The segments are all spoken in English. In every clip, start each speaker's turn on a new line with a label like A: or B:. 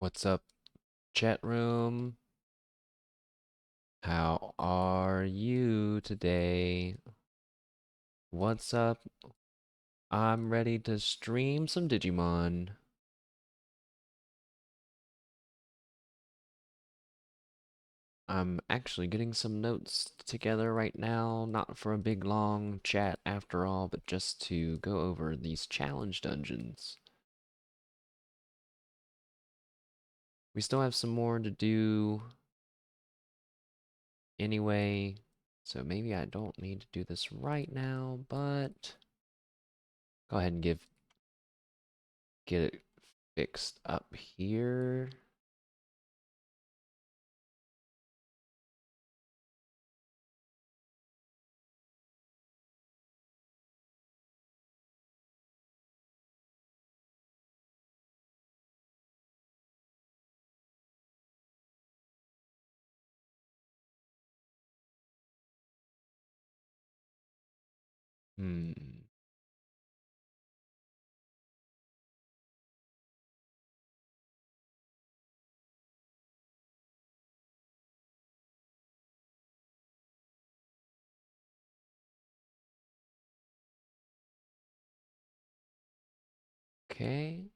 A: What's up, chat room? How are you today? What's up? I'm ready to stream some Digimon. I'm actually getting some notes together right now, not for a big long chat after all, but just to go over these challenge dungeons. We still have some more to do anyway, so maybe I don't need to do this right now, but go ahead and get it fixed up here. Hmm. Okay.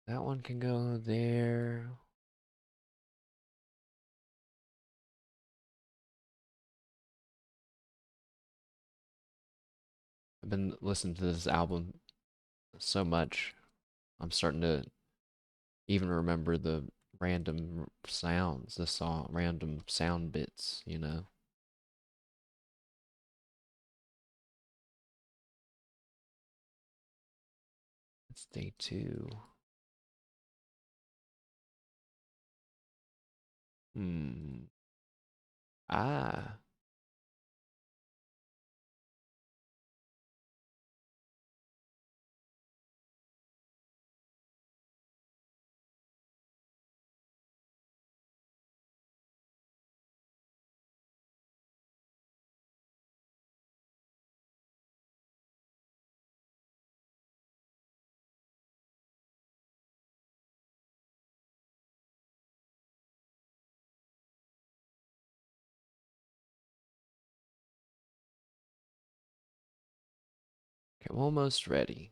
A: That one can go there. I've been listening to this album so much. I'm starting to even remember the random sounds, the song, random sound bits, you know? It's day two. Hmm. Ah. Okay, I'm almost ready.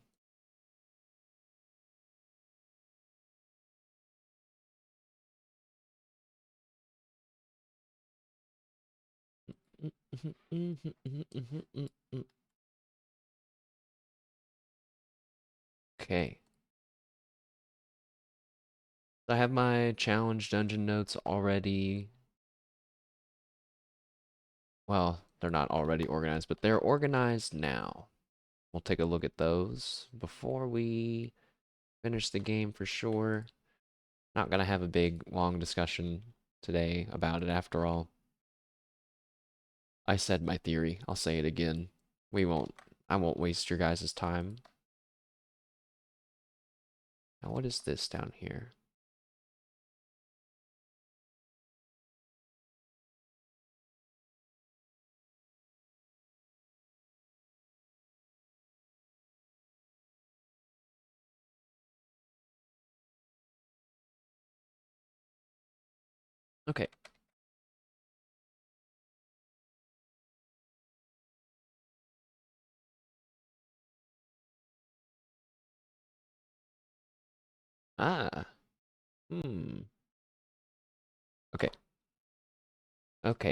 A: Okay. I have my challenge dungeon notes already. Well, they're not already organized, but they're organized now. We'll take a look at those before we finish the game for sure. Not gonna have a big long discussion today about it after all. I said my theory. I'll say it again. I won't waste your guys' time. Now what is this down here? Okay. Ah. Hmm. Okay.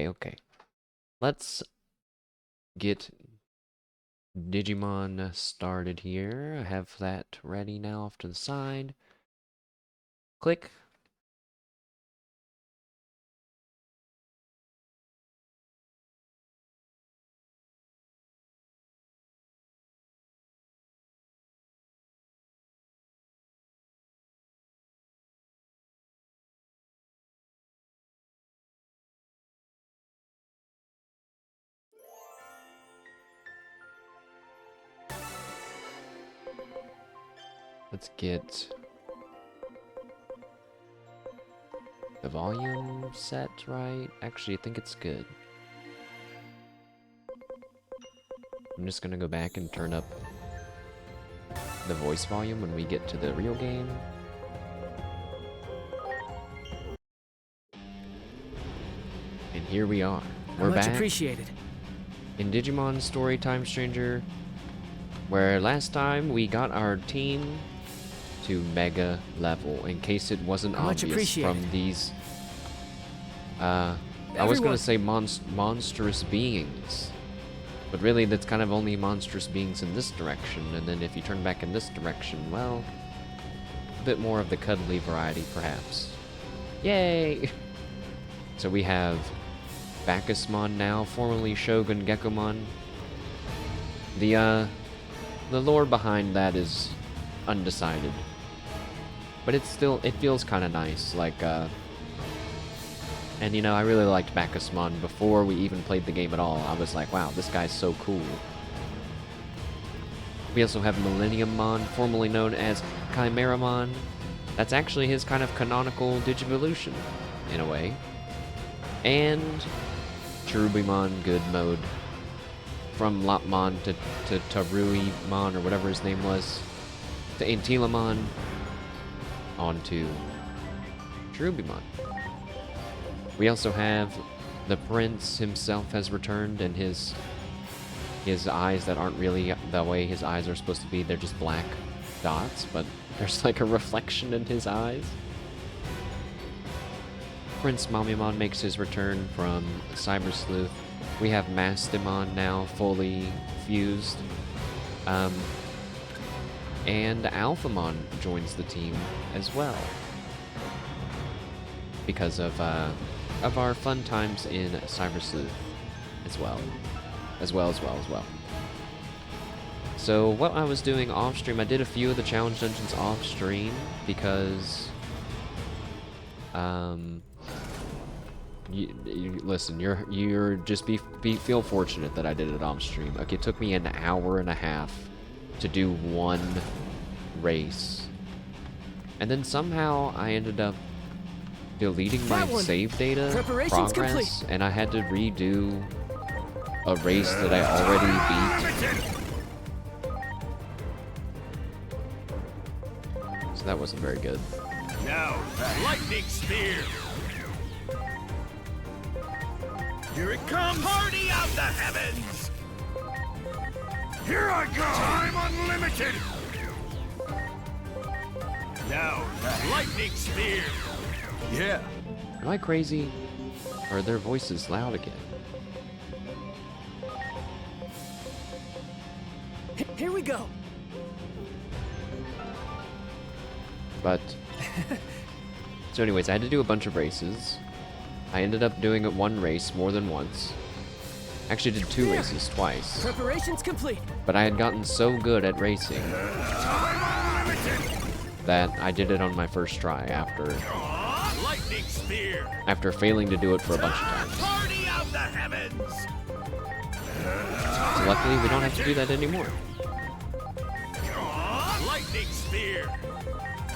A: Okay. Let's get Digimon started here. I have that ready now off to the side. Click. Let's get the volume set right. Actually, I think it's good. I'm just gonna go back and turn up the voice volume when we get to the real game. And here we are. We're
B: Much
A: back
B: appreciated.
A: in Digimon Storytime Stranger, where last time we got our team to mega level, in case it wasn't
B: Much
A: obvious from
B: appreciated.
A: these I was gonna say monstrous beings, but really that's kind of only monstrous beings in this direction, and then if you turn back in this direction, well, a bit more of the cuddly variety perhaps. Yay! So we have Bacchusmon now, formerly Shogun Gekomon. The lore behind that is undecided, but it feels kind of nice, like and you know, I really liked Bacchusmon before we even played the game at all. I was like, wow, this guy's so cool. We also have Millenniummon, formerly known as Chimeramon. That's actually his kind of canonical Digivolution, in a way. And Cherubimon Good Mode. From Lopmon to Taruimon, or whatever his name was, to Antilamon, on to Cherubimon. We also have the prince himself has returned, and his eyes that aren't really the way his eyes are supposed to be. They're just black dots, but there's like a reflection in his eyes. Prince Mamimon makes his return from Cyber Sleuth. We have Mastimon now fully fused. And Alphamon joins the team as well, because of our fun times in Cyber Sleuth as well. So what I was doing off stream, I did a few of the challenge dungeons off stream because listen, you're just feel fortunate that I did it off stream. Okay, it took me an hour and a half to do one race, and then somehow I ended up deleting my save data progress, complete. And I had to redo a race that I already beat. So that wasn't very good.
C: Now, lightning spear. Here it comes! Party of the heavens! Here I go! Time unlimited! Now, lightning spear! Yeah.
A: Am I crazy? Or are their voices loud again?
B: Here we go.
A: But so anyways, I had to do a bunch of races. I ended up doing one race more than once. Actually did two races twice.
B: Preparations complete.
A: But I had gotten so good at racing that I did it on my first try after failing to do it for a bunch of times.
C: Party of the heavens!
A: So luckily we don't have to do that anymore.
C: Lightning spear!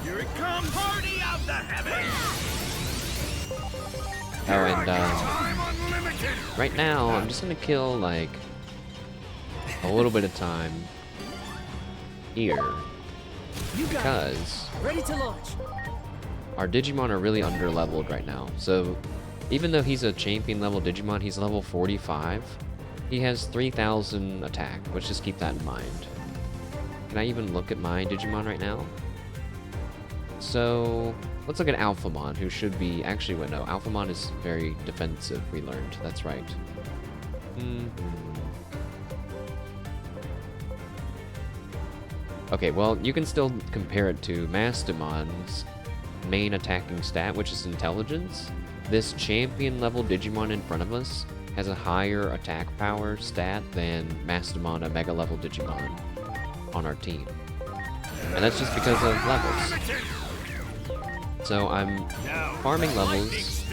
C: Here it comes! Party of the heavens!
A: Oh, and right now I'm just gonna kill like a little bit of time here because
B: ready to launch.
A: Our Digimon are really under-leveled right now. So even though he's a champion level Digimon, he's level 45. He has 3,000 attack. Let's just keep that in mind. Can I even look at my Digimon right now? So let's look at Alphamon, who should be... Actually, wait, no. Alphamon is very defensive, we learned. That's right. Okay, well, you can still compare it to Mastimon's main attacking stat, which is intelligence. This champion level Digimon in front of us has a higher attack power stat than Mastimon, a mega level Digimon, on our team. And that's just because of levels. So I'm farming levels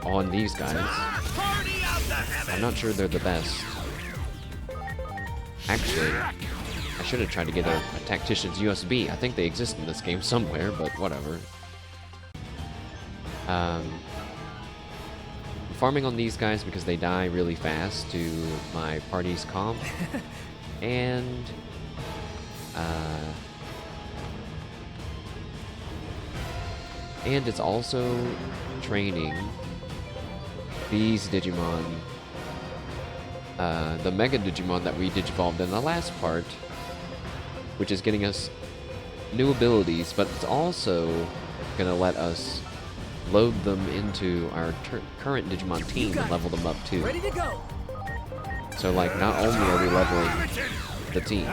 A: on these guys. I'm not sure they're the best. Actually, I should have tried to get a tactician's USB. I think they exist in this game somewhere, but whatever. I'm farming on these guys because they die really fast to my party's comp. And it's also training these Digimon, the Mega Digimon that we digivolved in the last part, which is getting us new abilities, but it's also gonna let us load them into our current Digimon team and level them up too.
B: Ready to go.
A: So like, not only are we leveling the team,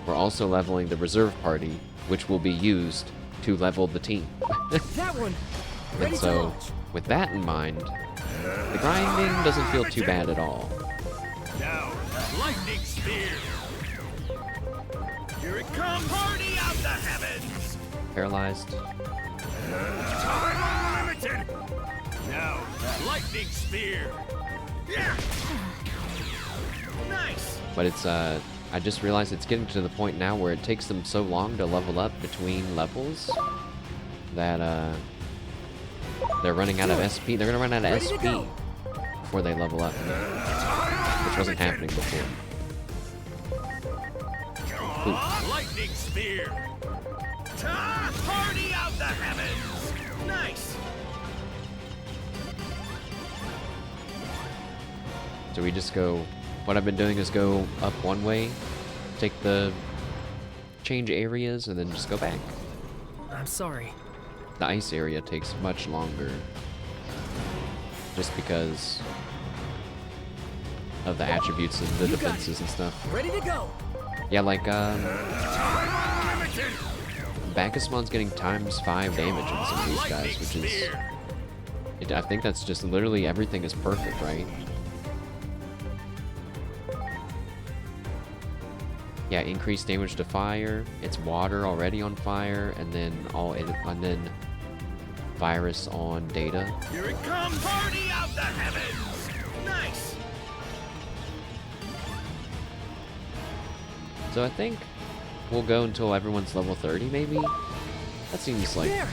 A: we're also leveling the reserve party, which will be used to level the team.
B: That one. Ready
A: And so,
B: to launch.
A: with that in mind, the grinding doesn't feel too bad at all.
C: Now, lightning spear. Here it comes. Party of the heavens.
A: Paralyzed.
C: Time unlimited. Now, lightning spear. Yeah. Nice.
A: But it's, I just realized it's getting to the point now where it takes them so long to level up between levels that, they're running out of SP. They're gonna run out of
B: Ready to
A: SP
B: go.
A: before they level up, which wasn't happening before.
C: Lightning spear. Party of the heavens. Nice.
A: So we just go, what I've been doing is go up one way, take the, change areas, and then just go back.
B: I'm sorry.
A: The ice area takes much longer, just because of the attributes and the
B: You got
A: defenses and stuff.
B: Ready to go.
A: Yeah, like, Bacchusmon's getting ×5 damage on some of these guys, which is, I think that's just literally everything is perfect, right? Yeah, increased damage to fire. It's water already on fire, and then virus on data.
C: Here it comes. Party of the heavens. Nice.
A: So I think we'll go until everyone's level 30, maybe? That seems like
B: There.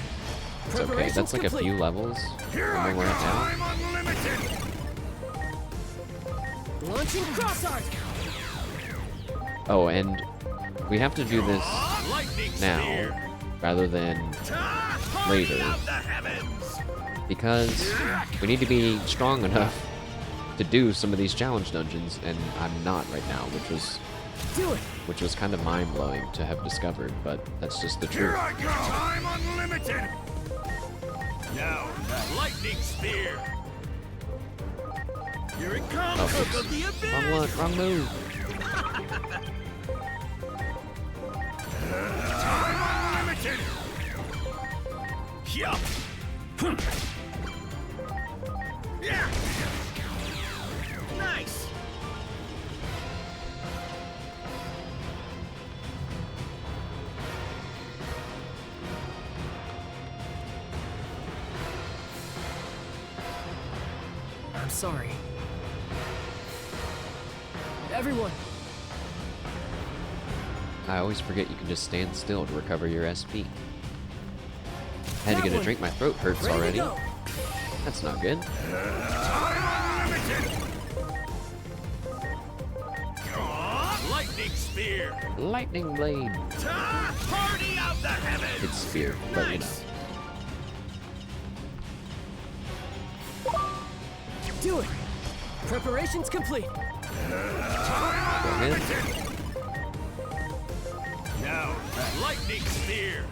A: it's okay. That's like a
B: Preparations
A: few levels
C: Here
A: from
C: I
A: where we're at now.
C: I'm unlimited.
B: complete. Launching cross art.
A: Oh, and we have to do this
C: Lightning
A: now
C: spear.
A: rather than
C: Party
A: later,
C: of the heavens.
A: because we need to be strong enough to do some of these challenge dungeons, and I'm not right now,
B: Do it.
A: which was kind of mind-blowing to have discovered, but that's just the
C: Here
A: truth.
C: I go. I'm unlimited. Now, lightning spear. Here it comes.
A: Oh,
C: Hook
A: oops.
C: of the abyss.
A: Wrong one, wrong move.
C: Unlimited. Yup. Yeah. Nice.
B: I'm sorry. Everyone.
A: I always forget you can just stand still to recover your SP. I had to get a drink, my throat hurts
B: Ready
A: already.
B: to go.
A: That's not good.
C: Lightning spear.
A: Lightning blade.
C: Party of the heavens.
A: It's spear, but you know.
B: Do it. Preparations complete.
A: Go ahead.
C: Now, lightning spear.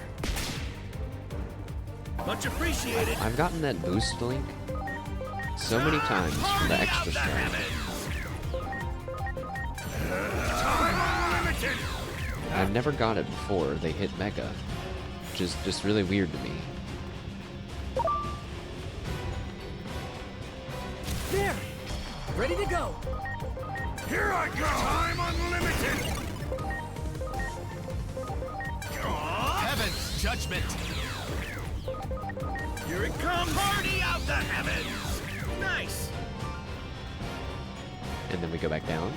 C: Much appreciated.
A: I've gotten that boost link so many times from the extra strike. I've never got it before they hit Mega, which is just really weird to me.
B: There. Ready to go.
C: Here I go. I'm unlimited. Heaven's judgment. Here it comes. Party of the heavens. Nice.
A: And then we go back down.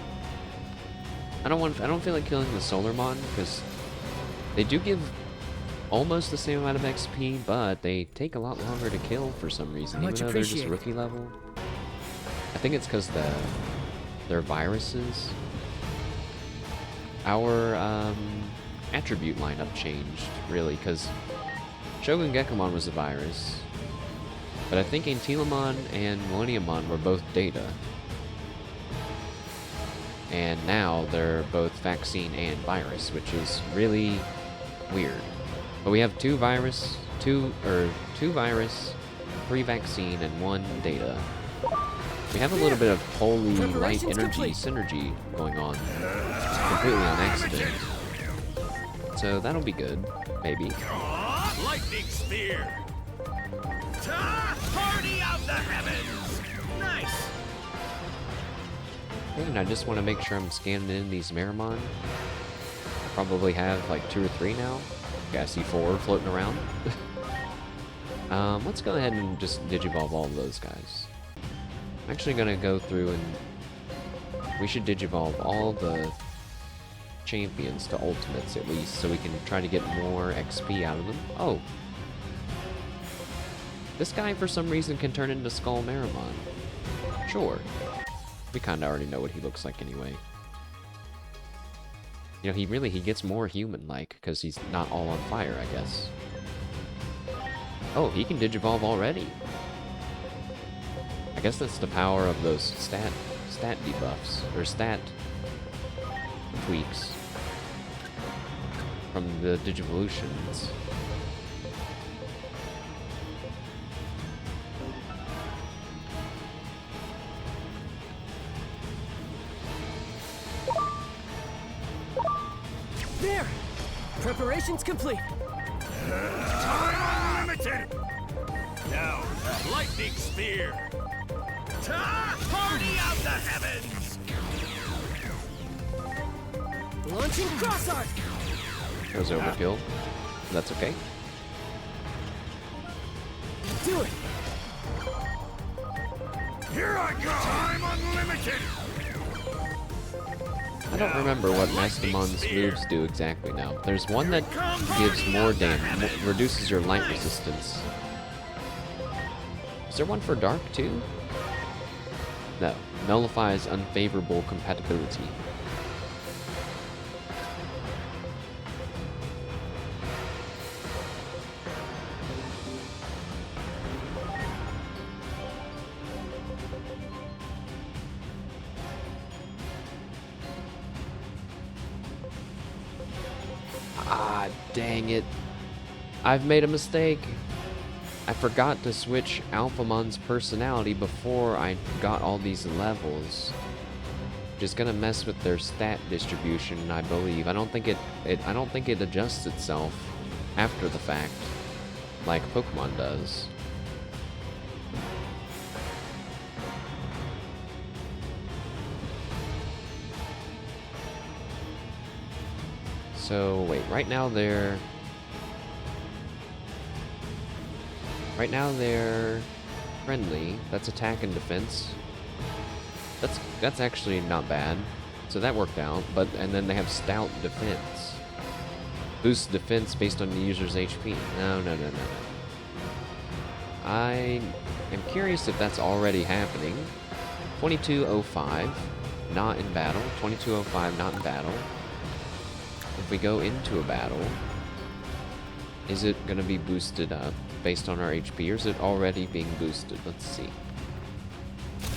A: I don't feel like killing the Solarmon because they do give almost the same amount of XP, but they take a lot longer to kill for some reason, even
B: Much
A: though they're just
B: appreciated.
A: rookie level. I think it's because they're viruses. Our attribute lineup changed, really, because Shogun Gekomon was a virus, but I think Antilamon and Millenniummon were both Data. And now they're both vaccine and virus, which is really weird. But we have two virus, 3 vaccine, and 1 Data. We have a little bit of holy light energy synergy going on, completely on accident. So that'll be good, maybe.
C: Lightning spear. Party of the heavens. Nice.
A: And I just want to make sure I'm scanning in these Meramon. I probably have like 2 or 3 now. Okay, I see 4 floating around. Let's go ahead and just Digivolve all of those guys. I'm actually gonna go through and we should Digivolve all the champions to ultimates at least, so we can try to get more XP out of them. Oh. This guy for some reason can turn into Skull Meramon. Sure. We kinda already know what he looks like anyway. You know, he gets more human-like, because he's not all on fire, I guess. Oh, he can Digivolve already. I guess that's the power of those stat debuffs, or stat tweaks from the Digivolutions.
B: There! Preparations complete.
C: Time unlimited. Now, lightning spear. Party of the heavens.
B: Launching cross arc.
A: That was overkill. That's okay.
B: Do it.
C: Here I go. Time unlimited.
A: I don't remember what Mastemon's moves do exactly now. There's one that gives more damage, reduces your light resistance. Is there one for dark too? No. Nullifies unfavorable compatibility. Ah, dang it. I've made a mistake. I forgot to switch Alphamon's personality before I got all these levels. Just gonna mess with their stat distribution, I believe. I don't think it adjusts itself after the fact, like Pokemon does. So wait, right now they're friendly. That's attack and defense. That's actually not bad. So that worked out. And then they have stout defense. Boosts defense based on the user's HP. No. I am curious if that's already happening. 2205, not in battle. 2205, not in battle. If we go into a battle, is it going to be boosted up based on our HP, or is it already being boosted? Let's see.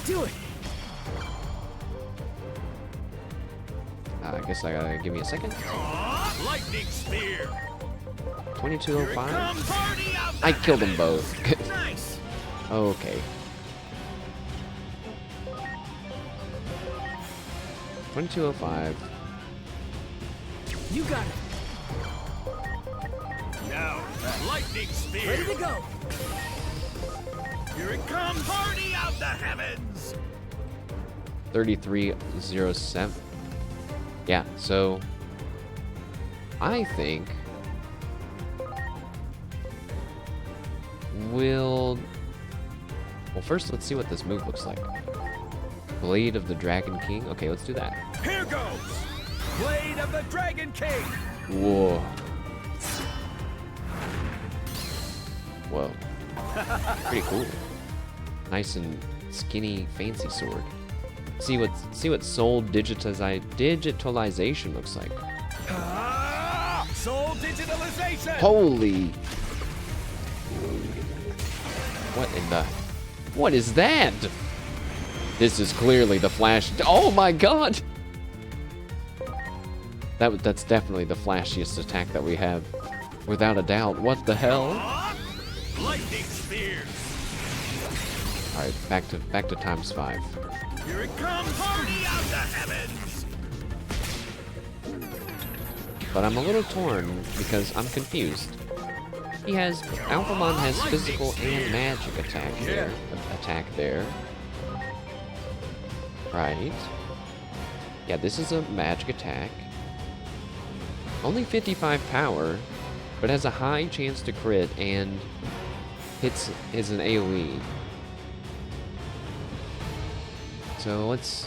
B: Do it.
A: I guess I gotta give me a second.
C: Lightning spear.
A: 2205? I killed them both.
C: Nice.
A: Okay. 2205.
B: You got it.
C: Now, lightning spear.
B: Ready to go.
C: Here it comes. Party of the heavens.
A: 3307. Yeah, so I think well, first let's see what this move looks like. Blade of the Dragon King. Okay, let's do that.
C: Here goes. Blade of the Dragon King!
A: Whoa. Whoa. Pretty cool. Nice and skinny, fancy sword. See what soul digitalization looks like.
C: Soul digitalization!
A: Holy! What is that? This is clearly the Flash. Oh my god! That's definitely the flashiest attack that we have, without a doubt. What the hell?
C: Lightning spear!
A: All right, back to ×5.
C: Here it comes! Party of the heavens!
A: But I'm a little torn because I'm confused. Alphamon has physical and magic attack there. Right. Yeah, this is a magic attack. Only 55 power, but has a high chance to crit and is an AoE. So let's...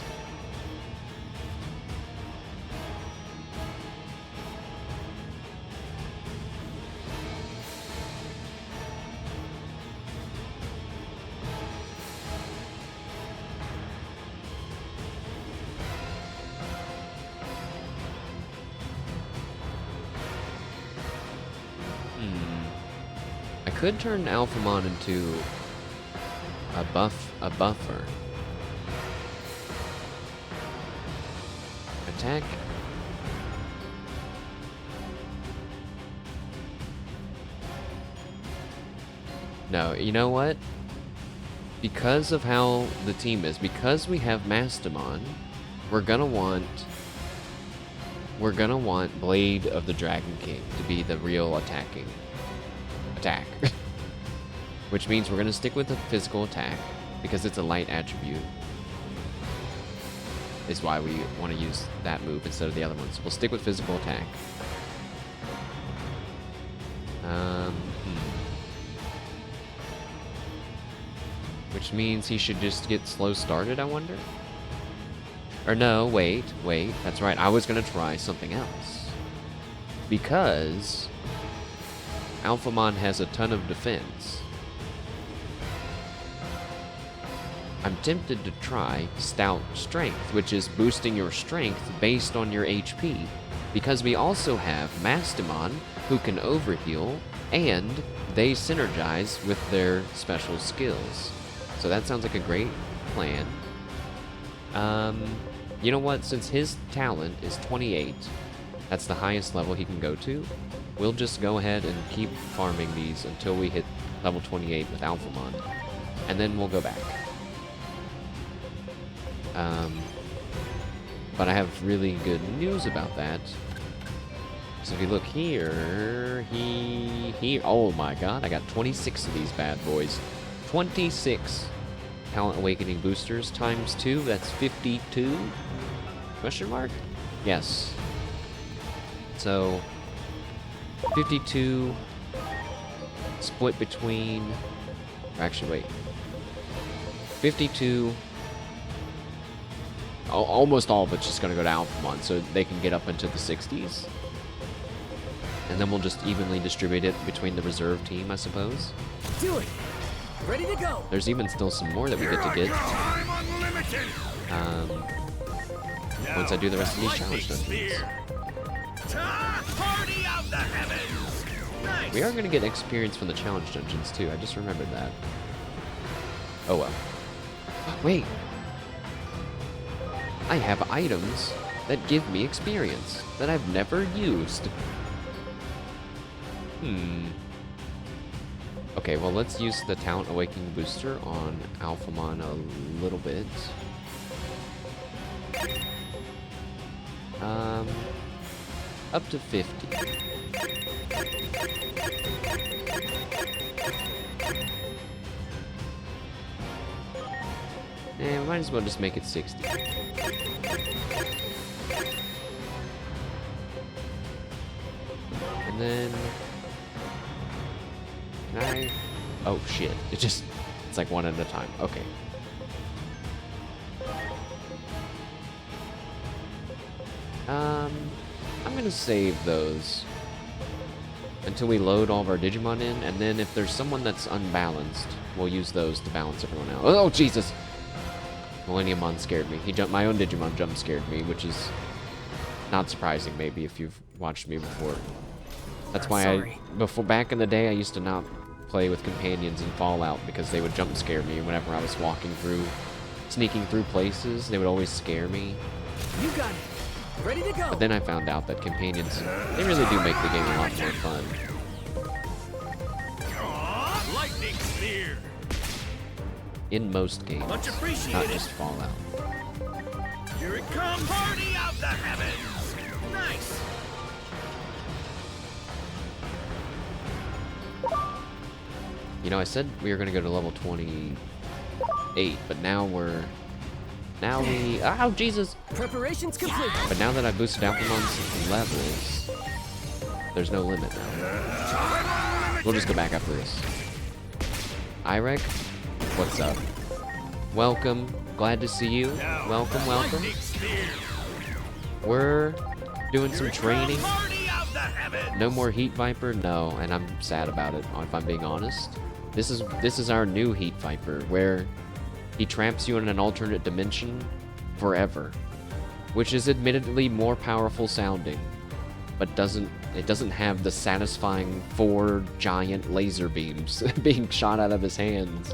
A: I could turn Alphamon into a buffer. Attack. No, you know what? Because of how the team is, because we have Mastamon, we're gonna want Blade of the Dragon King to be the real attack. Which means we're gonna stick with the physical attack because it's a light attribute. Is why we want to use that move instead of the other ones. We'll stick with physical attack. Which means he should just get slow started, I wonder? Or no, wait, that's right. I was gonna try something else. Because Alphamon has a ton of defense. I'm tempted to try Stout Strength, which is boosting your strength based on your HP, because we also have Mastamon, who can overheal, and they synergize with their special skills. So that sounds like a great plan. You know what? Since his talent is 28, that's the highest level he can go to, we'll just go ahead and keep farming these until we hit level 28 with Alphamon, and then we'll go back. But I have really good news about that. So if you look here, oh my god, I got 26 of these bad boys. 26 Talent Awakening boosters times 2, that's 52? Question mark? Yes. So, 52 split between, or actually wait, 52, almost all of it's just going to go to Alphamon, so they can get up into the 60s. And then we'll just evenly distribute it between the reserve team, I suppose.
B: Do it! Ready to go!
A: There's even still some more that we get to get. Once I do the rest of these challenge dungeons.
C: Party of the heavens! Nice.
A: We are going to get experience from the challenge dungeons too, I just remembered that. Oh well. Wait! I have items that give me experience that I've never used. Okay, well, let's use the Talent Awakening booster on Alphamon a little bit. Up to 50. And might as well just make it 60. And then... Can I... Oh, shit. It's like one at a time. Okay. I'm gonna save those until we load all of our Digimon in, and then if there's someone that's unbalanced, we'll use those to balance everyone out. Oh, Jesus! Millenniummon scared me. My own Digimon jump scared me, which is not surprising, maybe, if you've watched me before. That's why back in the day, I used to not play with companions in Fallout, because they would jump scare me whenever I was sneaking through places. They would always scare me.
B: You got it. Ready to go.
A: But then I found out that companions, they really do make the game a lot more fun.
C: Lightning spear.
A: In most games,
C: Much
A: not
C: appreciated.
A: just Fallout.
C: Here it comes. Party of the heavens. Nice.
A: You know, I said we were going to go to level 28, but now we... Oh, Jesus!
B: Preparations complete.
A: But now that I boosted Alphamon's levels, there's no limit now. We'll just go back after this. Irek, what's up? Welcome. Glad to see you. Welcome, welcome.
C: Lightning spear.
A: We're doing some training.
C: Party of the heavens.
A: No more Heat Viper? No, and I'm sad about it, if I'm being honest. This is our new Heat Viper, where he traps you in an alternate dimension forever, which is admittedly more powerful sounding, but it doesn't have the satisfying 4 giant laser beams being shot out of his hands.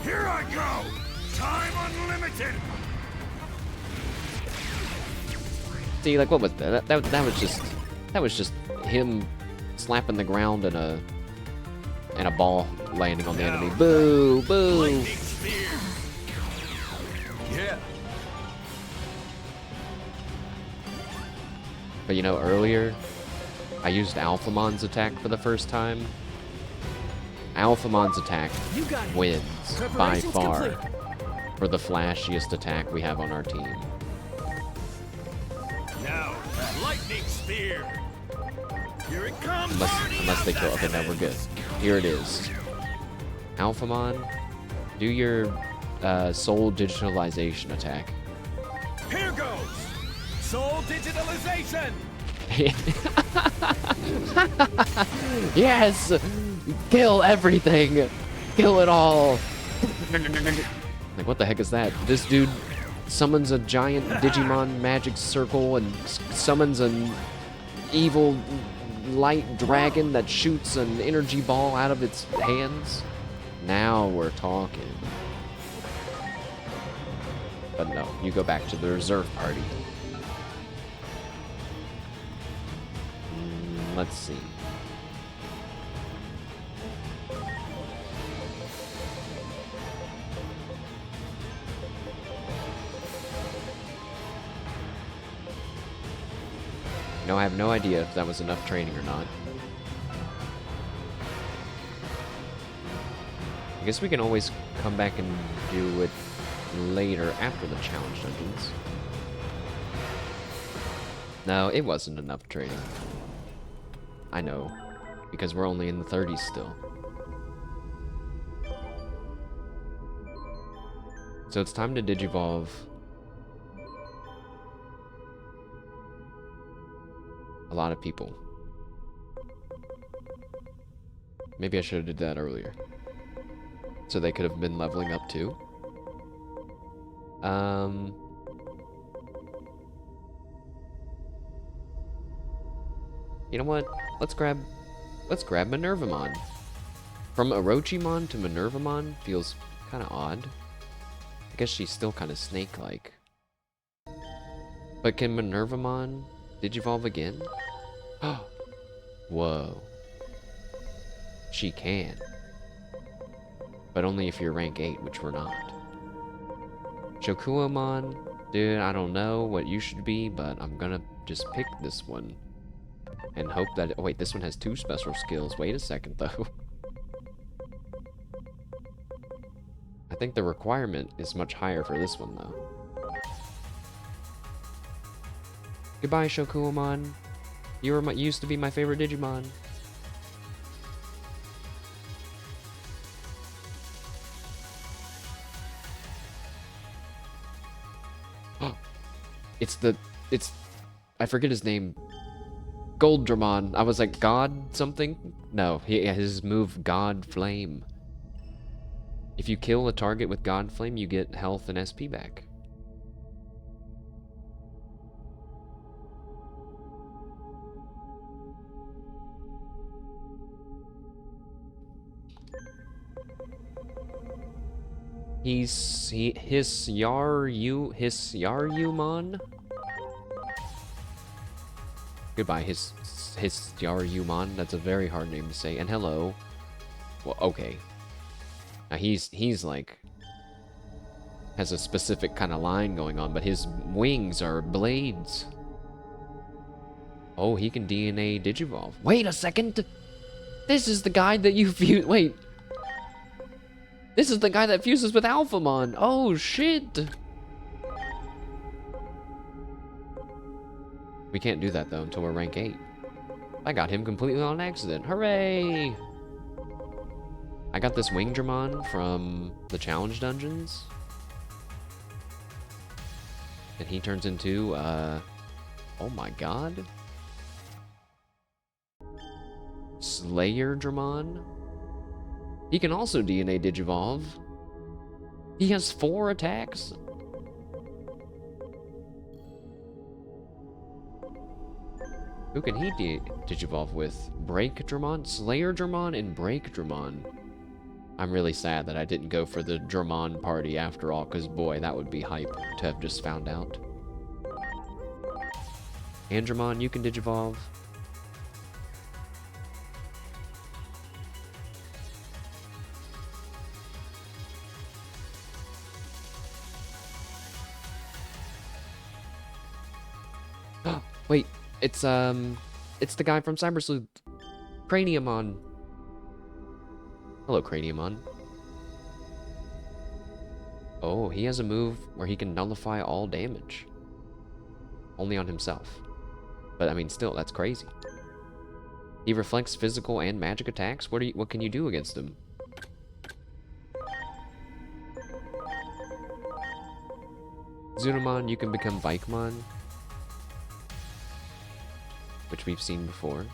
C: Here I go. Time unlimited.
A: See, like, what was that? That was just him slapping the ground and a ball landing on the enemy. Boo! Boo!
C: Lightning spear. Yeah.
A: But you know, earlier, I used Alphamon's attack for the first time. Alphamon's attack
B: You got it.
A: wins by
B: Preparations
A: far
B: complete.
A: for the flashiest attack we have on our team.
C: Now, lightning spear. Here it comes. Party
A: Unless
C: of
A: they
C: the
A: kill. Okay, now we're good.
C: heavens.
A: Here it is. Alphamon, do your soul digitalization attack.
C: Here goes. Soul digitalization.
A: Yes! Kill everything! Kill it all! Like, what the heck is that? This dude summons a giant Digimon magic circle and summons an evil light dragon that shoots an energy ball out of its hands. Now we're talking. But no, you go back to the reserve party. Let's see. No, I have no idea if that was enough training or not. I guess we can always come back and do it later after the challenge dungeons. No, it wasn't enough training. I know, because we're only in the 30s still. So it's time to digivolve a lot of people. Maybe I should have did that earlier. So they could have been leveling up too. You know what? Let's grab Minervamon. From Orochimon to Minervamon feels kind of odd. I guess she's still kind of snake-like. But can Minervamon digivolve again? Whoa. She can. But only if you're rank 8, which we're not. Shokuamon, dude, I don't know what you should be, but I'm gonna just pick this one. And hope that... Oh, wait, this one has 2 special skills. Wait a second, though. I think the requirement is much higher for this one, though. Goodbye, Shokuamon. You used to be my favorite Digimon. It's I forget his name. Goldramon. I was like, God something? No, his move, God Flame. If you kill a target with God Flame, you get health and SP back. His Yaryumon? Goodbye, his Yaryumon. That's a very hard name to say. And hello. Well, okay. Now he's like has a specific kind of line going on, but his wings are blades. Oh, he can DNA Digivolve. Wait a second! This is the guy that you fuse. Wait. This is the guy that fuses with Alphamon. Oh, shit. We can't do that, though, until we're rank 8. I got him completely on accident. Hooray! I got this Wingdramon from the challenge dungeons. And he turns into, oh my god. Slayerdramon. He can also DNA Digivolve. He has 4 attacks. Who can he Digivolve with? Breakdramon? Slayerdramon and Breakdramon. I'm really sad that I didn't go for the Dramon party after all, because boy, that would be hype to have just found out. Andromon, you can Digivolve. Wait, it's the guy from Cyber Sleuth. Craniumon. Hello, Craniumon. Oh, he has a move where he can nullify all damage. Only on himself. But I mean, still, that's crazy. He reflects physical and magic attacks. What can you do against him? Zunamon, you can become Vikemon, which we've seen before,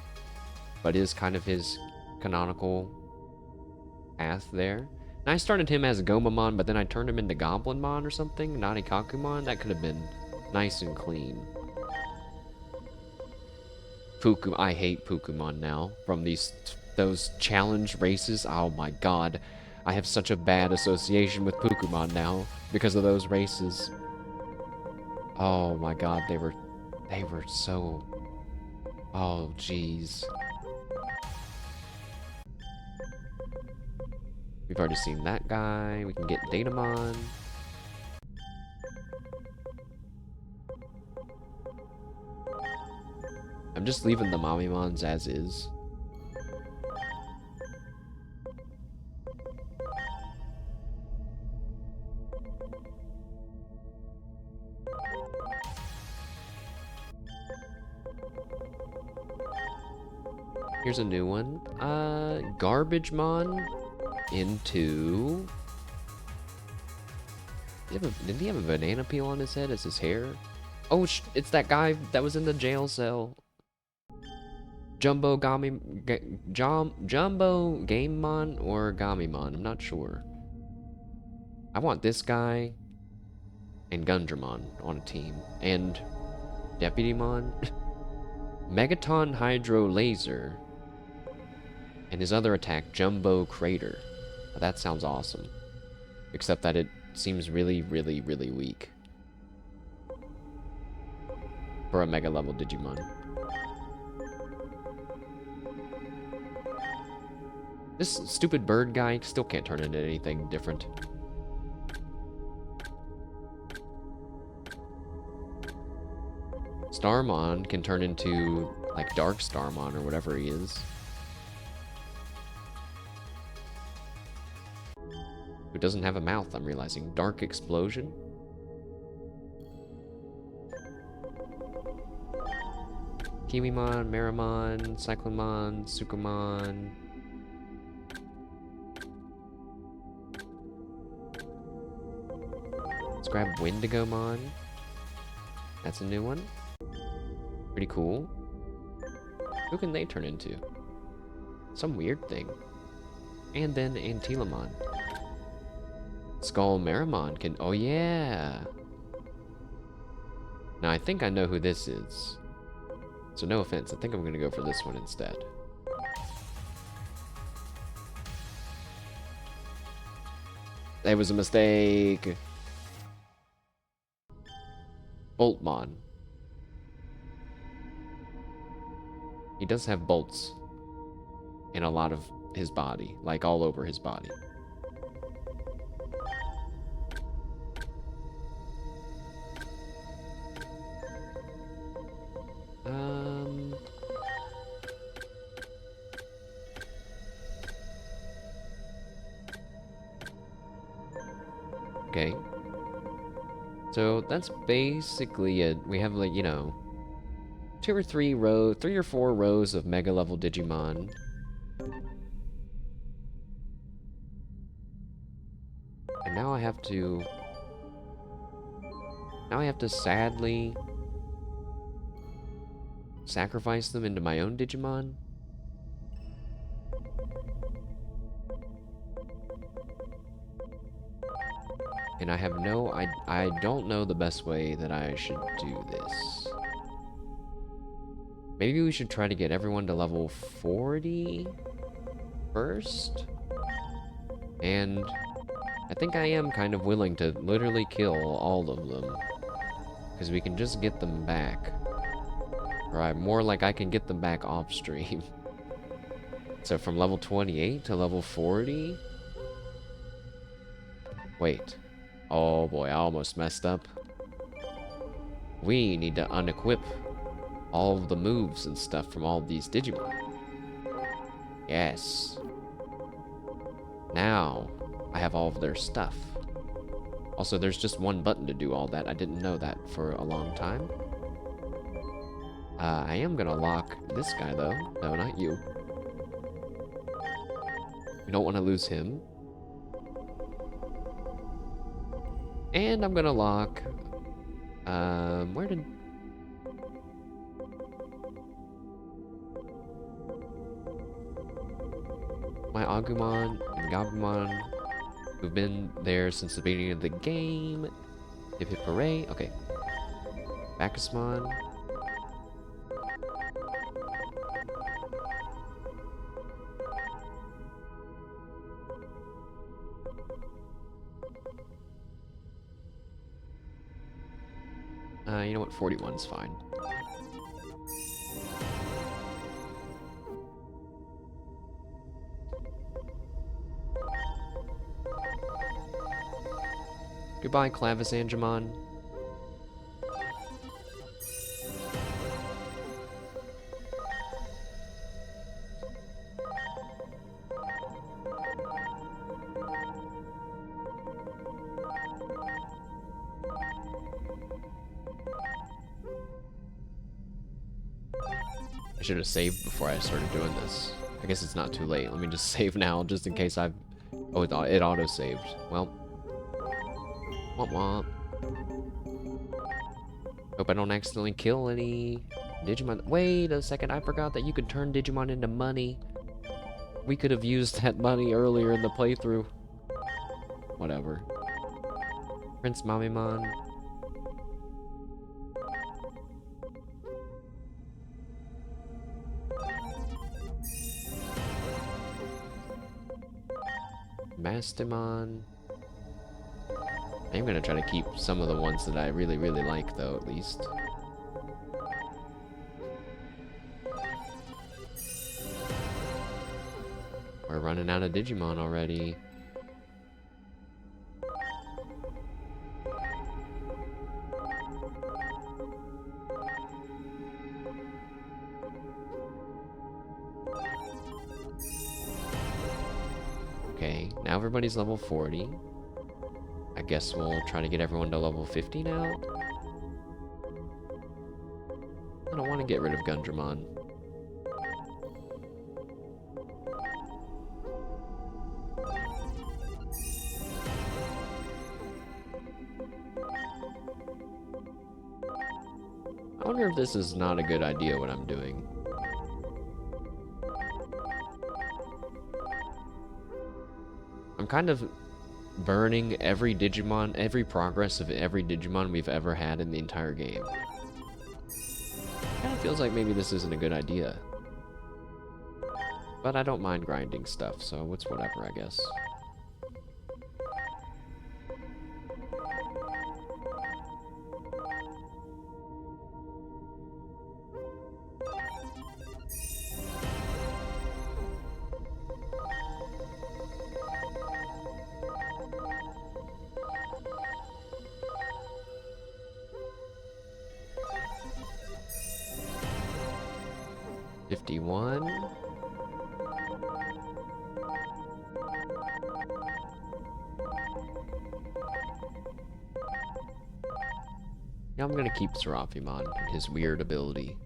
A: but is kind of his canonical path there. And I started him as Gomamon, but then I turned him into Goblinmon or something, Nanikakumon. That could have been nice and clean. I hate Pukumon now from those challenge races. Oh my god. I have such a bad association with Pukumon now because of those races. Oh my god, they were so... Oh, jeez. We've already seen that guy. We can get Datamon. I'm just leaving the Mamimons as is. Here's a new one. Garbagemon into... Did he have a banana peel on his head as his hair? Oh, it's that guy that was in the jail cell. Jumbo Gamemon or Gamimon, I'm not sure. I want this guy and Gundramon on a team. And Deputymon. Megaton Hydro Laser. And his other attack, Jumbo Crater. Now, that sounds awesome. Except that it seems really, really, really weak. For a Mega level Digimon. This stupid bird guy still can't turn into anything different. Starmon can turn into, like, Dark Starmon or whatever he is. Who doesn't have a mouth, I'm realizing. Dark Explosion? Kimimon, Meramon, Cyclomon, Sukumon. Let's grab Wendigomon. That's a new one. Pretty cool. Who can they turn into? Some weird thing. And then Antilamon. Skull Marimon can... Oh, yeah! Now, I think I know who this is. So no offense, I think I'm gonna go for this one instead. That was a mistake! Boltmon. He does have bolts in a lot of his body, like all over his body. Okay. So that's basically it. We have, like, you know, 2 or 3 rows, 3 or 4 rows of mega level Digimon. And now I have to sadly sacrifice them into my own Digimon. And I have no, I don't know the best way that I should do this. Maybe we should try to get everyone to level 40 first? And I think I am kind of willing to literally kill all of them. Because we can just get them back. Or more like I can get them back off stream. So from level 28 to level 40? Wait. Oh boy, I almost messed up. We need to unequip all of the moves and stuff from all of these Digimon. Yes. Now, I have all of their stuff. Also, there's just one button to do all that. I didn't know that for a long time. I am gonna lock this guy, though. No, not you. We don't want to lose him. And I'm gonna lock... where did... my Aegiomon and Gabumon, who've been there since the beginning of the game. Hip hip hooray. Okay. Bacchusmon. You know what? 41's fine. Goodbye, Clavis Aegiomon. I should have saved before I started doing this. I guess it's not too late. Let me just save now, just in case I've... Oh, it auto-saved. Well. Womp womp. Hope I don't accidentally kill any Digimon. Wait a second, I forgot that you could turn Digimon into money. We could have used that money earlier in the playthrough. Whatever. Prince Mamimon. Mastimon. I'm gonna try to keep some of the ones that I really, really like, though, at least. We're running out of Digimon already. Okay, now everybody's level 40. I guess we'll try to get everyone to level 50 now. I don't want to get rid of Gundramon. I wonder if this is not a good idea what I'm doing. I'm kind of burning every Digimon, every progress of every Digimon we've ever had in the entire game. Kind of feels like maybe this isn't a good idea. But I don't mind grinding stuff, so it's whatever, I guess. $51. Yeah, I'm gonna keep Seraphimon and his weird ability.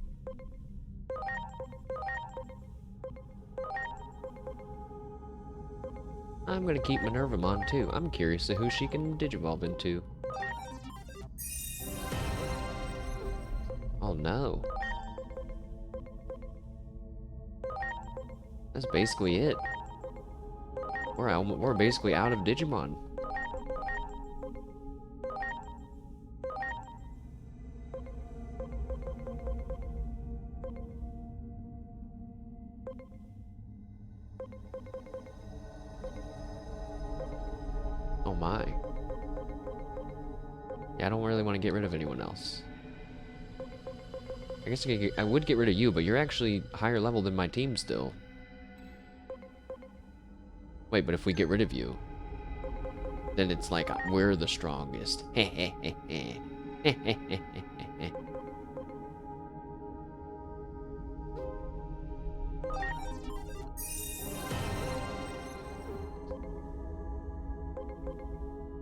A: I'm gonna keep Minervamon too. I'm curious to who she can Digivolve into. Oh no. That's basically it. We're basically out of Digimon. Oh my. Yeah, I don't really want to get rid of anyone else. I guess I would get rid of you, but you're actually higher level than my team still. Wait, but if we get rid of you, then it's like we're the strongest.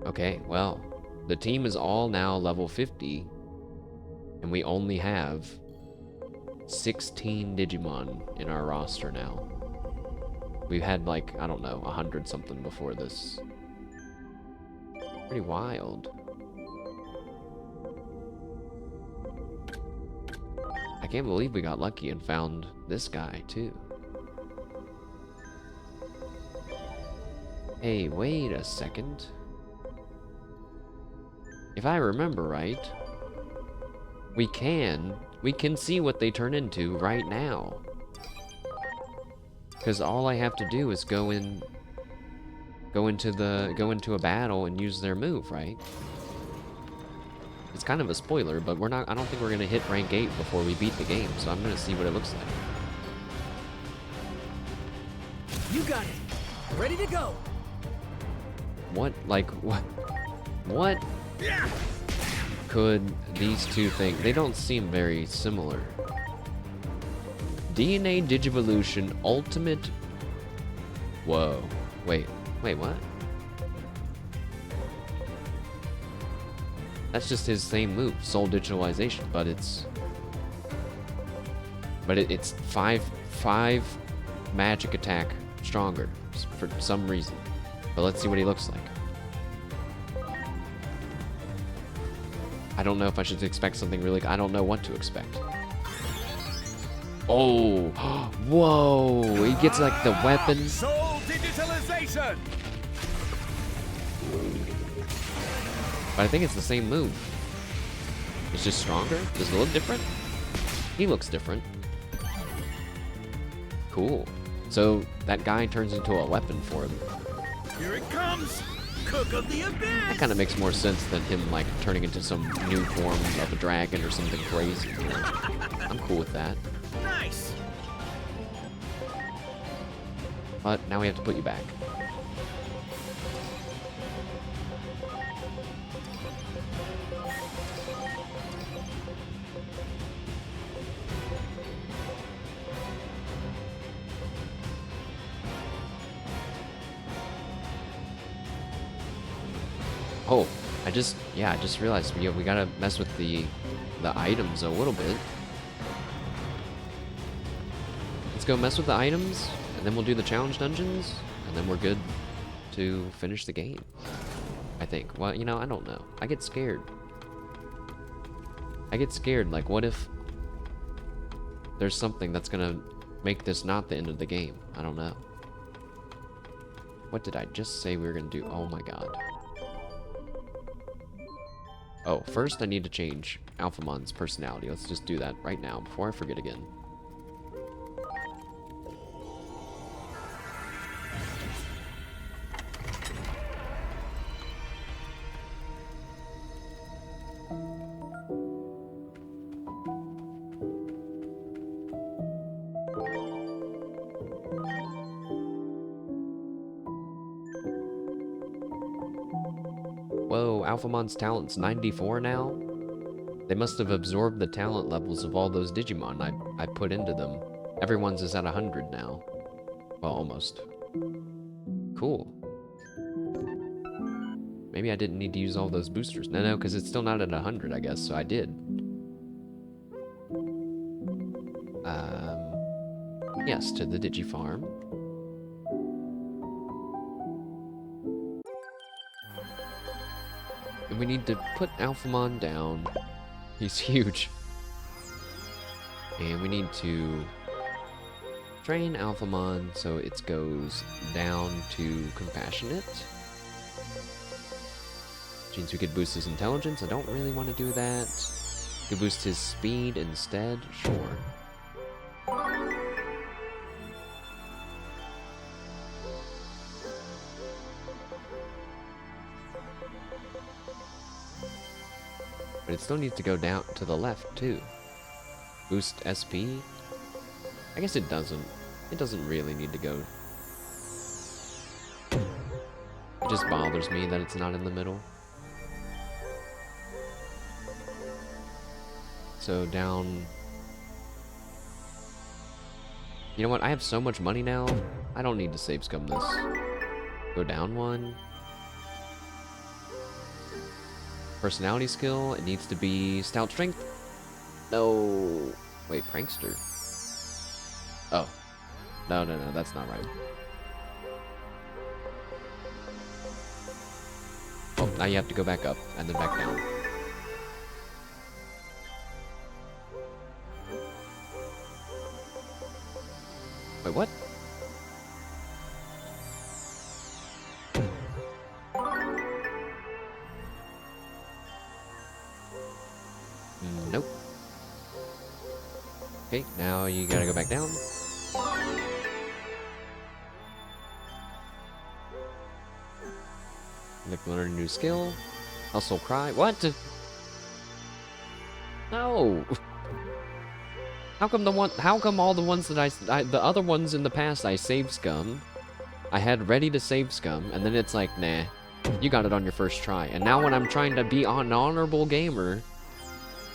A: Okay, well, the team is all now level 50, and we only have 16 Digimon in our roster now. We've had like, I don't know, 100 something before this. Pretty wild. I can't believe we got lucky and found this guy too. Hey, wait a second. If I remember right, we can see what they turn into right now. Because all I have to do is go into a battle and use their move, right? It's kind of a spoiler, but I don't think we're gonna hit rank 8 before we beat the game, so I'm gonna see what it looks like.
B: You got it. Ready to go.
A: What could these two think? They don't seem very similar. DNA Digivolution Ultimate. Whoa. Wait, what? That's just his same move, Soul Digitalization, but it's five magic attack stronger for some reason. But let's see what he looks like. I don't know if I should expect something really. I don't know what to expect. Oh, whoa! He gets like the weapons.
C: Soul digitalization.
A: But I think it's the same move. It's just stronger. Does it look different? He looks different. Cool. So that guy turns into a weapon for him.
C: Here it comes. Cook of the abyss.
A: That kind of makes more sense than him like turning into some new form of a dragon or something crazy. You know? I'm cool with that.
C: Nice.
A: But now we have to put you back. Oh, I just realized we gotta mess with the items a little bit. Let's go mess with the items, and then we'll do the challenge dungeons, and then we're good to finish the game. I think. Well, you know, I don't know. I get scared. I get scared. Like, what if there's something that's gonna make this not the end of the game? I don't know. What did I just say we were gonna do? Oh my god. Oh, first I need to change Alphamon's personality. Let's just do that right now before I forget again. Whoa, Alphamon's talent's 94 now? They must have absorbed the talent levels of all those Digimon I put into them. Everyone's is at 100 now. Well, almost. Cool. Maybe I didn't need to use all those boosters. No, because it's still not at 100, I guess, so I did. Yes, to the Digifarm. And we need to put Alphamon down. He's huge. And we need to train Alphamon so it goes down to Compassionate. Which means we could boost his intelligence. I don't really want to do that. We could boost his speed instead. Sure. But it still needs to go down to the left, too. Boost SP? I guess it doesn't. It doesn't really need to go. It just bothers me that it's not in the middle. So down... You know what? I have so much money now. I don't need to save scum this. Go down one. Personality skill, it needs to be stout strength. No. Wait, prankster. Oh. No, that's not right. Oh, now you have to go back up and then back down. Wait, what? Nope. Okay, now you gotta go back down. Learn a new skill. Hustle cry. What? No. How come all the ones that the other ones in the past I saved scum, I had ready to save scum, and then it's like, nah, you got it on your first try. And now when I'm trying to be an honorable gamer,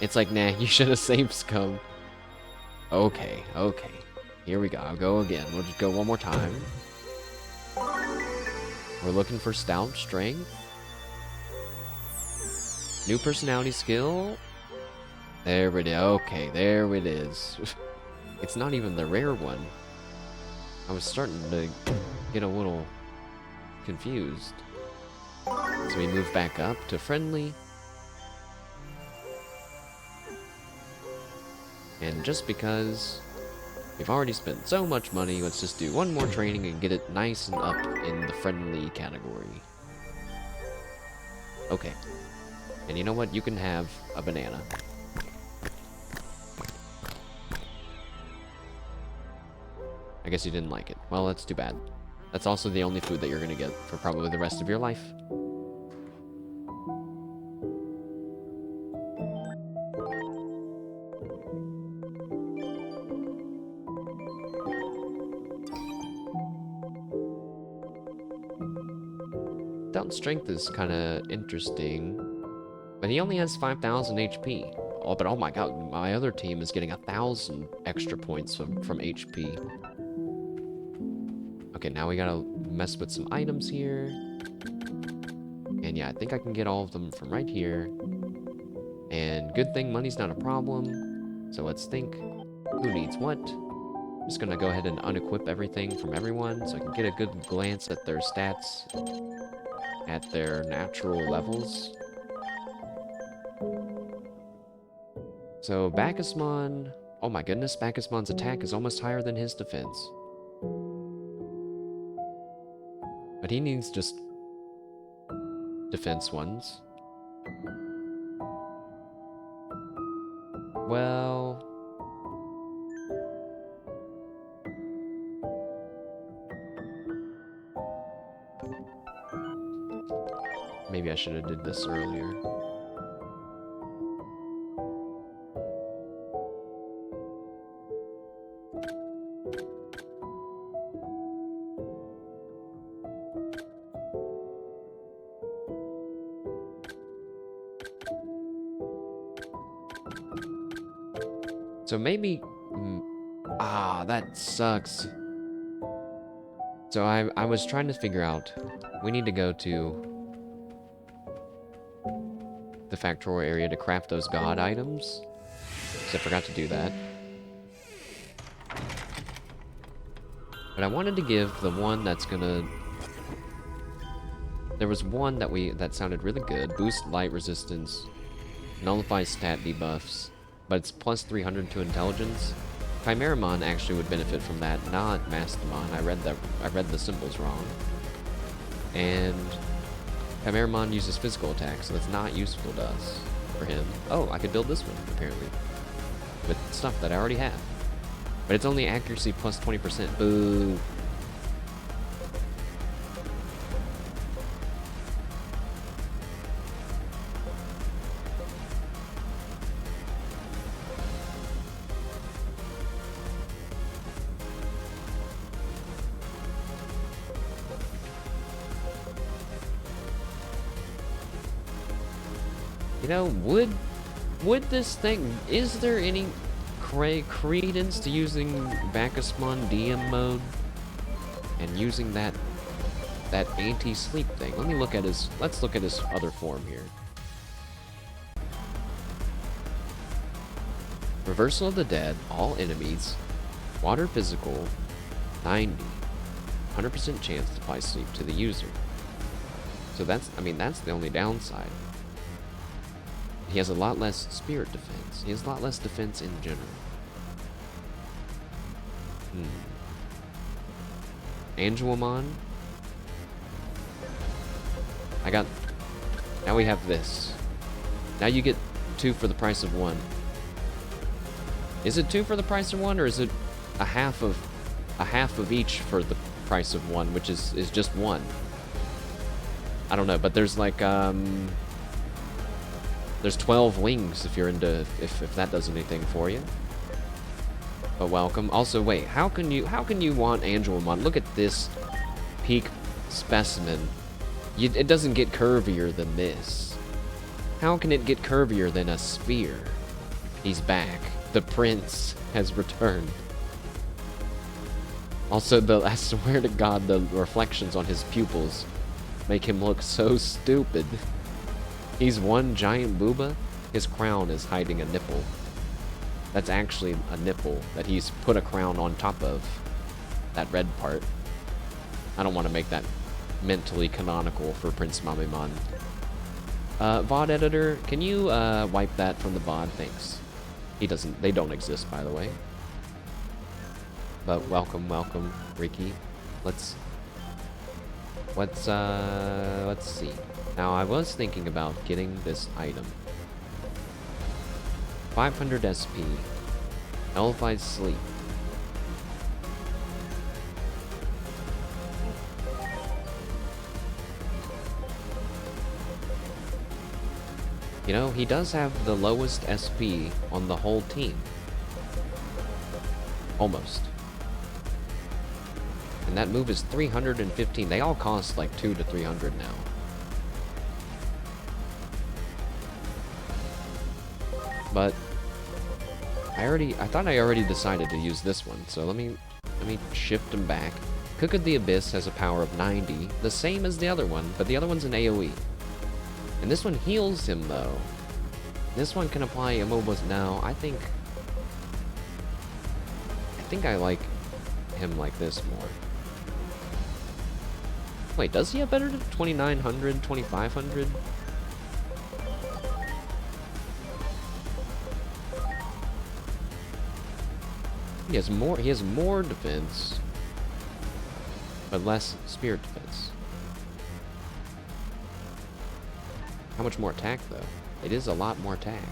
A: it's like, nah, you should have saved scum. Okay. Here we go. I'll go again. We'll just go one more time. We're looking for stout strength. New personality skill. There it is. Okay, there it is. It's not even the rare one. I was starting to get a little confused. So we move back up to friendly. And just because we've already spent so much money, let's just do one more training and get it nice and up in the friendly category. Okay. And you know what? You can have a banana. I guess you didn't like it. Well, that's too bad. That's also the only food that you're gonna get for probably the rest of your life. Stout strength is kind of interesting, but he only has 5,000 HP. Oh, but oh my god, my other team is getting 1,000 extra points from HP. Okay, now we gotta mess with some items here. And yeah, I think I can get all of them from right here. And good thing money's not a problem. So let's think, who needs what? I'm just gonna go ahead and unequip everything from everyone so I can get a good glance at their stats at their natural levels. So Bacchusmon... Oh my goodness, Bacchusmon's attack is almost higher than his defense. But he needs just... defense ones. Well... maybe I should have did this earlier. So maybe... that sucks. So I was trying to figure out... we need to go to... the Factorio area to craft those god items. Because I forgot to do that. But I wanted to give the one that's gonna... there was one that sounded really good. Boost light resistance. Nullifies stat debuffs. But it's plus 300 to intelligence. Chimeramon actually would benefit from that, not Mastodon. I read the symbols wrong. And Chimeramon uses physical attack, so that's not useful to us for him. Oh, I could build this one, apparently. With stuff that I already have. But it's only accuracy plus 20%. Boo. You know, would this thing... is there any credence to using Bacchusmon DM mode? And using that anti-sleep thing? Let's look at his other form here. Reversal of the Dead, all enemies, water physical, 90. 100% chance to apply sleep to the user. So that's the only downside. He has a lot less spirit defense. He has a lot less defense in general. Aegiomon. Now we have this. Now you get 2 for the price of 1. Is it 2 for the price of 1, or is it a half of each for the price of 1, which is just 1? I don't know, but there's like there's 12 wings if you're into if that does anything for you. But welcome. Also, wait, how can you want Aegiomon? Look at this peak specimen. It doesn't get curvier than this. How can it get curvier than a sphere? He's back. The prince has returned. Also, I swear to God, the reflections on his pupils make him look so stupid. He's one giant booba. His crown is hiding a nipple. That's actually a nipple that he's put a crown on top of. That red part. I don't want to make that mentally canonical for Prince Mamemon. VOD editor, can you wipe that from the VOD? Thanks. They don't exist, by the way. But welcome, Ricky. Let's see. Now, I was thinking about getting this item. 500 SP. Nullified Sleep. You know, he does have the lowest SP on the whole team. Almost. And that move is 315. They all cost like 200 to 300 now. But I thought I already decided to use this one, so let me shift him back. Cook of the Abyss has a power of 90, the same as the other one, but the other one's an AoE. And this one heals him though. This one can apply immobile now. I think I like him like this more. Wait, does he have better than 2900, 2500? He has more defense, but less spirit defense. How much more attack, though? It is a lot more attack.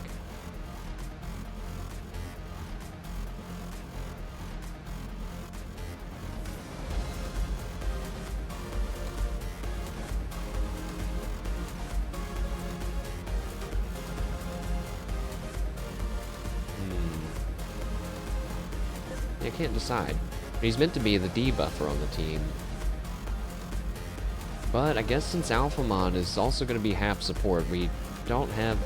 A: I can't decide. He's meant to be the debuffer on the team. But I guess since Alphamon is also going to be half support, we don't have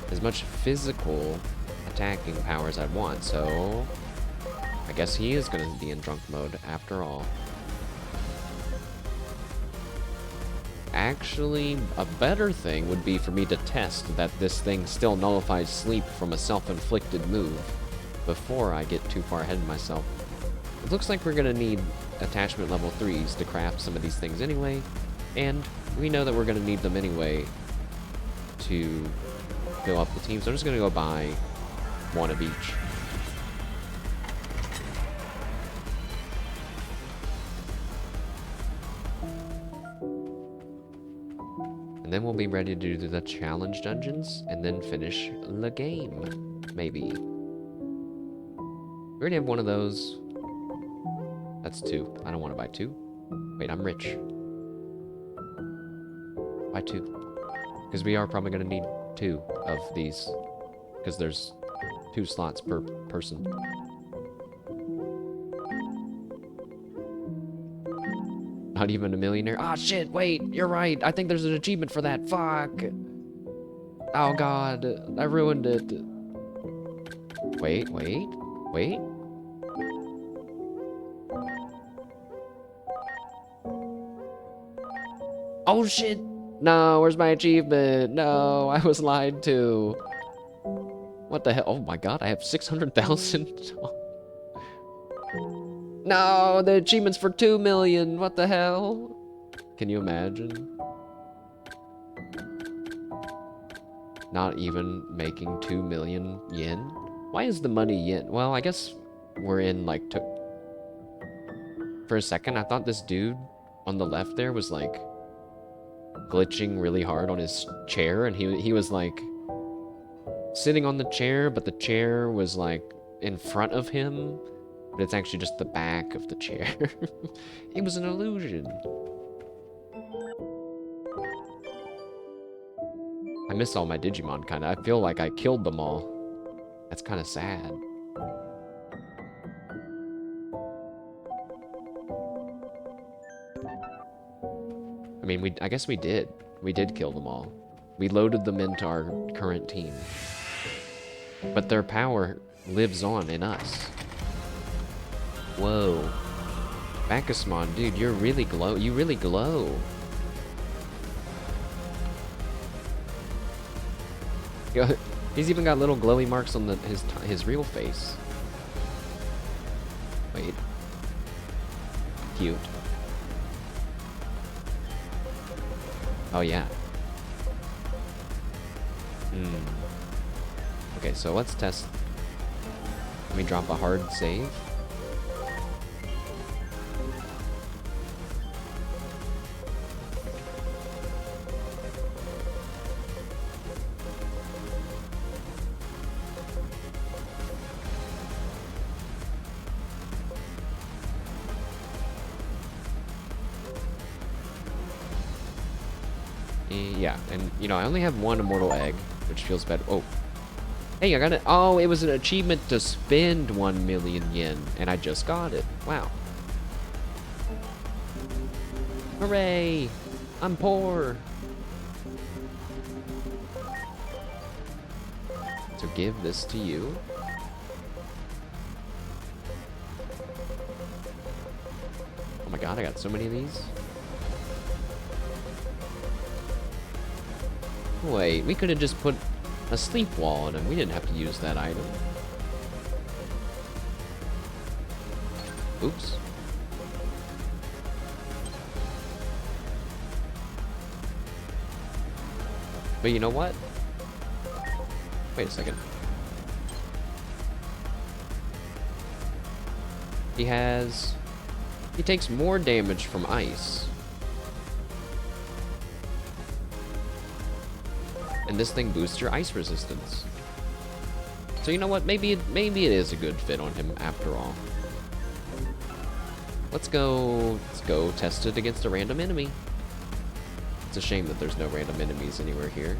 A: as much physical attacking power as I'd want, so I guess he is going to be in drunk mode after all. Actually, a better thing would be for me to test that this thing still nullifies sleep from a self-inflicted move before I get too far ahead of myself. It looks like we're going to need attachment level 3s to craft some of these things anyway, and we know that we're going to need them anyway to fill up the team, so I'm just going to go buy one of each. And then we'll be ready to do the challenge dungeons, and then finish the game, maybe. We already have one of those. That's 2. I don't want to buy 2. Wait, I'm rich. Buy 2. Because we are probably going to need 2 of these. Because there's 2 slots per person. Not even a millionaire. Ah, shit, wait, you're right. I think there's an achievement for that. Fuck. Oh, God. I ruined it. Wait. Oh, shit. No, where's my achievement? No, I was lied to. What the hell? Oh, my God, I have 600,000. No, the achievement's for 2 million. What the hell? Can you imagine? Not even making 2 million yen? Why is the money yen? Well, I guess we're in, like, for a second, I thought this dude on the left there was, like, glitching really hard on his chair, and he was, like, sitting on the chair, but the chair was, like, in front of him. But it's actually just the back of the chair. It was an illusion. I miss all my Digimon, kind of. I feel like I killed them all. That's kind of sad. I mean, I guess we did. We did kill them all. We loaded them into our current team. But their power lives on in us. Whoa. Bacchusmon, dude, you really glow. He's even got little glowy marks on his real face. Wait. Cute. Oh, yeah. Okay, so let's test. Let me drop a hard save. Yeah, and, you know, I only have 1 immortal egg, which feels bad. Oh. Hey, I got it. Oh, it was an achievement to spend 1 million yen, and I just got it. Wow. Hooray! I'm poor. So give this to you. Oh my god, I got so many of these. Wait, we could have just put a sleep wall on him. We didn't have to use that item. Oops. But you know what? Wait a second. He takes more damage from ice. And this thing boosts your ice resistance. So you know what? Maybe it is a good fit on him after all. Let's go test it against a random enemy. It's a shame that there's no random enemies anywhere here.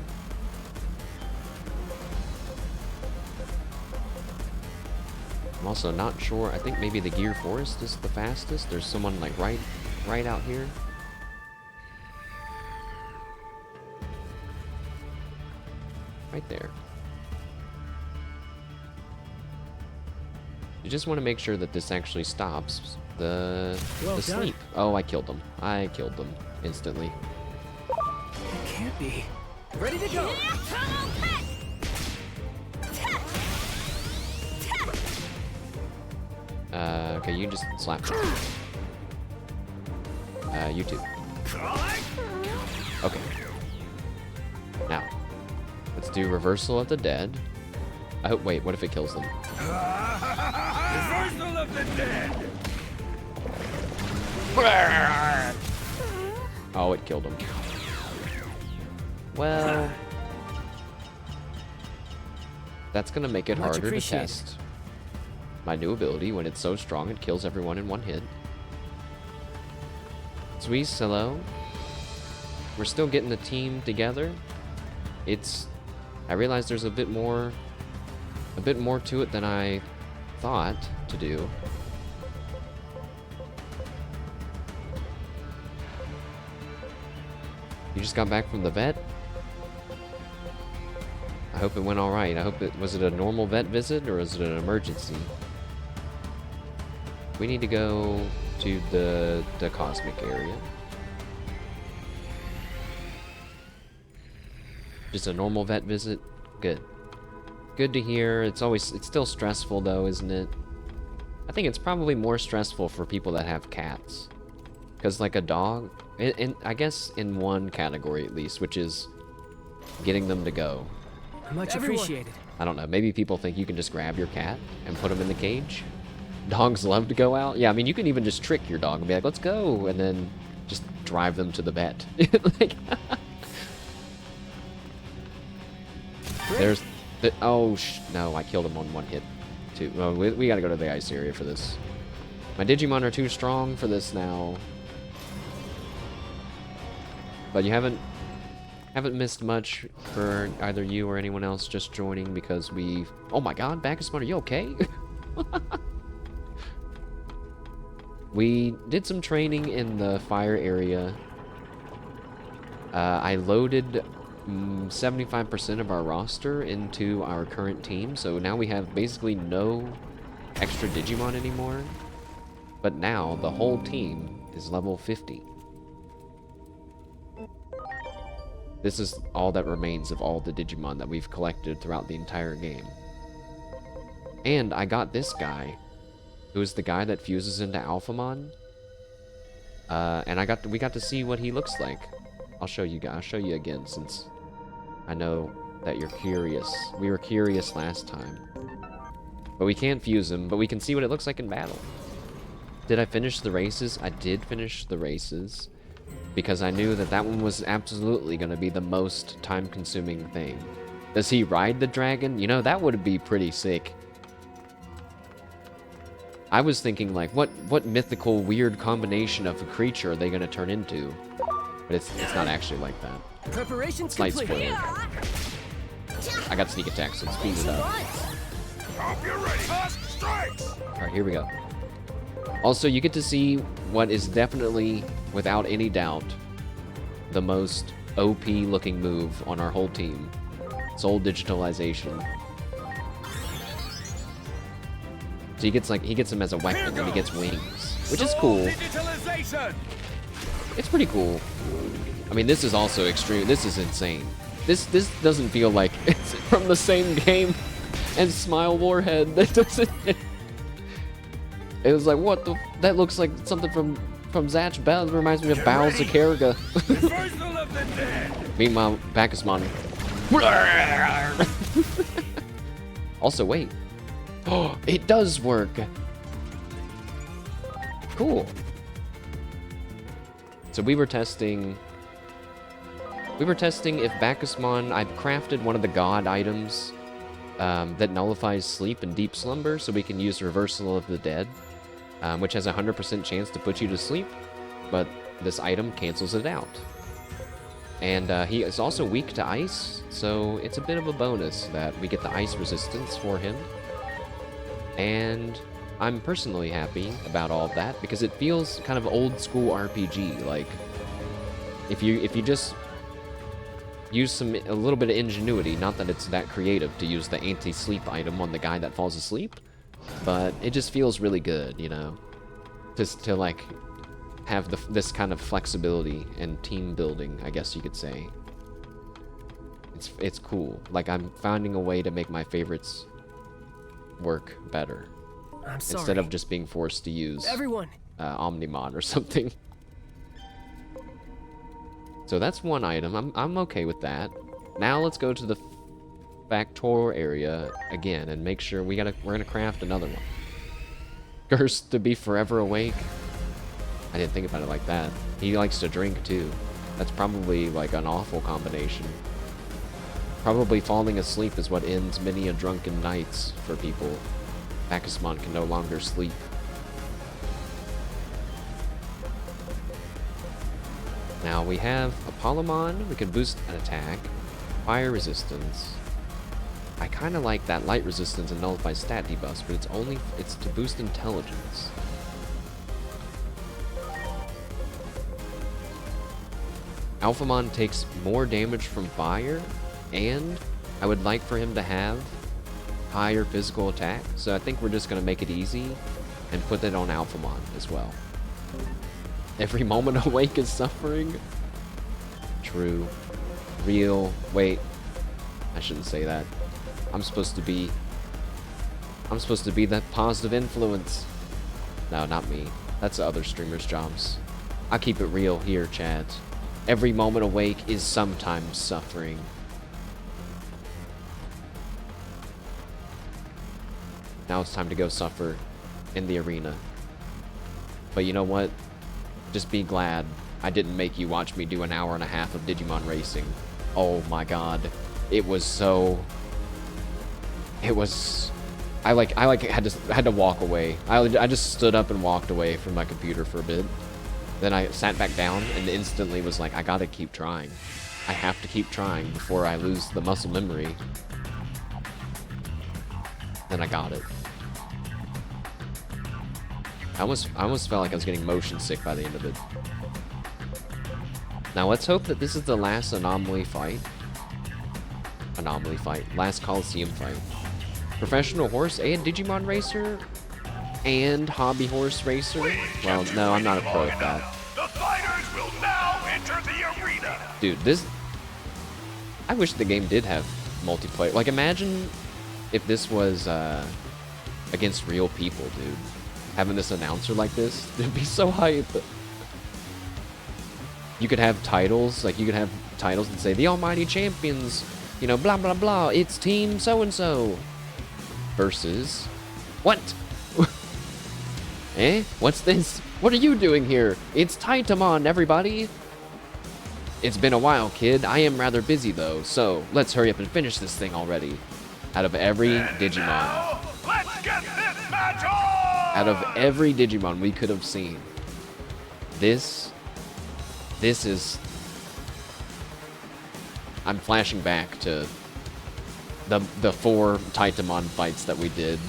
A: I'm also not sure. I think maybe the Gear Forest is the fastest. There's someone like right out here. Right there. You just want to make sure that this actually stops the sleep. Oh, I killed them. I killed them instantly.
B: It can't be. Ready to go.
A: Okay, you just slap me. You too. Okay. Now, let's do Reversal of the Dead. I hope. Wait, what if it kills them?
C: Reversal of the Dead!
A: Oh, it killed him. Well, that's gonna make it
B: Much
A: harder to
B: appreciated.
A: test my new ability. When it's so strong, it kills everyone in one hit. Sweet Silo. We're still getting the team together. I realize there's a bit more to it than I thought to do. You just got back from the vet? I hope it went alright. Was it a normal vet visit or was it an emergency? We need to go to the cosmic area. Just a normal vet visit? Good. Good to hear. It's still stressful though, isn't it? I think it's probably more stressful for people that have cats. Because like a dog, I guess in one category at least, which is getting them to go.
B: Much appreciated.
A: I don't know, maybe people think you can just grab your cat and put him in the cage. Dogs love to go out. Yeah, I mean, you can even just trick your dog and be like, let's go, and then just drive them to the vet. Like, there's the, oh, no, I killed him on one hit, too. Well, we gotta go to the ice area for this. My Digimon are too strong for this now. But you haven't missed much for either you or anyone else just joining because we... Oh my god, Bacchusmon, are you okay? We did some training in the fire area. I loaded 75% of our roster into our current team, so now we have basically no extra Digimon anymore. But now the whole team is level 50. This is all that remains of all the Digimon that we've collected throughout the entire game. And I got this guy, who is the guy that fuses into Alphamon. And we got to see what he looks like. I'll show you guys. I'll show you again since I know that you're curious. We were curious last time. But we can't fuse him, but we can see what it looks like in battle. Did I finish the races? I did finish the races. Because I knew that one was absolutely going to be the most time-consuming thing. Does he ride the dragon? You know, that would be pretty sick. I was thinking, like, what mythical, weird combination of a creature are they going to turn into? But it's not actually like that.
B: Preparations
A: Slight
B: complete.
A: spoiler. I got sneak attack, so speed it up.
C: Hope you're ready. First strikes!
A: Alright, here we go. Also, you get to see what is definitely, without any doubt, the most OP-looking move on our whole team. Soul digitalization. So he gets him as a weapon, and he gets wings, which is cool. It's pretty cool. I mean, this is also extreme. This is insane. This doesn't feel like it's from the same game as Smile Warhead. That doesn't. It was like, what the? That looks like something from Zatch Bell. It reminds me of Bao Zakarga. Meanwhile, Bacchusmon. Also, wait. Oh, it does work. cool. So we were testing if Bacchusmon, I crafted one of the god items that nullifies sleep and deep slumber, so we can use Reversal of the Dead, which has a 100% chance to put you to sleep, but this item cancels it out. And he is also weak to ice, so it's a bit of a bonus that we get the ice resistance for him. And I'm personally happy about all of that because it feels kind of old school RPG. Like if you just use a little bit of ingenuity, not that it's that creative to use the anti-sleep item on the guy that falls asleep, but it just feels really good, you know, just to like have this kind of flexibility and team building, I guess you could say. It's cool. Like I'm finding a way to make my favorites work better.
B: I'm sorry.
A: Instead of just being forced to use
B: Everyone.
A: Omnimon or something. So that's one item. I'm okay with that. Now let's go to the Factor area again and make sure we're gonna craft another one. Cursed to be forever awake. I didn't think about it like that. He likes to drink too. That's probably like an awful combination. Probably falling asleep is what ends many a drunken nights for people. Bacchusmon can no longer sleep. Now we have Apollomon. We can boost an attack, fire resistance. I kind of like that light resistance and nullify stat debuffs, but it's to boost intelligence. Alphamon takes more damage from fire, and I would like for him to have higher physical attack, so I think we're just going to make it easy and put that on Alphamon as well. Every moment awake is suffering. True. Real. Wait. I shouldn't say that. I'm supposed to be that positive influence. No, not me. That's the other streamers' jobs. I'll keep it real here, Chad. Every moment awake is sometimes suffering. Now it's time to go suffer in the arena. But you know what? Just be glad I didn't make you watch me do an hour and a half of Digimon racing. Oh my god. It was so... It was... I had to walk away. I just stood up and walked away from my computer for a bit. Then I sat back down and instantly was like, I gotta keep trying. I have to keep trying before I lose the muscle memory. Then I got it. I almost felt like I was getting motion sick by the end of it. Now let's hope that this is the last anomaly fight. Last Coliseum fight. Professional horse and Digimon racer? And hobby horse racer? Well, no, I'm not a pro at that.
C: The fighters will now enter the arena.
A: Dude, this... I wish the game did have multiplayer. Like, imagine if this was against real people, dude. Having this announcer like this, it'd be so hype. You could have titles, like you could have titles that say, the almighty champions, you know, blah, blah, blah, it's team so-and-so. Versus... What? Eh? What's this? What are you doing here? It's Titamon, everybody! It's been a while, kid. I am rather busy, though, so let's hurry up and finish this thing already. Out of every Digimon.
C: Now, let's get this match on!
A: Out of every Digimon we could have seen, this is... I'm flashing back to the 4 Titamon fights that we did.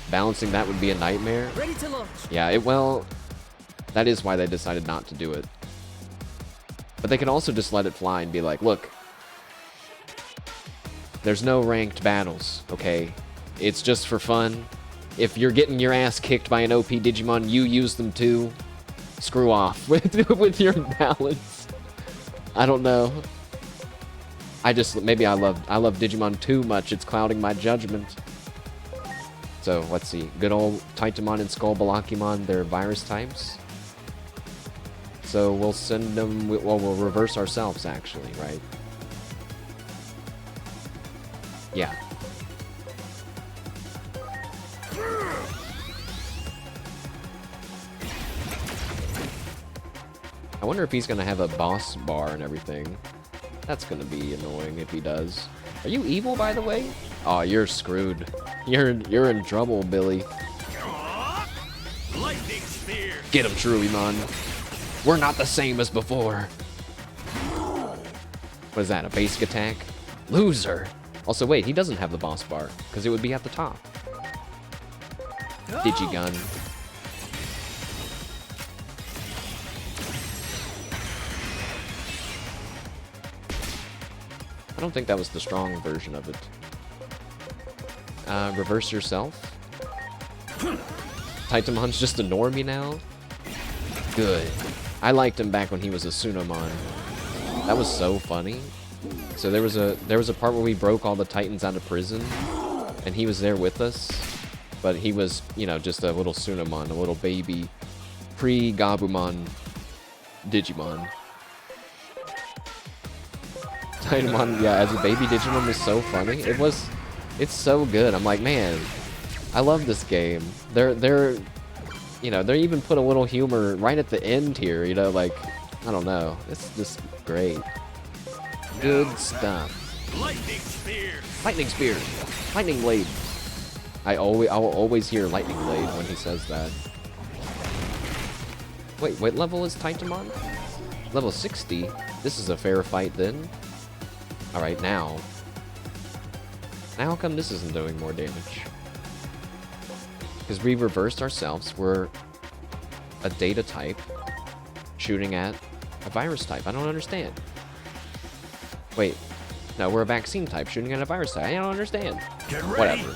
A: Balancing that would be a nightmare.
B: Ready to launch.
A: Yeah, well, that is why they decided not to do it. But they can also just let it fly and be like, look, there's no ranked battles, okay? It's just for fun. If you're getting your ass kicked by an OP Digimon, you use them too. Screw off with your balance. I don't know. Maybe I love Digimon too much. It's clouding my judgment. So, let's see. Good old Titamon and Skullbalakimon, they're virus types. So, we'll send them... Well, we'll reverse ourselves, actually, right? Yeah. I wonder if he's gonna have a boss bar and everything. That's gonna be annoying if he does. Are you evil, by the way? Oh, you're screwed. You're in trouble, Billy.
C: Lightning spear.
A: Get him, Truimon. We're not the same as before. What is that, a basic attack? Loser. Also, wait, he doesn't have the boss bar, because it would be at the top. Digigun. I don't think that was the strong version of it. Reverse yourself. Titamon's just a normie now. Good. I liked him back when he was a Tsunomon. That was so funny. So there was a part where we broke all the Titans out of prison, and he was there with us, but he was, you know, just a little Tsunomon, a little baby pre-Gabumon Digimon. Titamon, yeah, as a baby Digimon was so funny. It's so good. I'm like, man, I love this game. They're even put a little humor right at the end here, you know, like, I don't know. It's just great. Good stuff.
C: Lightning spear.
A: Lightning spear. Lightning blade. I will always hear lightning blade when he says that. Wait, what level is Titamon? Level 60? This is a fair fight then. Alright, now. Now how come this isn't doing more damage? Because we reversed ourselves. We're a data type shooting at a virus type. I don't understand. Wait. No, we're a vaccine type shooting at a virus type. I don't understand.
C: Get ready.
A: Whatever.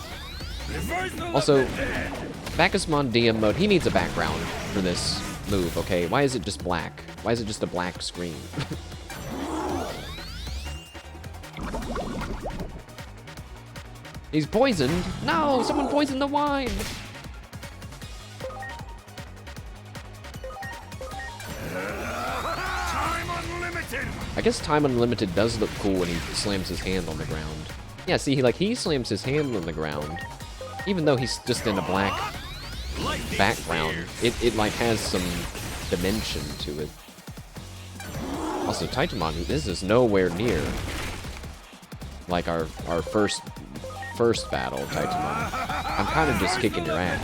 C: Reversal
A: Also,
C: of the dead.
A: Bacchusmon DM mode, he needs a background for this move, okay? Why is it just black? Why is it just a black screen? He's poisoned. No, someone poisoned the wine.
C: Time unlimited.
A: I guess time unlimited does look cool when he slams his hand on the ground. Yeah, see, he slams his hand on the ground, even though he's just in a black
C: Lightning
A: background.
C: spear.
A: It like has some dimension to it. Also, Titamon, this is nowhere near like our first battle, Titamon. I'm kind of just kicking your ass.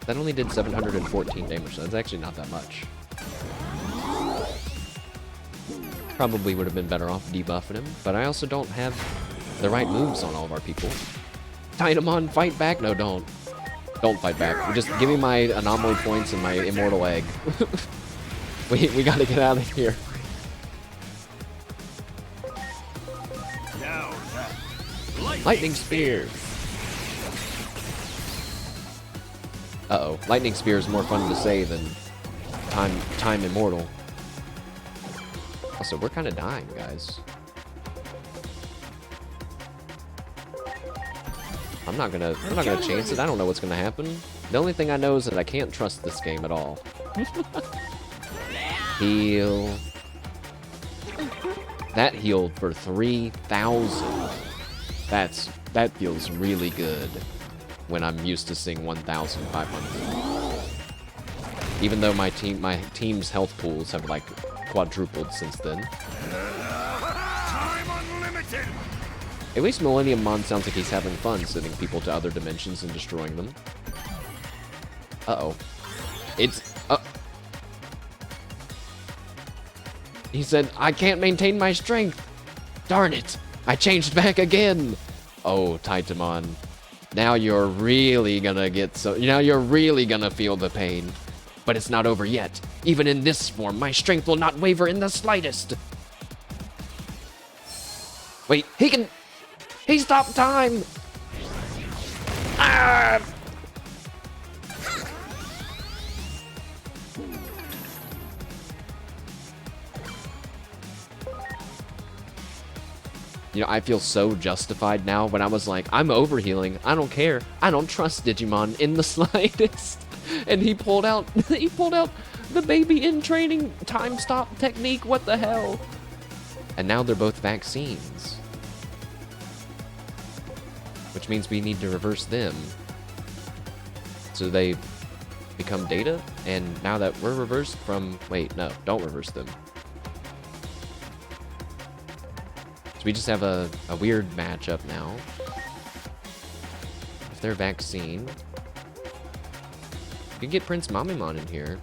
A: That only did 714 damage, so that's actually not that much. Probably would have been better off debuffing him, but I also don't have the right moves on all of our people. Titamon, fight back! No, don't. Don't fight back. Just give me my anomaly points and my immortal egg. we gotta get out of here.
C: Now that.
A: Lightning spear! Uh-oh. Lightning spear is more fun to say than time immortal. Also, we're kind of dying, guys. I'm not gonna chance it. I don't know what's gonna happen. The only thing I know is that I can't trust this game at all. Heal. That healed for 3,000. That feels really good when I'm used to seeing 1,500. Even though my team's health pools have like quadrupled since then.
C: Time unlimited.
A: At least Millennium Mon sounds like he's having fun sending people to other dimensions and destroying them. Uh-oh. He said, I can't maintain my strength. Darn it. I changed back again. Oh, Titamon. Now you're really gonna now you're really gonna feel the pain. But it's not over yet. Even in this form, my strength will not waver in the slightest. Wait, he stopped time! Ah! You know, I feel so justified now when I was like, I'm overhealing. I don't care. I don't trust Digimon in the slightest. And he pulled out the baby in training time stop technique. What the hell? And now they're both vaccines. Which means we need to reverse them. so they become data. And now that we're reversed from... Wait, no, don't reverse them. So we just have a weird matchup now. If they're vaccine... You can get Prince Mamimon in here.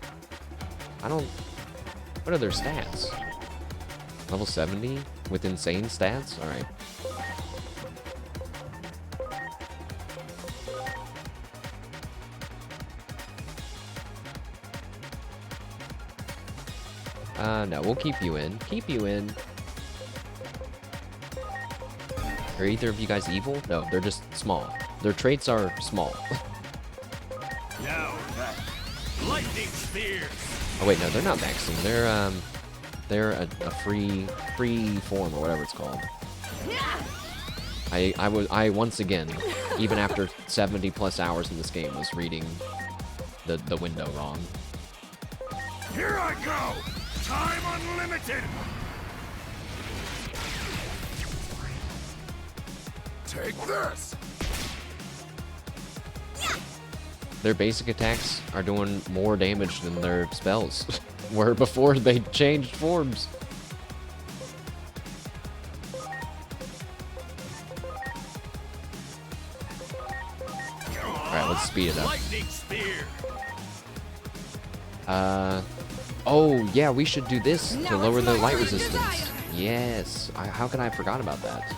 A: I don't... What are their stats? Level 70 with insane stats? Alright. No, we'll keep you in. Keep you in. Are either of you guys evil? No, they're just small. Their traits are small.
C: Now that lightning spear.
A: Oh wait, no, they're not vaccine. They're a free form or whatever it's called. I once again, even after 70 plus hours in this game, was reading the window wrong.
C: Here I go. Time unlimited. Take this.
A: Their basic attacks are doing more damage than their spells were before they changed forms. Alright, let's speed it up.
C: Lightning spear.
A: Oh, yeah, we should do this to
B: Now
A: lower
B: it's
A: the
B: my
A: light
B: turn to
A: resistance.
B: die.
A: Yes. How could I have forgot about that?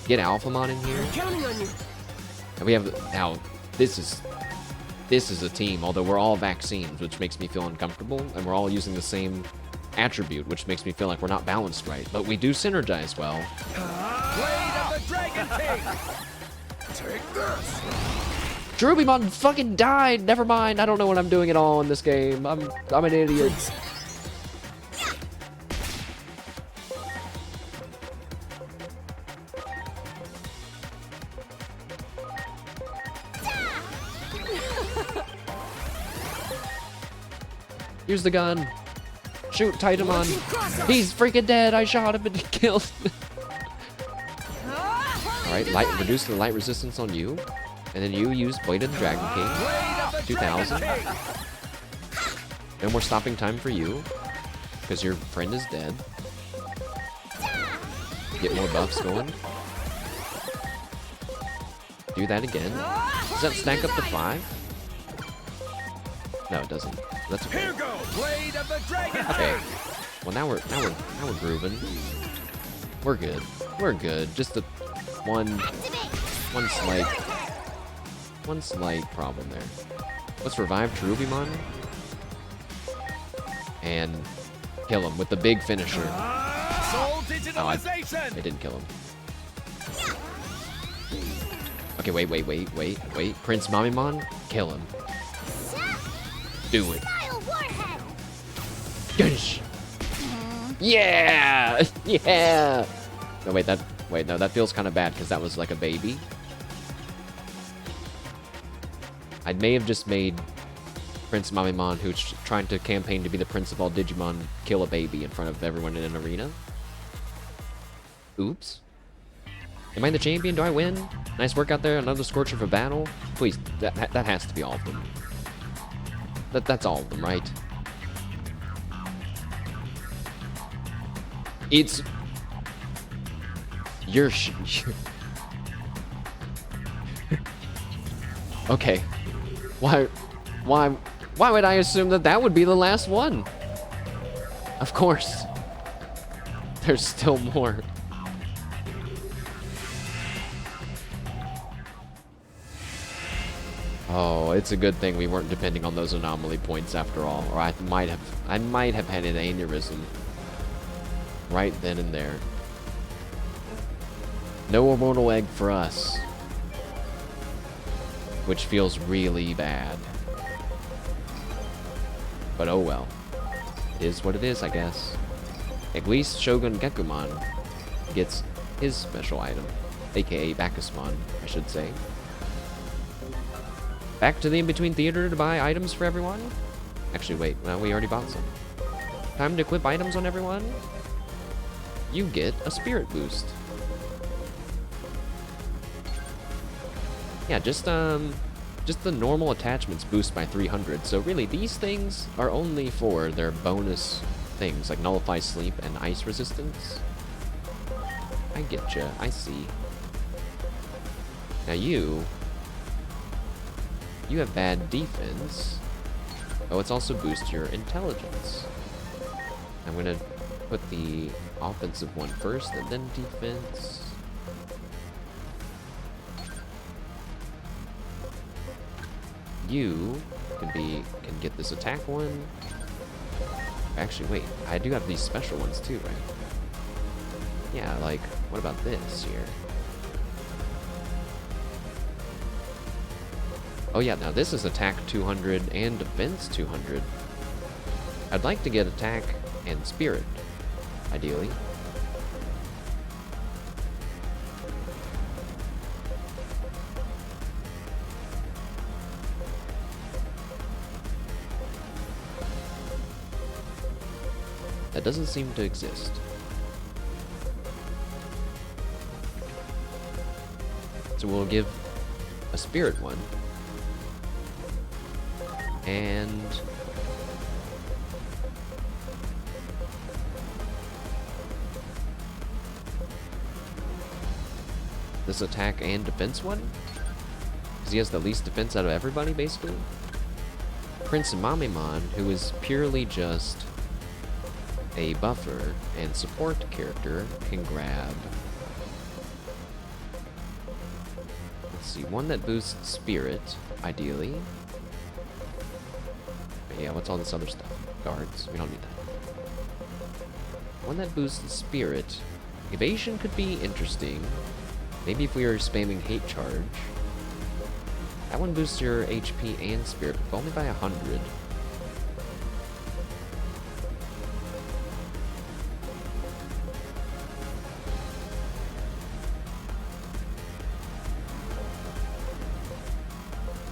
A: Get Alphamon in here.
B: Counting on you.
A: And we have now. This is a team. Although we're all vaccines, which makes me feel uncomfortable, and we're all using the same attribute, which makes me feel like we're not balanced right. But we do synergize well.
C: Blade of the Dragon King. Take this.
A: Drubimon fucking died. Never mind. I don't know what I'm doing at all in this game. I'm an idiot. Here's the gun. Shoot Titamon. He's freaking dead. I shot him and he killed. Alright, reduce the light resistance on you. And then you use Blade of the Dragon King. 2000. No more stopping time for you. Because your friend is dead. Get more buffs going. Do that again. Does that stack up to 5? No, it doesn't. That's okay.
C: Here go. Blade of the Dragon
A: Okay.
C: King.
A: Well, now we're grooving. We're good. We're good. Just a one slight problem there. Let's revive Drubimon and kill him with the big finisher.
C: Soul digitalization.
A: It didn't kill him. Okay, wait. Prince Mamimon, kill him. Do it. Gosh. Yeah! Yeah! No, no, that feels kind of bad because that was like a baby. I may have just made Prince Mamimon, who's trying to campaign to be the prince of all Digimon, kill a baby in front of everyone in an arena. Oops. Am I the champion? Do I win? Nice work out there. Another Scorcher for battle. Please, that has to be all of them. That's all of them, right? It's... You're... Okay. Why would I assume that would be the last one? Of course. There's still more. Oh, it's a good thing we weren't depending on those anomaly points after all, or I might have had an aneurysm right then and there. No immortal egg for us, which feels really bad. But oh well, it is what it is, I guess. At least Shogun Gekumon gets his special item, aka Bacchusmon, I should say. Back to the in-between theater to buy items for everyone? Actually, wait, well, we already bought some. Time to equip items on everyone? You get a spirit boost. Yeah, just Just the normal attachments boost by 300, so really these things are only for their bonus things, like Nullify Sleep and Ice Resistance. I getcha, I see. Now you have bad defense. Oh, it's also boost your intelligence. I'm gonna put the offensive one first, and then defense. You can get this attack one. Actually, wait, I do have these special ones too, right? Yeah, like, what about this here? Oh yeah, now this is attack 200 and defense 200. I'd like to get attack and spirit, ideally. That doesn't seem to exist. So we'll give a spirit one. And this attack and defense one? Because he has the least defense out of everybody, basically. Prince Mamemon, who is purely just a buffer and support character, can grab... Let's see, one that boosts spirit, ideally. But yeah, what's all this other stuff? Guards, we don't need that. One that boosts spirit. Evasion could be interesting. Maybe if we were spamming hate charge. That one boosts your HP and spirit, but only by 100.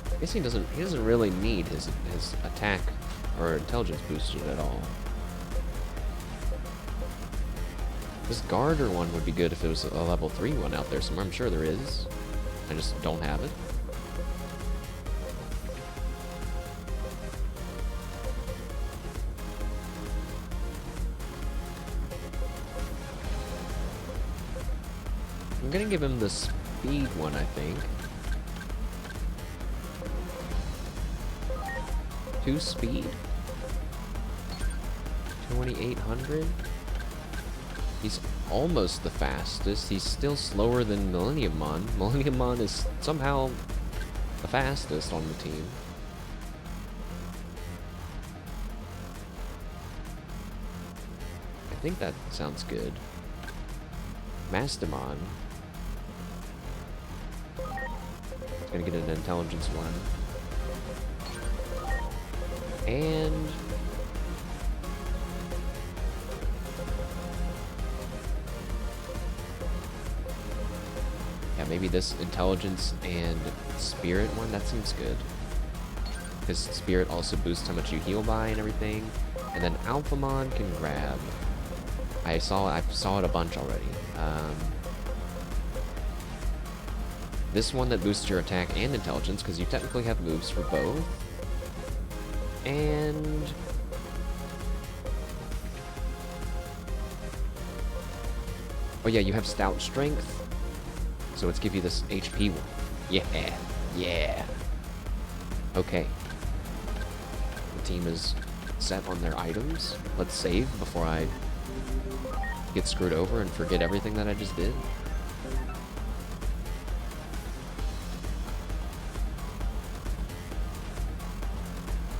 A: I guess he doesn't really need his attack or intelligence boosted at all. This Garter one would be good if there was a level 3 one out there somewhere. I'm sure there is. I just don't have it. I'm gonna give him the speed one, I think. 2 speed? 2800? He's almost the fastest. He's still slower than Millenniummon. Millenniummon is somehow the fastest on the team. I think that sounds good. Mastamon. It's gonna get an intelligence one. And yeah, maybe this intelligence and spirit one, that seems good. Because spirit also boosts how much you heal by and everything. And then Alphamon can grab. I saw it a bunch already. This one that boosts your attack and intelligence, because you technically have moves for both. And oh yeah, you have stout strength, so let's give you this HP one. Yeah. Okay. The team is set on their items. Let's save before I get screwed over and forget everything that I just did.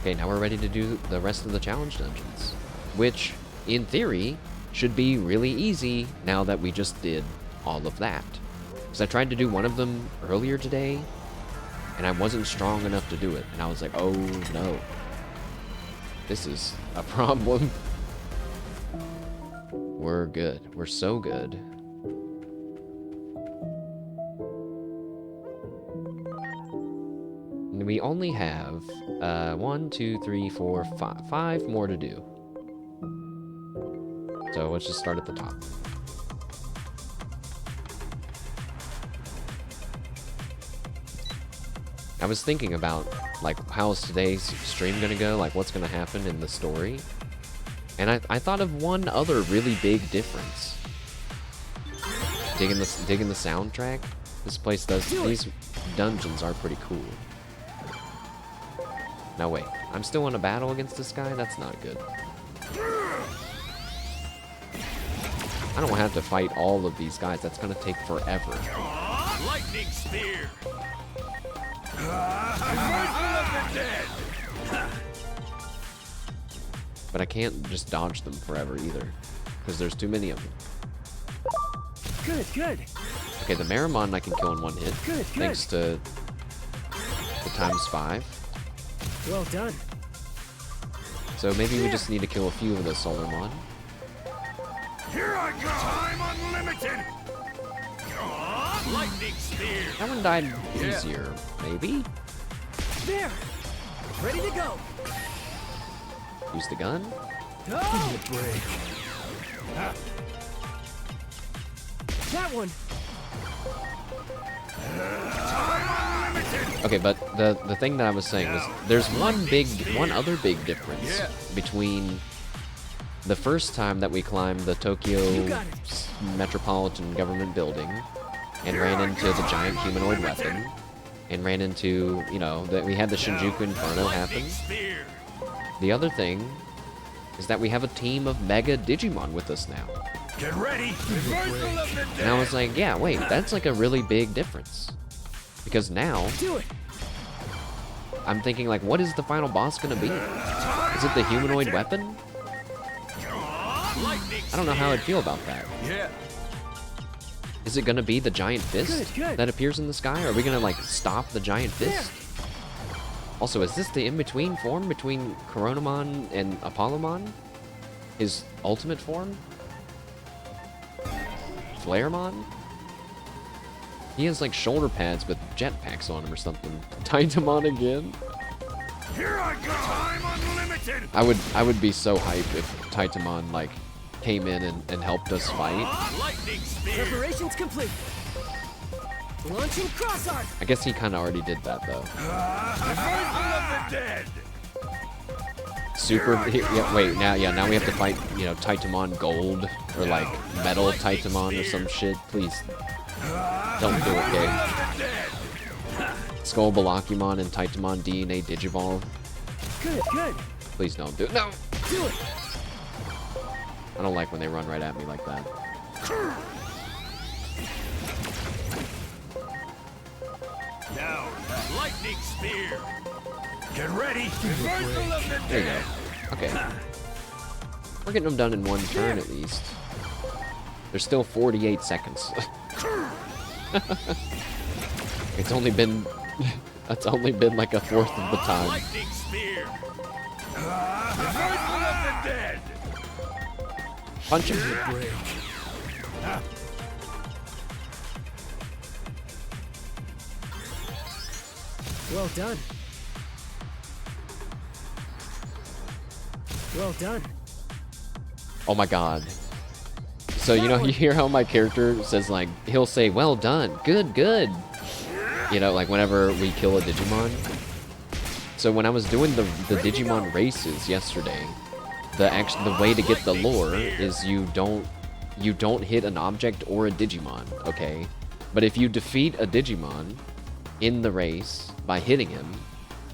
A: Okay, now we're ready to do the rest of the challenge dungeons, which, in theory, should be really easy now that we just did all of that. Because I tried to do one of them earlier today, and I wasn't strong enough to do it, and I was like, oh no. This is a problem. We're good. We're so good. We only have 1, 2, 3, 4, 5 more to do. So let's just start at the top. I was thinking about, like, how's today's stream gonna go? Like, what's gonna happen in the story? And I thought of one other really big difference. Digging the soundtrack? This place does... These dungeons are pretty cool. Now wait, I'm still in a battle against this guy? That's not good. I don't have to fight all of these guys. That's gonna take forever.
C: Lightning spear.
A: But I can't just dodge them forever either, because there's too many of them.
B: Good, good.
A: Okay, the Marimon I can kill in one hit,
B: Good,
A: thanks to the ×5.
B: Well done.
A: So maybe we just need to kill a few of the Solarmon.
C: Here I go. Time unlimited. Lightning spear.
A: That one died easier, maybe?
B: There. Ready to go.
A: Use the gun?
B: Go. Give me a break. That one.
A: Okay, but the thing that I was saying was there's one other big difference between the first time that we climbed the Tokyo Metropolitan Government Building and ran into the giant humanoid weapon and ran into, you know, that we had the Shinjuku Inferno happen. The other thing is that we have a team of Mega Digimon with us now.
C: Get ready.
A: And I was like, yeah, wait, that's like a really big difference. Because now,
B: Do it.
A: I'm thinking like, what is the final boss gonna be? Is it the humanoid weapon? I don't know how I'd feel about that.
C: Yeah.
A: Is it gonna be the giant fist
B: Good, good.
A: that appears in the sky? Are we gonna like stop the giant fist? Also, is this the in-between form between Coronamon and Apollomon? His ultimate form? Flaremon? He has like shoulder pads with jetpacks on him or something. Titamon again?
C: Here I go. Time unlimited.
A: I would be so hyped if Titamon like came in and helped us fight.
C: Lightning spear.
B: Preparations complete. Launching cross arc.
A: I guess he kind of already did that though.
C: Revival of the dead.
A: Yeah, wait, now we have to fight, you know, Titamon Gold or like Metal Titamon or some shit. Please, don't do it, Gabe. Skull Balakumon and Titamon DNA Digivolve.
B: Good, good.
A: Please don't do it. No!
B: Do it.
A: I don't like when they run right at me like that.
C: Now, lightning spear. Get ready. Revival of the
A: There you
C: dead.
A: go. Okay. We're getting them done in one turn at least. There's still 48 seconds. It's only been... That's only been like a fourth of the time.
C: Lightning spear. Revival of the dead.
A: Punch him.
B: Well done. Well done.
A: Oh my god. So, you know, you hear how my character says, like, he'll say, well done, good, good. You know, like whenever we kill a Digimon. So when I was doing the Digimon races yesterday, the way to get the lore is you don't hit an object or a Digimon, okay? But if you defeat a Digimon in the race by hitting him,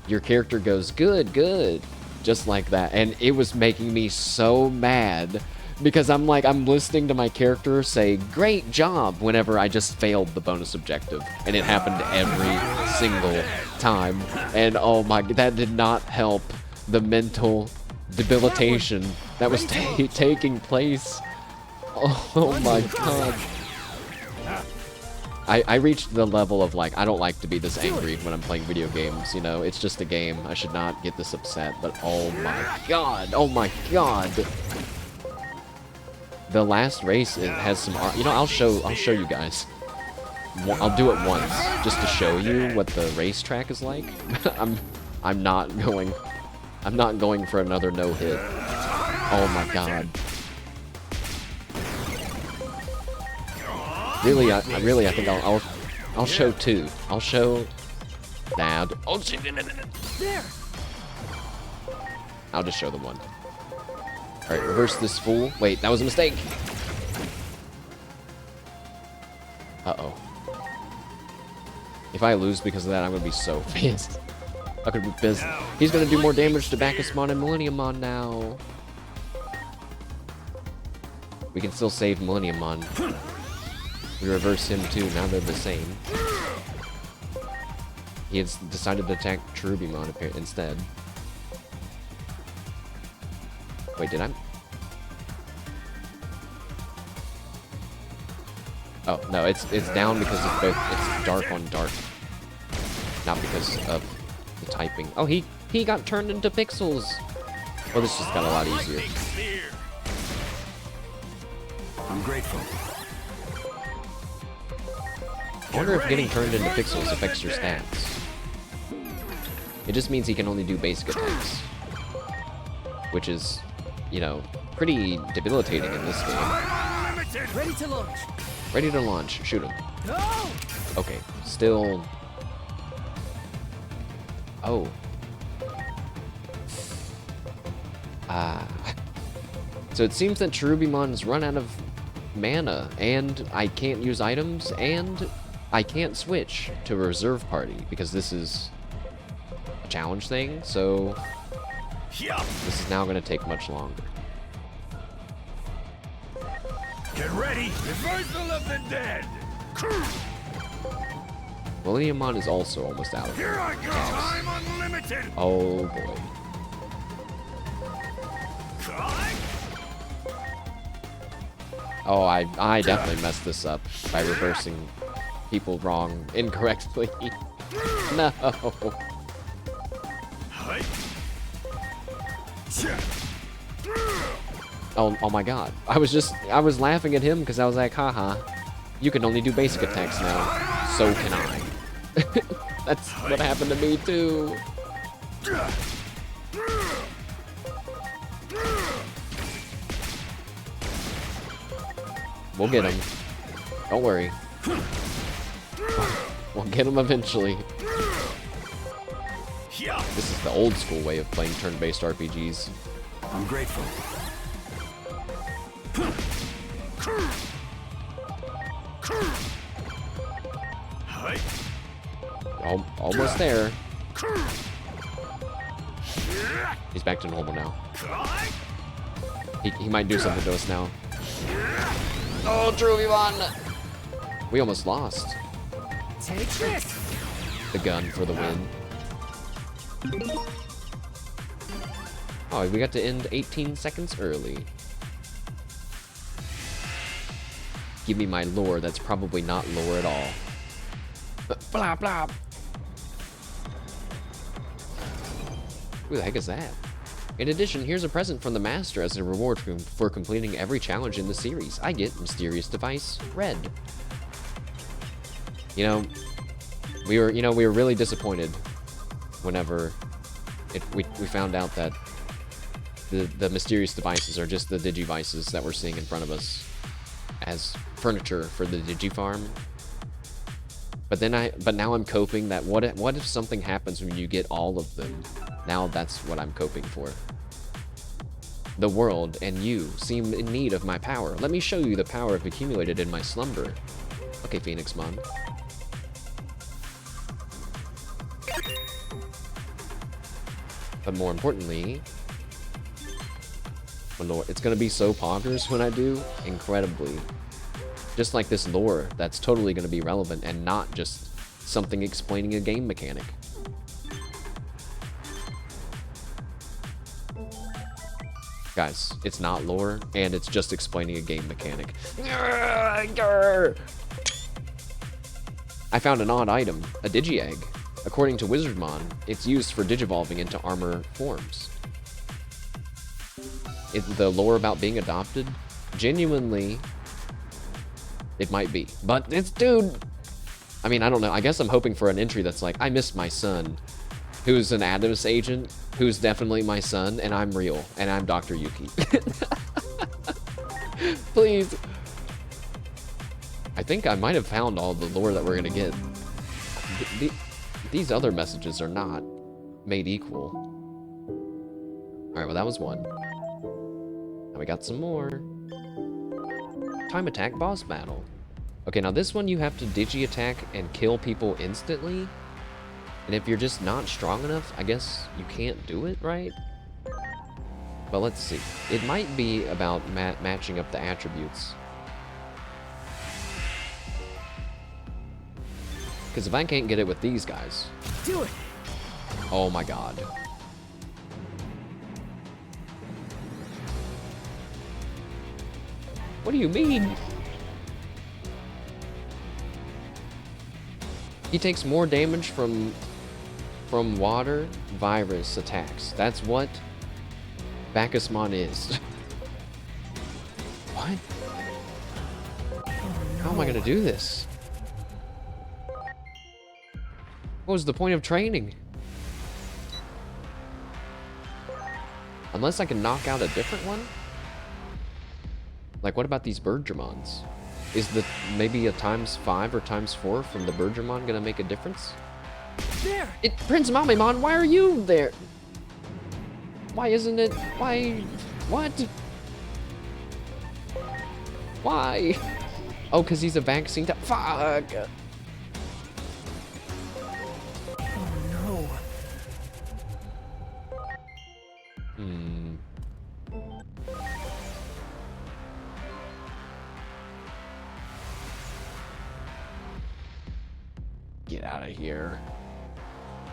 A: your character goes, good, good. Just like that. And it was making me so mad because I'm listening to my character say, great job, whenever I just failed the bonus objective. And it happened every single time. And oh my, that did not help the mental debilitation that was taking place. Oh my god. I reached the level of like, I don't like to be this angry when I'm playing video games, you know? It's just a game. I should not get this upset, but oh my god. Oh my god. The last race, it has some art. You know, I'll show you guys. I'll do it once just to show you what the racetrack is like. I'm not going for another no hit. Oh my god. Really, I think I'll show two. I'll show Nah, oh shit.
B: There.
A: I'll just show them one. Alright, reverse this fool. Wait, that was a mistake. Uh-oh. If I lose because of that, I'm gonna be so pissed. I'm gonna be pissed. He's gonna do more damage to Bacchusmon and Millenniummon now. We can still save Millenniummon. We reverse him too, now they're the same. He has decided to attack Cherubimon instead. Wait, did I? Oh, no, it's down because it's dark on dark. Not because of the typing. Oh, he got turned into pixels. Well, this just got a lot easier.
B: I'm grateful.
A: I wonder if getting turned into pixels affects your stats. It just means he can only do basic attacks. Which is, you know, pretty debilitating in this game.
B: Ready to launch.
A: Ready to launch. Shoot him.
B: No!
A: Okay, still... Oh. So it seems that Cherubimon's run out of mana, and I can't use items, and I can't switch to reserve party, because this is a challenge thing, so this is now going to take much longer.
C: Get ready! Reversal of the dead!
A: Millenniummon is also almost out of
C: Here I go! Time unlimited!
A: Oh boy. Oh, I definitely messed this up by reversing people wrong incorrectly. No. Oh my god. I was laughing at him because I was like, haha, you can only do basic attacks now. So can I. That's what happened to me too. We'll get him. Don't worry. We'll get him eventually. This is the old school way of playing turn-based RPGs.
B: I'm grateful.
A: Almost there. He's back to normal now. He might do something to us now. Oh, Cherubimon! We almost lost.
B: Take this.
A: The gun for the win. Oh, we got to end 18 seconds early. Give me my lore that's probably not lore at all. Blah, blah. Who the heck is that? In addition, here's a present from the Master as a reward for completing every challenge in the series. I get Mysterious Device Red. You know, we were really disappointed whenever we found out that the mysterious devices are just the digivices that we're seeing in front of us as furniture for the digifarm. But now I'm coping that what if something happens when you get all of them? Now that's what I'm coping for. The world and you seem in need of my power. Let me show you the power I've accumulated in my slumber. Okay, Phoenixmon. But more importantly, it's gonna be so poggers when I do, incredibly. Just like this lore that's totally gonna be relevant and not just something explaining a game mechanic. Guys, it's not lore, and it's just explaining a game mechanic. I found an odd item, a Digi-Egg. According to Wizardmon, it's used for digivolving into armor forms. The lore about being adopted? Genuinely, it might be. But it's, dude! I mean, I don't know. I guess I'm hoping for an entry that's like, I miss my son, who's an Adams agent, who's definitely my son, and I'm real, and I'm Dr. Yuki. Please. I think I might have found all the lore that we're gonna get. these other messages are not made equal. Alright, well that was one. Now we got some more. Time attack boss battle. Okay, now this one you have to digi-attack and kill people instantly. And if you're just not strong enough, I guess you can't do it, right? But let's see. It might be about matching up the attributes. Because if I can't get it with these guys...
B: Do it!
A: Oh my god. What do you mean? He takes more damage from water virus attacks. That's what Aegiomon is. What? How am I gonna do this? What was the point of training? Unless I can knock out a different one? Like, what about these Birdramons? Is maybe a ×5 or ×4 from the Birdramon gonna make a difference?
B: There!
A: Prince Mamemon, why are you there? Why isn't it? Why? What? Why? Oh, because he's a vaccine type. Fuck!
B: Oh no.
A: Get out of here.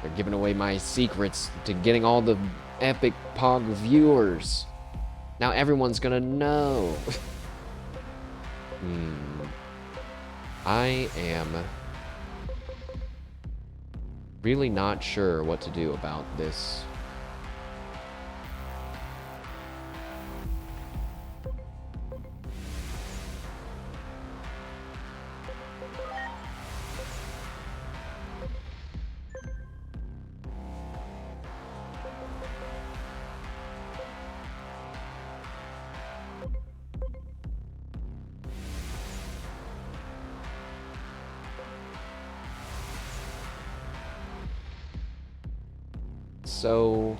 A: They're giving away my secrets to getting all the epic Pog viewers. Now everyone's gonna know. I am really not sure what to do about this. So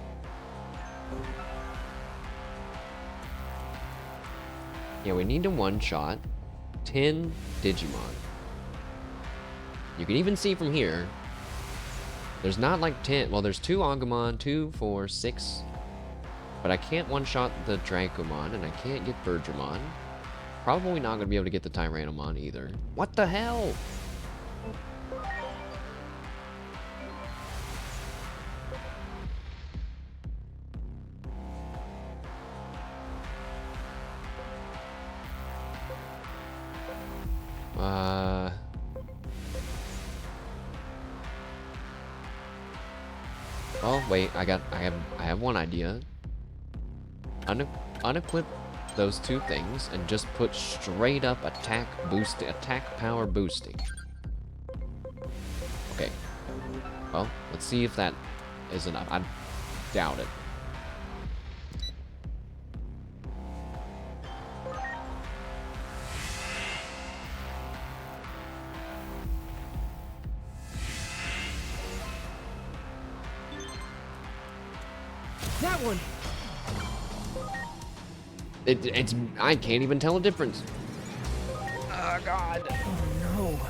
A: yeah, we need to one-shot 10 Digimon. You can even see from here, there's not like 10, well there's 2 Aegiomon, 2, 4, 6, but I can't one-shot the Dracomon, and I can't get Birdramon. Probably not gonna be able to get the Tyrannomon either. What the hell? Oh wait, I have one idea. Unequip those 2 things and just put straight up attack power boosting. Okay. Well, let's see if that is enough. I doubt it.
B: That one!
A: It's I can't even tell a difference. Oh god.
B: Oh no.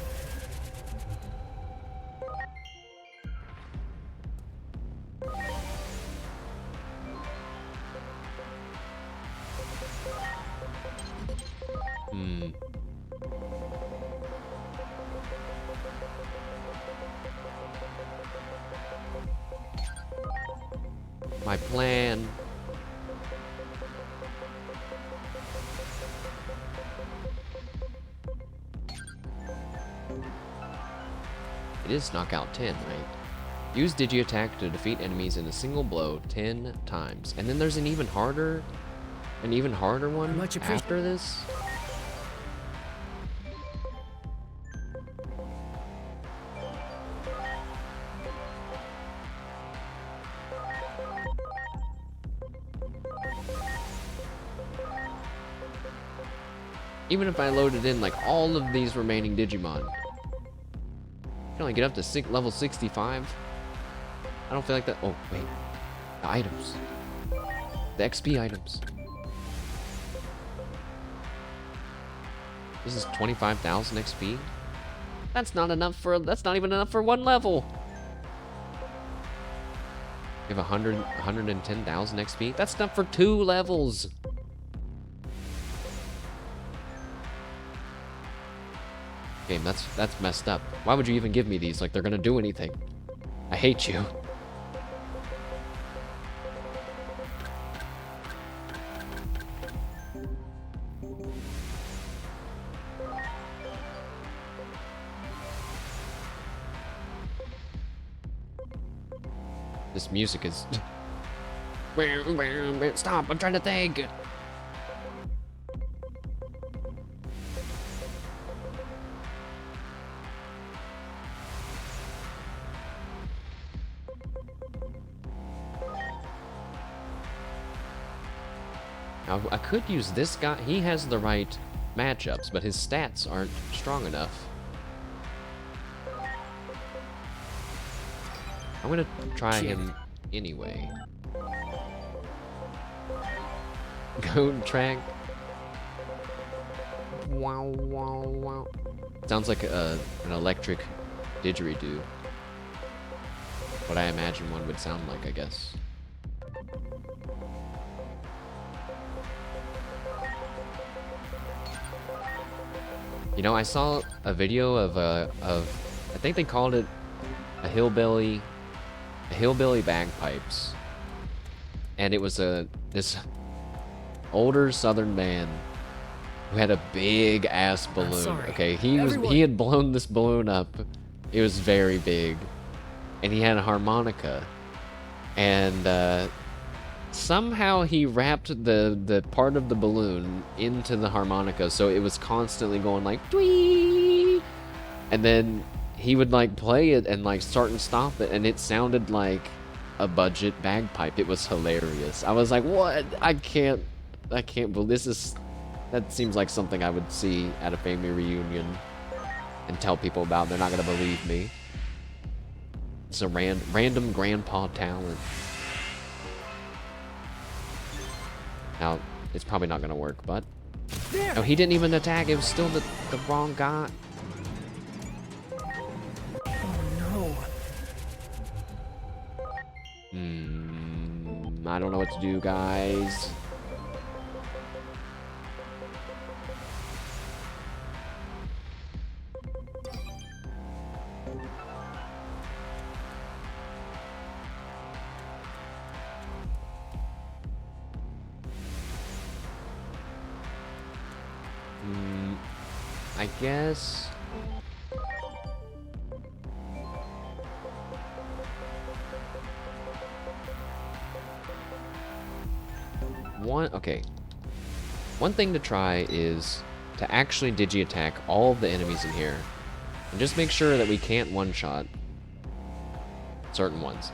A: My plan. It is knockout 10, right? Use Digi-Attack to defeat enemies in a single blow 10 times. And then there's an even harder one
B: Much
A: after this. Even if I loaded in like all of these remaining Digimon. can only get up to level 65. I don't feel like that. Oh, wait. The items. The XP items. This is 25,000 XP? That's not enough for, that's not even enough for one level. You have 110,000 XP? That's enough for 2 levels. Game, that's messed up. Why would you even give me these? Like they're gonna do anything. I hate you. This music is... Stop, I'm trying to think. Now, I could use this guy. He has the right matchups, but his stats aren't strong enough. I'm gonna try him anyway. Goat track. Wow, wow, wow. Sounds like an electric didgeridoo. What I imagine one would sound like, I guess. You know, I saw a video of I think they called it a hillbilly bagpipes, and it was this older Southern man who had a big ass balloon. Okay, he had blown this balloon up. It was very big, and he had a harmonica, and somehow he wrapped the part of the balloon into the harmonica, so it was constantly going like twee, and then he would like play it and like start and stop it, and it sounded like a budget bagpipe. It was hilarious. I was like, what? I can't believe this is. That seems like something I would see at a family reunion and tell people about. They're not gonna believe me. It's a random grandpa talent. Now, it's probably not gonna work, but... Oh, he didn't even attack. It was still the wrong guy.
B: Oh
A: no. I don't know what to do, guys. I guess... Okay. One thing to try is to actually digi-attack all of the enemies in here. And just make sure that we can't one-shot certain ones.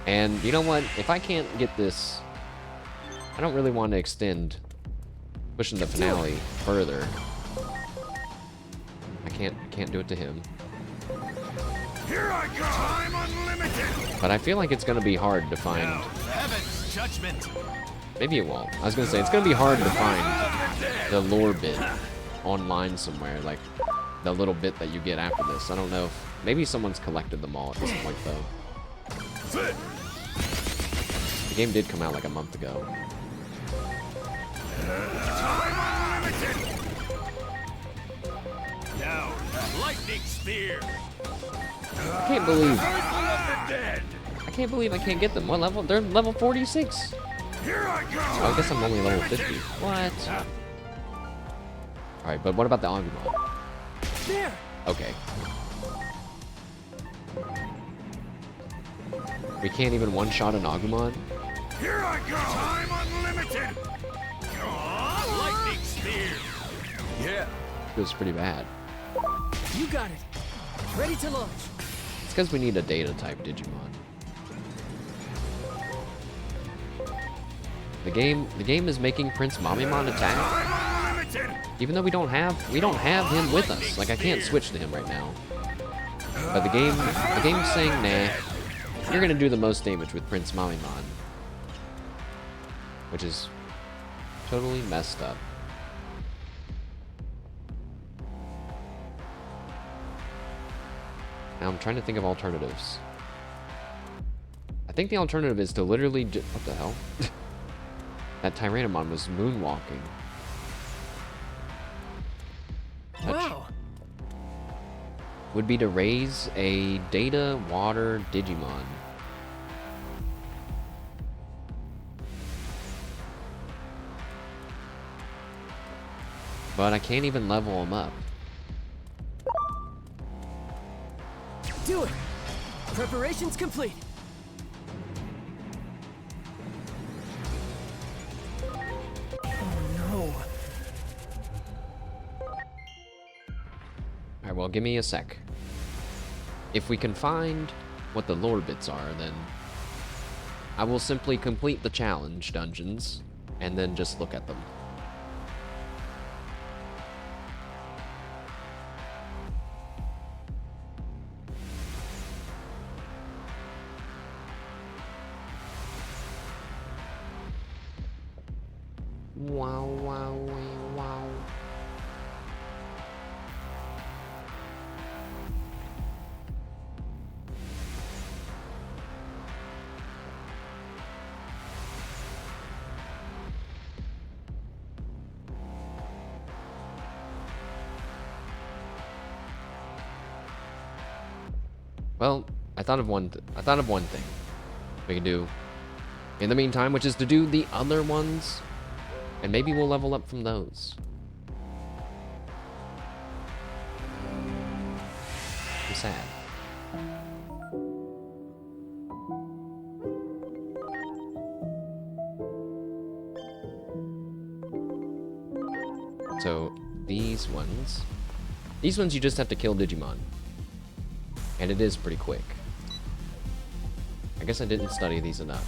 A: And you know what? If I can't get this... I don't really want to extend pushing the finale further. Can't do it to him.
C: Here I go. I'm unlimited.
A: But I feel like it's gonna be hard to find.
C: Heaven's judgment.
A: Maybe it won't. I was gonna say it's gonna be hard to find the lore bit online somewhere, like the little bit that you get after this. I don't know if maybe someone's collected them all at this point though. The game did come out like a month ago.
C: Now, lightning spear.
A: I can't believe I can't get them. What level? They're level 46.
C: Here I go.
A: Oh, I guess I'm only level 50. What? Alright, but what about the Aegiomon?
B: There.
A: Okay. We can't even one-shot an Aegiomon?
C: Here I go. I'm unlimited. Lightning spear. Yeah.
A: It was pretty bad.
B: You got it. Ready to launch.
A: It's because we need a data type Digimon. The game is making Prince Mamimon attack. Even though we don't have him with us. Like, I can't switch to him right now. But the game's saying, nah, you're gonna do the most damage with Prince Mamimon. Which is totally messed up. Now I'm trying to think of alternatives. I think the alternative is to literally what the hell? That Tyrannomon was moonwalking.
B: Wow.
A: Would be to raise a Data Water Digimon. But I can't even level him up.
B: Do it. Preparations complete. Oh no.
A: Alright, well, give me a sec. If we can find what the lore bits are, then I will simply complete the challenge dungeons and then just look at them. Wow, wow, wow, wow. Well, I thought of one thing we can do in the meantime, which is to do the other ones, and maybe we'll level up from those. I'm sad. So these ones you just have to kill Digimon. And it is pretty quick. I guess I didn't study these enough.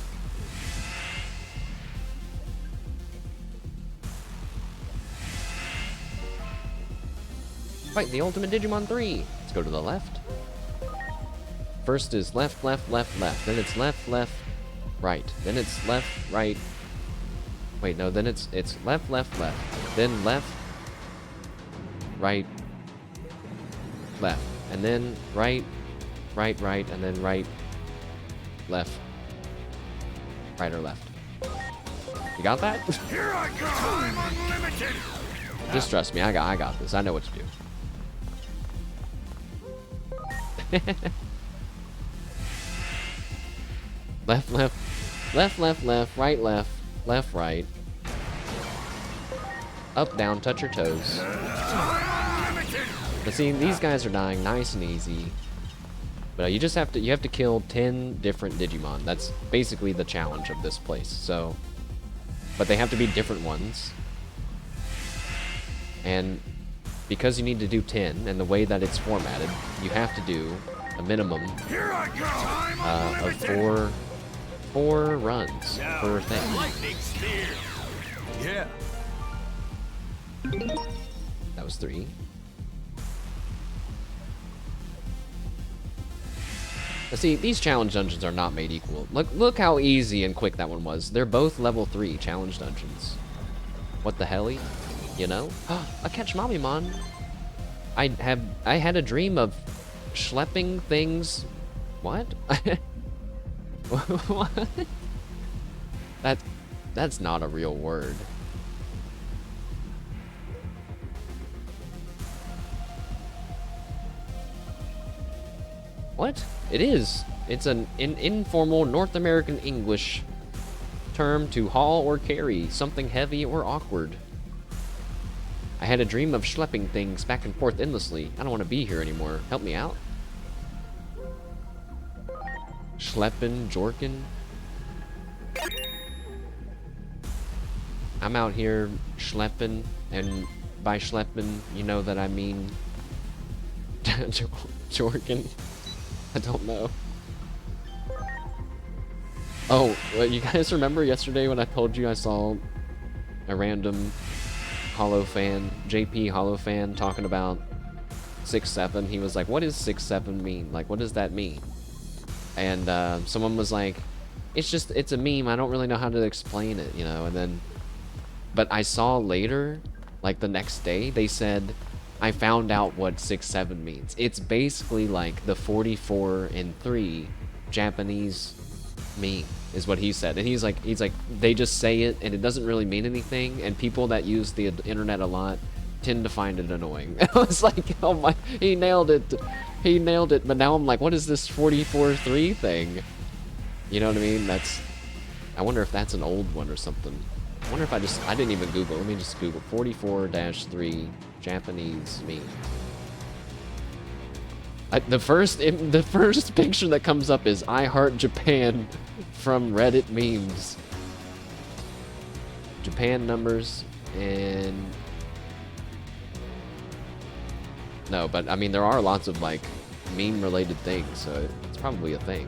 A: Fight the Ultimate Digimon 3! Let's go to the left. First is left, left, left, left. Then it's left, left, right. Then it's left, right. Wait, no, then it's left, left, left. Then left, right, left. And then right, right, right, and then right, left, right or left. You got that?
C: Here I go! I'm unlimited!
A: Just trust me, I got this. I know what to do. Left, left, left, left, left, right, left, left, right. Up, down, touch your toes. But see, these guys are dying nice and easy. But you just have to kill 10 different Digimon. That's basically the challenge of this place. So, but they have to be different ones. And because you need to do 10, and the way that it's formatted, you have to do a minimum of four runs per thing.
C: Lightning spear! Yeah.
A: That was 3. But see, these challenge dungeons are not made equal. Look how easy and quick that one was. They're both level 3 challenge dungeons. What the hell? You know? I catch Mamimon. I had a dream of schlepping things. What? What? That's not a real word. What? It is. It's an informal North American English term to haul or carry something heavy or awkward. I had a dream of schlepping things back and forth endlessly. I don't want to be here anymore. Help me out. Schleppin', jorkin'. I'm out here schleppin', and by schleppin', you know that I mean jorkin'. I don't know. Oh, well, you guys remember yesterday when I told you I saw a random Hollow fan, JP Hollow fan, talking about 6-7. He was like, "What does 6-7 mean? Like, what does that mean?" And someone was like, it's a meme. I don't really know how to explain it, you know. And then, but I saw later, like the next day, they said, I found out what 6-7 means. It's basically like the 44 and 3 Japanese meme, is what he said. And he's like, they just say it and it doesn't really mean anything. And people that use the internet a lot tend to find it annoying. I was like, oh my, he nailed it. He nailed it. But now I'm like, what is this 44-3 thing? You know what I mean? I wonder if that's an old one or something. I wonder if I didn't even Google. Let me just Google 44-3 Japanese meme. The first picture that comes up is I Heart Japan from Reddit memes. Japan numbers and no, but I mean there are lots of like meme related things, so it's probably a thing.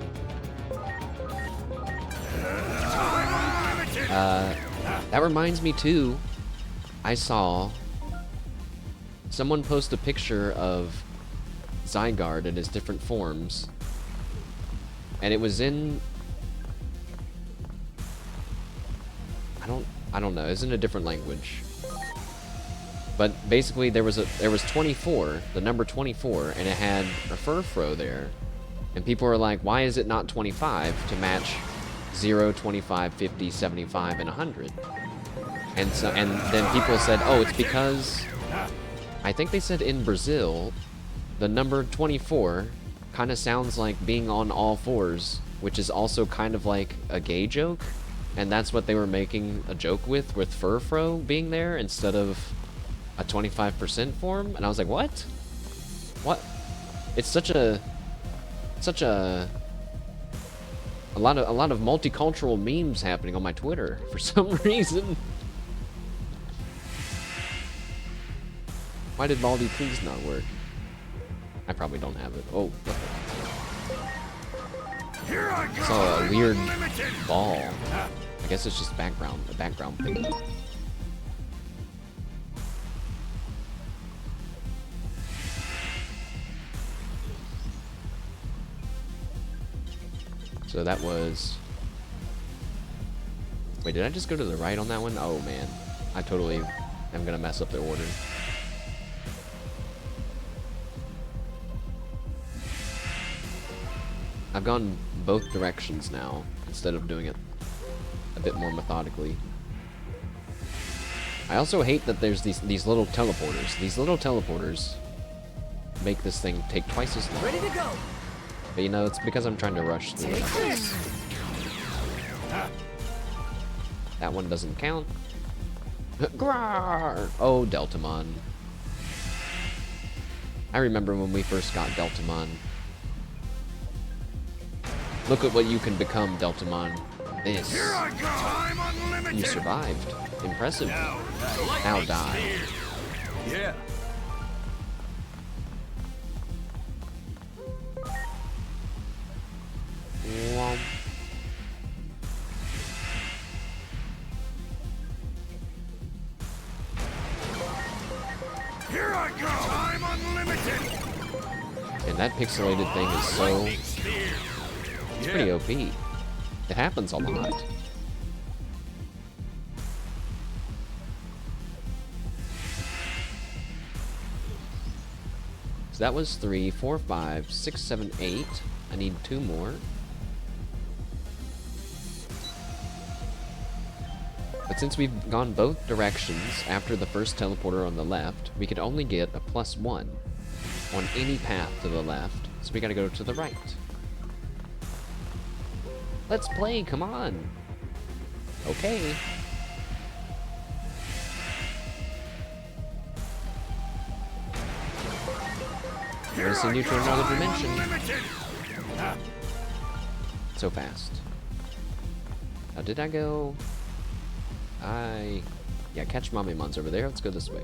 A: That reminds me too, I saw someone post a picture of Zygarde in his different forms, and it was in, I don't know, it's in a different language. But basically there was 24, the number 24, and it had a Furfrou there. And people were like, why is it not 25 to match 0, 25, 50, 75, and 100? And so, and then people said, oh, it's because, I think they said in Brazil, the number 24 kind of sounds like being on all fours, which is also kind of like a gay joke. And that's what they were making a joke with Furfrou being there instead of a 25% form. And I was like, what? What? It's such a lot of multicultural memes happening on my Twitter for some reason. Why did Baldi please not work? I probably don't have it. Oh, I saw a weird ball. I guess it's just a background thing. So that was... Wait, did I just go to the right on that one? Oh man, I totally am gonna mess up the order. I've gone both directions now, instead of doing it a bit more methodically. I also hate that there's these little teleporters. These little teleporters make this thing take twice as long.
B: Ready to go.
A: But you know, it's because I'm trying to rush through it. That one doesn't count. Grar! Oh, Deltamon. I remember when we first got Deltamon. Look at what you can become, Deltamon. This. You survived. Impressive. Now die.
C: Yeah.
A: Womp.
C: Here I go. Time unlimited.
A: And that pixelated thing is so... It's pretty OP. It happens a lot. So that was 3, 4, 5, 6, 7, 8. I need 2 more. But since we've gone both directions after the first teleporter on the left, we could only get a +1 on any path to the left. So we gotta go to the right. Let's play, come on. Okay. I'm gonna send you to another dimension. So fast. Now did I go? Yeah, catch Mommymon's over there. Let's go this way.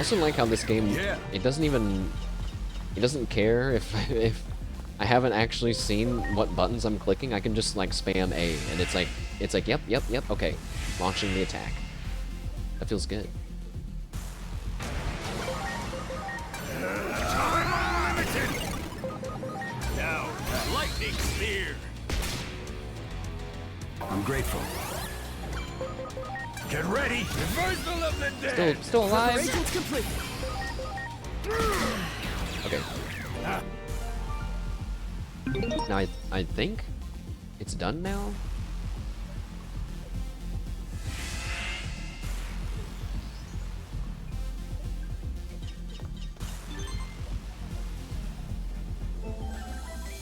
A: also like how this game, it doesn't care if I haven't actually seen what buttons I'm clicking. I can just like spam A, and it's like yep, okay, launching the attack. That feels good.
C: Now, lightning spear.
B: I'm grateful.
C: Get ready. Reversal of the dead.
A: Still alive.
B: Preparations complete.
A: Okay. Now I think it's done now.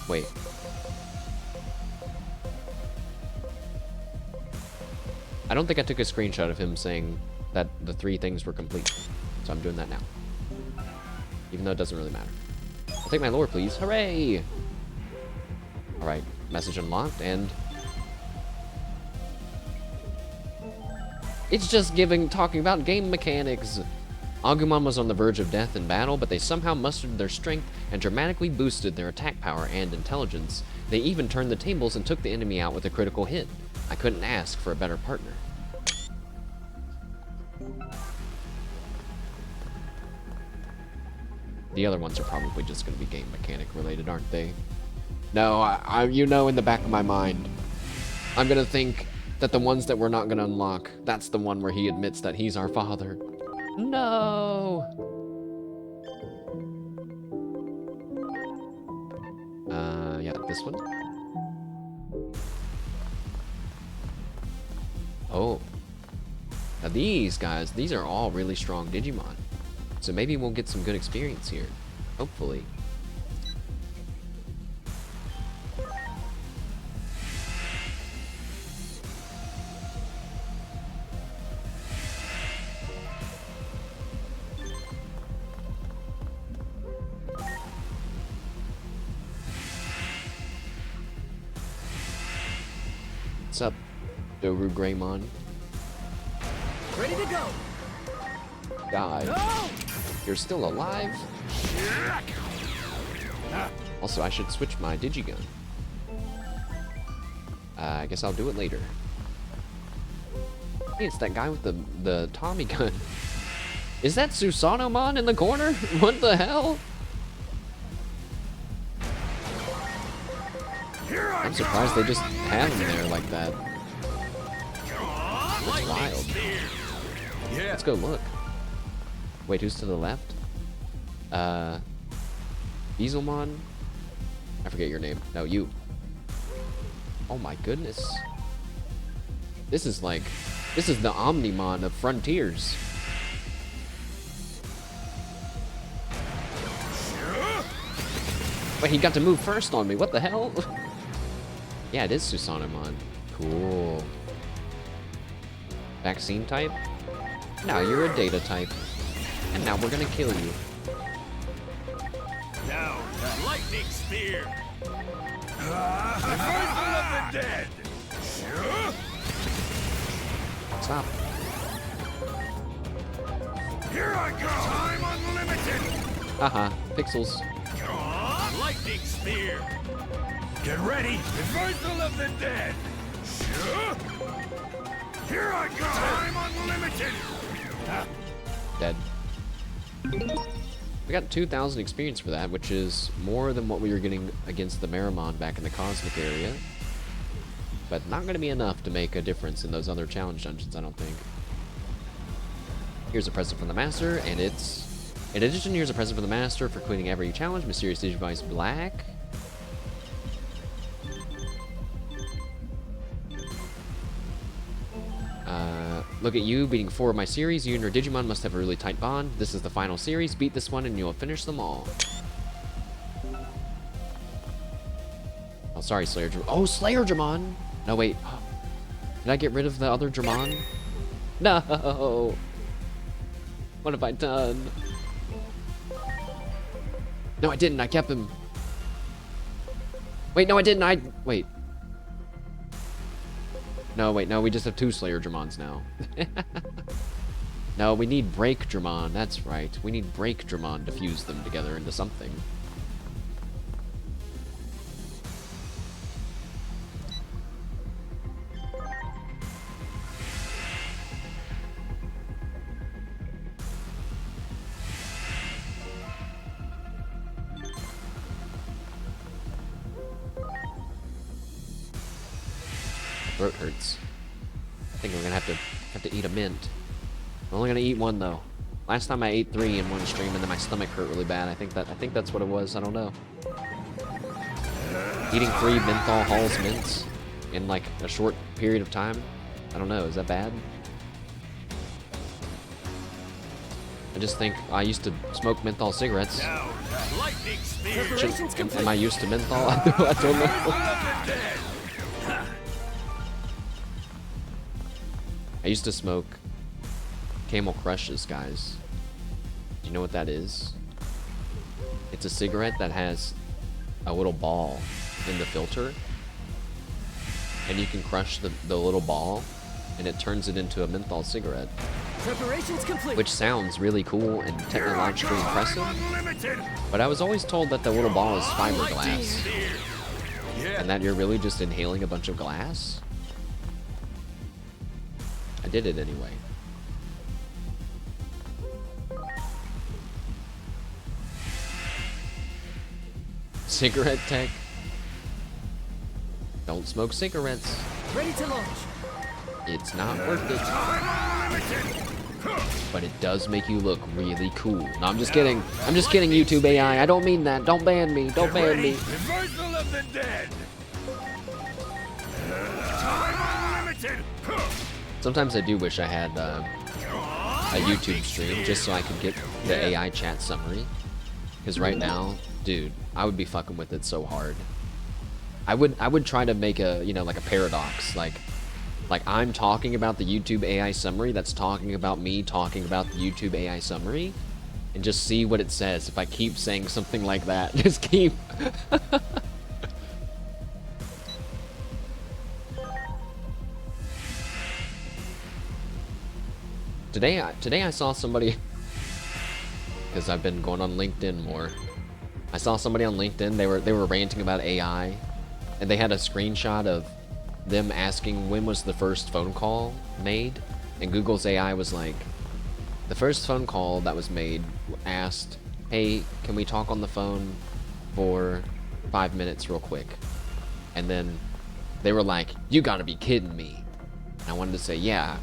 A: Wait. I don't think I took a screenshot of him saying that the 3 things were complete. So I'm doing that now. Even though it doesn't really matter. I'll take my lore, please. Hooray! Alright, message unlocked, and... it's just talking about game mechanics! Aegiomon was on the verge of death in battle, but they somehow mustered their strength and dramatically boosted their attack power and intelligence. They even turned the tables and took the enemy out with a critical hit. I couldn't ask for a better partner. The other ones are probably just going to be game mechanic related, aren't they? No, you know in the back of my mind, I'm going to think that the ones that we're not going to unlock, that's the one where he admits that he's our father. No! Yeah, this one. Oh. Now these guys, these are all really strong Digimon. So maybe we'll get some good experience here. Hopefully. What's up, Doru Greymon?
B: Ready to go.
A: God.
B: No!
A: You're still alive? Also, I should switch my Digigun. I guess I'll do it later. Hey, it's that guy with the Tommy gun. Is that Susanomon in the corner? What the hell? I'm surprised they just have him there like that. That's wild. Let's go look. Wait, who's to the left? Aegiomon? I forget your name. No, you. Oh my goodness. This is the Omnimon of Frontiers. Wait, he got to move first on me. What the hell? Yeah, it is Susanomon. Cool. Vaccine type? Now you're a data type. And now we're gonna kill you.
C: Now, lightning spear. Reversal of the dead.
A: Stop.
C: Here I go. Time unlimited.
A: Haha, pixels.
C: Lightning spear. Get ready. Reversal of the dead. Here I go. Time unlimited.
A: Dead. We got 2,000 experience for that, which is more than what we were getting against the Meramon back in the Cosmic area. But not going to be enough to make a difference in those other challenge dungeons, I don't think. Here's a present from the Master, and it's... in addition, here's a present from the Master for completing every challenge. Mysterious Digivice Black. Look at you, beating 4 of my series. You and your Digimon must have a really tight bond. This is the final series. Beat this one and you'll finish them all. Oh, sorry, Slayer Dramon. Oh, Slayer Dramon! No, wait. Did I get rid of the other Dramon? No! What have I done? No, I didn't. I kept him. Wait, no, I didn't. Wait. No, wait, no, we just have 2 Slayer Dramons now. No, we need Breakdramon. That's right. We need Breakdramon to fuse them together into something. Throat hurts. I think we're gonna have to eat a mint. I'm only gonna eat one though. Last time I ate 3 in one stream and then my stomach hurt really bad. I think that's what it was. I don't know. Eating 3 menthol Halls mints in like a short period of time. I don't know. Is that bad? I just think I used to smoke menthol cigarettes. Am I used to menthol? I don't know. I used to smoke Camel Crushes, guys. Do you know what that is? It's a cigarette that has a little ball in the filter, and you can crush the little ball, and it turns it into a menthol cigarette.
B: Preparations complete.
A: Which sounds really cool and technologically impressive, but I was always told that the little ball is fiberglass, and that you're really just inhaling a bunch of glass. I did it anyway. Cigarette tech. Don't smoke cigarettes.
B: Ready to launch.
A: It's not worth it. But it does make you look really cool. No, I'm just kidding. I'm just kidding, YouTube AI. I don't mean that. Don't ban me. Don't ban me.
C: Reversal of the dead.
A: Sometimes I do wish I had a YouTube stream just so I could get the AI chat summary. Because right now, dude, I would be fucking with it so hard. I would try to make a, you know, like a paradox, like I'm talking about the YouTube AI summary that's talking about me talking about the YouTube AI summary, and just see what it says if I keep saying something like that. Just keep. Today I saw somebody, because I've been going on LinkedIn more. I saw somebody on LinkedIn. They were ranting about AI, and they had a screenshot of them asking when was the first phone call made, and Google's AI was like, the first phone call that was made asked, hey, can we talk on the phone for 5 minutes real quick? And then they were like, you gotta be kidding me. And I wanted to say, yeah,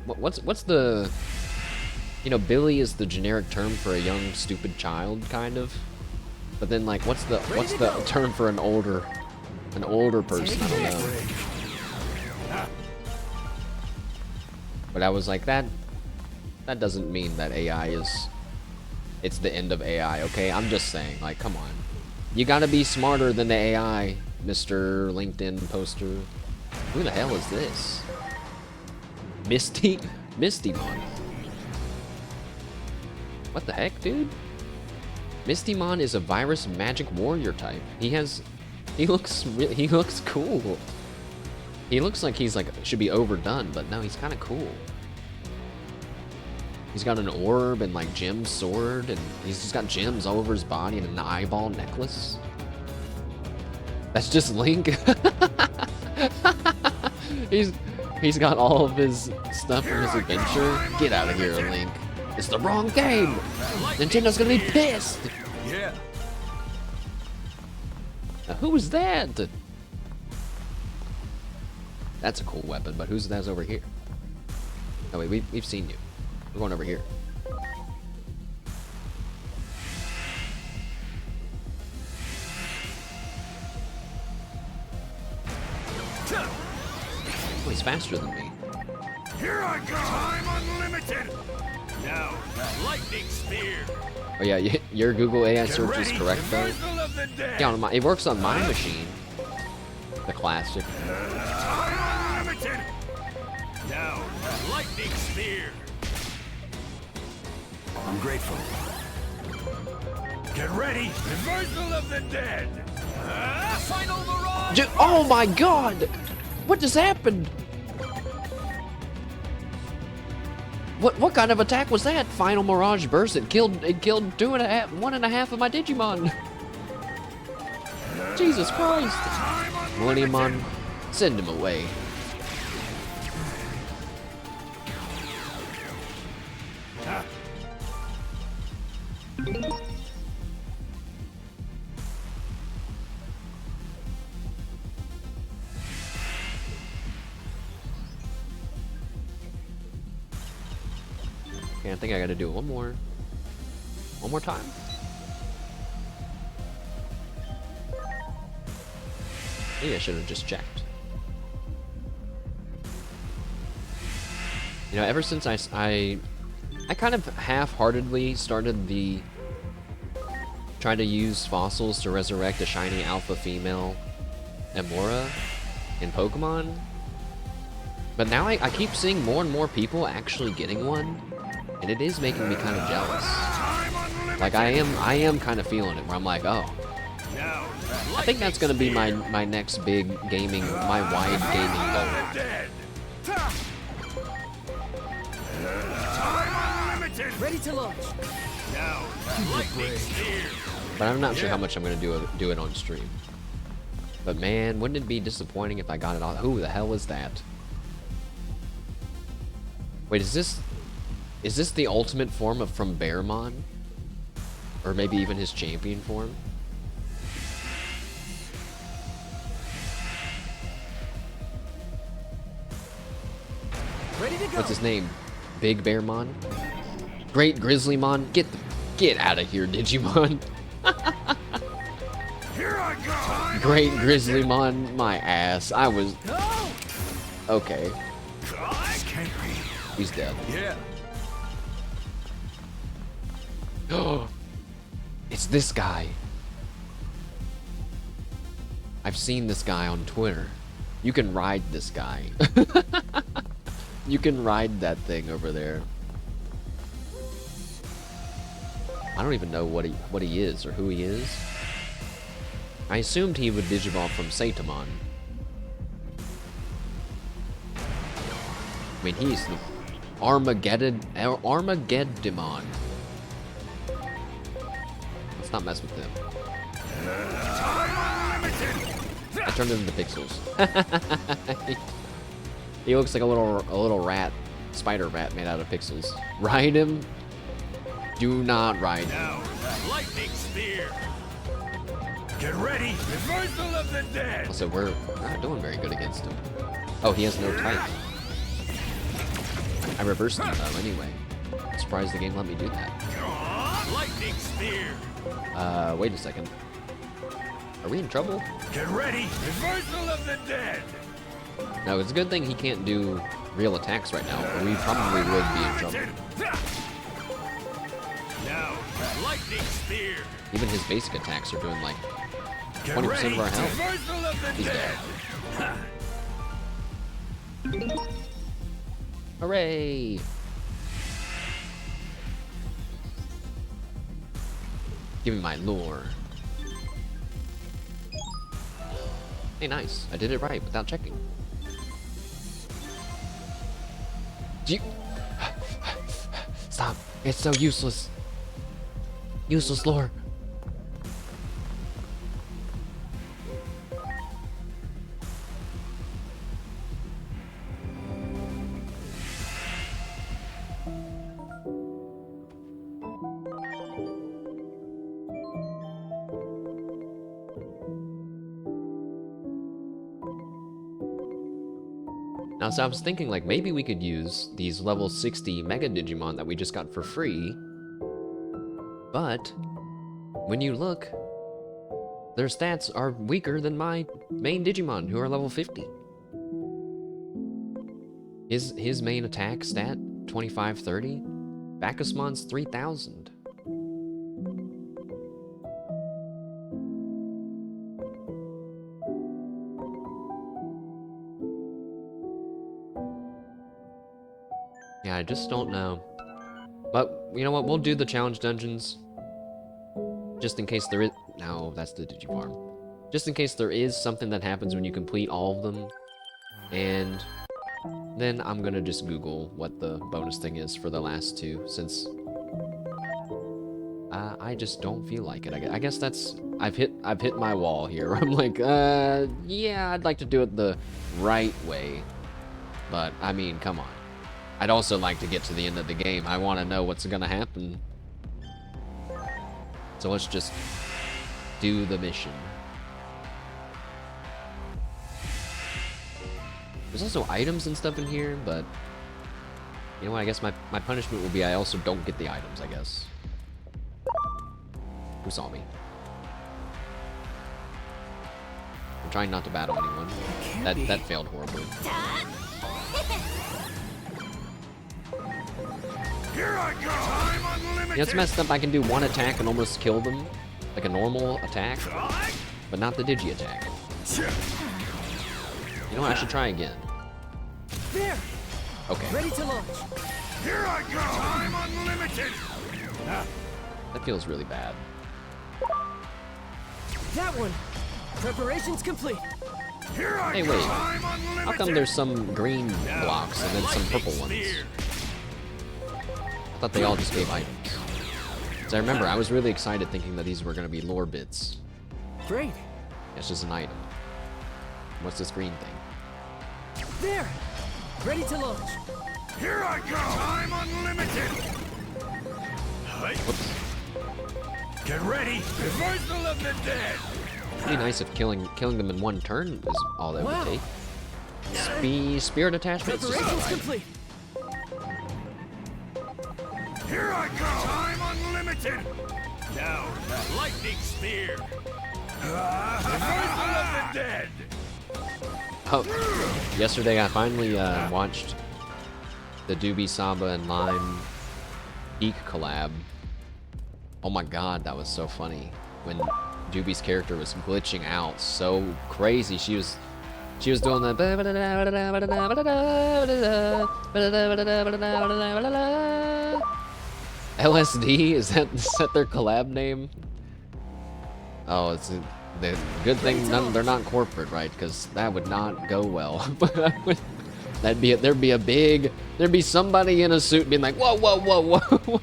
A: what's the, you know, Billy is the generic term for a young stupid child, kind of, but then like what's the term for an older person? I don't know. But I was like, that doesn't mean that AI is, it's the end of AI, okay? I'm just saying, like, come on, you gotta be smarter than the AI, Mr. LinkedIn poster. Who the hell is this? Mistymon. What the heck, dude? Mistymon is a virus magic warrior type. He looks cool. He looks like he's like should be overdone, but no, he's kind of cool. He's got an orb and like gem sword, and he's just got gems all over his body and an eyeball necklace. That's just Link. He's got all of his stuff from his adventure. Get out of here, Link. It's the wrong game. Nintendo's gonna be pissed.
C: Yeah.
A: Now, who was that? That's a cool weapon, but who's that over here? Oh wait, we've seen you. We're going over here. Oh, he's faster than me.
C: Here I go. I'm unlimited. Now, lightning spear.
A: Oh yeah, your Google AI search is correct though.
C: Reversal of the dead.
A: Yeah, it works on my machine. The classic.
C: Unlimited. Now, lightning spear. I'm grateful. Get ready. Reversal of the dead. Final mirage.
A: Oh my god! What just happened? What kind of attack was that? Final Mirage Burst. It killed 1.5 of my Digimon. Jesus Christ. Millenniumon, send him away. Okay, I think I gotta do it one more time. Maybe I should have just checked. You know, ever since I kind of half-heartedly started the trying to use fossils to resurrect a shiny alpha female Amora in Pokemon. But now I keep seeing more and more people actually getting one, and it is making me kind of jealous. Like I am kind of feeling it, where I'm like, oh, I think that's gonna be my next big gaming, my wide gaming goal.
B: Ready to launch.
A: But I'm not sure how much I'm gonna do it on stream. But man, wouldn't it be disappointing if I got it on? Who the hell is that? Wait, is this the ultimate form from Bearmon? Or maybe even his champion form?
B: Ready to go.
A: What's his name? Big Bearmon? Great Grizzlymon? Get out of here, Digimon.
C: Here I go.
A: Great Grizzlymon, my ass. I was
B: Go.
A: okay.
C: Can't be.
A: He's dead.
C: Yeah.
A: Oh, it's this guy. I've seen this guy on Twitter. You can ride this guy. You can ride that thing over there. I don't even know what he is or who he is. I assumed he would Digivolve from Satamon. I mean, he's the Armageddemon. Let's not mess with him. I turned him into pixels. He looks like a little rat, spider rat made out of pixels. Ride him? Do not ride him.
C: Now, lightning spear. Get ready. Reversal of the dead.
A: Also, we're not doing very good against him. Oh, he has no type. I reversed him though anyway. I'm surprised the game let me do that.
C: Lightning spear.
A: Wait a second. Are we in trouble?
C: Get ready. Reversal of the dead.
A: No, it's a good thing he can't do real attacks right now, or we probably would be in trouble.
C: Now, lightning spear.
A: Even his basic attacks are doing like
C: Get
A: 20%
C: ready.
A: of our health.
C: Reversal of the
A: He's
C: dead.
A: dead. Hooray! Give me my lure. Hey, nice. I did it right without checking. Stop. It's so useless. Useless lore. Now, so I was thinking, like, maybe we could use these level 60 Mega Digimon that we just got for free. But, when you look, their stats are weaker than my main Digimon, who are level 50. His main attack stat, 2530. Bacchusmon's 3000. Yeah, I just don't know. But, you know what, we'll do the challenge dungeons. Just in case there is... No, that's the Digifarm. Just in case there is something that happens when you complete all of them. And then I'm gonna just Google what the bonus thing is for the last two, since I just don't feel like it. I guess that's I've hit my wall here. I'm like, yeah, I'd like to do it the right way, but I mean, come on. I'd also like to get to the end of the game. I want to know what's gonna happen. So let's just do the mission. There's also items and stuff in here, but you know what? I guess my punishment will be I also don't get the items, I guess. Who saw me? I'm trying not to battle anyone. That failed horribly.
C: Here I go! I'm unlimited!
A: Yeah, it's messed up. I can do one attack and almost kill them, like a normal attack, but not the digi attack. You know what? I should try again.
B: There!
A: Okay.
B: Ready to launch.
C: Here I go! I'm unlimited!
A: That feels really bad.
B: That one! Preparations complete!
C: Here I
A: Hey,
C: go!
A: wait.
C: I'm unlimited!
A: How come there's some green blocks and then some purple ones? I thought they all just gave items. Because I remember, I was really excited thinking that these were going to be lore bits.
B: Great!
A: It's just an item. What's this green thing?
B: There! Ready to launch!
C: Here I go! I'm unlimited!
A: Whoops.
C: Get ready! Reversal of the dead!
A: Pretty nice if killing them in one turn is all that
B: Wow.
A: would take. Spirit attachment is just
B: Preparations
A: an item.
B: complete!
C: Here I go! I'm unlimited! Now, the lightning spear! Reversal of the dead!
A: Oh, yesterday I finally watched the Doobie Saba and Lime Geek collab. Oh my god, that was so funny. When Doobie's character was glitching out so crazy. She was doing the LSD. Is that their collab name? Oh, it's the good thing they're not corporate, right? Because that would not go well. There'd be somebody in a suit being like, whoa, whoa, whoa, whoa.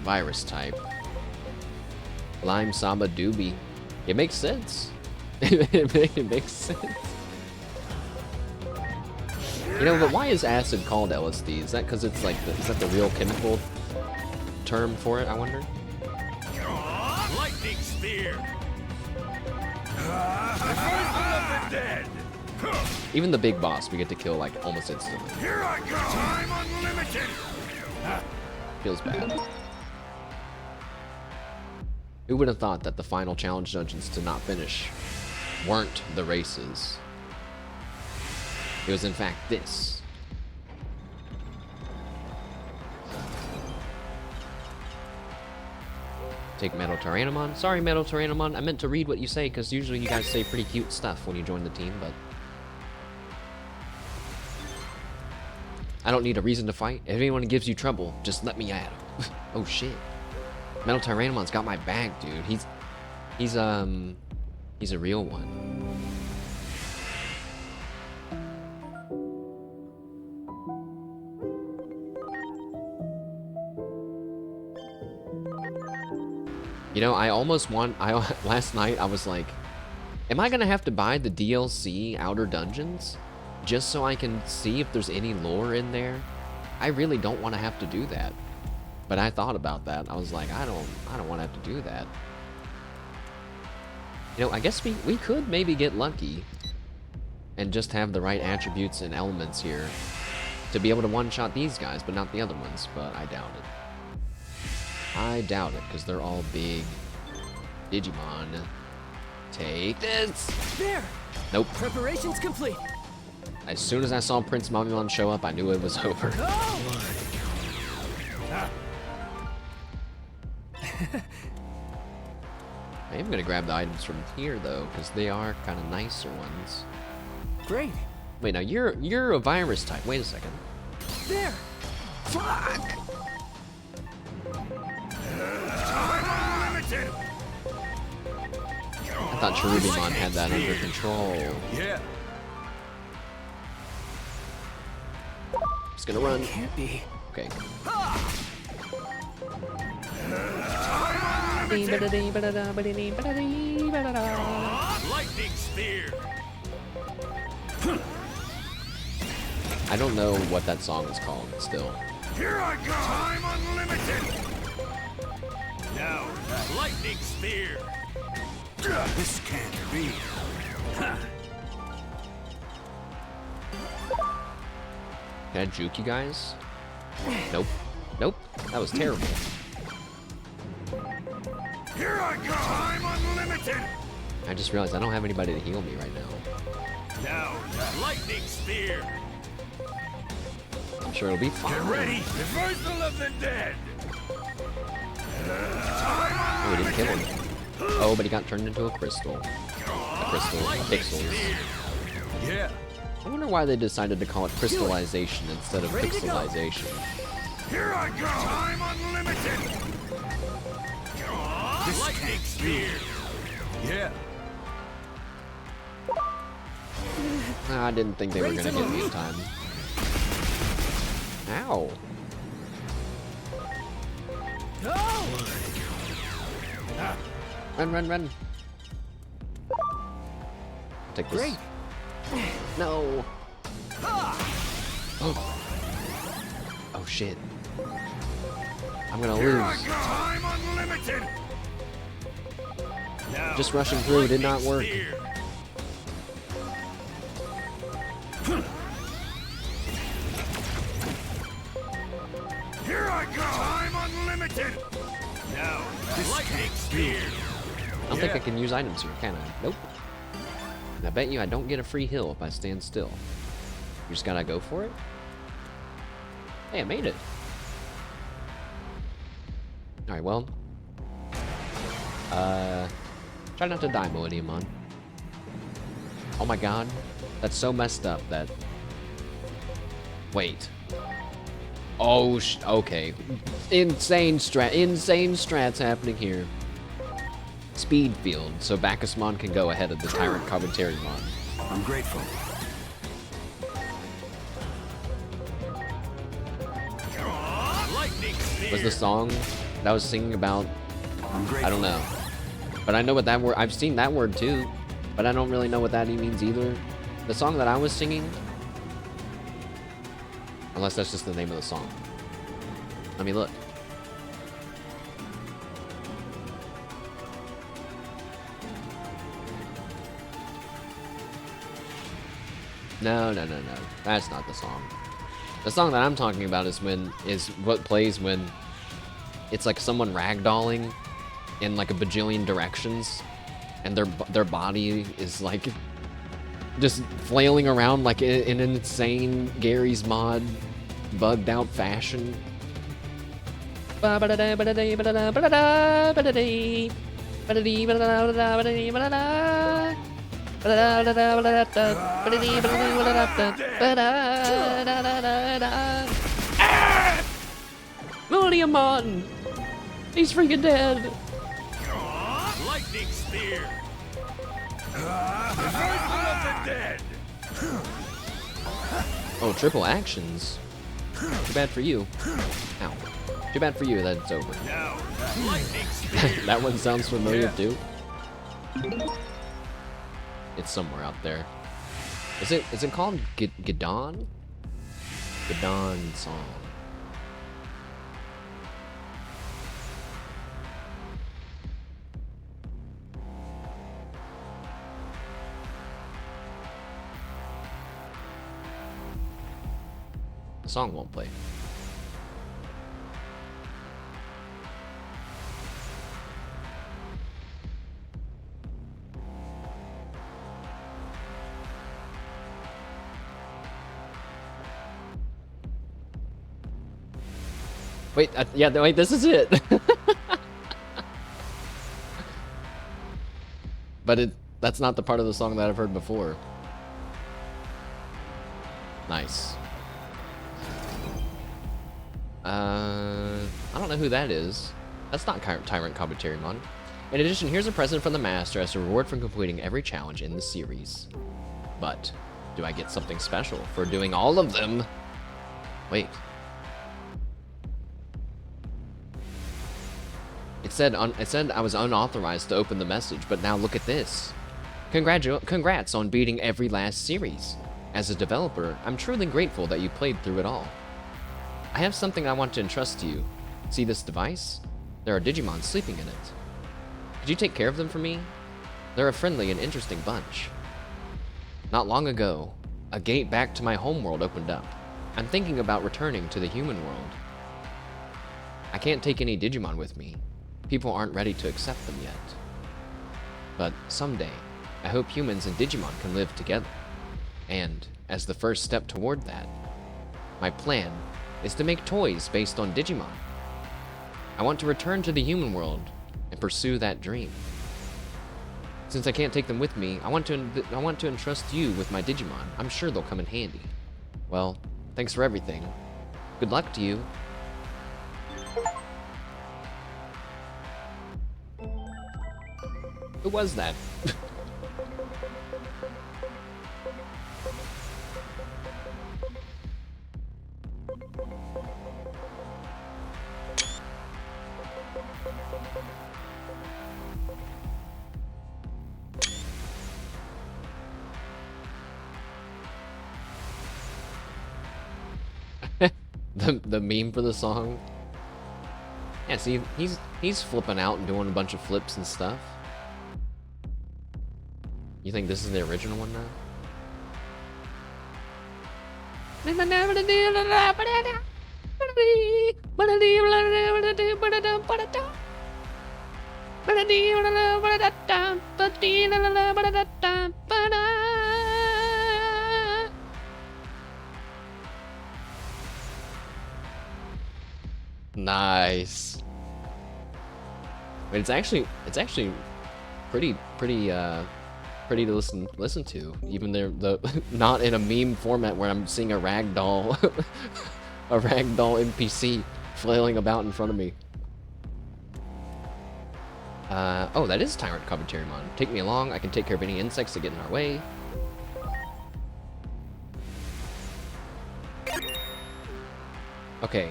A: Virus type. Lime Samba Doobie. It makes sense. It makes sense. You know, but why is acid called LSD? Is that because it's like, is that the real chemical term for it, I wonder?
C: Lightning spear! Reversal of the dead!
A: Even the big boss we get to kill like almost instantly.
C: Here I go! I'm unlimited!
A: Feels bad. Who would have thought that the final challenge dungeons to not finish weren't the races? It was in fact this. Take Metal Tyrannomon. Sorry, Metal Tyrannomon. I meant to read what you say because usually you guys say pretty cute stuff when you join the team, but I don't need a reason to fight. If anyone gives you trouble, just let me at him. Oh shit. Metal Tyrannomon's got my back, dude. He's a real one. You know, last night I was like, am I gonna have to buy the DLC Outer Dungeons just so I can see if there's any lore in there? I really don't want to have to do that. But I thought about that. I was like, I don't want to have to do that. You know, I guess we could maybe get lucky and just have the right attributes and elements here to be able to one-shot these guys, but not the other ones, but I doubt it. I doubt it, because they're all big Digimon. Take this!
B: There!
A: Nope.
B: Preparations complete!
A: As soon as I saw Prince Mamimon show up, I knew it was over.
B: Oh!
A: I am going to grab the items from here, though, because they are kind of nicer ones.
B: Great!
A: Wait, now you're a virus type. Wait a second.
B: There!
A: Fuck!
C: I'm unlimited!
A: I thought Cherubimon had that under control.
C: Yeah.
A: Just gonna run.
B: Can't be.
A: Okay.
C: Lightning spear.
A: I don't know what that song is called still.
C: Here I go. Time unlimited. Now, lightning spear. This can't be.
A: Can I juke you guys? Nope. Nope. That was terrible.
C: Here I go. Time unlimited.
A: I just realized I don't have anybody to heal me right now.
C: Now, lightning spear.
A: I'm sure it'll be fine.
C: Get ready. Reversal of the dead.
A: Oh, we didn't kill him. Oh, but he got turned into a crystal. A crystal. Pixels.
C: Yeah.
A: I wonder why they decided to call it crystallization instead of
B: Ready to go.
A: pixelization.
C: Here I go. Time unlimited. This lightning spear. Yeah.
A: I didn't think they were gonna get me in time. Ow.
B: Go!
A: Run, run, run. Take this.
B: Great.
A: No. Oh. Oh shit. I'm gonna
C: Here I
A: lose.
C: go. Time unlimited. Now,
A: Just rushing through did not work.
C: spear. Here I go. Time unlimited. Now, lightning spear.
A: I don't think I can use items here, can I? Nope. And I bet you I don't get a free heal if I stand still. You just gotta go for it? Hey, I made it. Alright, well. Try not to die, Aegiomon. Oh my god. That's so messed up that... Wait. Oh, okay. Insane strats happening here. Speed field, so Bacchusmon can go ahead of the Tyrant Commentarimon.
C: I'm grateful. Lightning spear.
A: Was the song that I was singing about?
C: I'm grateful.
A: I don't know. But I know what that word, I've seen that word too, but I don't really know what that means either. The song that I was singing, unless that's just the name of the song. Let me look. No, no, no, no. That's not the song. The song that I'm talking about is what plays when it's like someone ragdolling in like a bajillion directions, and their body is like just flailing around like in an insane Gary's Mod bugged out fashion. Aegiomon! He's freaking dead!
C: Lightning spear. Reversal of the dead.
A: Oh, triple actions. Too bad for you. Ow. Too bad for you that it's over.
C: Now, lightning spear.
A: That one sounds familiar
C: Yeah.
A: too. It's somewhere out there. Is it called Gidon? Gidon song. The song won't play. Wait, yeah, wait, this is it. But that's not the part of the song that I've heard before. Nice. I don't know who that is. That's not Tyrant Commentarimon. In addition, here's a present from the master as a reward for completing every challenge in the series. But, do I get something special for doing all of them? Wait. It said I was unauthorized to open the message, but now look at this. Congrats on beating every last series. As a developer, I'm truly grateful that you played through it all. I have something I want to entrust to you. See this device? There are Digimon sleeping in it. Could you take care of them for me? They're a friendly and interesting bunch. Not long ago, a gate back to my homeworld opened up. I'm thinking about returning to the human world. I can't take any Digimon with me. People aren't ready to accept them yet. But someday, I hope humans and Digimon can live together. And, as the first step toward that, my plan is to make toys based on Digimon. I want to return to the human world and pursue that dream. Since I can't take them with me, I want to entrust you with my Digimon. I'm sure they'll come in handy. Well, thanks for everything. Good luck to you. Who was that? the meme for the song. Yeah, see, he's flipping out and doing a bunch of flips and stuff. You think this is the original one now? Nice. But it's actually pretty to listen to. Even the not in a meme format where I'm seeing a ragdoll a ragdoll NPC flailing about in front of me. Oh, that is Tyrant Coveterimon. Take me along. I can take care of any insects that get in our way. Okay.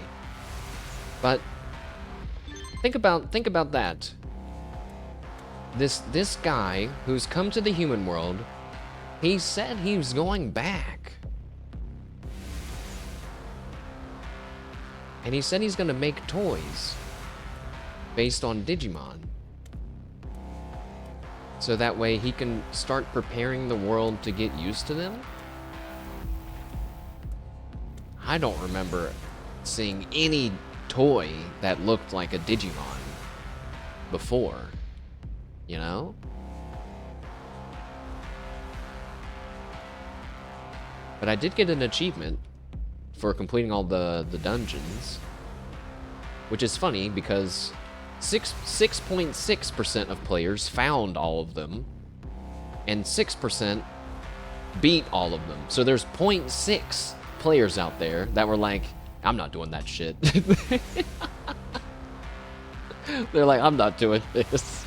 A: But think about that. This guy who's come to the human world, he said he was going back. And he said he's gonna make toys based on Digimon. So that way he can start preparing the world to get used to them. I don't remember seeing any toy that looked like a Digimon before, you know? But I did get an achievement for completing all the dungeons, which is funny because 6.6% of players found all of them, and 6% beat all of them. So there's 0.6 players out there that were like, I'm not doing that shit. They're like, I'm not doing this.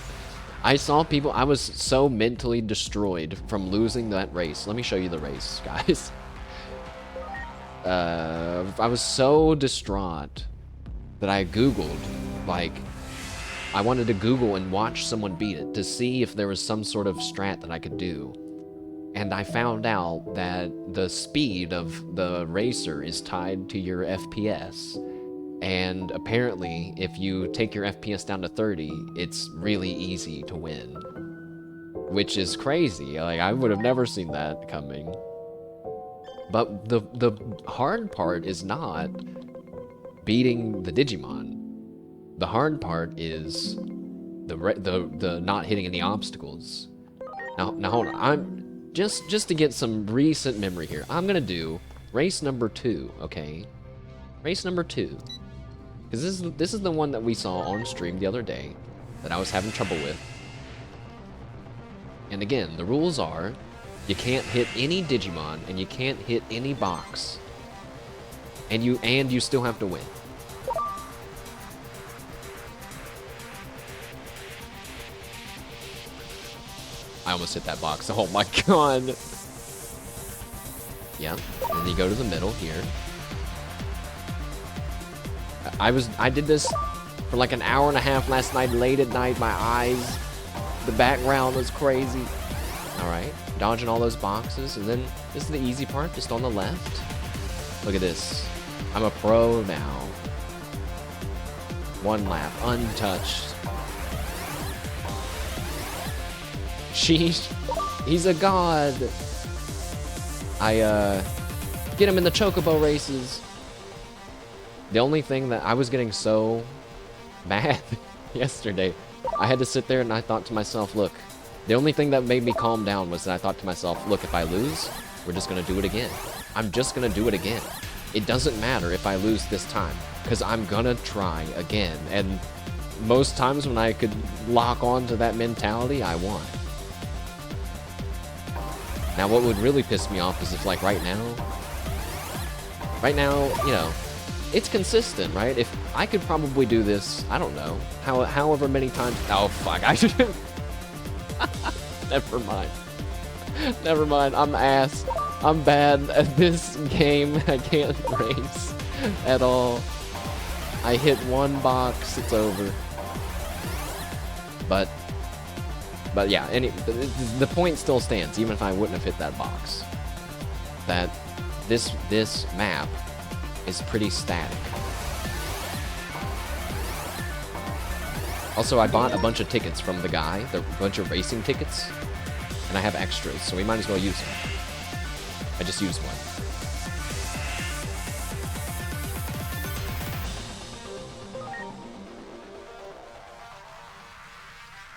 A: I saw people, I was so mentally destroyed from losing that race. Let me show you the race, guys. I was so distraught that I Googled, like, I wanted to Google and watch someone beat it to see if there was some sort of strat that I could do. And I found out that the speed of the racer is tied to your FPS. And apparently, if you take your FPS down to 30, it's really easy to win. Which is crazy. Like, I would have never seen that coming. But the hard part is not beating the Digimon. The hard part is the not hitting any obstacles. Now hold on. Just to get some recent memory here, I'm gonna do race number 2, okay? Race number 2. Because this is the one that we saw on stream the other day that I was having trouble with. And again, the rules are you can't hit any Digimon and you can't hit any box. And you still have to win. I almost hit that box. Oh my god. Yeah, and then you go to the middle here. I did this for like an hour and a half last night, late at night. My eyes, the background was crazy. All right, dodging all those boxes, and then this is the easy part, just on the left. Look at this. I'm a pro now. One lap, untouched. Sheesh, he's a god. I get him in the chocobo races. The only thing that I was getting so mad yesterday, I had to sit there and I thought to myself, look, the only thing that made me calm down was that I thought to myself, look, if I lose, we're just gonna do it again. I'm just gonna do it again. It doesn't matter if I lose this time, because I'm gonna try again. And most times when I could lock on to that mentality, I won. Now, what would really piss me off is if, like, right now, you know, it's consistent, right? If I could probably do this, I don't know, however many times. Oh, fuck, I should. Never mind. Never mind, I'm ass. I'm bad at this game. I can't race at all. I hit one box, it's over. But yeah, the point still stands, even if I wouldn't have hit that box. That this map is pretty static. Also, I bought a bunch of tickets from the guy, a bunch of racing tickets, and I have extras, so we might as well use them. I just used one.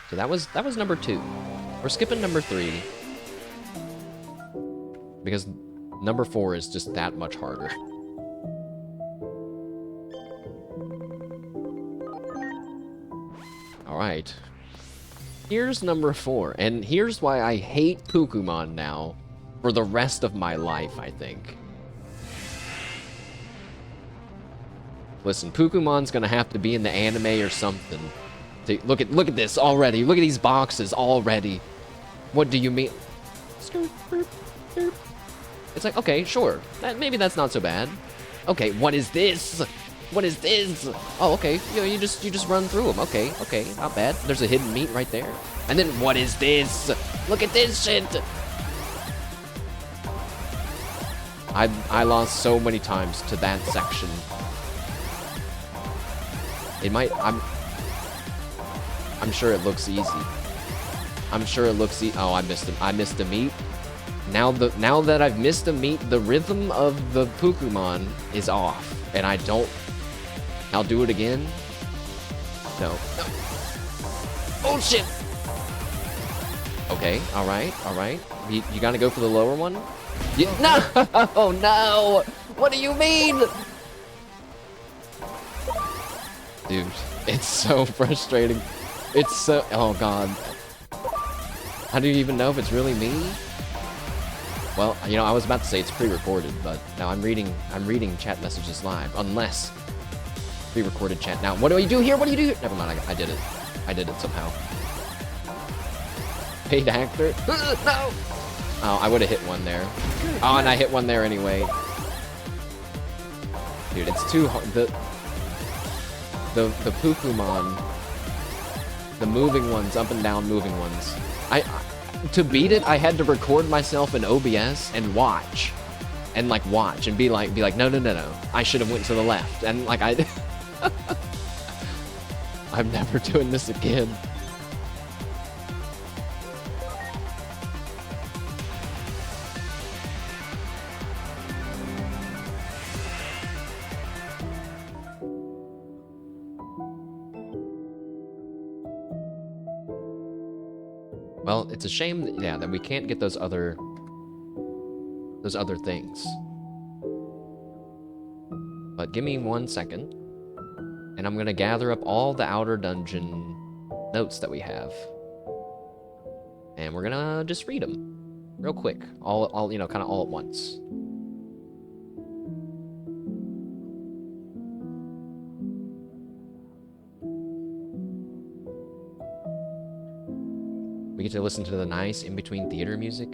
A: So that was number 2. We're skipping number 3 because number 4 is just that much harder. All right. Here's number 4, and here's why I hate Pokemon now for the rest of my life, I think. Listen, Pokemon's gonna have to be in the anime or something. Look at this already. Look at these boxes already. What do you mean? It's like, okay, sure. Maybe that's not so bad. Okay, what is this? What is this? Oh, okay. You just run through them. Okay, not bad. There's a hidden meat right there. And then what is this? Look at this shit. I lost so many times to that section. I'm sure it looks easy. I'm sure it looks easy. Oh, I missed a meat. Now that I've missed a meat, the rhythm of the Pokemon is off, and I don't. I'll do it again. No. Oh shit. Okay. All right. You gotta go for the lower one. No. Oh no. What do you mean? Dude, it's so frustrating. It's so... Oh, God. How do you even know if it's really me? Well, you know, I was about to say it's pre-recorded, but now I'm reading chat messages live. Unless... Pre-recorded chat. Now, what do I do here? What do you do here? Never mind, I did it. I did it somehow. Paid actor? No! Oh, I would have hit one there. Oh, and I hit one there anyway. Dude, it's too hard. The Pokemon... The moving ones, up and down moving ones. To beat it, I had to record myself in OBS and watch. And like watch and be like, no. I should have went to the left. And like I'm never doing this again. Well, it's a shame that, yeah, that we can't get those other things. But give me 1 second, and I'm gonna gather up all the outer dungeon notes that we have, and we're gonna just read them real quick, all you know, kind of all at once. We get to listen to the nice in-between theater music.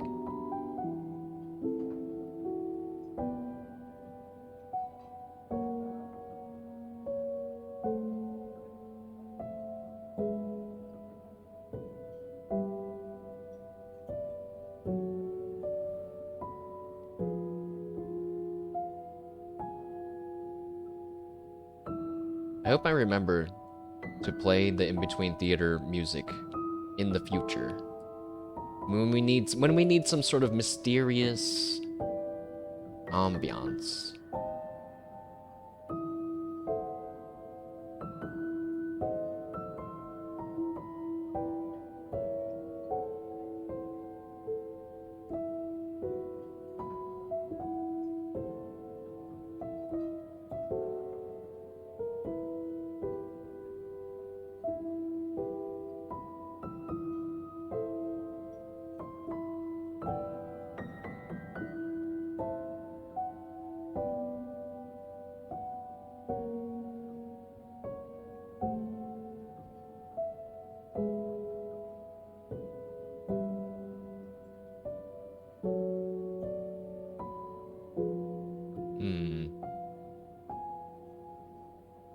A: I hope I remember to play the in-between theater music in the future. When we need some sort of mysterious ambiance.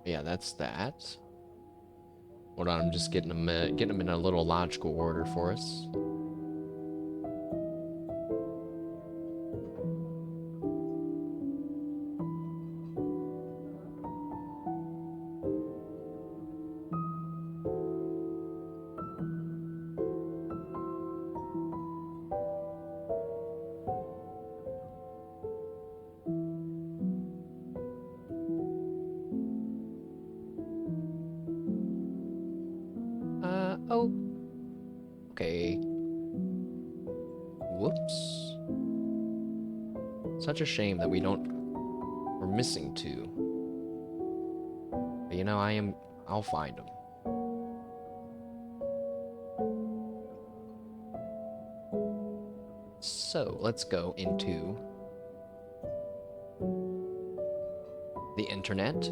A: Yeah, that's that. Hold on, I'm just getting them in a little logical order for us. Oh. Okay. Whoops. Such a shame that we're missing two. But you know, I'll find them. So, let's go into the internet.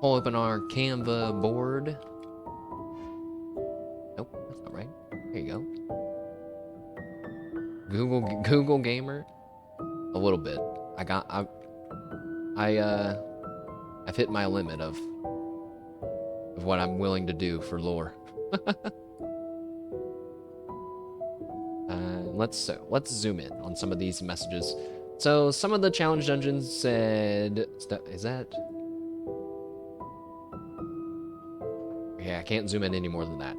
A: Pull open our Canva board. Nope, that's not right. There you go. Google Gamer. A little bit. I've hit my limit of what I'm willing to do for lore. Let's zoom in on some of these messages. So some of the challenge dungeons said, is that? Yeah, I can't zoom in any more than that.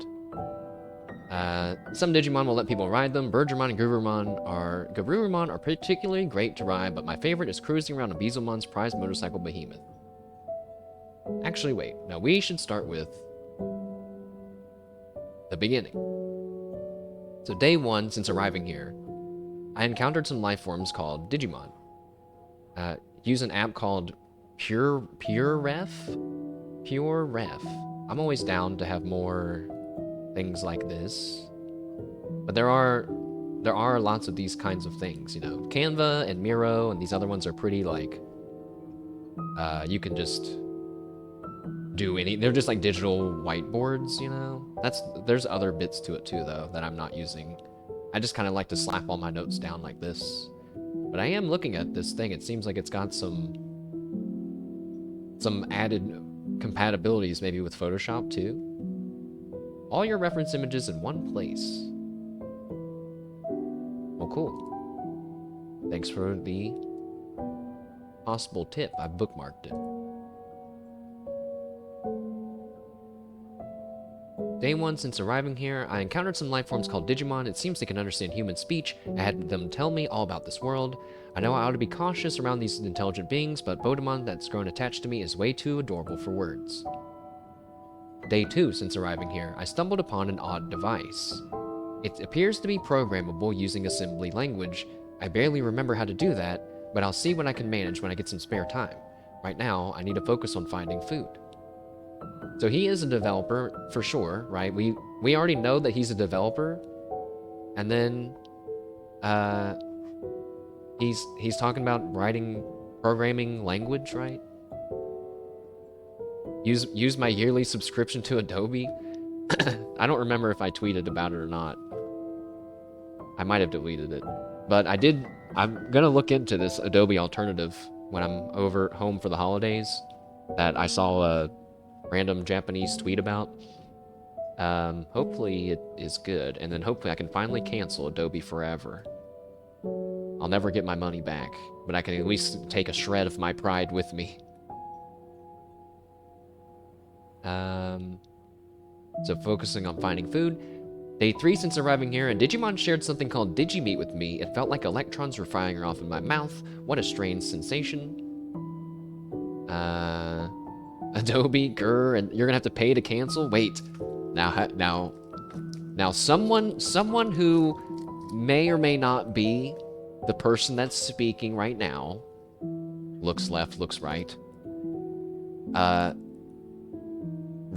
A: Some Digimon will let people ride them. Birdramon and Garurumon are particularly great to ride, but my favorite is cruising around a Beezelmon's prized motorcycle behemoth. Actually, wait. Now we should start with the beginning. So day one, since arriving here, I encountered some life forms called Digimon. Use an app called PureRef. I'm always down to have more things like this, but there are lots of these kinds of things, you know. Canva and Miro and these other ones are pretty like you can just do they're just like digital whiteboards, you know. There's other bits to it too though that I'm not using. I just kind of like to slap all my notes down like this. But I am looking at this thing. It seems like it's got some added compatibilities maybe with Photoshop too. All your reference images in one place. Well, cool. Thanks for the possible tip. I bookmarked it. Day one since arriving here, I encountered some life forms called Digimon. It seems they can understand human speech. I had them tell me all about this world. I know I ought to be cautious around these intelligent beings, but Bodemon that's grown attached to me is way too adorable for words. Day two since arriving here, I stumbled upon an odd device. It appears to be programmable using assembly language. I barely remember how to do that, but I'll see what I can manage when I get some spare time. Right now, I need to focus on finding food. So he is a developer, for sure, right? We already know that he's a developer. And then, he's talking about writing programming language, right? Use my yearly subscription to Adobe. I don't remember if I tweeted about it or not. I might have deleted it. But I did. I'm gonna look into this Adobe alternative when I'm over home for the holidays that I saw a random Japanese tweet about. Hopefully it is good, and then hopefully I can finally cancel Adobe forever. I'll never get my money back, but I can at least take a shred of my pride with me. So focusing on finding food. Day 3 since arriving here, and Digimon shared something called Digimeat with me. It felt like electrons were firing off in my mouth. What a strange sensation. Adobe, grr, and you're gonna have to pay to cancel? Wait. Now, someone who may or may not be the person that's speaking right now, looks left, looks right,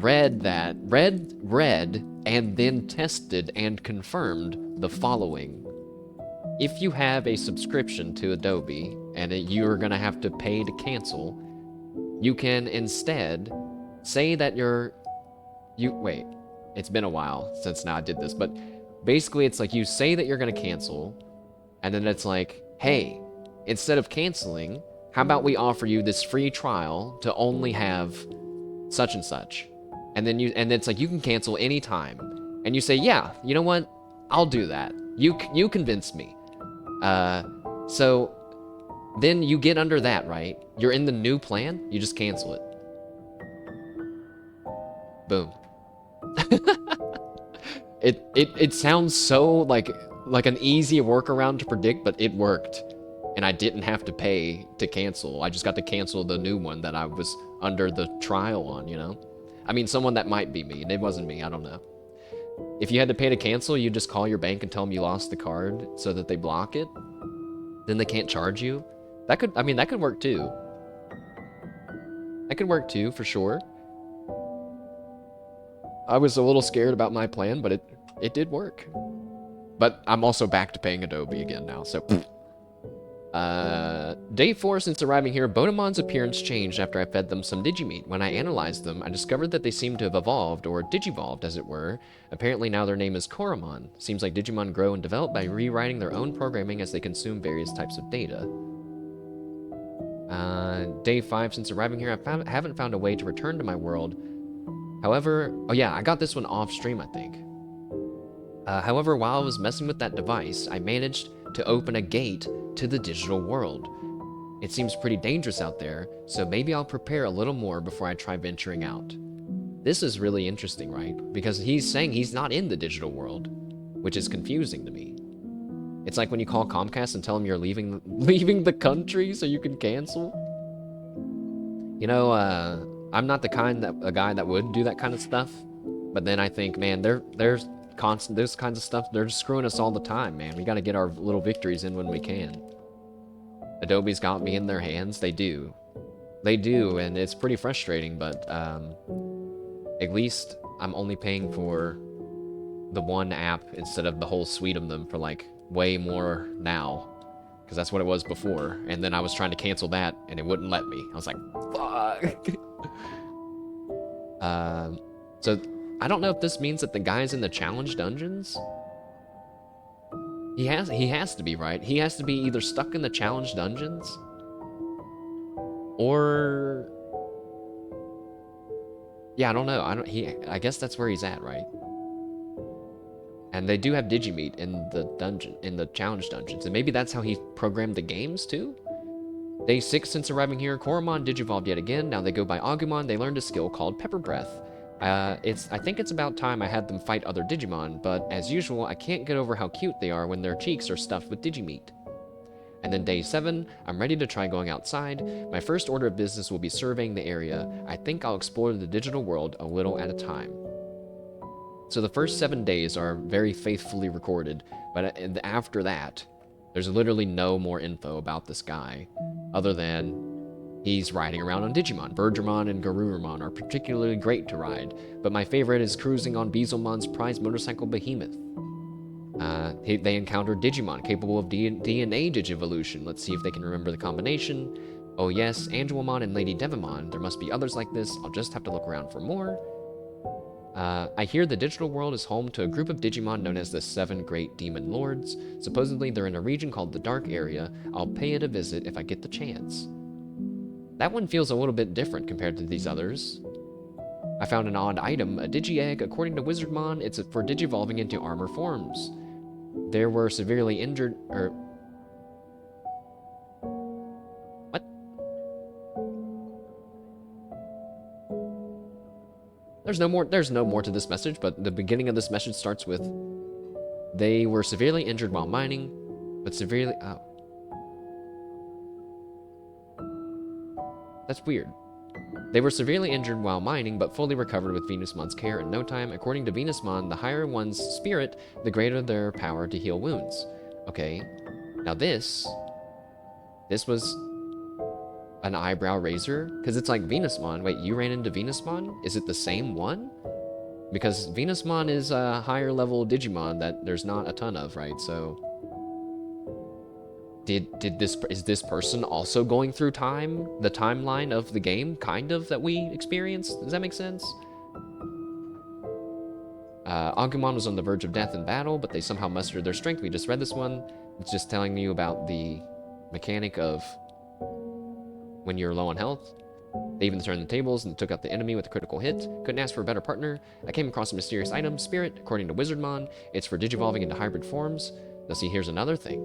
A: read and then tested and confirmed the following. If you have a subscription to Adobe and you're gonna have to pay to cancel, you can instead say that wait, it's been a while since now I did this, but basically it's like you say that you're gonna cancel, and then it's like, hey, instead of canceling, how about we offer you this free trial to only have such and such? And then it's like you can cancel anytime. And you say, yeah, you know what? I'll do that. You convinced me. So then you get under that, right? You're in the new plan, you just cancel it. Boom. It sounds so like an easy workaround to predict, but it worked. And I didn't have to pay to cancel. I just got to cancel the new one that I was under the trial on, you know? I mean, someone that might be me, and it wasn't me, I don't know. If you had to pay to cancel, you just call your bank and tell them you lost the card so that they block it. Then they can't charge you. That could work too. That could work too, for sure. I was a little scared about my plan, but it did work. But I'm also back to paying Adobe again now, so... Day 4 since arriving here, Bodemon's appearance changed after I fed them some Digimeat. When I analyzed them, I discovered that they seemed to have evolved, or digivolved as it were. Apparently now their name is Koromon. Seems like Digimon grow and develop by rewriting their own programming as they consume various types of data. Day 5 since arriving here, I haven't found a way to return to my world. However, oh yeah, I got this one off stream, I think. However, while I was messing with that device, I managed to open a gate to the digital world. It seems pretty dangerous out there, so maybe I'll prepare a little more before I try venturing out. This is really interesting, right? Because he's saying he's not in the digital world, which is confusing to me. It's like when you call Comcast and tell them you're leaving the country so you can cancel. You know, I'm not the guy that would do that kind of stuff, but then I think, man, there's constant this kinds of stuff. They're just screwing us all the time, man. We got to get our little victories in when we can. Adobe's got me in their hands. They do, and it's pretty frustrating. But at least I'm only paying for the one app instead of the whole suite of them for like way more now, because that's what it was before. And then I was trying to cancel that, and it wouldn't let me. I was like, fuck. So. I don't know if this means that the guy's in the challenge dungeons. He has to be, right? He has to be either stuck in the challenge dungeons, or yeah, I don't know. I guess that's where he's at, right? And they do have Digimeat in the challenge dungeons, and maybe that's how he programmed the games too. Day 6 since arriving here, Koromon digivolved yet again. Now they go by Aegiomon. They learned a skill called Pepper Breath. I think it's about time I had them fight other Digimon, but as usual, I can't get over how cute they are when their cheeks are stuffed with Digimeat. And then day 7, I'm ready to try going outside. My first order of business will be surveying the area. I think I'll explore the digital world a little at a time. So the first 7 days are very faithfully recorded, but after that, there's literally no more info about this guy, other than he's riding around on Digimon. Birdramon and Garurumon are particularly great to ride, but my favorite is cruising on Beelzemon's prized motorcycle Behemoth. They encounter Digimon capable of DNA digivolution. Let's see if they can remember the combination. Oh yes, Aegiomon and Lady Devimon. There must be others like this. I'll just have to look around for more. I hear the digital world is home to a group of Digimon known as the Seven Great Demon Lords. Supposedly, they're in a region called the Dark Area. I'll pay it a visit if I get the chance. That one feels a little bit different compared to these others. I found an odd item, a Digi-Egg. According to Wizardmon, it's for digivolving into armor forms. There were severely injured, what? There's no more to this message, but the beginning of this message starts with, they were severely injured while mining, but severely, oh. That's weird. They were severely injured while mining, but fully recovered with Venusmon's care in no time. According to Venusmon, the higher one's spirit, the greater their power to heal wounds. Okay, now this was an eyebrow raiser? Because it's like Venusmon. Wait, you ran into Venusmon? Is it the same one? Because Venusmon is a higher level Digimon that there's not a ton of, right? So is this person also going through the timeline of the game, kind of, that we experienced? Does that make sense? Aegiomon was on the verge of death in battle, but they somehow mustered their strength. We just read this one. It's just telling you about the mechanic of when you're low on health. They even turned the tables and took out the enemy with a critical hit. Couldn't ask for a better partner. I came across a mysterious item, Spirit. According to Wizardmon, it's for digivolving into hybrid forms. Now see, here's another thing.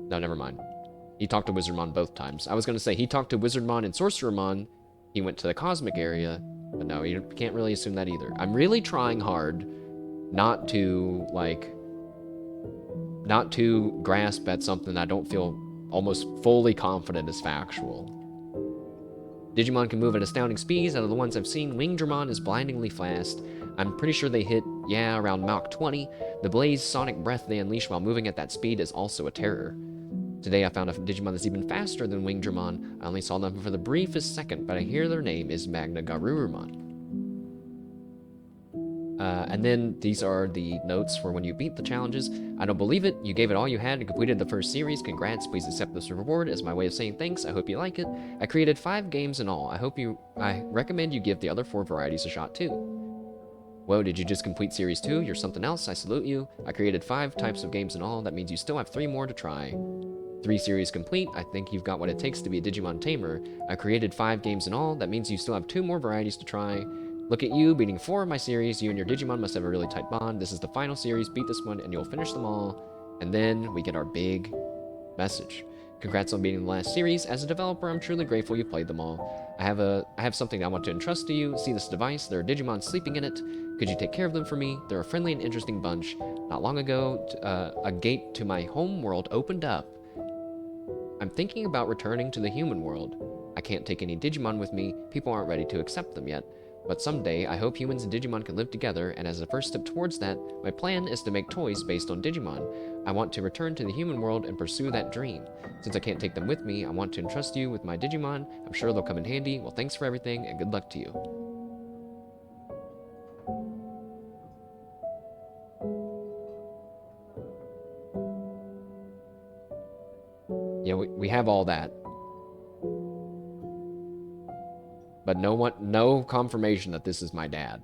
A: No, never mind. He talked to Wizardmon both times. I was going to say, he talked to Wizardmon and Sorcerermon. He went to the Cosmic area. But no, you can't really assume that either. I'm really trying hard not to grasp at something I don't feel almost fully confident is factual. Digimon can move at astounding speeds. Out of the ones I've seen, Wingdramon is blindingly fast. I'm pretty sure they hit, yeah, around Mach 20. The blaze sonic breath they unleash while moving at that speed is also a terror. Today I found a Digimon that's even faster than Wingdramon. I only saw them for the briefest second, but I hear their name is Magna Garurumon. And then these are the notes for when you beat the challenges. I don't believe it. You gave it all you had and completed the first series. Congrats. Please accept this reward as my way of saying thanks. I hope you like it. I created 5 games in all. I recommend you give the other 4 varieties a shot too. Whoa, did you just complete Series 2? You're something else. I salute you. I created 5 types of games in all. That means you still have 3 more to try. 3 series complete. I think you've got what it takes to be a Digimon tamer. I created 5 games in all. That means you still have 2 more varieties to try. Look at you, beating 4 of my series. You and your Digimon must have a really tight bond. This is the final series. Beat this one and you'll finish them all. And then we get our big message. Congrats on beating the last series. As a developer, I'm truly grateful you played them all. I have something I want to entrust to you. See this device? There are Digimon sleeping in it. Could you take care of them for me? They're a friendly and interesting bunch. Not long ago, a gate to my home world opened up. I'm thinking about returning to the human world. I can't take any Digimon with me. People aren't ready to accept them yet. But someday, I hope humans and Digimon can live together, and as a first step towards that, my plan is to make toys based on Digimon. I want to return to the human world and pursue that dream. Since I can't take them with me, I want to entrust you with my Digimon. I'm sure they'll come in handy. Well, thanks for everything, and good luck to you. Yeah, we have all that. But no confirmation that this is my dad.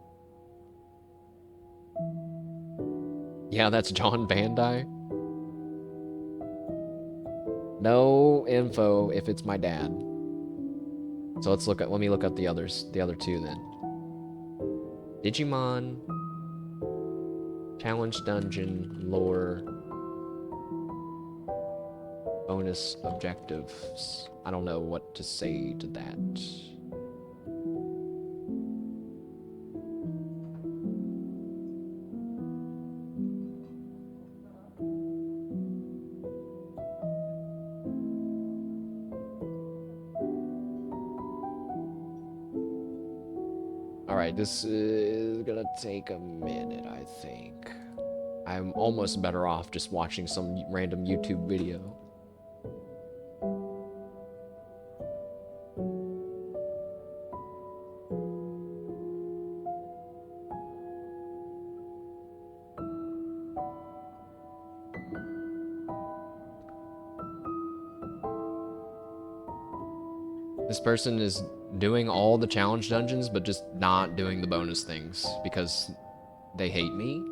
A: Yeah, that's John Bandai. No info if it's my dad. So let me look up the other 2 then. Digimon, Challenge Dungeon, Lore, Bonus Objectives. I don't know what to say to that. Alright, this is gonna take a minute, I think. I'm almost better off just watching some random YouTube video. This person is doing all the challenge dungeons, but just not doing the bonus things because they hate me.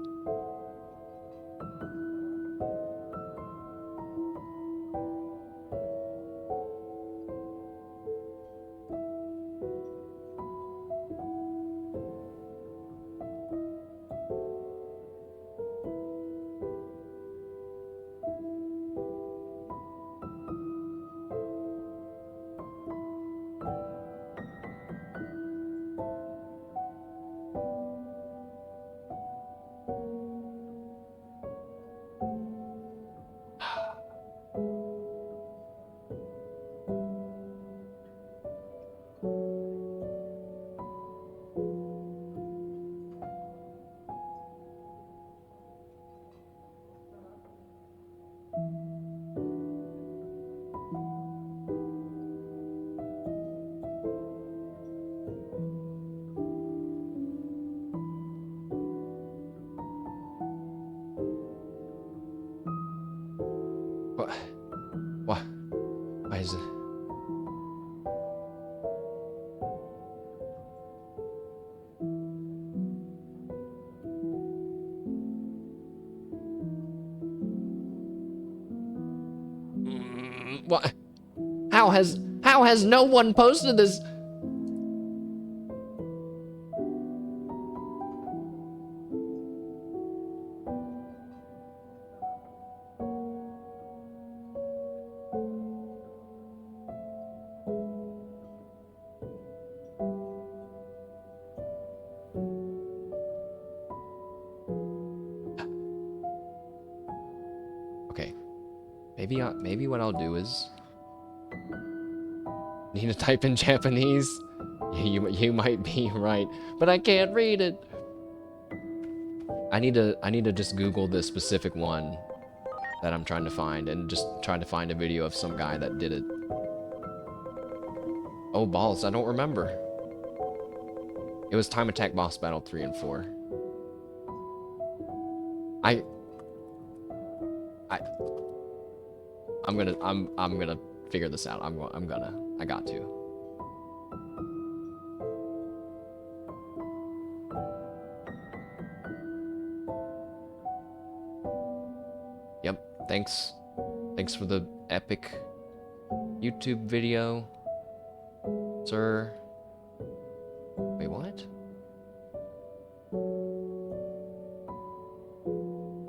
A: What? What? Why is it? What? How has no one posted this? Okay, maybe what I'll do is need to type in Japanese. You might be right, but I can't read it. I need to just Google the specific one that I'm trying to find and just try to find a video of some guy that did it. Oh balls, I don't remember. It was Time Attack Boss Battle 3 and 4. I'm gonna figure this out. I got to. Yep, thanks for the epic YouTube video, sir. Wait, what?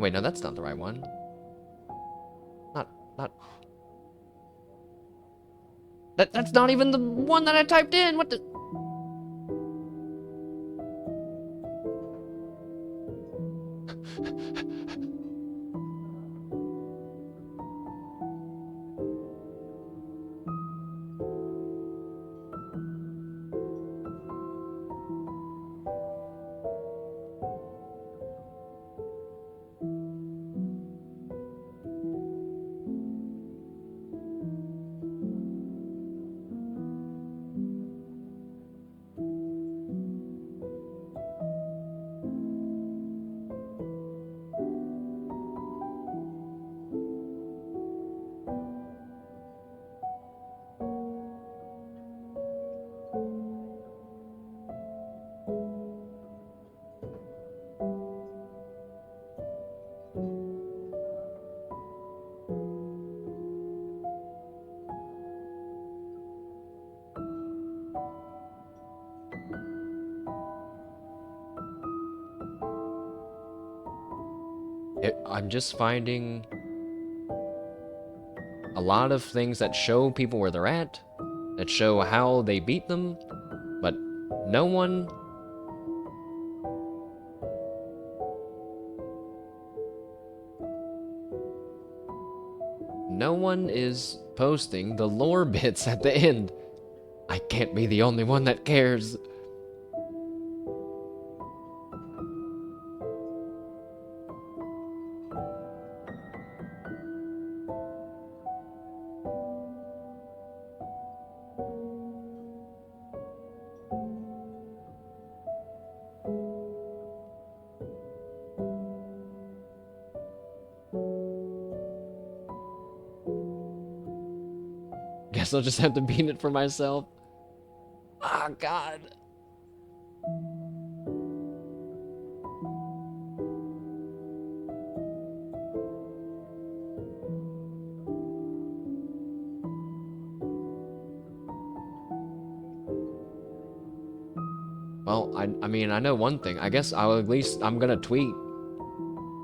A: Wait, no, that's not the right one. Not. That's not even the one that I typed in. What the? I'm just finding a lot of things that show people where they're at, that show how they beat them, but no one is posting the lore bits at the end. I can't be the only one that cares. Guess I'll just have to beat it for myself. Ah, God. Well, I mean, I know one thing. I guess I'm gonna tweet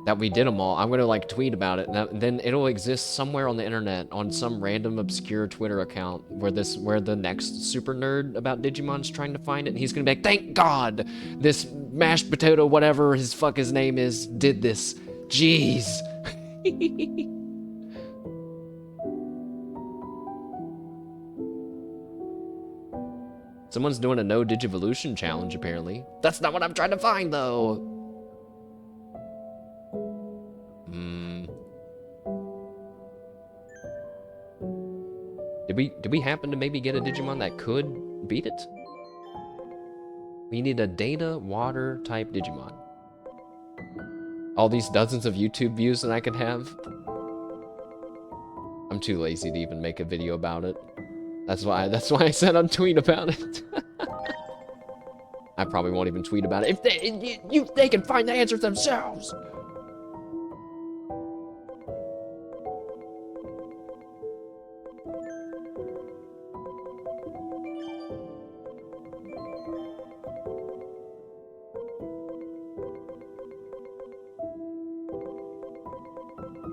A: that we did them all. I'm gonna like tweet about it, and then it'll exist somewhere on the internet on some random obscure Twitter account where the next super nerd about Digimon's trying to find it, and he's gonna be like, "Thank God, this mashed potato, whatever his name is, did this." Jeez. Someone's doing a no Digivolution challenge apparently. That's not what I'm trying to find though. Hmm. Did we happen to maybe get a Digimon that could beat it? We need a data water type Digimon. All these dozens of YouTube views that I could have. I'm too lazy to even make a video about it. That's why I said I'd tweet about it. I probably won't even tweet about it if they can find the answers themselves.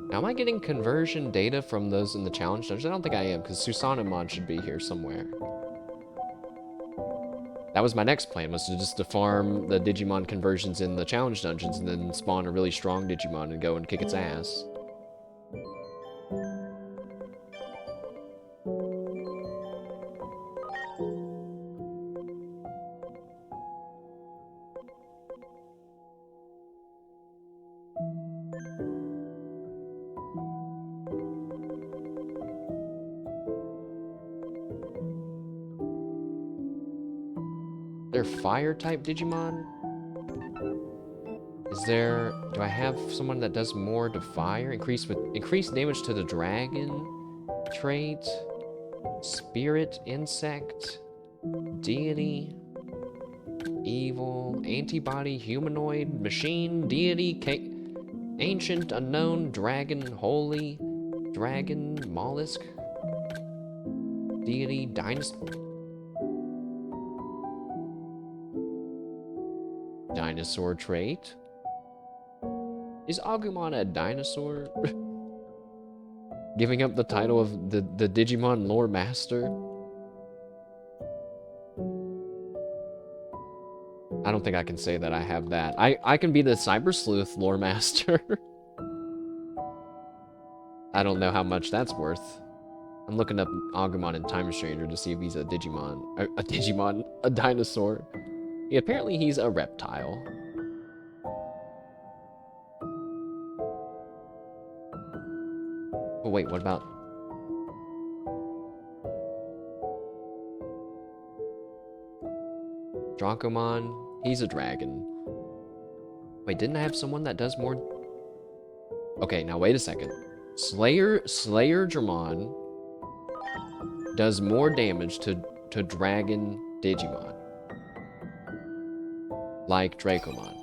A: Now, am I getting conversion data from those in the challenge dungeons? I don't think I am, because Susanamon should be here somewhere. That was my next plan, was to farm the Digimon conversions in the challenge dungeons and then spawn a really strong Digimon and go and kick its ass. They're fire type Digimon? Do I have someone that does more to fire? Increased damage to the dragon trait, spirit, insect, deity, evil, antibody, humanoid, machine, deity, ancient, unknown, dragon, holy, dragon, mollusk, deity, dinosaur trait. Is Aegiomon a dinosaur? Giving up the title of the Digimon lore master? I don't think I can say that I have that. I can be the Cyber Sleuth lore master. I don't know how much that's worth. I'm looking up Aegiomon in Time Stranger to see if he's a Digimon, a dinosaur. Yeah, apparently he's a reptile. Oh wait, what about... Dracomon? He's a dragon. Wait, didn't I have someone that does more... Okay, now wait a second. Slayer Dramon does more damage to dragon Digimon. Like Dracomon.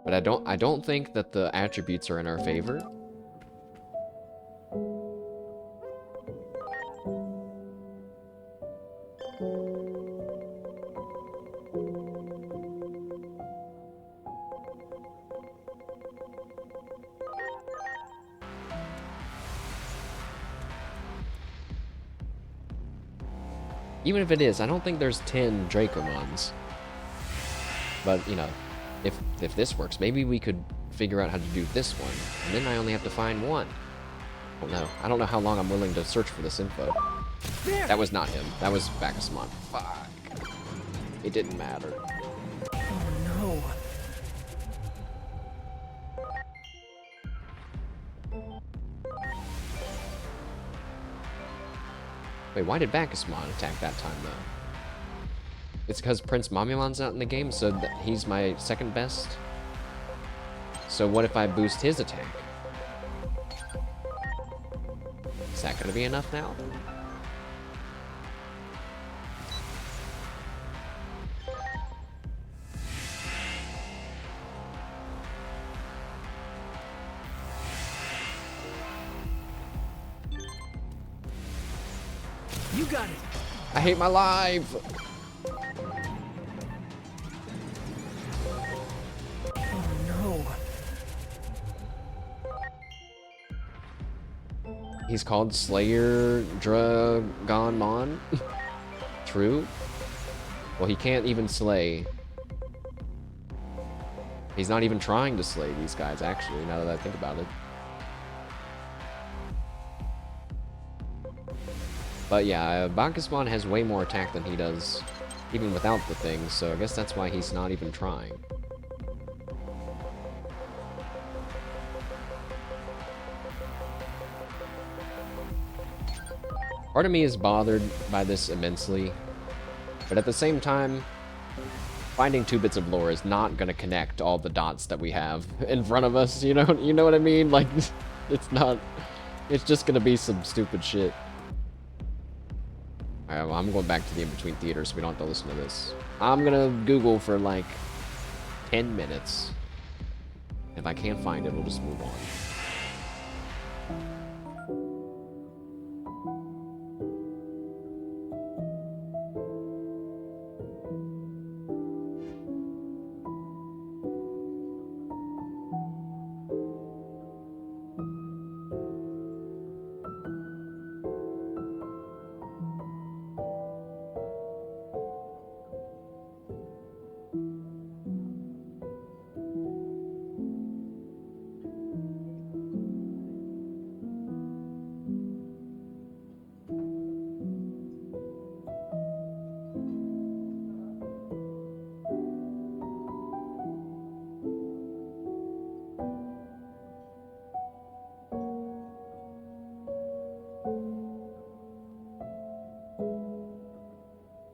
A: But I don't think that the attributes are in our favor. Even if it is, I don't think there's 10 Dracomons. But, you know, if this works, maybe we could figure out how to do this one. And then I only have to find one. I don't know. I don't know how long I'm willing to search for this info.
B: There.
A: That was not him. That was Bacchusmon. Fuck. It didn't matter.
B: Oh no.
A: Wait, why did Bacchusmon attack that time, though? It's because Prince Mamumon's not in the game, so he's my second best. So what if I boost his attack? Is that gonna be enough now?
B: You got it.
A: I hate my life.
B: Oh no.
A: He's called Slayer Dragonmon. True. Well, he can't even slay. He's not even trying to slay these guys, actually, now that I think about it. But yeah, Bacchusmon has way more attack than he does, even without the thing, so I guess that's why he's not even trying. Part of me is bothered by this immensely, but at the same time, finding 2 bits of lore is not gonna connect all the dots that we have in front of us, you know what I mean? Like, it's just gonna be some stupid shit. Alright, well, I'm going back to the in-between theater so we don't have to listen to this. I'm gonna Google for like 10 minutes. If I can't find it, we'll just move on.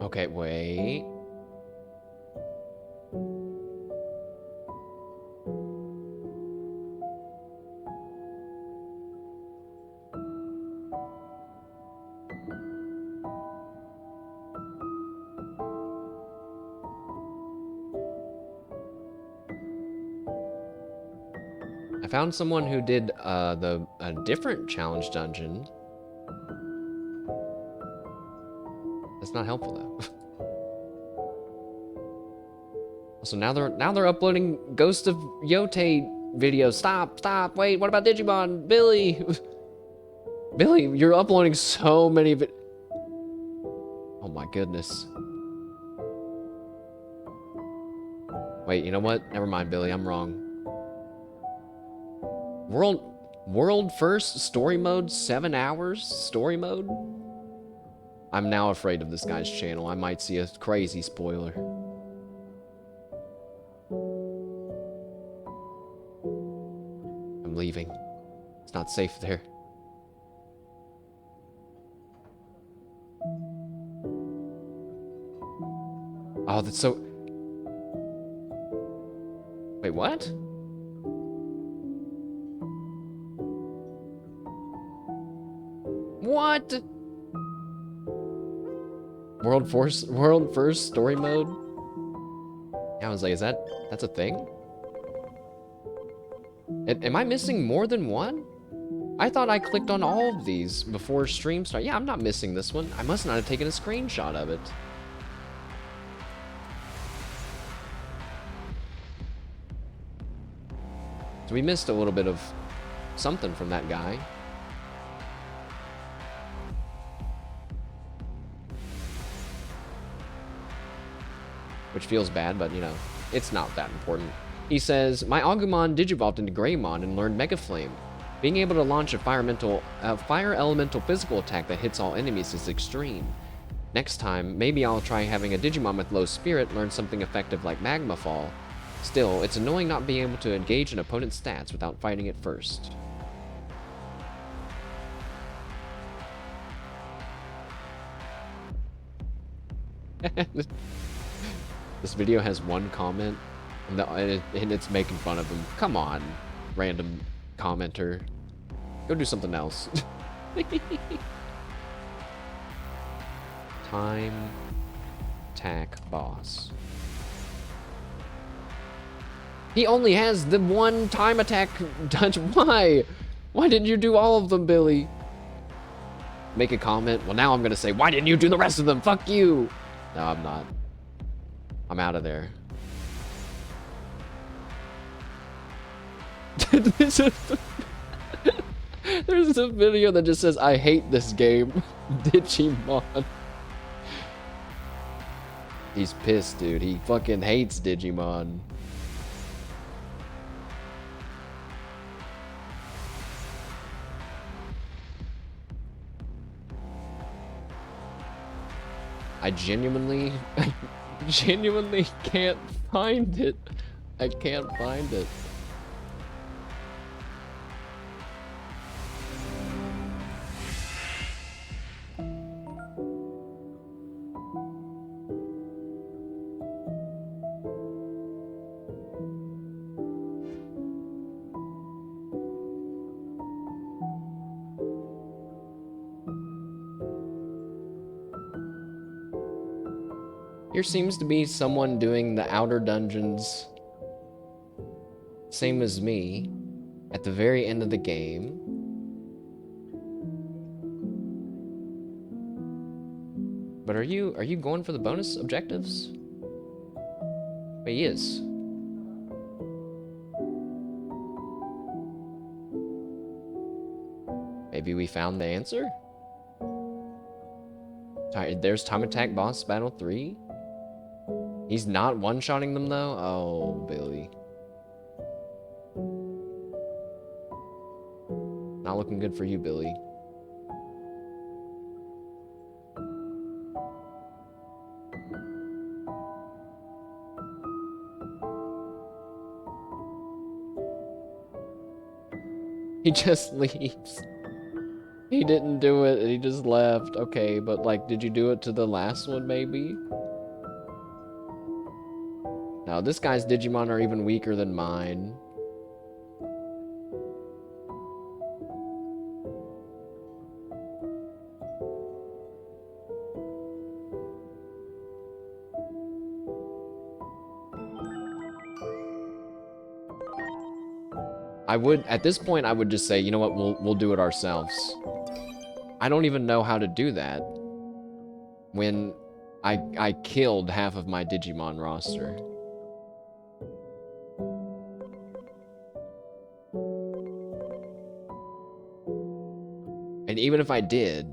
A: Okay, wait. I found someone who did a different challenge dungeon. That's not helpful though. So now they're uploading Ghost of Yote videos. Stop, wait, what about Digimon? Billy! Billy, you're uploading so many oh my goodness. Wait, you know what? Never mind, Billy, I'm wrong. World first story mode, 7 hours story mode? I'm now afraid of this guy's channel. I might see a crazy spoiler. I'm leaving. It's not safe there. Oh, that's so... Wait, what? What? World first story mode? Yeah, I was like, that's a thing? Am I missing more than one? I thought I clicked on all of these before stream started. Yeah, I'm not missing this one. I must not have taken a screenshot of it. So we missed a little bit of something from that guy. Which feels bad, but you know, it's not that important. He says, my Aegiomon digivolved into Greymon and learned Mega Flame. Being able to launch a fire elemental physical attack that hits all enemies is extreme. Next time, maybe I'll try having a Digimon with low spirit learn something effective like Magma Fall. Still, it's annoying not being able to engage an opponent's stats without fighting it first. This video has one comment, and it's making fun of him. Come on, random commenter. Go do something else. Time attack boss. He only has the one time attack dungeon. Why? Why didn't you do all of them, Billy? make a comment. Well, now I'm gonna say, why didn't you do the rest of them? Fuck you. No, I'm not. I'm out of there. There's a video that just says, I hate this game. Digimon. He's pissed, dude. He fucking hates Digimon. I genuinely can't find it. I can't find it. Here seems to be someone doing the outer dungeons, same as me, at the very end of the game. But are you going for the bonus objectives? Wait, he is. Maybe we found the answer? There's Time Attack Boss Battle 3. He's not one-shotting them, though? Oh, Billy. Not looking good for you, Billy. He just leaves. He didn't do it, and he just left. Okay, but, like, did you do it to the last one, maybe? No, this guy's Digimon are even weaker than mine. At this point, I would just say, you know what, we'll do it ourselves. I don't even know how to do that when I killed half of my Digimon roster. And even if I did,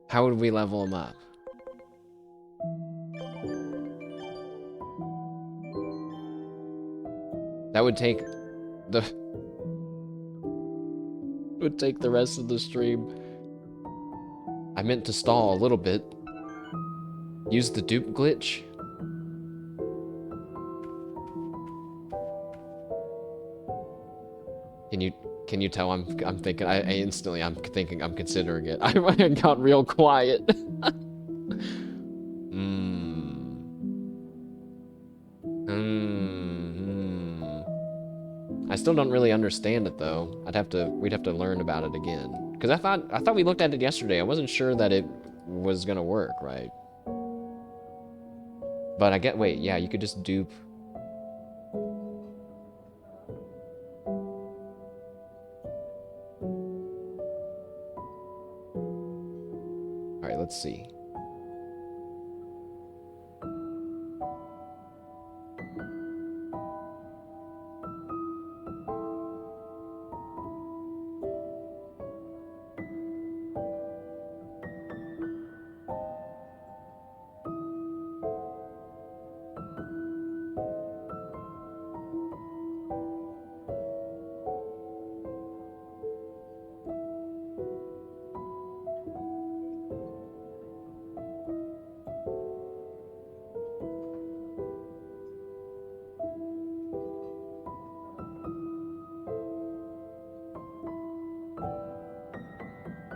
A: how would we level them up? That would take the rest of the stream. I meant to stall a little bit. Use the dupe glitch. Can you tell I'm thinking I'm thinking I'm considering it. I got real quiet. I still don't really understand it though. We'd have to learn about it again. Because I thought we looked at it yesterday. I wasn't sure that it was gonna work, right? But wait, yeah, you could just dupe. Alright, let's see.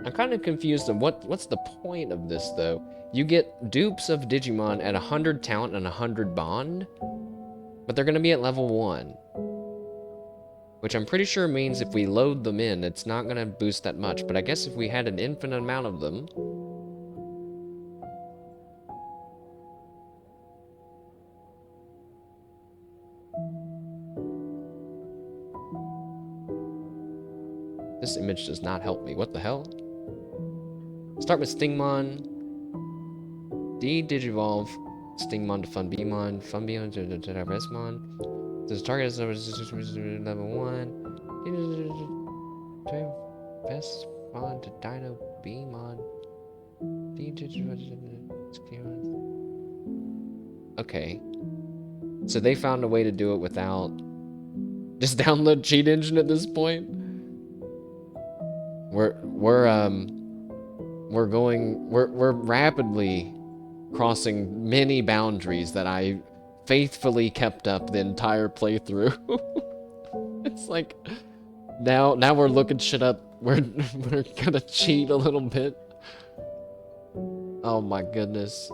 A: I'm kind of confused on what's the point of this, though. You get dupes of Digimon at 100 talent and 100 bond, but they're going to be at level 1. Which I'm pretty sure means if we load them in, it's not going to boost that much. But I guess if we had an infinite amount of them... This image does not help me. What the hell? Start with Stingmon. Digivolve Stingmon to Funbeamon. Funbeamon to Resmon. This target is level 1. Vestmon to Dino Beamon. Okay. So they found a way to do it without just download cheat engine at this point. We're rapidly crossing many boundaries that I faithfully kept up the entire playthrough. It's like now we're looking shit up. We're gonna cheat a little bit. Oh my goodness.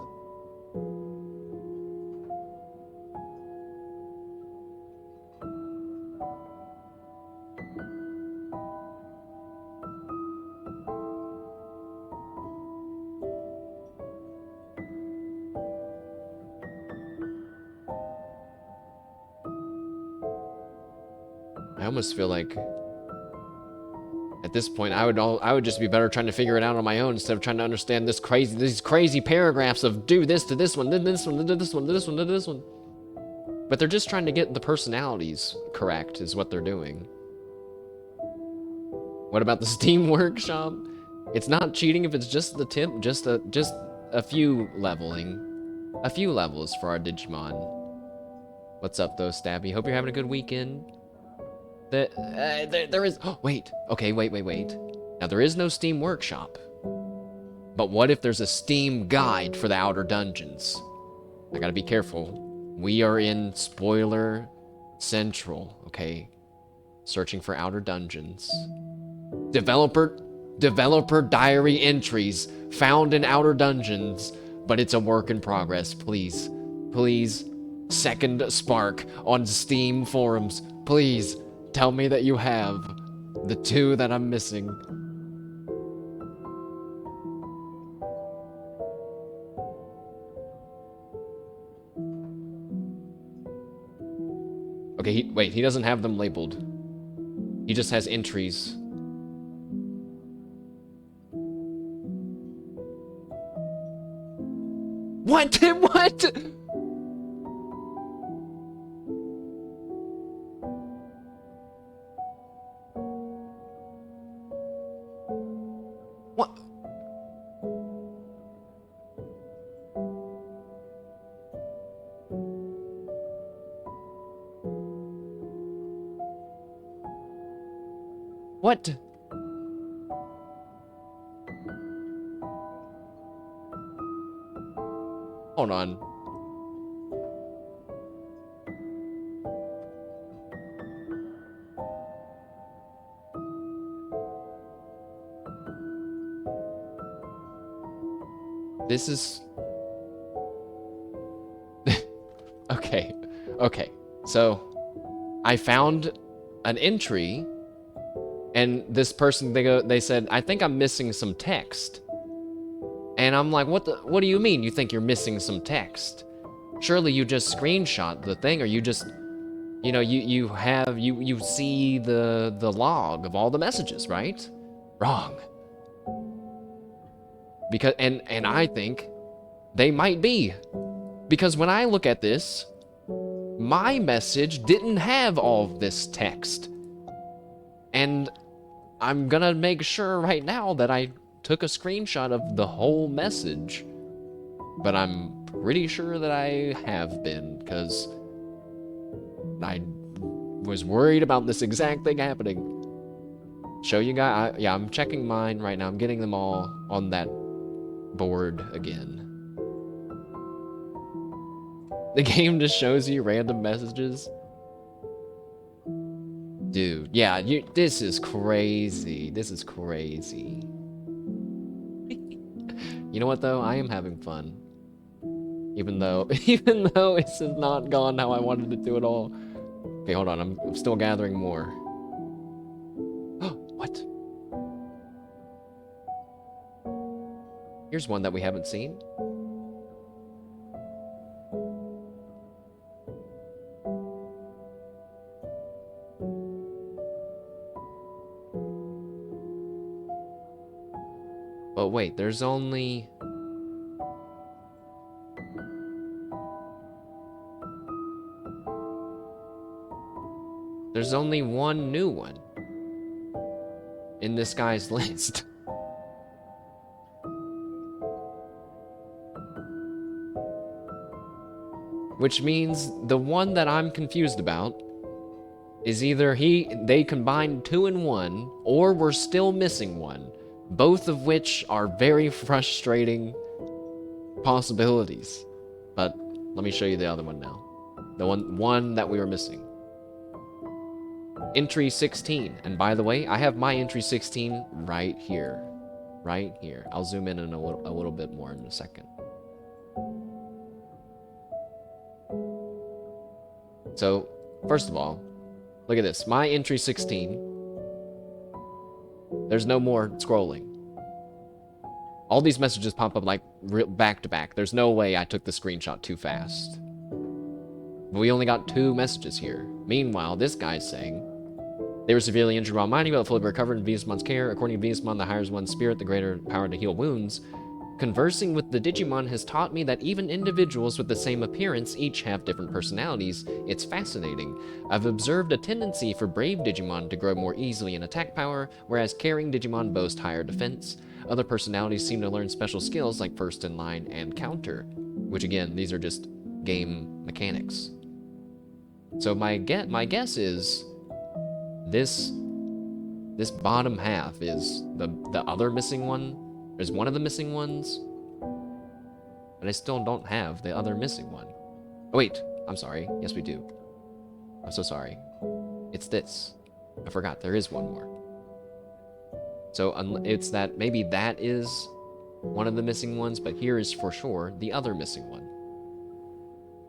A: I almost feel like at this point I would just be better trying to figure it out on my own instead of trying to understand these crazy paragraphs of do this to this one, then this one, then this one, then this one, then this one. But they're just trying to get the personalities correct is what they're doing. What about the Steam Workshop? It's not cheating if it's just the tip, just a few leveling. A few levels for our Digimon. What's up though, Stabby? Hope you're having a good weekend. There is... Oh, wait. Okay, wait. Now, there is no Steam Workshop. But what if there's a Steam guide for the Outer Dungeons? I gotta be careful. We are in Spoiler Central, okay? Searching for Outer Dungeons. Developer diary entries found in Outer Dungeons, but it's a work in progress. Please, second spark on Steam forums. Please, tell me that you have the two that I'm missing. Okay, wait, he doesn't have them labeled. He just has entries. What? What? What? What? Hold on. This is... Okay. So, I found an entry, and this person, they said, I think I'm missing some text. And I'm like, what do you mean you think you're missing some text? Surely you just screenshot the thing, or you just, you know, you see the log of all the messages, right? Wrong. Because, and I think they might be. Because when I look at this, my message didn't have all of this text. And I'm gonna make sure right now that I took a screenshot of the whole message. But I'm pretty sure that I have been, because I was worried about this exact thing happening. Show you guys, yeah, I'm checking mine right now. I'm getting them all on that board again. The game just shows you random messages. Dude, yeah, this is crazy. This is crazy. You know what though? I am having fun. Even though this has not gone how I wanted it to at all. Okay, hold on. I'm still gathering more. What? Here's one that we haven't seen. But wait, there's only... There's only one new one in this guy's list. Which means the one that I'm confused about is either they combined 2 in 1, or we're still missing one. Both of which are very frustrating possibilities. But let me show you the other one now. The one that we were missing. Entry 16. And by the way, I have my entry 16 right here. Right here. I'll zoom in a little bit more in a second. So, first of all, look at this. My entry 16. There's no more scrolling. All these messages pop up like back to back. There's no way I took the screenshot too fast. But we only got 2 messages here. Meanwhile, this guy's saying, they were severely injured while mining, but fully recovered in Venusamon's care. According to Venusamon, the higher one's spirit, the greater power to heal wounds. Conversing with the Digimon has taught me that even individuals with the same appearance each have different personalities. It's fascinating. I've observed a tendency for brave Digimon to grow more easily in attack power, whereas caring Digimon boast higher defense. Other personalities seem to learn special skills like first in line and counter, which again, these are just game mechanics. So my guess is this bottom half is the other missing one. There's one of the missing ones, but I still don't have the other missing one. Oh, wait, I'm sorry. Yes, we do. I'm so sorry. It's this. I forgot, there is one more. So it's that, maybe that is one of the missing ones, but here is for sure the other missing one.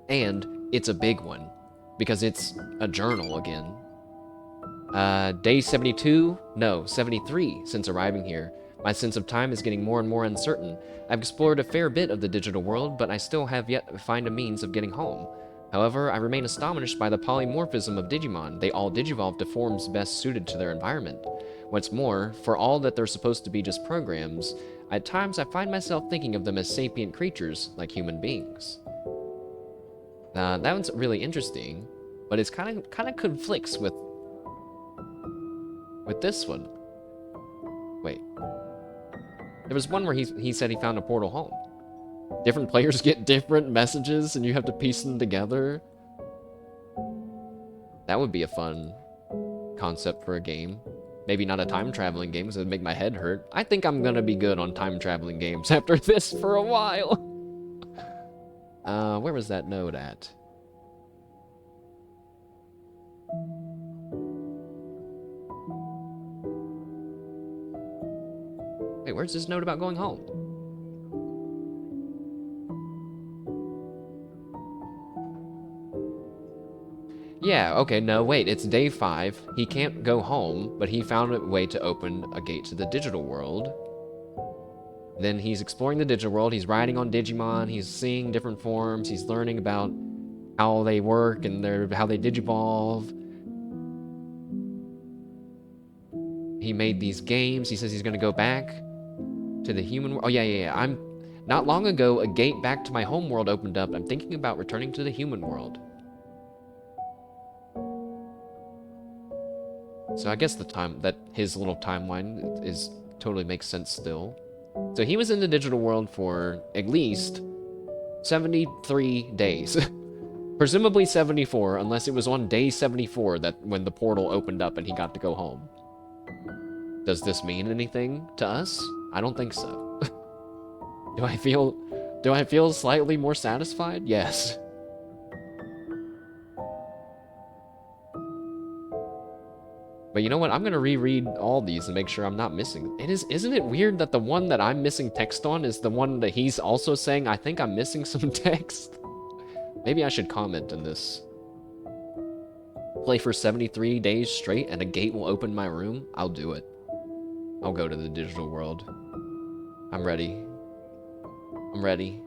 A: And it's a big one, because it's a journal again. Day 72? No, 73 since arriving here. My sense of time is getting more and more uncertain. I've explored a fair bit of the digital world, but I still have yet to find a means of getting home. However, I remain astonished by the polymorphism of Digimon. They all digivolve to forms best suited to their environment. What's more, for all that they're supposed to be just programs, at times I find myself thinking of them as sapient creatures, like human beings. That one's really interesting, but it's kind of conflicts with this one. Wait. There was one where he said he found a portal home. Different players get different messages and you have to piece them together. That would be a fun concept for a game. Maybe not a time traveling game because it would make my head hurt. I think I'm gonna be good on time traveling games after this for a while. Where was that node at? Wait, where's this note about going home? Yeah, okay, no, wait, it's day 5. He can't go home, but he found a way to open a gate to the digital world. Then he's exploring the digital world, he's riding on Digimon, he's seeing different forms, he's learning about how they work and how they digivolve. He made these games, he says he's gonna go back to the human world. Oh, yeah. Not long ago, a gate back to my home world opened up. I'm thinking about returning to the human world. So I guess his little timeline is totally makes sense still. So he was in the digital world for at least 73 days. Presumably 74, unless it was on day 74 that when the portal opened up and he got to go home. Does this mean anything to us? I don't think so. Do I feel slightly more satisfied? Yes. But you know what? I'm gonna reread all these and make sure I'm not missing. Isn't it weird that the one that I'm missing text on is the one that he's also saying, I think I'm missing some text? Maybe I should comment in this. Play for 73 days straight and a gate will open my room? I'll do it. I'll go to the digital world. I'm ready. I'm ready.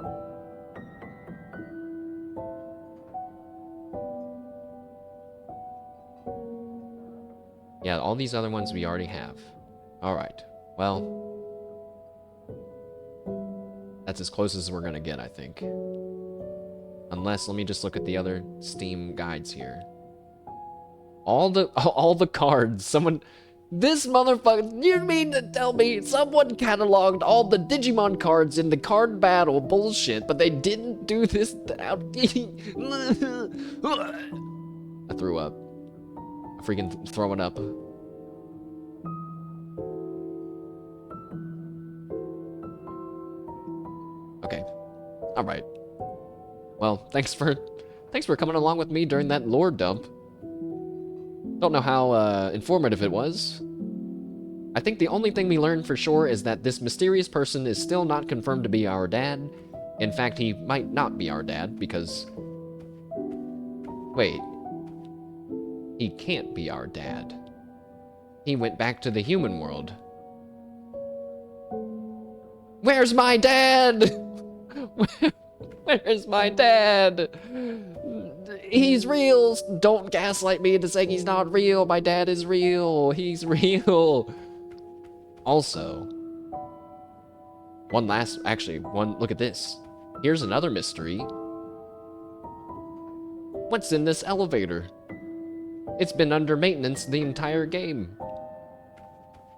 A: Yeah, all these other ones we already have. Alright. Well, That's as close as we're gonna get, I think. Unless, let me just look at the other Steam guides here. All the cards, someone... This motherfucker, you mean to tell me someone cataloged all the Digimon cards in the card battle bullshit, but they didn't do this? I threw up. I'm freaking throwing up. Okay. Alright. Well, thanks for coming along with me during that lore dump. Don't know how informative it was. I think the only thing we learned for sure is that this mysterious person is still not confirmed to be our dad. In fact, he might not be our dad because... Wait. He can't be our dad. He went back to the human world. Where's my dad? Where's my dad? He's real. Don't gaslight me into saying he's not real. My dad is real. He's real. Also, look at this. Here's another mystery. What's in this elevator? It's been under maintenance the entire game.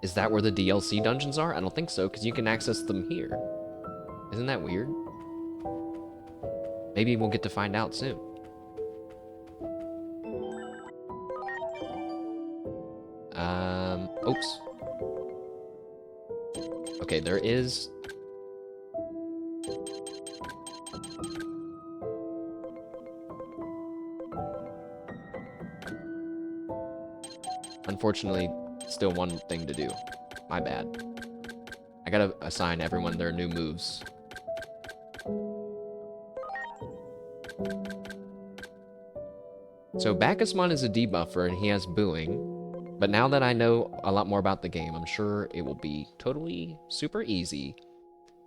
A: Is that where the DLC dungeons are? I don't think so, because you can access them here. Isn't that weird? Maybe we'll get to find out soon. Oops. Okay, there is... Unfortunately, still one thing to do. My bad. I gotta assign everyone their new moves. So Bacchusmon is a debuffer and he has booing. But now that I know a lot more about the game, I'm sure it will be totally super easy.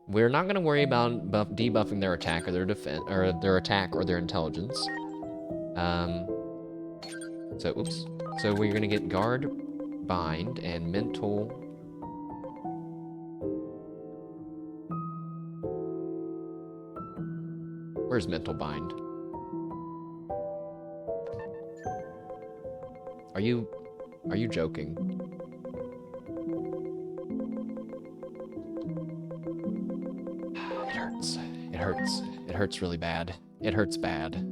A: We're not gonna worry about debuffing their attack or their defense, or their attack or their intelligence. Oops. So we're gonna get guard, bind, and mental. Where's mental bind? Are you joking? It hurts. It hurts. It hurts really bad. It hurts bad.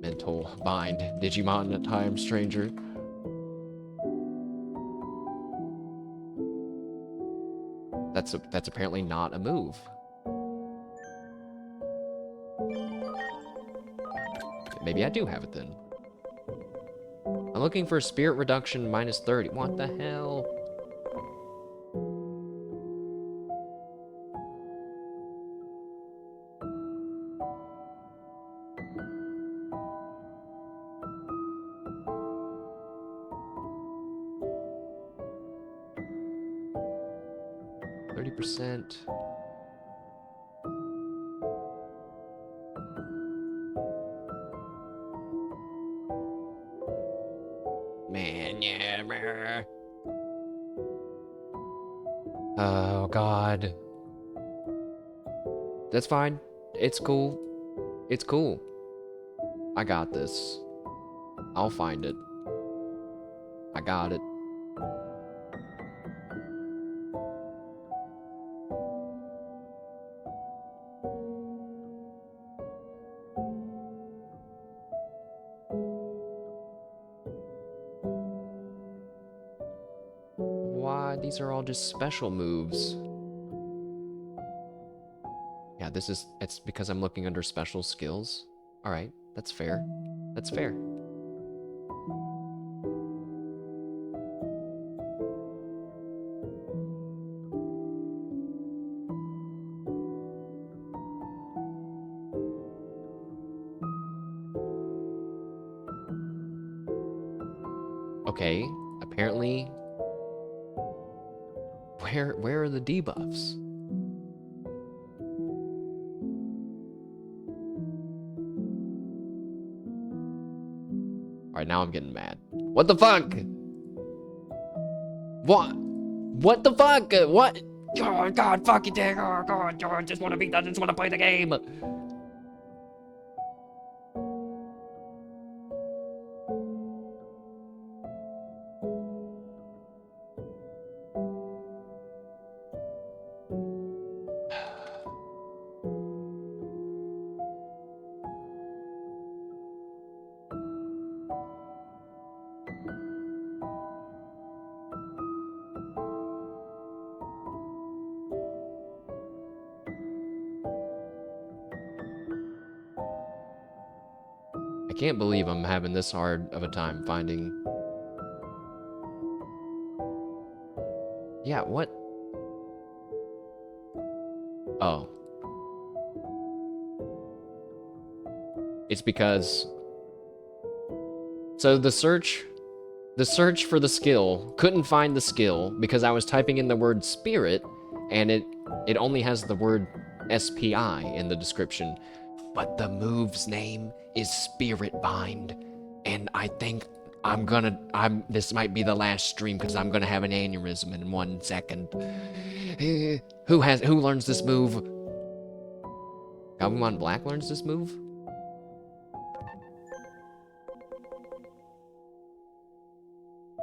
A: Mental bind. Digimon at time stranger. That's apparently not a move. Maybe I do have it then. I'm looking for spirit reduction minus 30. What the hell? %. Man, yeah. Oh, God. That's fine. It's cool. It's cool. I got this. I'll find it. I got it. These are all just special moves. Yeah, it's because I'm looking under special skills. Alright, that's fair. That's fair. Okay, apparently... Where are the debuffs? Alright, now I'm getting mad. What the fuck? What? What the fuck? What? Oh, God, fuck you, Dick. Oh, God, I just want to beat that. I just want to play the game. I can't believe I'm having this hard of a time finding... Yeah, what? Oh. It's because... So the search for the skill, couldn't find the skill because I was typing in the word spirit, and it only has the word SPI in the description. But the move's name is Spirit Bind, and I think this might be the last stream because I'm gonna have an aneurysm in 1 second. Who learns this move? Aegiomon Black learns this move?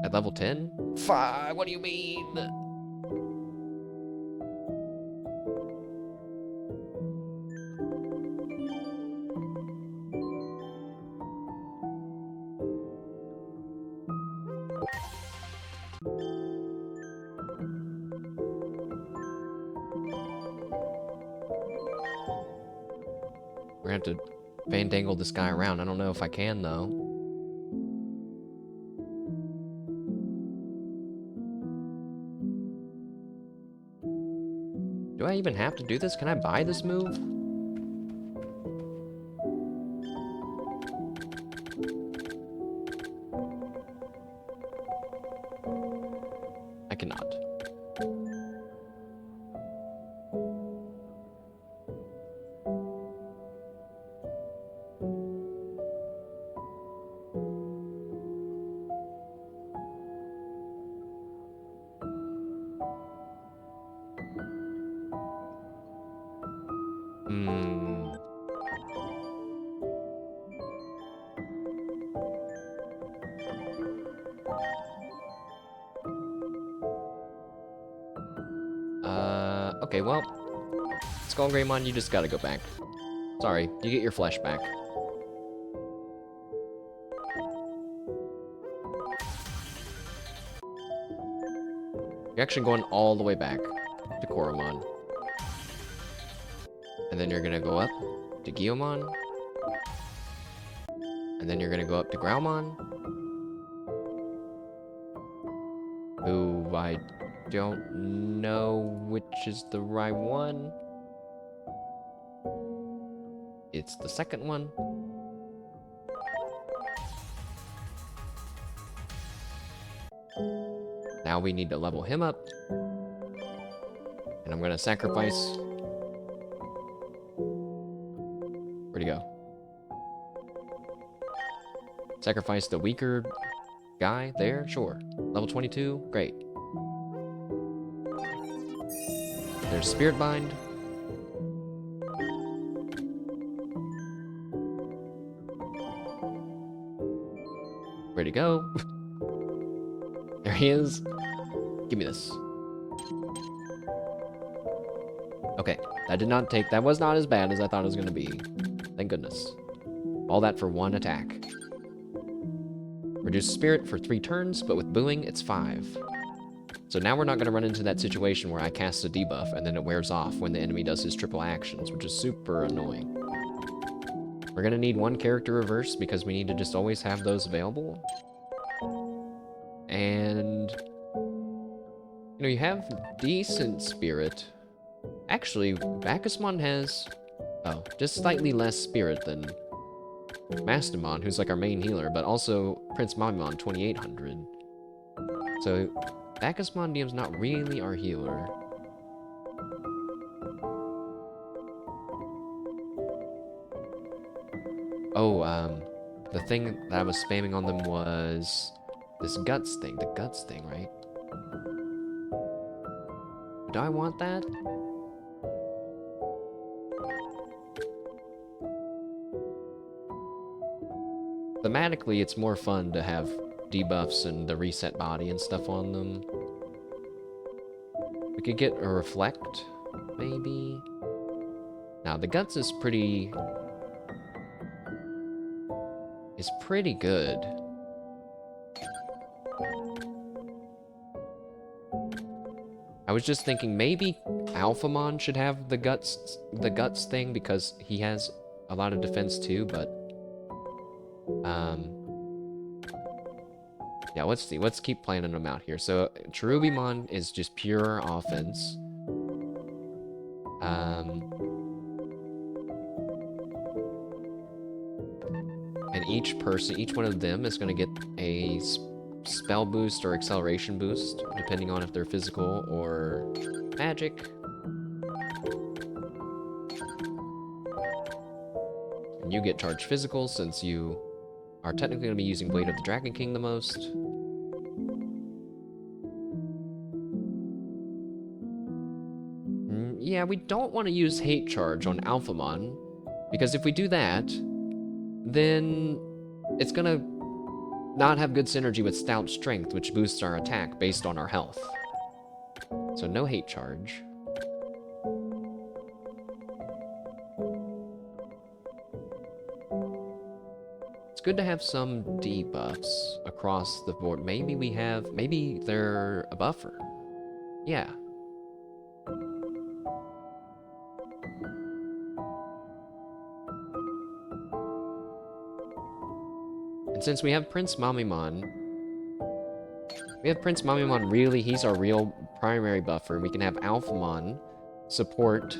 A: At level 10? What do you mean? We're gonna have to fandangle this guy around. I don't know if I can, though. Do I even have to do this? Can I buy this move? I cannot. Okay, well, Skull Greymon, you just gotta go back. Sorry, you get your flesh back. You're actually going all the way back to Koromon. And then you're gonna go up to Aegiomon. And then you're gonna go up to Graumon. Who I don't know which is the right one. It's the second one. Now we need to level him up. And I'm gonna sacrifice... Where'd he go? Sacrifice the weaker guy there? Sure. Level 22? Great. There's Spirit Bind. Where'd he go? There he is. Give me this. Okay, that was not as bad as I thought it was gonna be. Thank goodness. All that for 1 attack. Reduce spirit for 3 turns, but with booing, it's 5. So now we're not gonna run into that situation where I cast a debuff and then it wears off when the enemy does his triple actions, which is super annoying. We're gonna need 1 character reverse because we need to just always have those available. And... you know, you have decent spirit. Actually, Bacchusmon has... oh, just slightly less spirit than Mastamon, who's like our main healer, but also Prince Mamimon, 2800. So, Bacchusmondium's not really our healer. Oh, the thing that I was spamming on them was this guts thing, the guts thing, right? Do I want that? Thematically, it's more fun to have debuffs and the reset body and stuff on them. We could get a reflect, maybe. Now, the guts is pretty good. I was just thinking maybe Alphamon should have the guts thing because he has a lot of defense too, but yeah, let's see. Let's keep planning them out here. So Cherubimon is just pure offense. And each one of them is going to get a spell boost or acceleration boost, depending on if they're physical or magic. And you get charged physical since you are technically going to be using Blade of the Dragon King the most. Yeah, we don't want to use Hate Charge on Alphamon, because if we do that, then it's going to not have good synergy with Stout Strength, which boosts our attack based on our health. So no Hate Charge. It's good to have some debuffs across the board. Maybe they're a buffer. Yeah. And since we have Prince Mamimon, really, he's our real primary buffer. We can have Alphamon support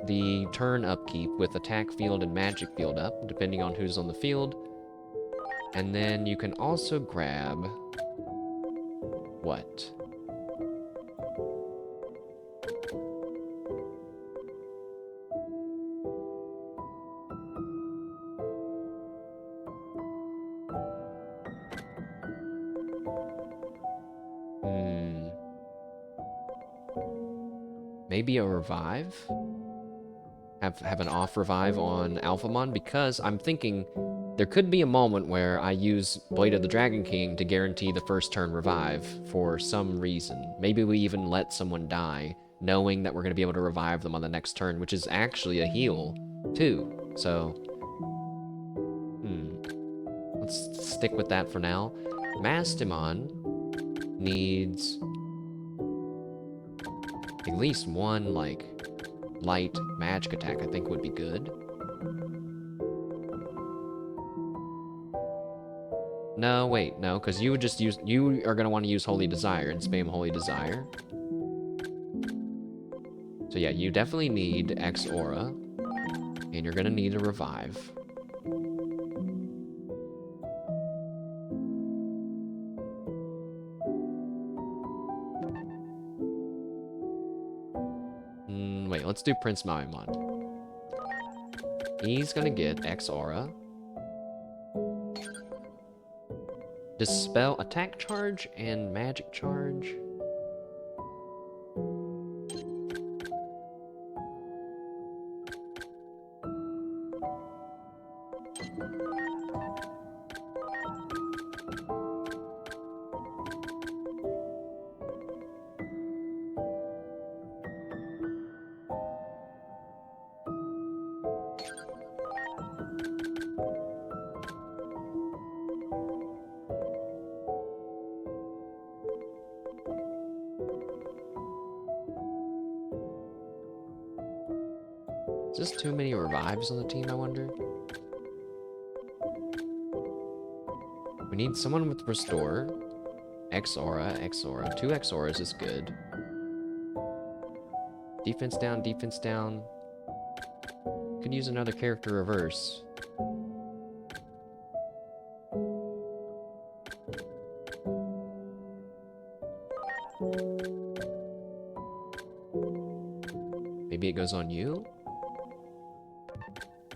A: the turn upkeep with attack field and magic field up, depending on who's on the field. And then you can also grab... what? Maybe a revive? Have an off revive on Alphamon, because I'm thinking there could be a moment where I use Blade of the Dragon King to guarantee the first turn revive for some reason. Maybe we even let someone die, knowing that we're going to be able to revive them on the next turn, which is actually a heal, too. So, let's stick with that for now. Mastimon needs at least one, like, light magic attack, I think would be good. No, wait, no, because you are going to want to use Holy Desire and spam Holy Desire. So yeah, you definitely need X Aura, and you're going to need a revive. Wait, let's do Prince Mamimon. He's gonna get X Aura. Dispel attack charge and magic charge. Is this too many revives on the team, I wonder? We need someone with Restore. X Aura, X Aura. 2 X Auras is good. Defense down, defense down. Could use another character reverse. Maybe it goes on you?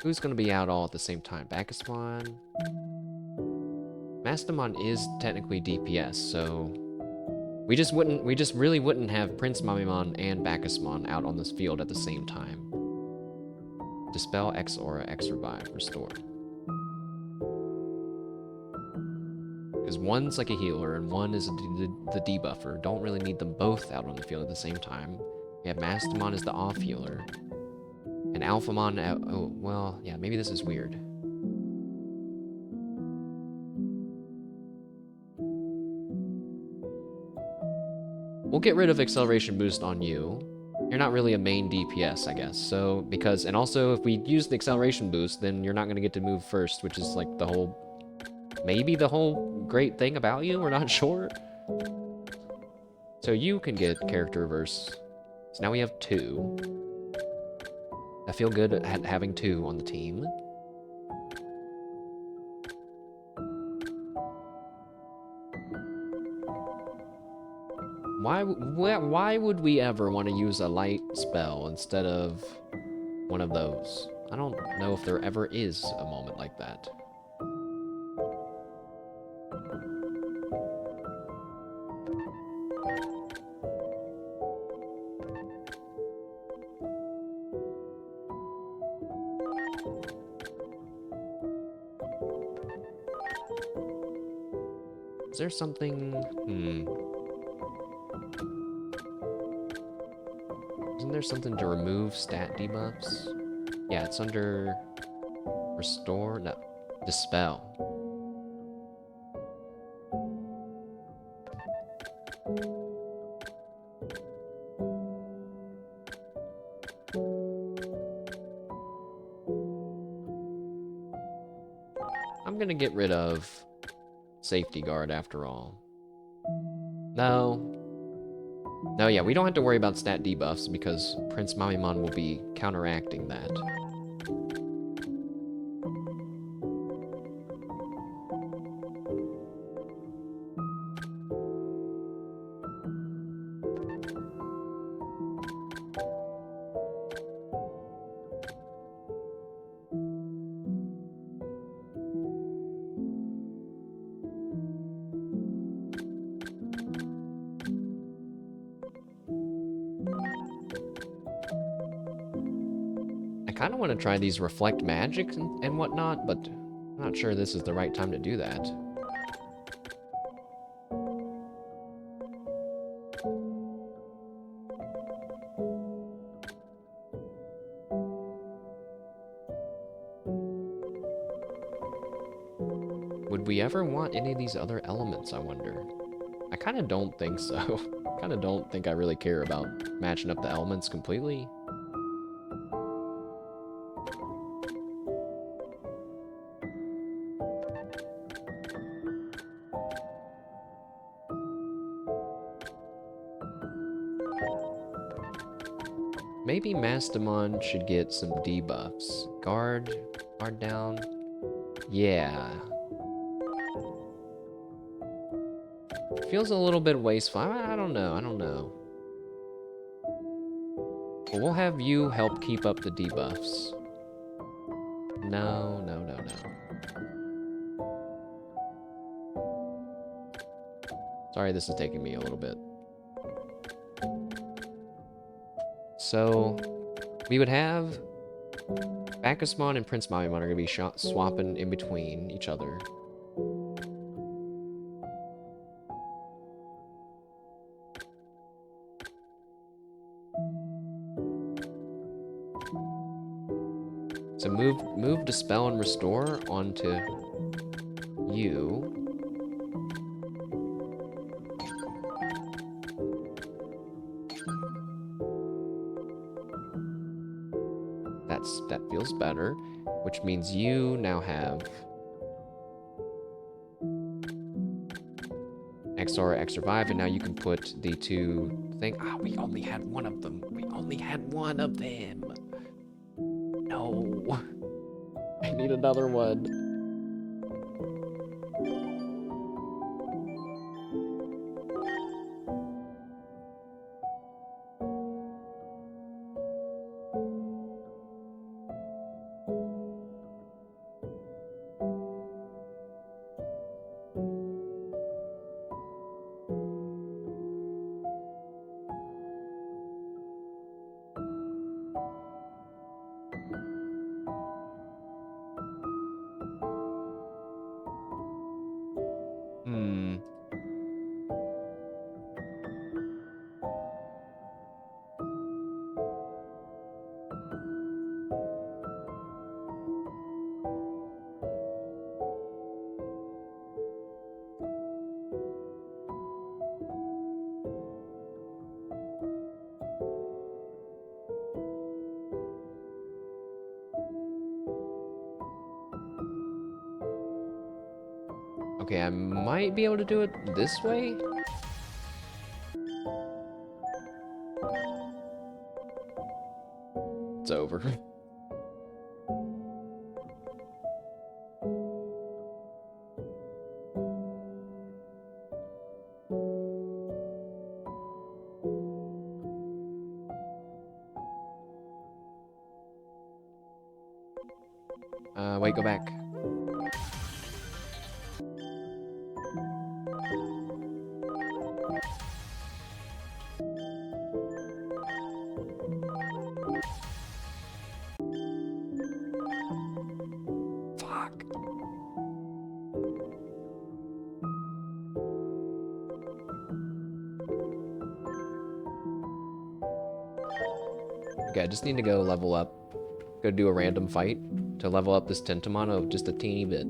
A: Who's gonna be out all at the same time? Bacchusmon? Mastamon is technically DPS, so We just really wouldn't have Prince Mamimon and Bacchusmon out on this field at the same time. Dispel, X Aura, X Revive, Restore. Because one's like a healer and one is the debuffer. Don't really need them both out on the field at the same time. We have Mastamon as the off healer. And Alphamon, oh, well, yeah, maybe this is weird. We'll get rid of Acceleration Boost on you. You're not really a main DPS, I guess. So, because, and also if we use the Acceleration Boost, then you're not going to get to move first, which is like the whole, maybe the whole great thing about you, we're not sure. So you can get Character Reverse. So now we have 2. I feel good at having 2 on the team. Why would we ever want to use a light spell instead of one of those? I don't know if there ever is a moment like that. Is there something... Isn't there something to remove stat debuffs? Yeah, it's under... Restore? No. Dispel. I'm gonna get rid of Safety Guard after all. No. No, yeah, we don't have to worry about stat debuffs because Prince Mamimon will be counteracting that. I kind of want to try these Reflect Magic and whatnot, but I'm not sure this is the right time to do that. Would we ever want any of these other elements, I wonder? I kind of don't think so. Kind of don't think I really care about matching up the elements completely. Maybe Mastamon should get some debuffs. Guard down. Yeah. Feels a little bit wasteful. I don't know. But we'll have you help keep up the debuffs. No. Sorry, this is taking me a little bit. So, we would have Bacchusmon and Prince Mamimon are going to be swapping in between each other. So move Dispel and Restore onto you. That feels better, which means you now have XR, X Revive, and now you can put the 2 thing. Ah, we only had one of them. We only had one of them. No. I need another one. Okay, I might be able to do it this way. It's over. Wait, go back. Fuck. Okay, I just need to go level up. Go do a random fight to level up this Tentomon of just a teeny bit.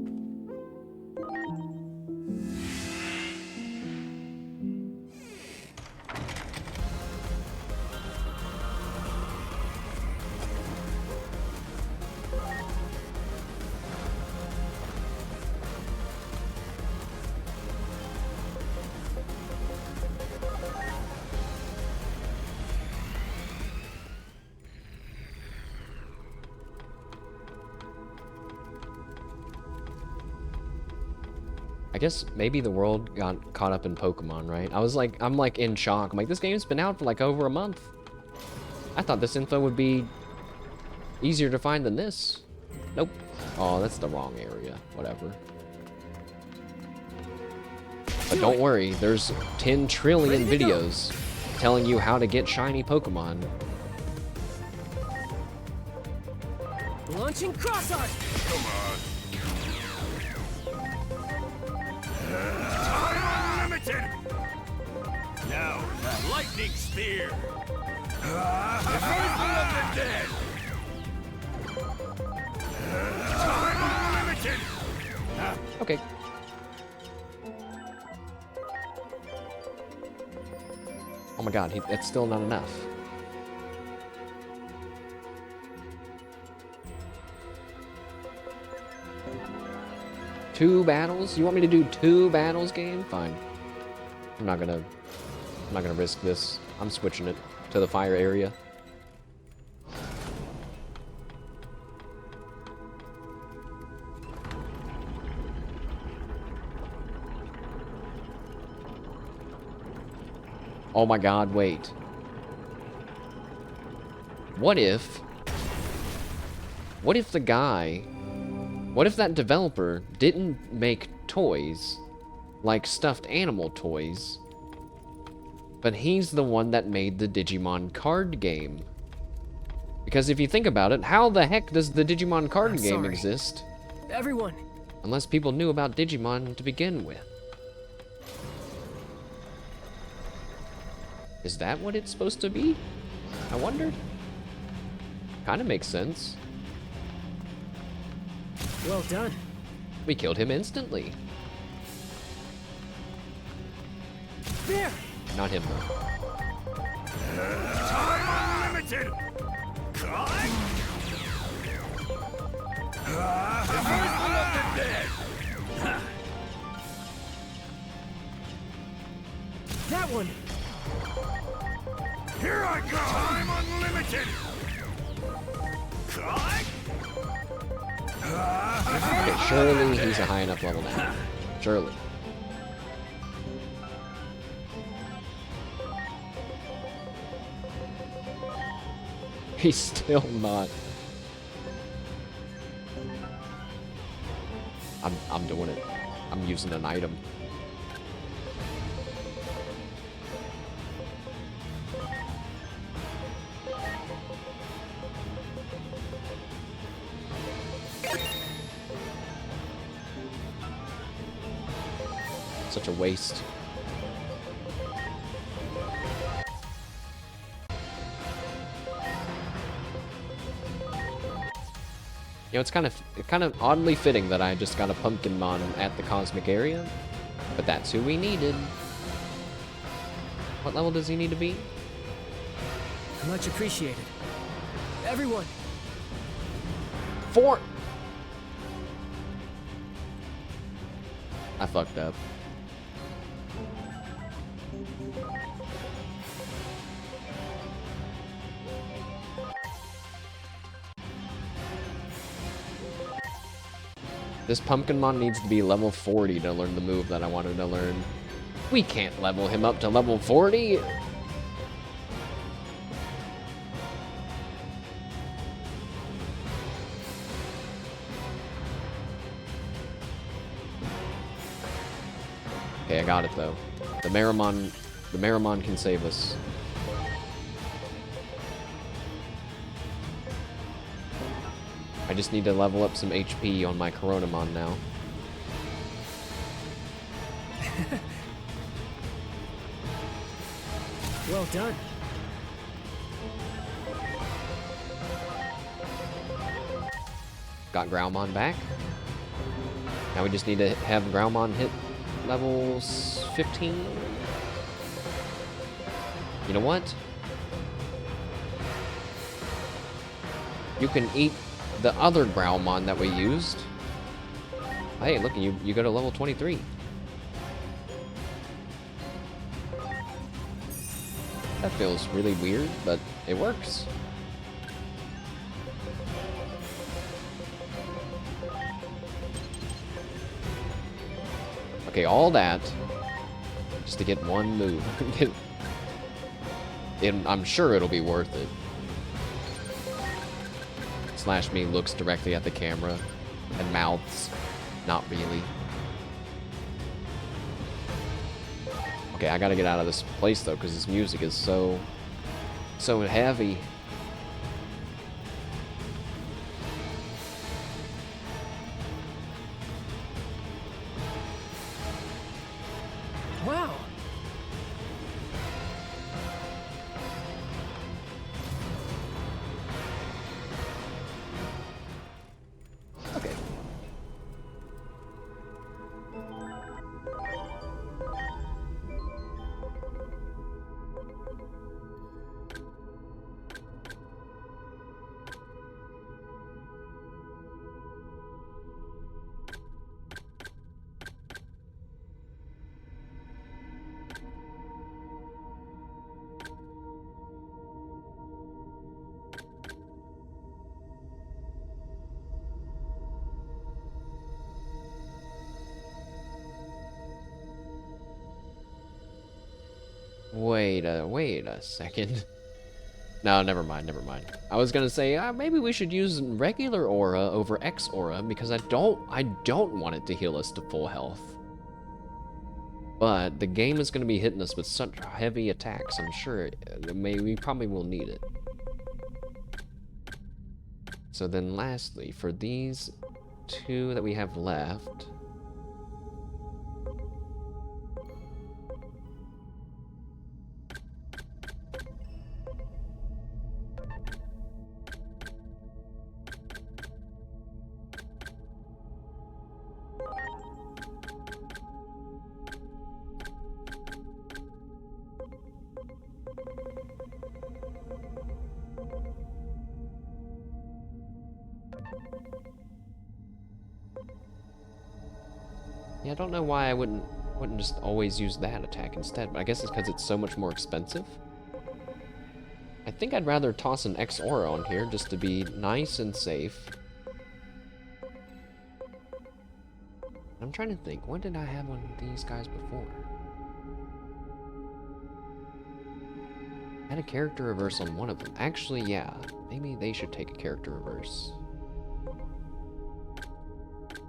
A: I guess maybe the world got caught up in Pokemon, right? I'm like in shock. I'm like, this game's been out for like over a month. I thought this info would be easier to find than this. Nope. Oh, that's the wrong area. Whatever. But don't worry, there's 10 trillion videos telling you how to get shiny Pokemon.
B: Launching cross art.
C: Come on. Time unlimited! Now, lightning spear! Reversal of the dead! Time unlimited!
A: Okay. Oh my god, that's still not enough. Two battles? You want me to do 2 battles, game? Fine. I'm not gonna risk this. I'm switching it to the fire area. Oh my god, wait. What if the guy... What if that developer didn't make toys, like stuffed animal toys, but he's the one that made the Digimon card game? Because if you think about it, how the heck does the Digimon card game exist?
B: Everyone.
A: Unless people knew about Digimon to begin with. Is that what it's supposed to be? I wonder. Kind of makes sense.
B: Well done.
A: We killed him instantly.
B: There.
A: Not him, though.
C: Time unlimited! Reversal of the dead!
B: That one.
C: Here I go! Time unlimited!
A: Okay, surely he's a high enough level now. Surely. He's still not. I'm doing it. I'm using an item. Such a waste. You know, it's kind of oddly fitting that I just got a Pumpkinmon at the Cosmic area, but that's who we needed. What level does he need to be?
B: Much appreciated. Everyone.
A: 4. I fucked up. This Pumpkinmon needs to be level 40 to learn the move that I wanted to learn. We can't level him up to level 40. Okay, I got it though. The Marimon can save us. I just need to level up some HP on my Coronamon now.
B: Well done.
A: Got Growlmon back. Now we just need to have Growlmon hit levels 15. You know what? You can eat the other Growlmon that we used. Hey, look, you go to level 23. That feels really weird, but it works. Okay, all that just to get one move. I'm sure it'll be worth it. Slash me looks directly at the camera and mouths, not really. Okay, I gotta get out of this place though, because this music is so heavy.
B: Wow.
A: Okay. Wait a second. No, never mind. I was gonna say maybe we should use regular aura over X aura because I don't want it to heal us to full health. But the game is gonna be hitting us with such heavy attacks. I'm sure we probably will need it. So then, lastly, for these two that we have left. Yeah, I don't know why I wouldn't just always use that attack instead, but I guess it's because it's so much more expensive. I think I'd rather toss an X aura on here just to be nice and safe. I'm trying to think, what did I have on these guys before? I had a character reverse on one of them. Actually, yeah, maybe they should take a character reverse.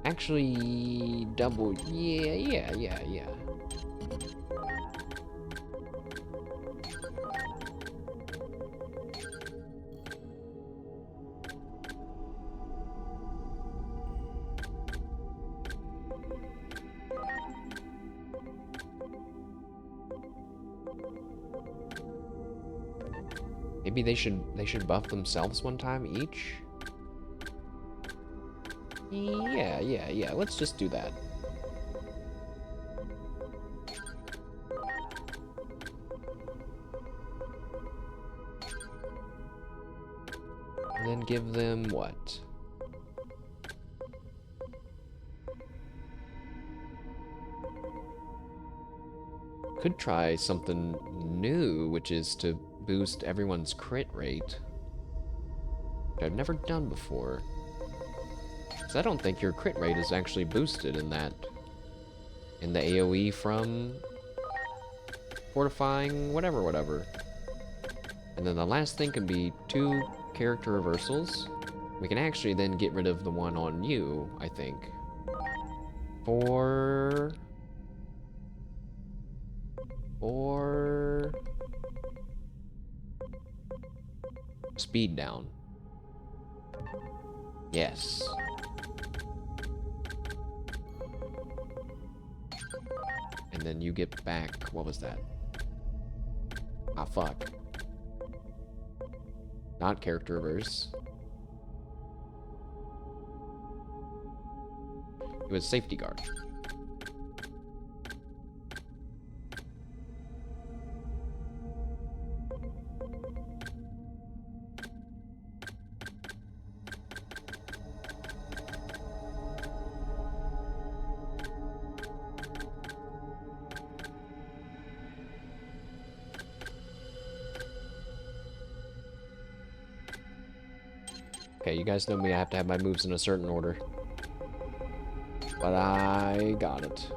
A: Actually, double, yeah. Maybe they should buff themselves one time each. Yeah. Let's just do that. And then give them what? Could try something new, which is to boost everyone's crit rate. Which I've never done before. Because I don't think your crit rate is actually boosted in that. In the AoE from fortifying whatever. And then the last thing can be 2 character reversals. We can actually then get rid of the one on you, I think. For speed down. Yes. And then you get back, what was that? Ah, fuck. Not character reverse. It was safety guard. Okay, you guys know me, I have to have my moves in a certain order. But I got it.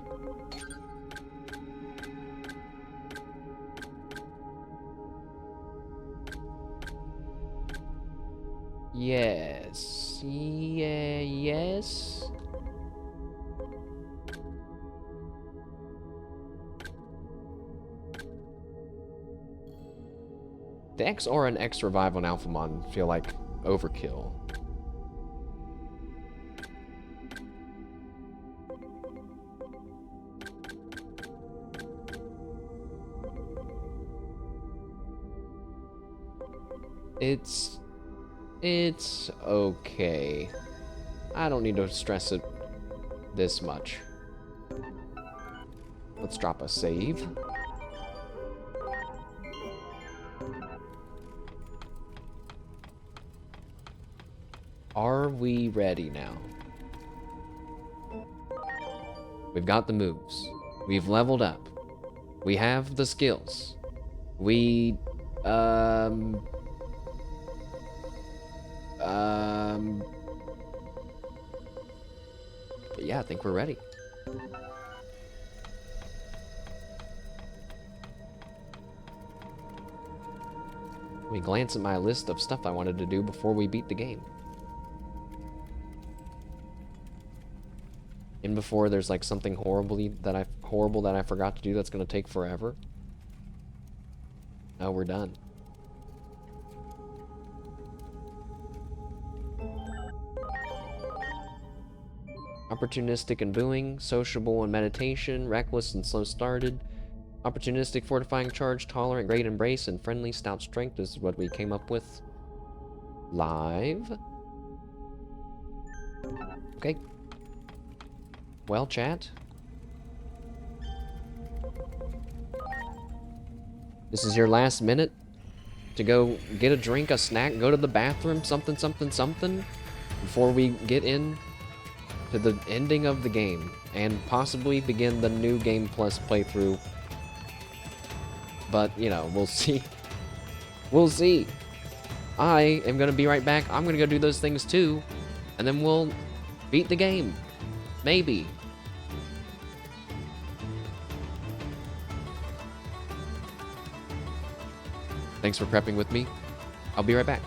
A: Yes. Yeah, yes. The X Aura and X Revive on Alphamon feel like overkill. It's okay. I don't need to stress it this much. Let's drop a save. Are we ready now? We've got the moves. We've leveled up. We have the skills. We, but yeah, I think we're ready. Let me glance at my list of stuff I wanted to do before we beat the game. And before there's like something horrible that I forgot to do that's gonna take forever. No, we're done. Opportunistic and booing, sociable and meditation, reckless and slow started. Opportunistic, fortifying charge, tolerant, great embrace, and friendly, stout strength is what we came up with live. Okay. Well, chat. This is your last minute to go get a drink, a snack, go to the bathroom, something, before we get in to the ending of the game and possibly begin the new Game Plus playthrough. But, you know, we'll see. We'll see. I am going to be right back. I'm going to go do those things too. And then we'll beat the game. Maybe. Thanks for prepping with me. I'll be right back.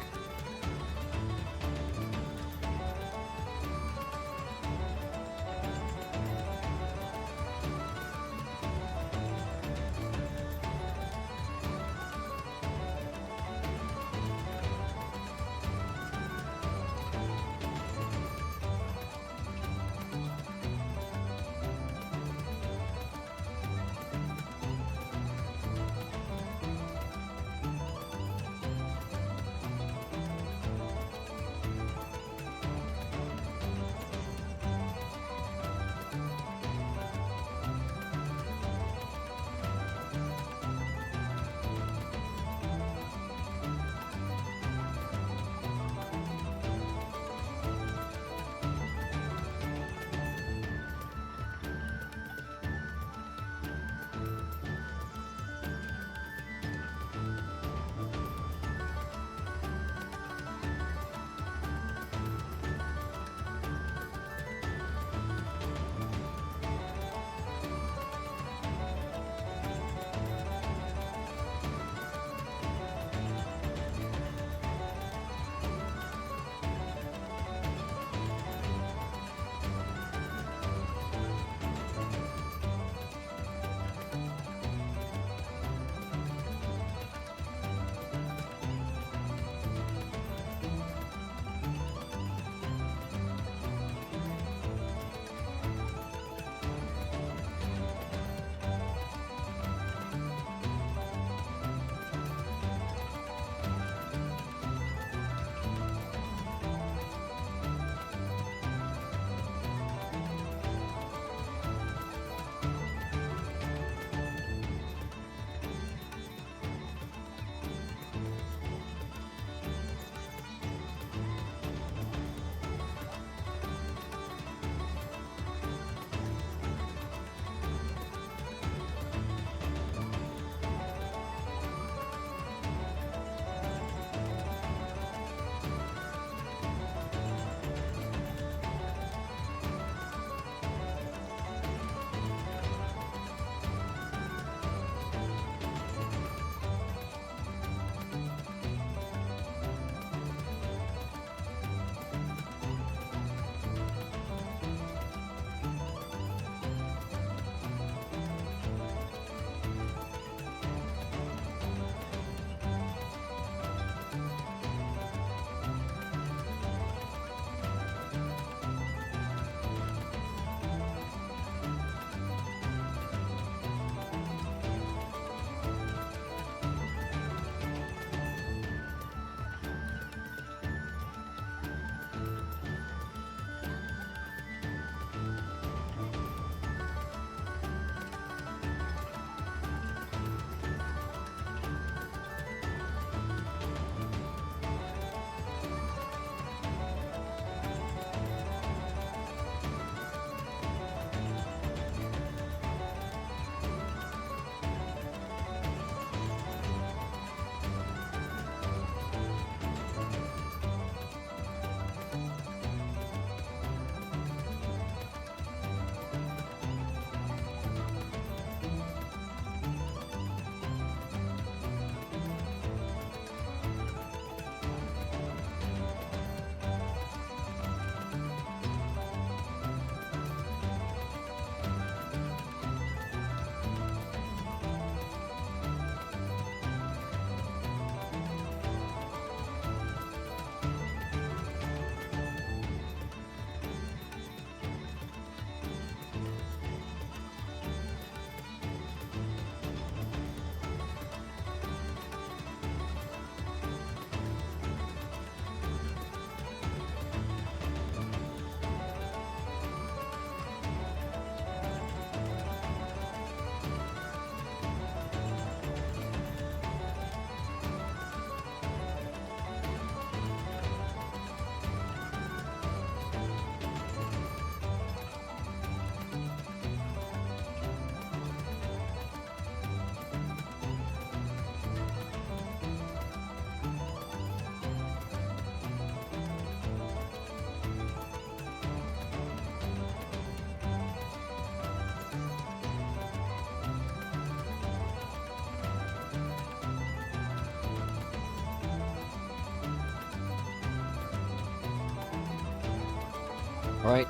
A: Alright.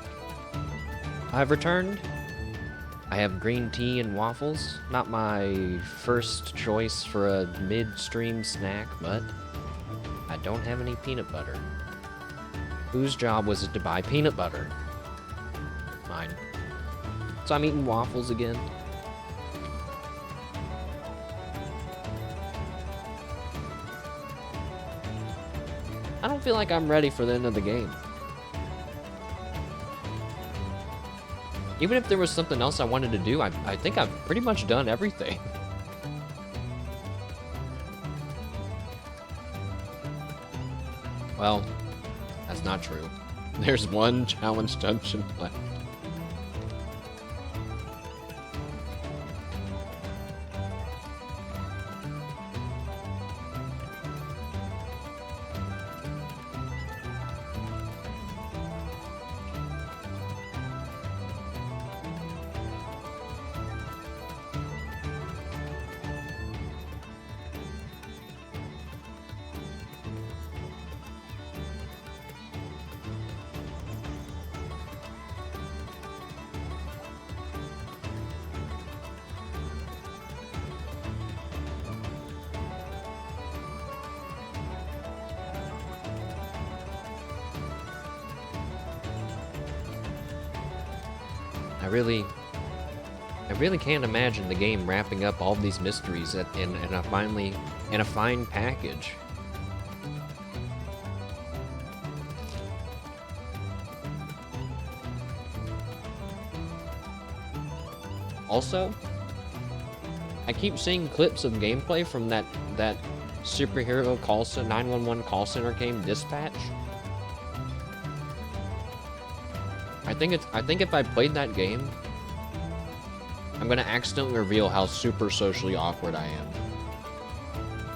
A: I've returned. I have green tea and waffles. Not my first choice for a mid-stream snack, but I don't have any peanut butter. Whose job was it to buy peanut butter? Mine. So I'm eating waffles again. I don't feel like I'm ready for the end of the game. Even if there was something else I wanted to do, I think I've pretty much done everything. Well, that's not true. There's one challenge dungeon left. I really can't imagine the game wrapping up all these mysteries in a fine package. Also, I keep seeing clips of gameplay from that superhero call center 911 call center game Dispatch. I think if I played that game, I'm gonna accidentally reveal how super socially awkward I am.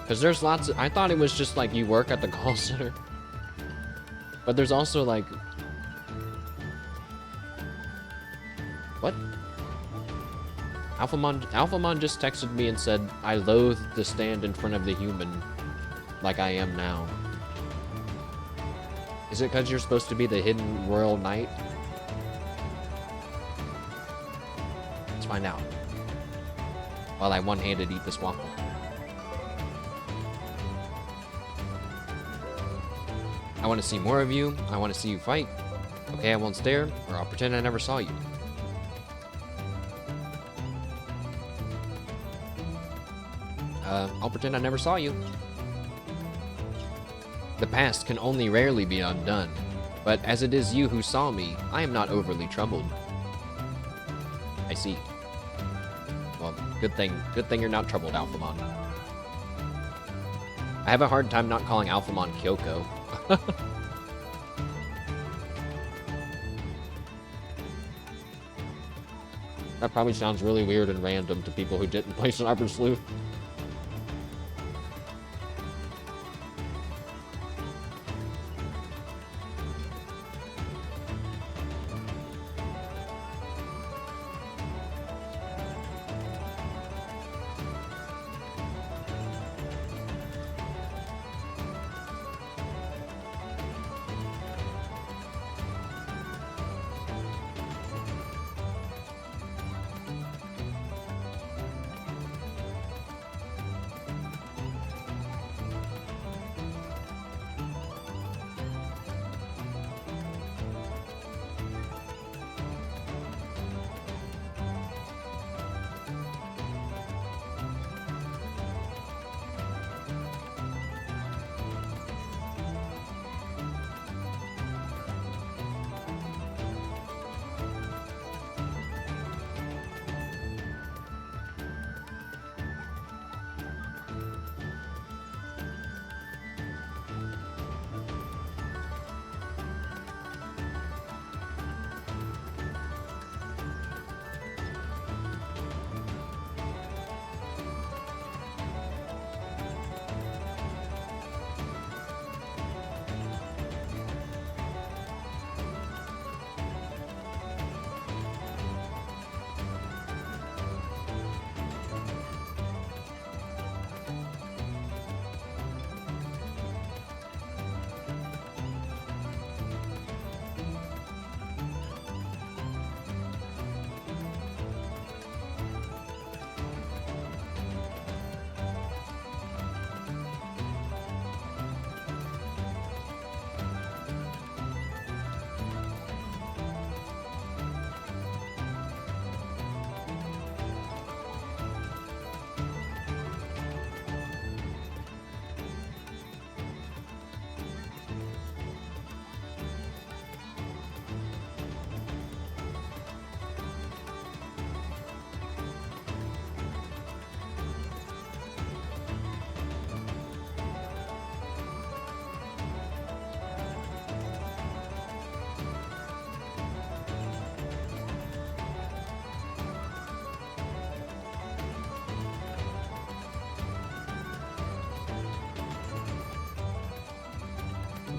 A: Cause there's lots of, I thought it was just like you work at the call center. But there's also like, what? Alphamon just texted me and said, I loathe to stand in front of the human like I am now. Is it cause you're supposed to be the hidden royal knight? Find out while I one-handed eat this waffle. I want to see more of you. I want to see you fight. Okay, I won't stare, or I'll pretend I never saw you. I'll pretend I never saw you. The past can only rarely be undone, but as it is you who saw me, I am not overly troubled. I see. Well, good thing you're not troubled, Alphamon. I have a hard time not calling Alphamon Kyoko. That probably sounds really weird and random to people who didn't play Sniper Sleuth.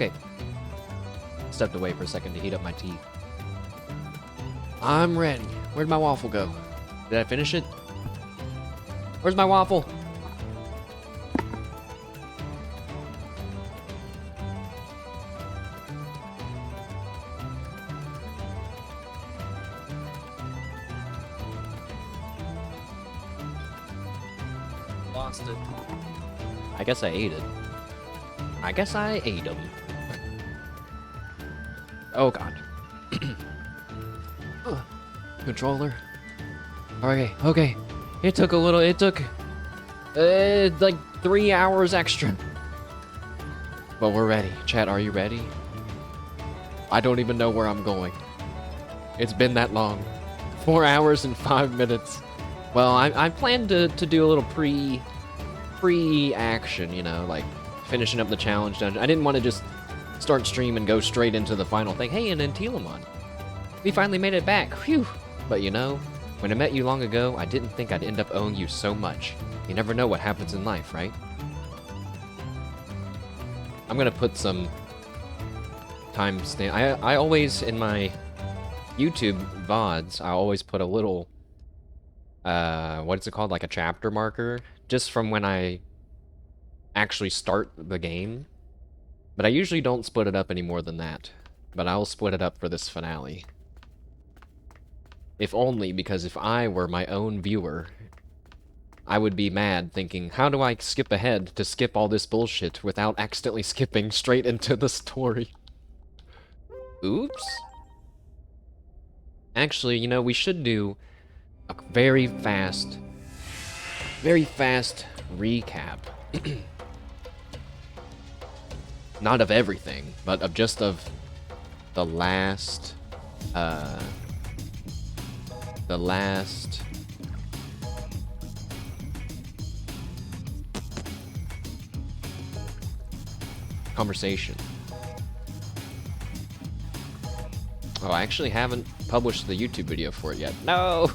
A: okay. Stepped away for a second to heat up my tea. I'm ready. Where'd my waffle go? Did I finish it? Where's my waffle? Lost it. I guess I ate it. I guess I ate them. Oh god. Controller. Okay. It took like 3 hours extra. But we're ready. Chat, are you ready? I don't even know where I'm going. It's been that long. 4 hours and 5 minutes. Well, I planned to do a little pre-action, you know, like finishing up the challenge dungeon. I didn't want to just start stream and go straight into the final thing. Hey, and then Aegiomon. We finally made it back. Phew. But you know, when I met you long ago, I didn't think I'd end up owing you so much. You never know what happens in life, right? I'm gonna put some timestamp. I always, in my YouTube VODs, I always put a little, what's it called? Like a chapter marker, just from when I actually start the game. But I usually don't split it up any more than that. But I'll split it up for this finale. If only because if I were my own viewer, I would be mad thinking, how do I skip ahead to skip all this bullshit without accidentally skipping straight into the story? Oops. Actually, you know, we should do a very fast recap. Not of everything, but of just of the last conversation. Oh, I actually haven't published the YouTube video for it yet. No!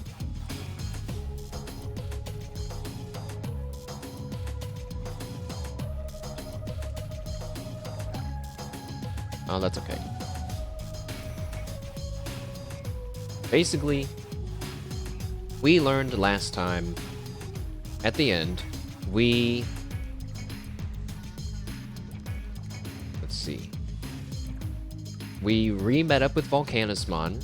A: Oh, that's okay. Basically, we learned last time, at the end, let's see. We re-met up with Volcanismon.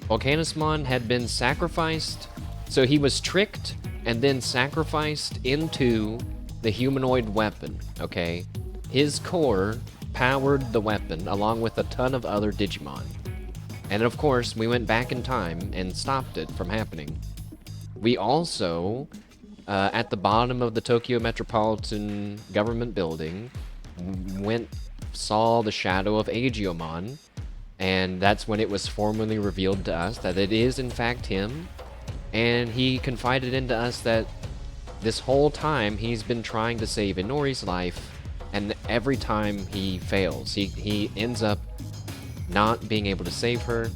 A: Volcanismon had been sacrificed, so he was tricked and then sacrificed into the humanoid weapon, okay? His core powered the weapon along with a ton of other Digimon. And of course, we went back in time and stopped it from happening. We also, at the bottom of the Tokyo Metropolitan Government Building, saw the shadow of Aegiomon, and that's when it was formally revealed to us that it is in fact him, and he confided into us that this whole time he's been trying to save Inori's life, and every time he fails. He ends up not being able to save her.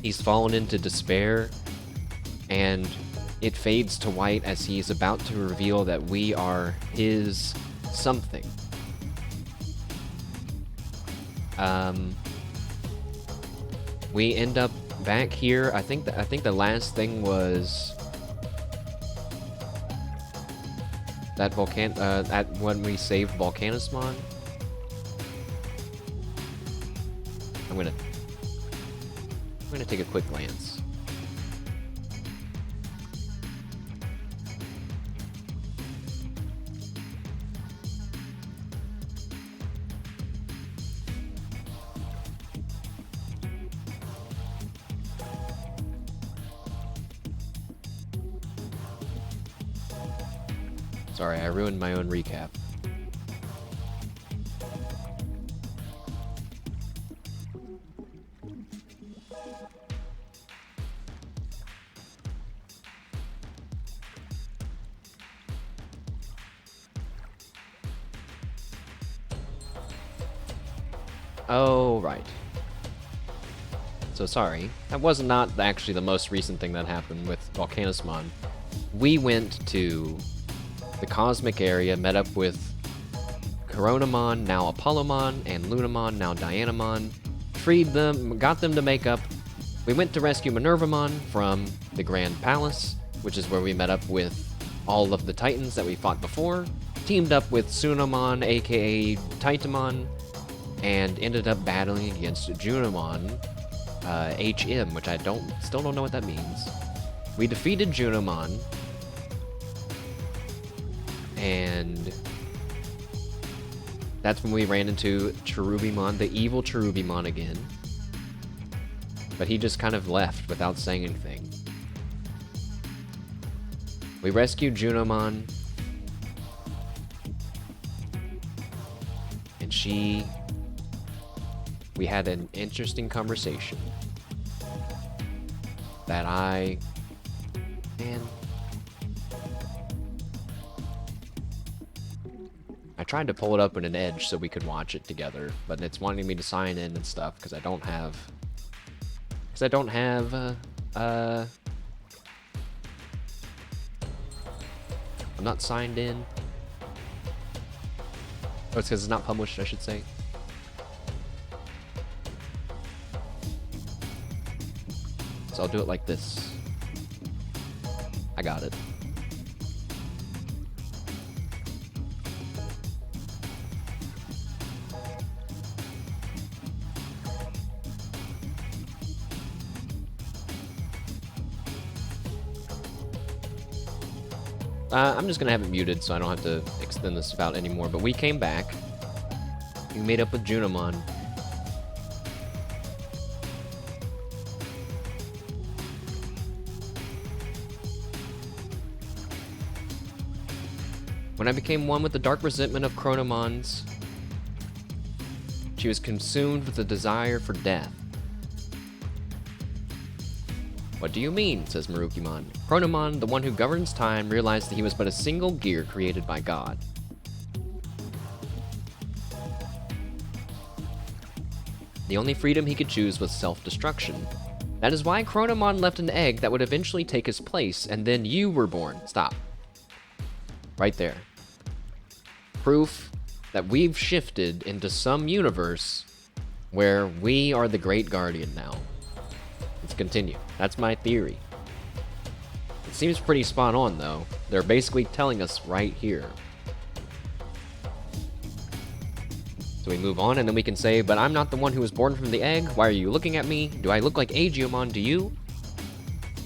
A: He's fallen into despair, and it fades to white as he's about to reveal that we are his something. We end up back here. I think the last thing was that when we saved Volcanismon. I'm gonna take a quick glance. Sorry, I ruined my own recap. Oh, right. So sorry. That was not actually the most recent thing that happened with Volcanismon. We went to the cosmic area, met up with Coronamon, now Apollomon, and Lunamon, now Dianamon. Freed them, got them to make up. We went to rescue Minervamon from the Grand Palace, which is where we met up with all of the Titans that we fought before. Teamed up with Sunamon, aka Titamon, and ended up battling against Junamon, HM, which I still don't know what that means. We defeated Junamon, and that's when we ran into Cherubimon, the evil Cherubimon again. But he just kind of left without saying anything. We rescued Junamon, and we had an interesting conversation that man, I tried to pull it up in an Edge so we could watch it together, but it's wanting me to sign in and stuff because I don't have I'm not signed in. Oh, it's because it's not published, I should say. So I'll do it like this. I got it. I'm just gonna have it muted so I don't have to extend this out anymore, but we came back. We made up with Junamon. When I became one with the dark resentment of Chronomons, she was consumed with a desire for death. What do you mean, says Marukimon. Chronomon, the one who governs time, realized that he was but a single gear created by God. The only freedom he could choose was self-destruction. That is why Chronomon left an egg that would eventually take his place, and then you were born. Stop. Right there. Proof that we've shifted into some universe where we are the Great Guardian now. Let's continue. That's my theory. It seems pretty spot on, though. They're basically telling us right here. So we move on, and then we can say, but I'm not the one who was born from the egg. Why are you looking at me? Do I look like Aegiomon to you?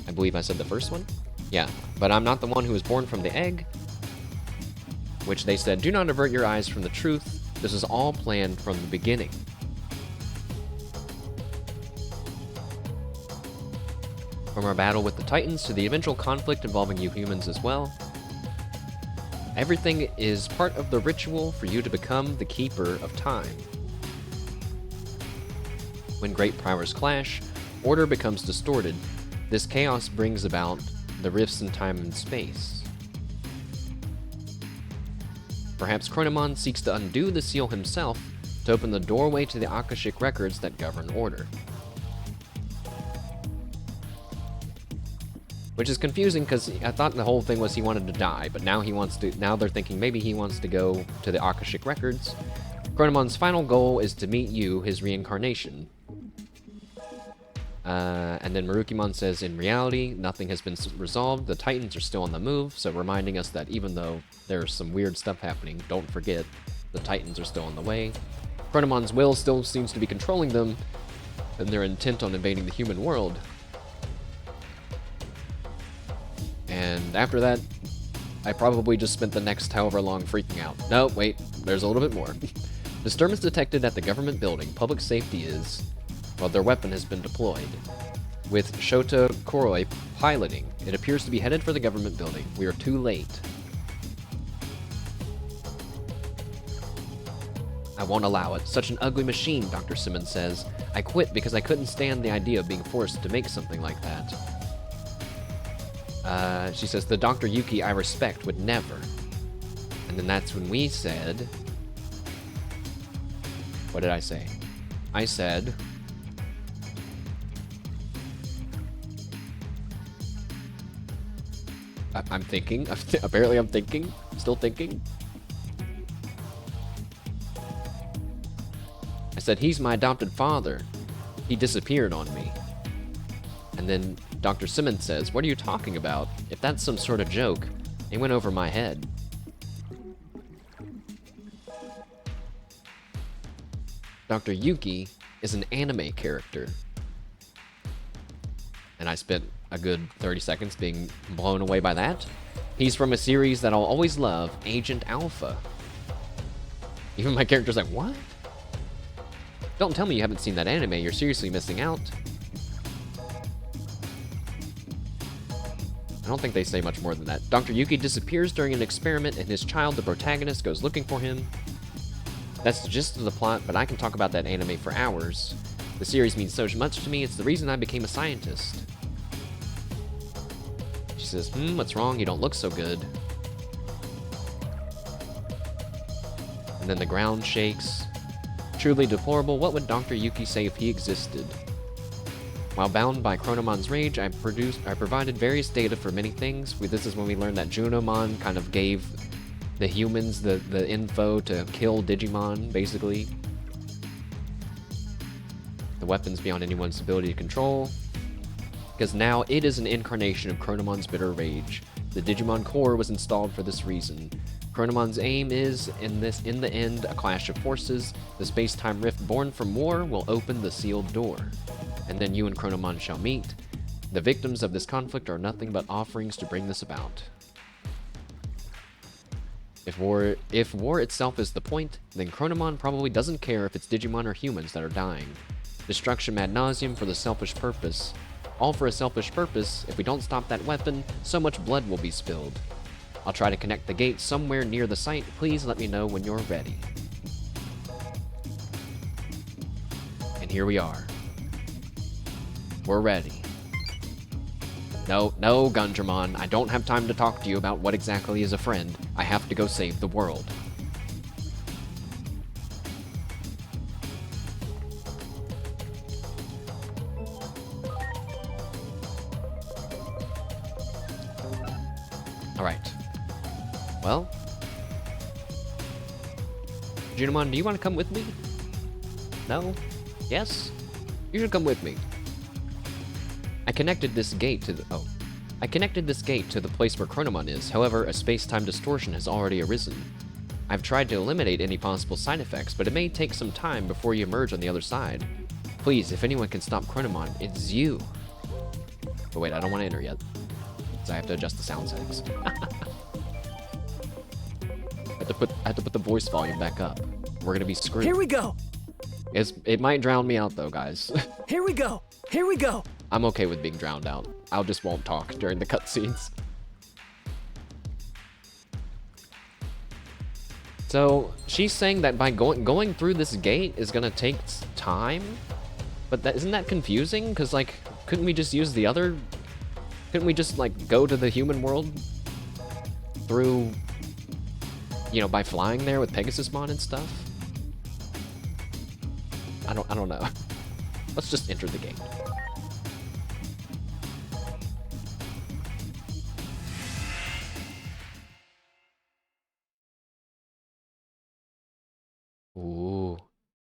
A: I believe I said the first one. Yeah, but I'm not the one who was born from the egg. Which they said, do not avert your eyes from the truth. This is all planned from the beginning. From our battle with the Titans to the eventual conflict involving you humans as well. Everything is part of the ritual for you to become the keeper of time. When great powers clash, order becomes distorted. This chaos brings about the rifts in time and space. Perhaps Chronomon seeks to undo the seal himself to open the doorway to the Akashic records that govern order. Which is confusing because I thought the whole thing was he wanted to die, but now now they're thinking maybe he wants to go to the Akashic records. Chronomon's final goal is to meet you, his reincarnation. And then Marukimon says, in reality, nothing has been resolved. The Titans are still on the move, so reminding us that even though there's some weird stuff happening, don't forget, the Titans are still on the way. Chronomon's will still seems to be controlling them, and they're intent on invading the human world. And after that, I probably just spent the next however long freaking out. No, wait, there's a little bit more. Disturbance detected at the government building. Public safety is... well, their weapon has been deployed. With Shota Koroi piloting, it appears to be headed for the government building. We are too late. I won't allow it. Such an ugly machine, Dr. Simmons says. I quit because I couldn't stand the idea of being forced to make something like that. She says, the Dr. Yuki I respect would never. And then that's when we said... what did I say? I said... I'm thinking. Apparently I'm thinking. Still thinking. said, he's my adopted father. He disappeared on me. And then Dr. Simmons says, what are you talking about? If that's some sort of joke, it went over my head. Dr. Yuki is an anime character. And I spent a good 30 seconds being blown away by that. He's from a series that I'll always love, Agent Alpha. Even my character's like, what? Don't tell me you haven't seen that anime, you're seriously missing out. I don't think they say much more than that. Dr. Yuki disappears during an experiment and his child, the protagonist, goes looking for him. That's the gist of the plot, but I can talk about that anime for hours. The series means so much to me, it's the reason I became a scientist. She says, what's wrong? You don't look so good. And then the ground shakes. Truly deplorable, what would Dr. Yuki say if he existed? While bound by Chronomon's rage, I provided various data for many things. This is when we learned that Junimon kind of gave the humans the info to kill Digimon, basically. The weapon's beyond anyone's ability to control. Because now it is an incarnation of Chronomon's bitter rage. The Digimon core was installed for this reason. Chronomon's aim is, in the end, a clash of forces. The space-time rift born from war will open the sealed door. And then you and Chronomon shall meet. The victims of this conflict are nothing but offerings to bring this about. If war itself is the point, then Chronomon probably doesn't care if it's Digimon or humans that are dying. Destruction ad nauseum for the selfish purpose. All for a selfish purpose. If we don't stop that weapon, so much blood will be spilled. I'll try to connect the gate somewhere near the site. Please let me know when you're ready. And here we are. We're ready. No, Gundramon. I don't have time to talk to you about what exactly is a friend. I have to go save the world. Alright. Well. Junimon, do you want to come with me? No? Yes? You should come with me. I connected this gate to the place where Chronomon is. However, a space-time distortion has already arisen. I've tried to eliminate any possible side effects, but it may take some time before you emerge on the other side. Please, if anyone can stop Chronomon, it's you. But wait, I don't want to enter yet. So I have to adjust the sound settings. I have to put the voice volume back up. We're gonna be screwed.
B: Here we go.
A: It might drown me out though, guys.
B: Here we go. Here we go.
A: I'm okay with being drowned out. I just won't talk during the cutscenes. So she's saying that by going through this gate is gonna take time, but isn't that confusing? Because like, couldn't we just use the other? Couldn't we just like go to the human world through, you know, by flying there with Pegasusmon and stuff? I don't know. Let's just enter the gate. Ooh,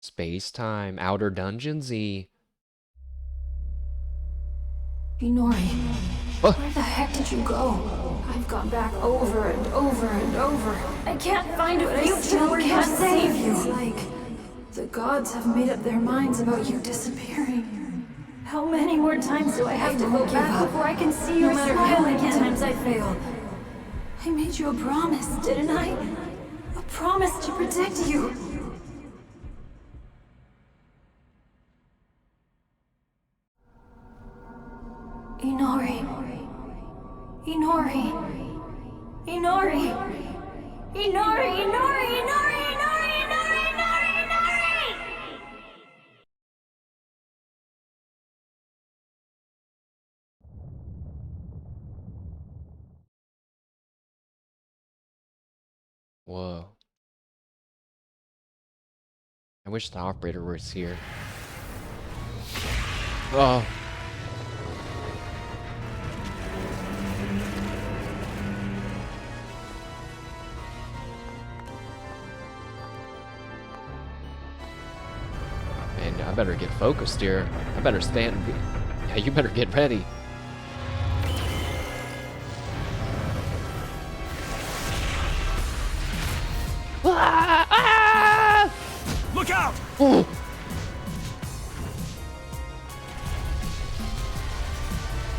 A: space-time, outer dungeonsy.
D: Inori, where the heck did you go? I've gone back over and over and over. I can't find a future where you save you. It's like the gods have made up their minds about you disappearing. How many more times do I have to go back before I can see your smile again? No matter how many times I fail. I made you a promise, didn't I? A promise to protect you. Inori. Inori. Inori. Inori, Inori, Inori, Inori, Inori, Inori!
A: Whoa. I wish the operator was here. Oh. Man, I better get focused here. I better stand. Yeah, you better get ready. Ah! Ah!
C: Look out!
A: Oh.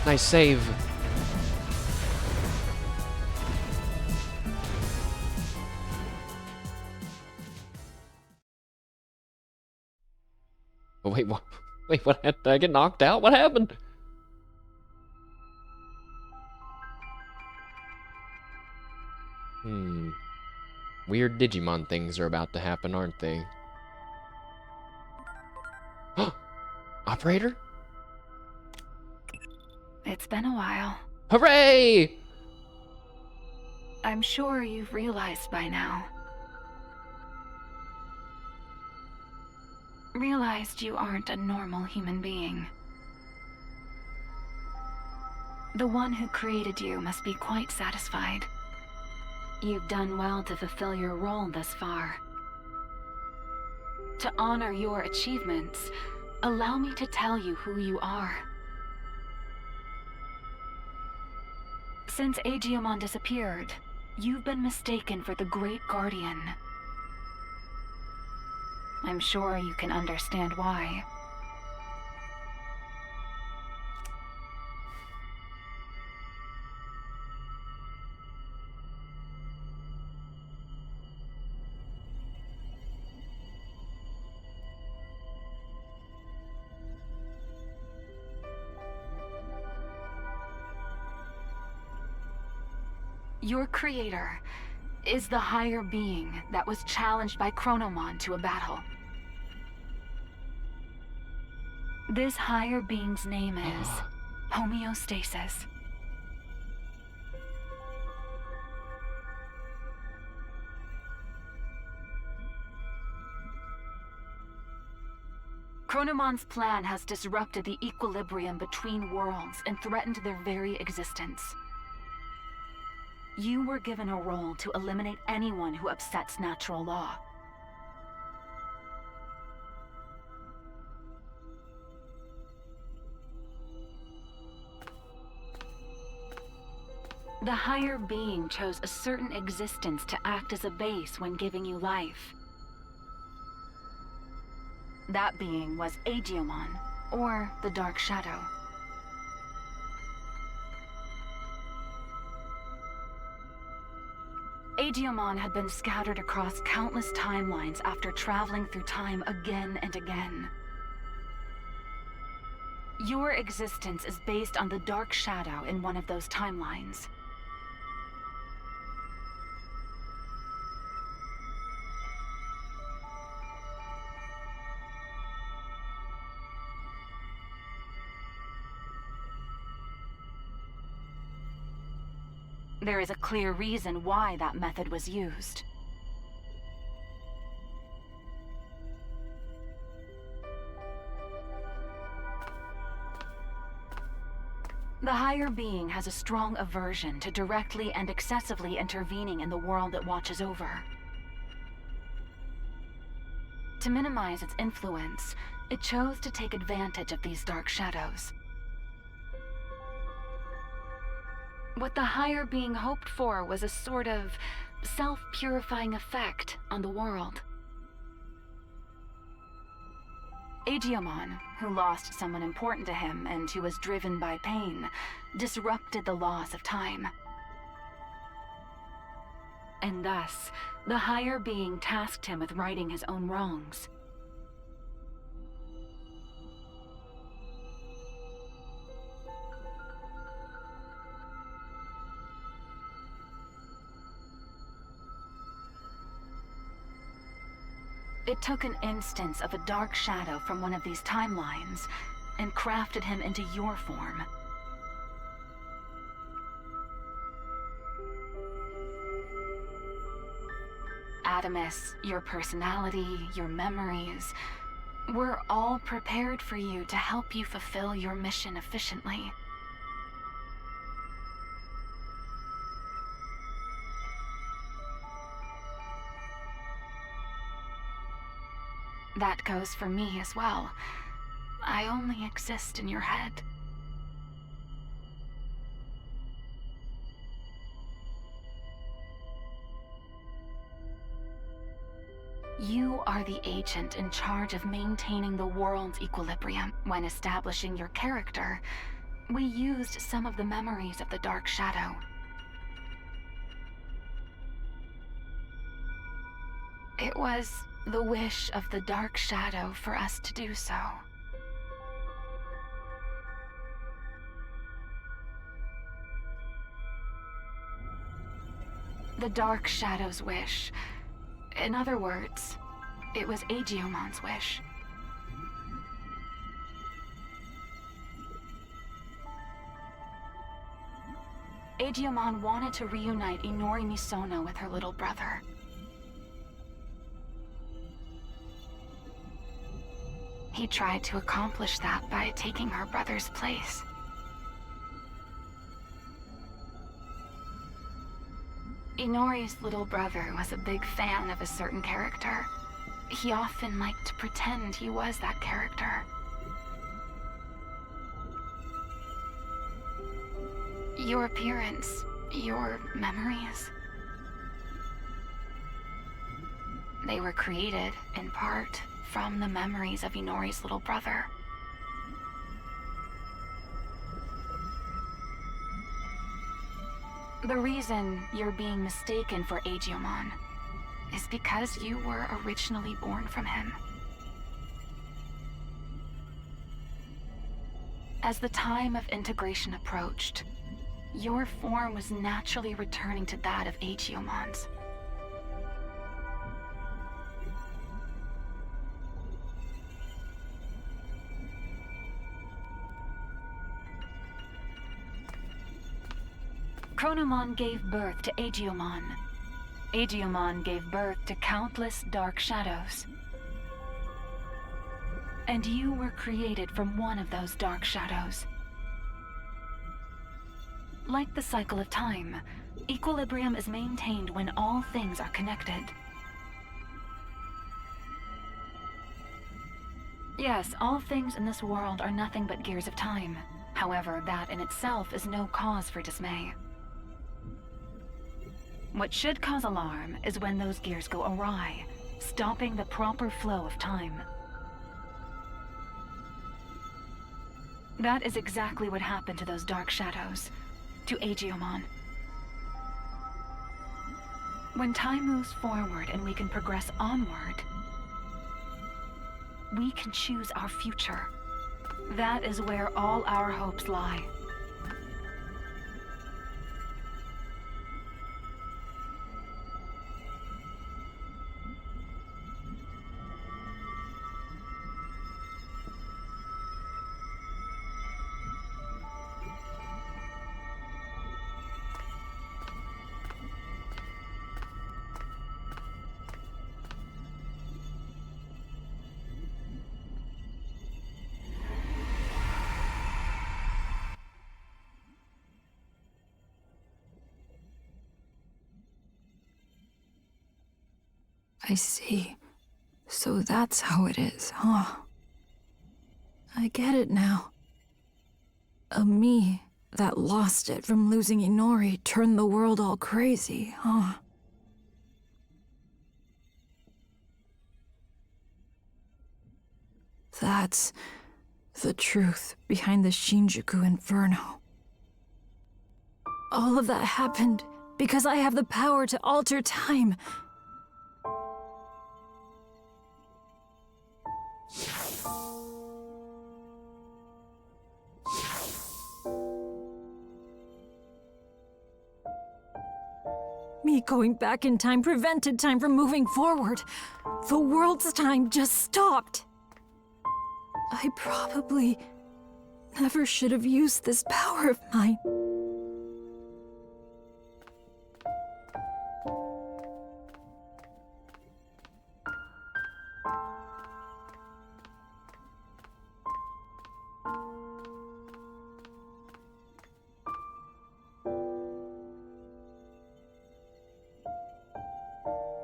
A: Nice save. Oh, wait, what? Wait, what? Did I get knocked out? What happened? Weird Digimon things are about to happen, aren't they? Operator?
D: It's been a while.
A: Hooray!
D: I'm sure you've realized by now. Realized you aren't a normal human being. The one who created you must be quite satisfied. You've done well to fulfill your role thus far. To honor your achievements, allow me to tell you who you are. Since Aegiomon disappeared, you've been mistaken for the Great Guardian. I'm sure you can understand why. Your creator is the higher being that was challenged by Chronomon to a battle. This higher being's name is homeostasis. Chronomon's plan has disrupted the equilibrium between worlds and threatened their very existence. You were given a role to eliminate anyone who upsets natural law. The higher being chose a certain existence to act as a base when giving you life. That being was Aegiomon, or the Dark Shadow. Aegiomon had been scattered across countless timelines after traveling through time again and again. Your existence is based on the Dark Shadow in one of those timelines. There is a clear reason why that method was used. The higher being has a strong aversion to directly and excessively intervening in the world it watches over. To minimize its influence, it chose to take advantage of these dark shadows. What the higher being hoped for was a sort of self-purifying effect on the world. Aegiomon, who lost someone important to him and who was driven by pain, disrupted the laws of time. And thus, the higher being tasked him with righting his own wrongs. It took an instance of a dark shadow from one of these timelines and crafted him into your form. Adamus, your personality, your memories, were all prepared for you to help you fulfill your mission efficiently. That goes for me as well. I only exist in your head. You are the agent in charge of maintaining the world's equilibrium. When establishing your character, we used some of the memories of the Dark Shadow. It was the wish of the Dark Shadow for us to do so. The Dark Shadow's wish. In other words, it was Aegiomon's wish. Aegiomon wanted to reunite Inori Misono with her little brother. He tried to accomplish that by taking her brother's place. Inori's little brother was a big fan of a certain character. He often liked to pretend he was that character. Your appearance, your memories, they were created, in part, from the memories of Inori's little brother. The reason you're being mistaken for Aegiomon is because you were originally born from him. As the time of integration approached, your form was naturally returning to that of Aegiomon's. Chronomon gave birth to Aegiomon. Aegiomon gave birth to countless dark shadows. And you were created from one of those dark shadows. Like the cycle of time, equilibrium is maintained when all things are connected. Yes, all things in this world are nothing but gears of time. However, that in itself is no cause for dismay. What should cause alarm is when those gears go awry, stopping the proper flow of time. That is exactly what happened to those dark shadows, to Aegiomon. When time moves forward and we can progress onward, we can choose our future. That is where all our hopes lie.
E: I see. So that's how it is, huh? I get it now. A me that lost it from losing Inori turned the world all crazy, huh? That's the truth behind the Shinjuku Inferno. All of that happened because I have the power to alter time. Me going back in time prevented time from moving forward. The world's time just stopped. I probably never should have used this power of mine.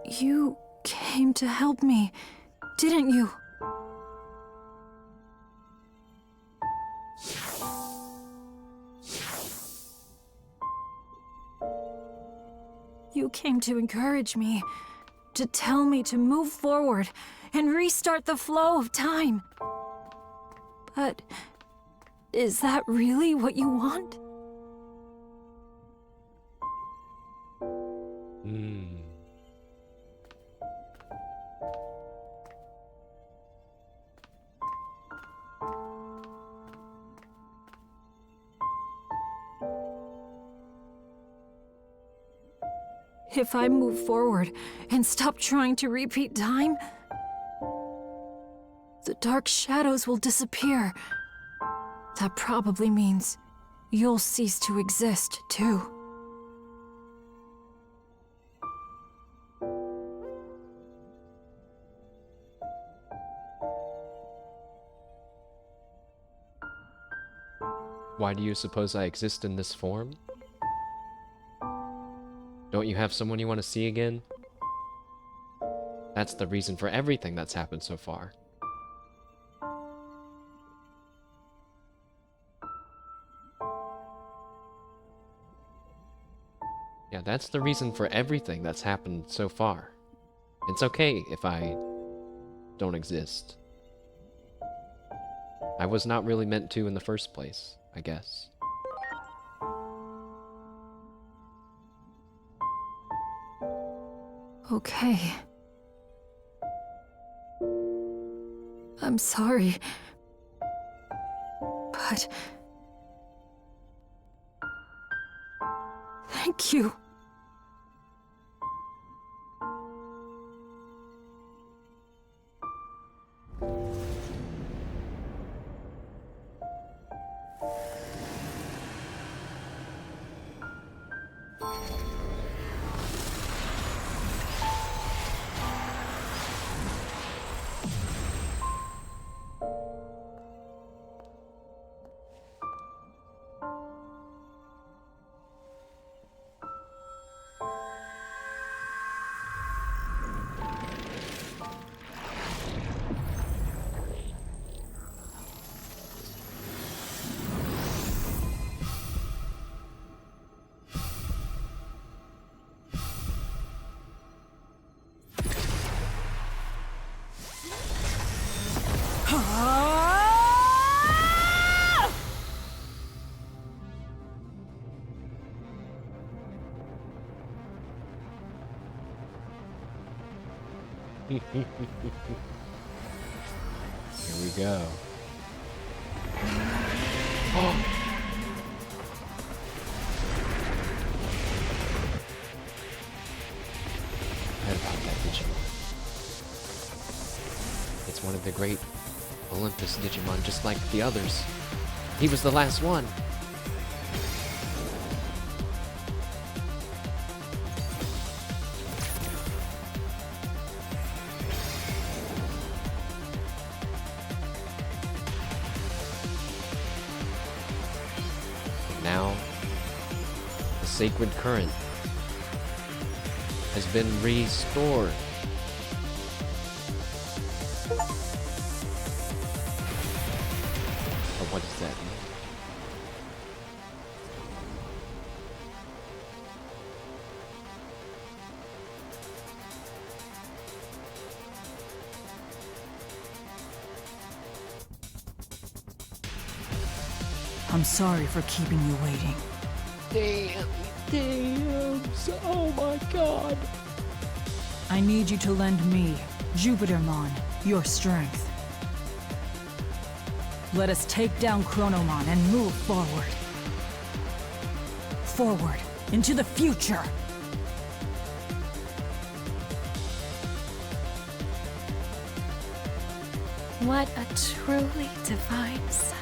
E: You came to help me, didn't you? You came to encourage me, to tell me to move forward and restart the flow of time. But is that really what you want? If I move forward and stop trying to repeat time, the dark shadows will disappear. That probably means you'll cease to exist, too.
A: Why do you suppose I exist in this form? Don't you have someone you want to see again? That's the reason for everything that's happened so far. Yeah, that's the reason for everything that's happened so far. It's okay if I don't exist. I was not really meant to in the first place, I guess.
E: Okay. I'm sorry. But... thank you.
A: Here we go. Oh! I heard about that Digimon. It's one of the great Olympus Digimon, just like the others. He was the last one. Now, the sacred current has been restored. But what does that mean?
B: I'm sorry for keeping you waiting.
A: Damn. Oh my god.
B: I need you to lend me, Jupitermon, your strength. Let us take down Chronomon and move forward. Forward, into the future!
D: What a truly divine sight.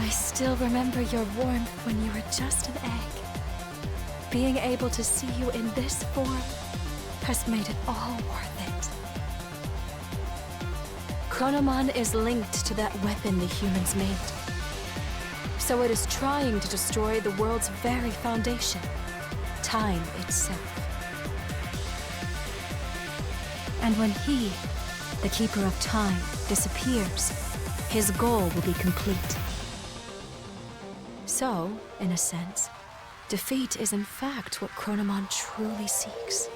D: I still remember your warmth when you were just an egg. Being able to see you in this form has made it all worth it. Chronomon is linked to that weapon the humans made. So it is trying to destroy the world's very foundation, time itself. And when he, the Keeper of Time, disappears, his goal will be complete. So, in a sense,
F: Defeat is in fact what Chronomon truly seeks.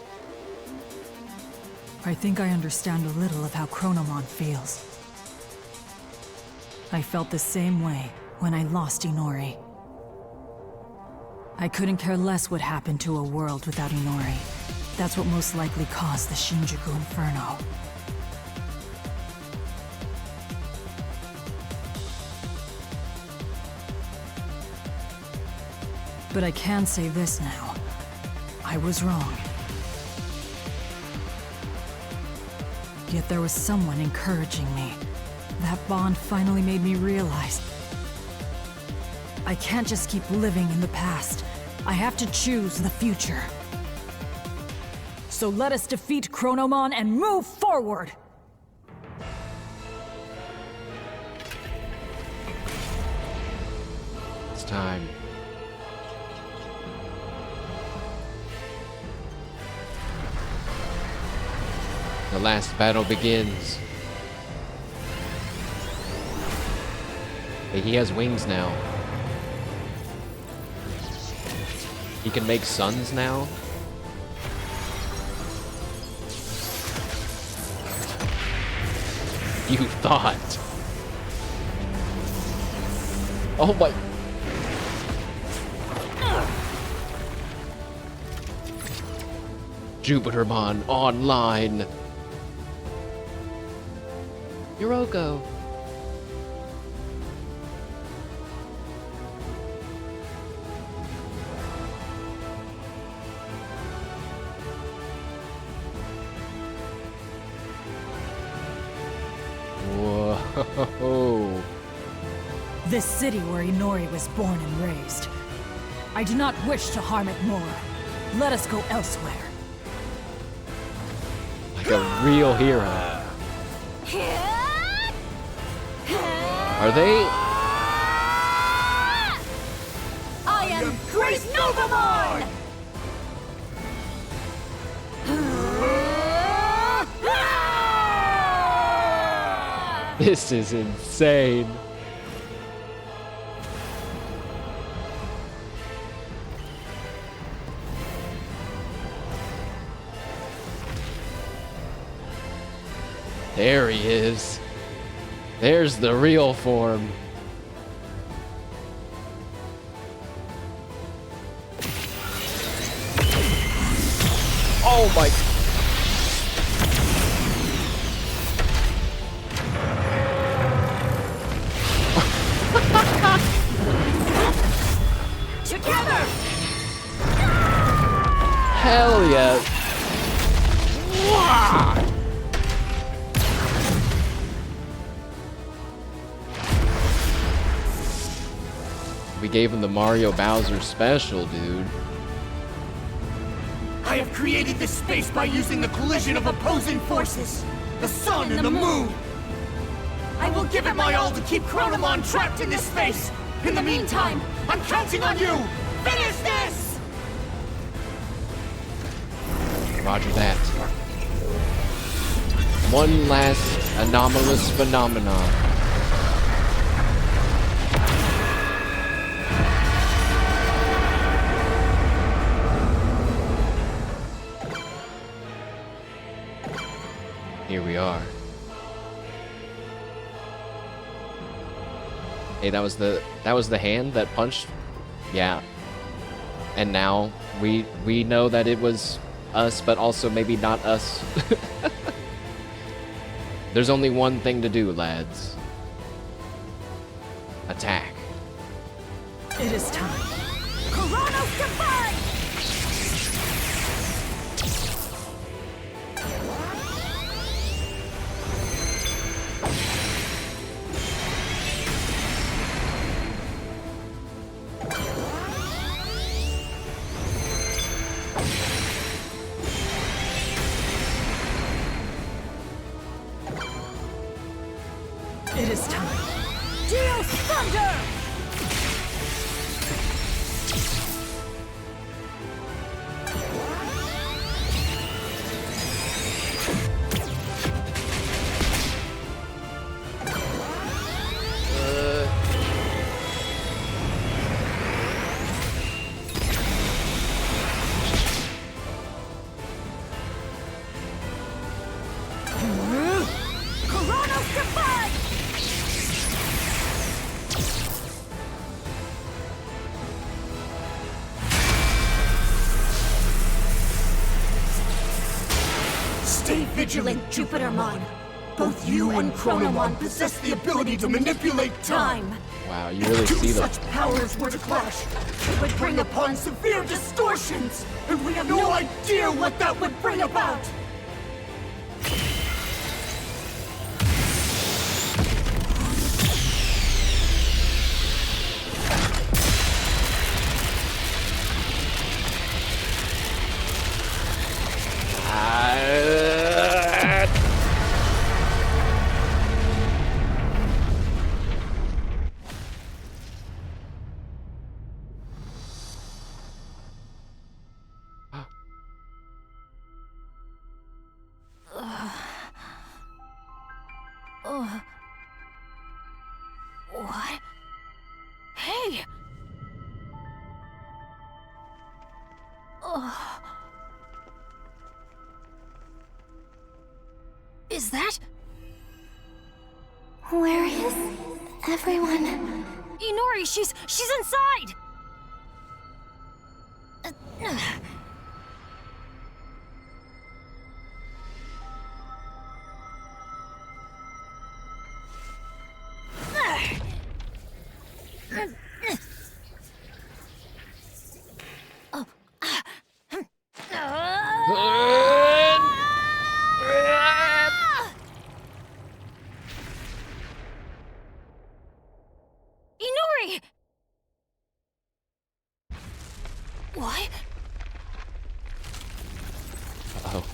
B: I think I understand a little of how Chronomon feels. I felt the same way when I lost Inori. I couldn't care less what happened to a world without Inori. That's what most likely caused the Shinjuku Inferno. But I can say this now. I was wrong. Yet there was someone encouraging me. That bond finally made me realize I can't just keep living in the past. I have to choose the future. So let us defeat Chronomon and move forward!
A: It's time. The last battle begins. Hey, he has wings now. He can make suns now. You thought. Oh my. Jupitermon online. Yoroko. Whoa.
B: This city where Inori was born and raised. I do not wish to harm it more. Let us go elsewhere.
A: Like a real hero. Are they?
F: I am Great Novamon!
A: This is insane. There he is. There's the real form. Oh my.
F: Together!
A: Hell yeah. Wow. We gave him the Mario Bowser special, dude.
C: I have created this space by using the collision of opposing forces. The sun and the moon. I will give it my all to keep Chronomon trapped in this space. In the meantime, I'm counting on you. Finish this!
A: Roger that. One last anomalous phenomenon. Here we are. Hey, that was the hand that punched. Yeah. And now we know that it was us, but also maybe not us. There's only one thing to do, lads. Attack.
B: It is time.
F: Chronos Divine!
B: It is time.
F: Deus Thunder!
C: Justify! Stay vigilant, Jupitermon. Both you and Chronomon possess the ability to manipulate time.
A: Wow, you really
C: Two
A: see the
C: such powers were to clash. It would bring upon severe distortions, and we have no idea what that would bring about.
E: What? Hey! Is that?
D: Where is everyone?
E: Inori, she's inside! Inori! What?
A: oh.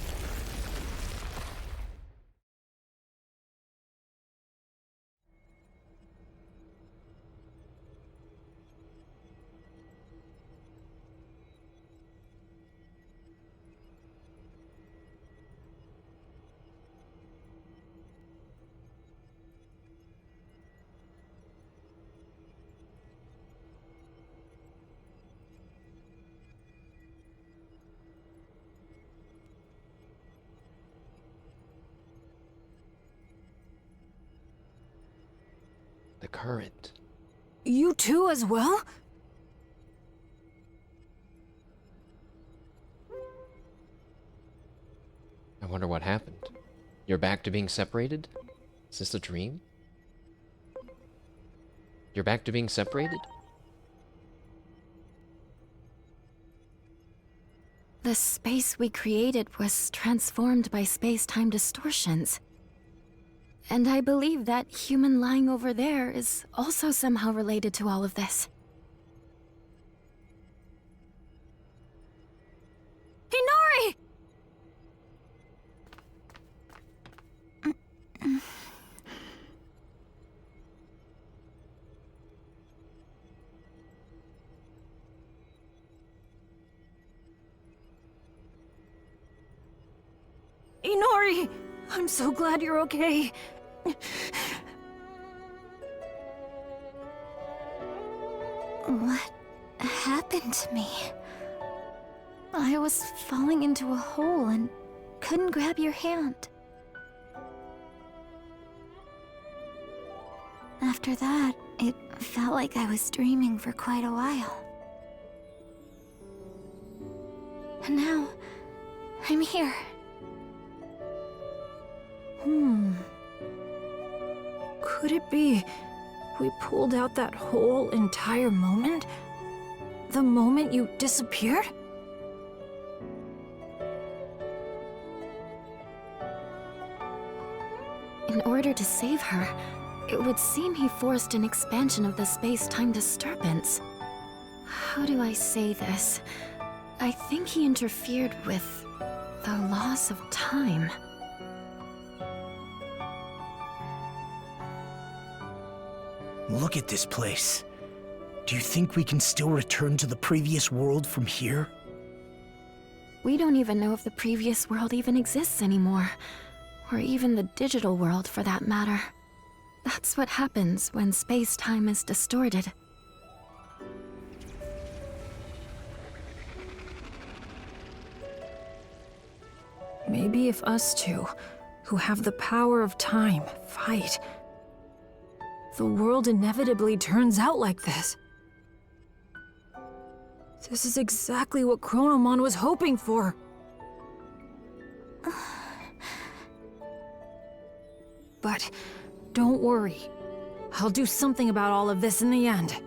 A: The current.
E: You too as well?
A: I wonder what happened. You're back to being separated? Is this a dream? You're back to being separated?
E: The space we created was transformed by space-time distortions. And I believe that human lying over there is also somehow related to all of this. Inori! Inori! I'm so glad you're okay.
D: What happened to me? I was falling into a hole and couldn't grab your hand. After that, it felt like I was dreaming for quite a while. And now, I'm here.
E: Could it be we pulled out that whole entire moment? The moment you disappeared? In order to save her, it would seem he forced an expansion of the space-time disturbance. How do I say this? I think he interfered with the loss of time.
G: Look at this place. Do you think we can still return to the previous world from here?
E: We don't even know if the previous world even exists anymore. Or even the digital world, for that matter. That's what happens when space-time is distorted. Maybe if us two who have the power of time fight, the world inevitably turns out like this. This is exactly what Chronomon was hoping for. But don't worry. I'll do something about all of this in the end.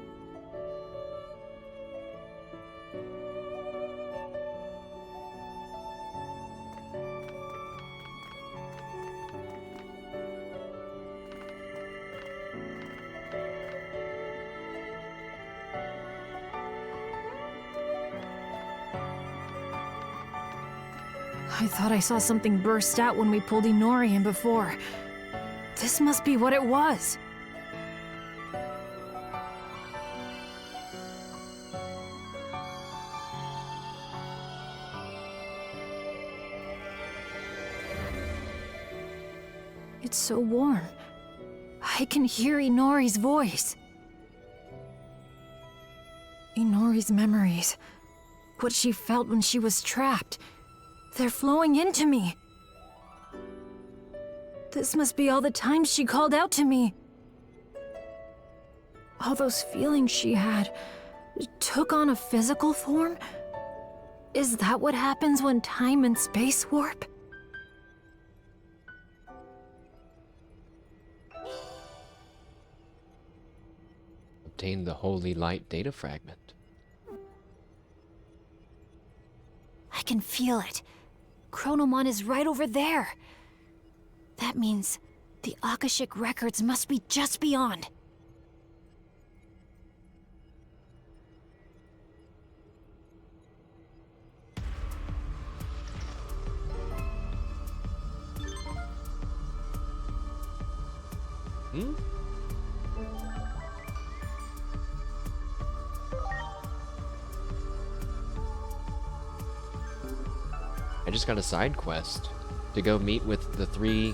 E: I thought I saw something burst out when we pulled Inori in before. This must be what it was. It's so warm. I can hear Inori's voice. Inori's memories. What she felt when she was trapped. They're flowing into me. This must be all the times she called out to me. All those feelings she had took on a physical form? Is that what happens when time and space warp?
A: Obtain the Holy Light data fragment.
F: I can feel it. Chronomon is right over there. That means the Akashic records must be just beyond.
A: Hmm? I just got a side quest to go meet with the three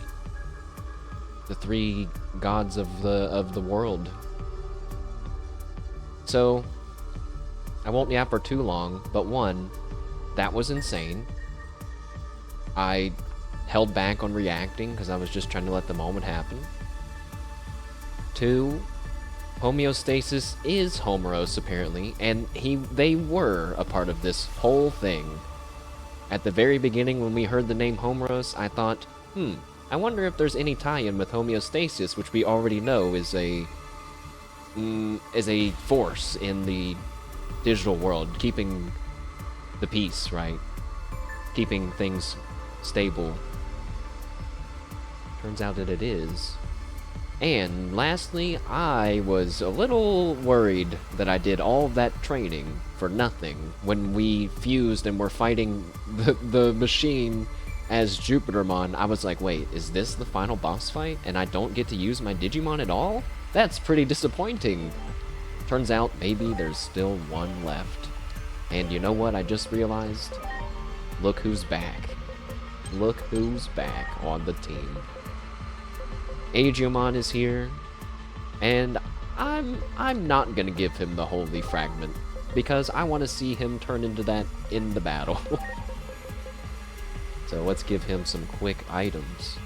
A: gods of the world. So I won't yap for too long, but one, that was insane. I held back on reacting because I was just trying to let the moment happen. 2, homeostasis is Homeros apparently, and they were a part of this whole thing. At the very beginning when we heard the name Homeros, I thought, I wonder if there's any tie-in with homeostasis, which we already know is a force in the digital world, keeping the peace, right? Keeping things stable. Turns out that it is. And lastly, I was a little worried that I did all that training for nothing when we fused and were fighting the machine as Jupitermon. I was like, wait, is this the final boss fight and I don't get to use my Digimon at all? That's pretty disappointing. Turns out maybe there's still one left. And you know what I just realized? Look who's back. Look who's back on the team. Aegiomon is here, and I'm not gonna give him the Holy Fragment because I want to see him turn into that in the battle. So let's give him some quick items.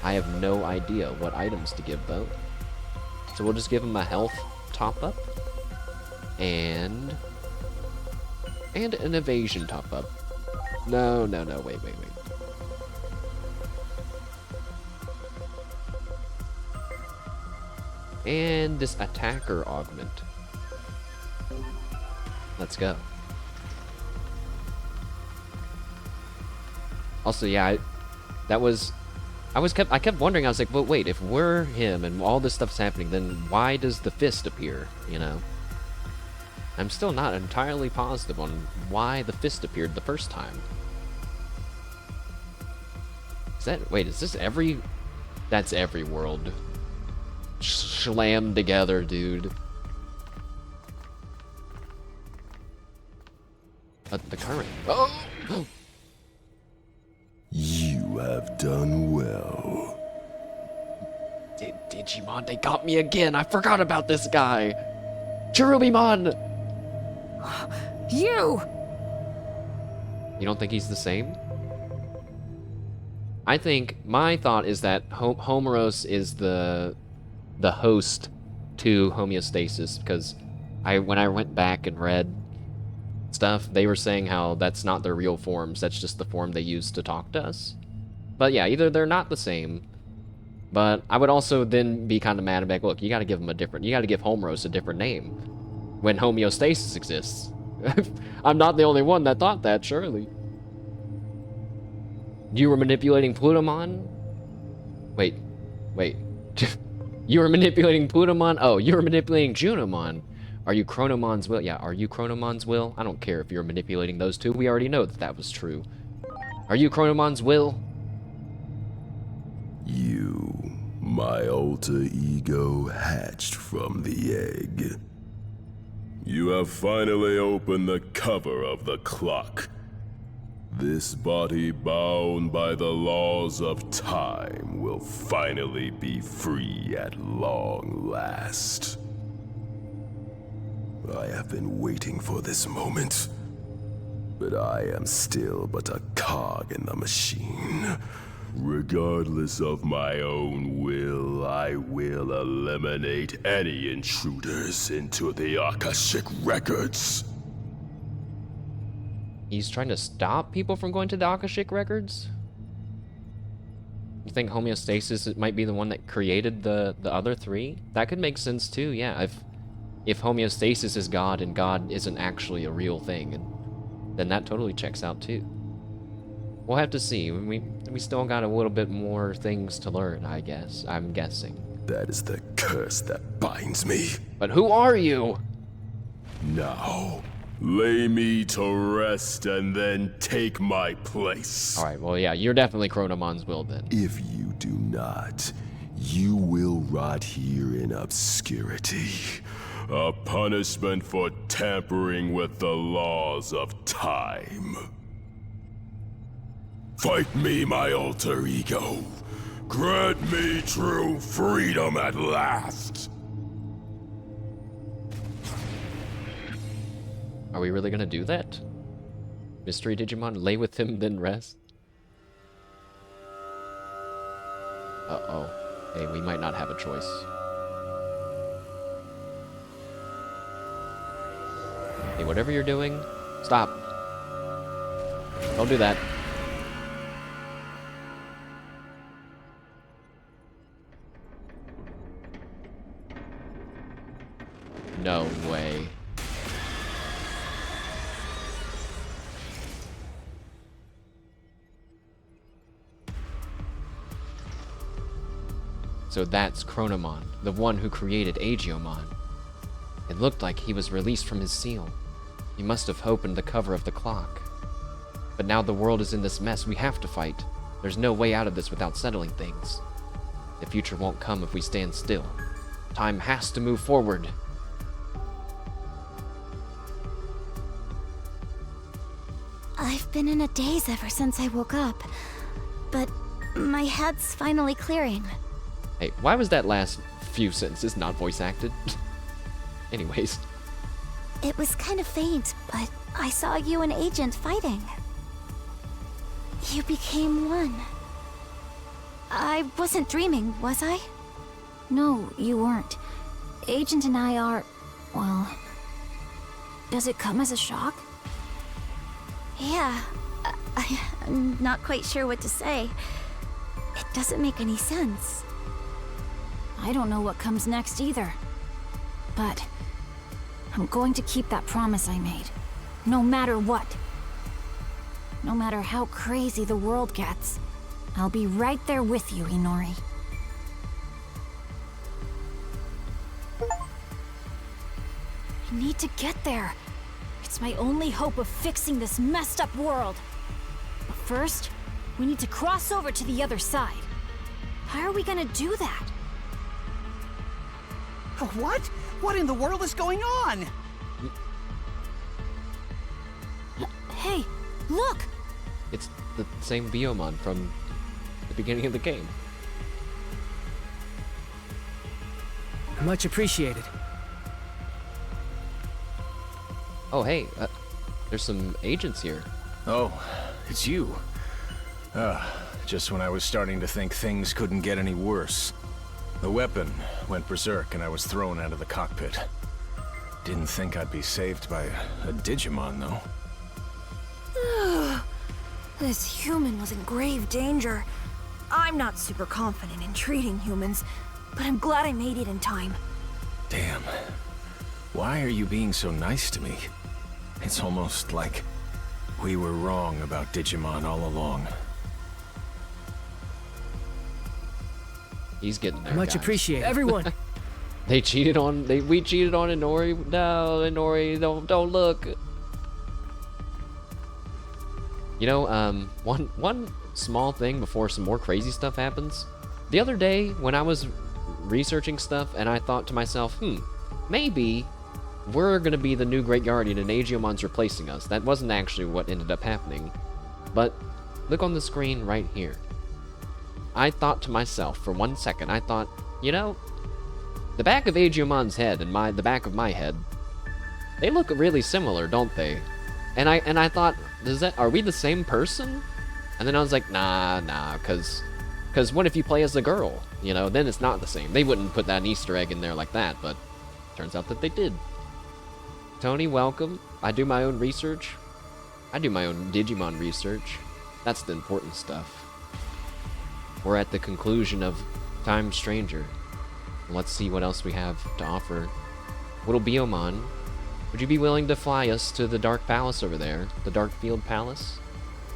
A: I have no idea what items to give though. So we'll just give him a health top up and an evasion top up. No, wait. And this attacker augment. Let's go. Also, yeah, I kept wondering, I was like, but wait, if we're him and all this stuff's happening, then why does the fist appear, you know? I'm still not entirely positive on why the fist appeared the first time. Is this every... That's every world. Slammed together, dude. But the current... Oh!
H: You have done well.
A: Digimon, they got me again. I forgot about this guy. Cherubimon!
E: You!
A: You don't think he's the same? I think my thought is that Homeros is the host to homeostasis, because when I went back and read stuff, they were saying how that's not their real forms, that's just the form they use to talk to us. But yeah, either they're not the same, but I would also then be kind of mad and be like, look, you gotta give Homeros a different name when homeostasis exists. I'm not the only one that thought that, surely. You were manipulating Plutomon? Wait. You were manipulating Plutomon? Oh, you were manipulating Junimon. Are you Chronomon's will? Yeah, are you Chronomon's will? I don't care if you're manipulating those two. We already know that that was true. Are you Chronomon's will?
H: You, my alter ego hatched from the egg. You have finally opened the cover of the clock. This body bound by the laws of time will finally be free at long last. I have been waiting for this moment, but I am still but a cog in the machine. Regardless of my own will, I will eliminate any intruders into the Akashic Records.
A: He's trying to stop people from going to the Akashic Records? You think homeostasis might be the one that created the other three? That could make sense too, yeah. If homeostasis is God and God isn't actually a real thing, then that totally checks out too. We'll have to see. We still got a little bit more things to learn, I guess. I'm guessing.
H: That is the curse that binds me.
A: But who are you?
H: Now, lay me to rest and then take my place.
A: Alright, well yeah, you're definitely Chronomon's will then.
H: If you do not, you will rot here in obscurity. A punishment for tampering with the laws of time. Fight me, my alter ego. Grant me true freedom at last.
A: Are we really gonna do that? Mystery Digimon, lay with him, then rest? Uh-oh. Hey, we might not have a choice. Hey, whatever you're doing, stop. Don't do that. No way. So that's Chronomon, the one who created Aegiomon. It looked like he was released from his seal. He must have opened the cover of the clock. But now the world is in this mess, we have to fight. There's no way out of this without settling things. The future won't come if we stand still. Time has to move forward.
F: I've been in a daze ever since I woke up, but my head's finally clearing.
A: Hey, why was that last few sentences not voice acted? Anyways.
F: It was kind of faint, but I saw you and Agent fighting. You became one. I wasn't dreaming, was I?
E: No, you weren't. Agent and I are... well... does it come as a shock?
F: Yeah. I'm not quite sure what to say. It doesn't make any sense.
E: I don't know what comes next either. But... I'm going to keep that promise I made. No matter what. No matter how crazy the world gets, I'll be right there with you, Inori. I need to get there. It's my only hope of fixing this messed up world. But first, we need to cross over to the other side. How are we gonna do that?
C: What? What in the world is going on?
E: Hey, look!
A: It's the same Biomon from the beginning of the game.
I: Much appreciated.
A: Oh, hey, there's some agents here.
J: Oh, it's you.
G: just when I was starting to think things couldn't get any worse. The weapon went berserk and I was thrown out of the cockpit. Didn't think I'd be saved by a Digimon, though.
E: This human was in grave danger. I'm not super confident in treating humans, but I'm glad I made it in time.
G: Damn. Why are you being so nice to me? It's almost like we were wrong about Digimon all along.
A: He's getting there,
I: Much
A: guys.
I: appreciated. Everyone!
A: We cheated on Inori. No, Inori, don't look. You know, one small thing before some more crazy stuff happens. The other day, when I was researching stuff, and I thought to myself, maybe we're gonna be the new Great Guardian and Aegiomon's replacing us. That wasn't actually what ended up happening. But look on the screen right here. I thought to myself for 1 second, I thought, you know, the back of Aegiomon's head and the back of my head, they look really similar, don't they? And I thought, are we the same person? And then I was like, nah, cause what if you play as a girl? You know, then it's not the same. They wouldn't put that Easter egg in there like that, but turns out that they did. Tony, welcome. I do my own research. I do my own Digimon research. That's the important stuff. We're at the conclusion of Time Stranger. Let's see what else we have to offer. Little Aegiomon, would you be willing to fly us to the Dark Palace over there? The Dark Field Palace?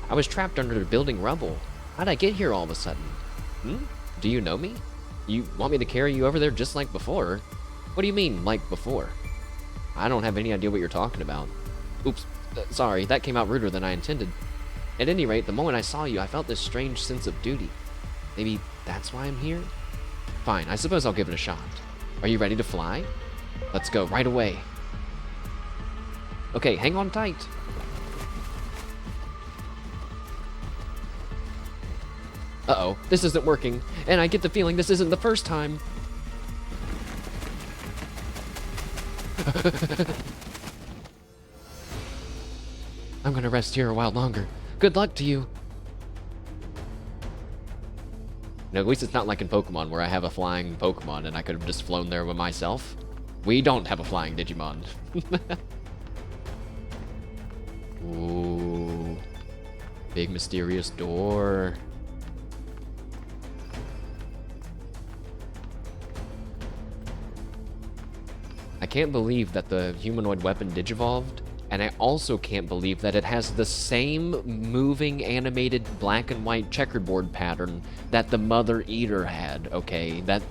A: I was trapped under the building rubble. How'd I get here all of a sudden? Do you know me? You want me to carry you over there just like before? What do you mean, like before? I don't have any idea what you're talking about. Oops, sorry, that came out ruder than I intended. At any rate, the moment I saw you, I felt this strange sense of duty. Maybe that's why I'm here? Fine, I suppose I'll give it a shot. Are you ready to fly? Let's go right away. Okay, hang on tight. Uh-oh, this isn't working, and I get the feeling this isn't the first time. I'm gonna rest here a while longer. Good luck to you. No, at least it's not like in Pokemon where I have a flying Pokemon and I could have just flown there with myself. We don't have a flying Digimon. Ooh. Big mysterious door. I can't believe that the humanoid weapon digivolved, and I also can't believe that it has the same moving animated black and white checkerboard pattern that the Mother Eater had, okay? That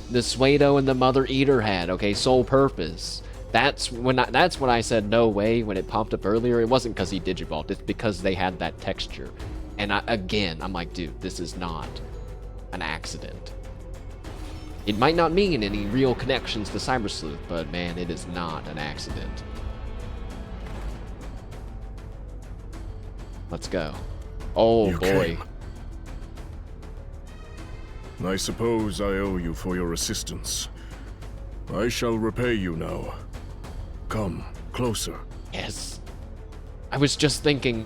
A: the Suedo and the Mother Eater had, okay? Sole purpose. That's when I said no way when it popped up earlier. It wasn't because he digivolved, it's because they had that texture. And I'm like, dude, this is not an accident. It might not mean any real connections to Cyber Sleuth, but man, it is not an accident. Let's go. Oh
H: You
A: boy.
H: came. I suppose I owe you for your assistance. I shall repay you now. Come closer.
A: Yes. I was just thinking,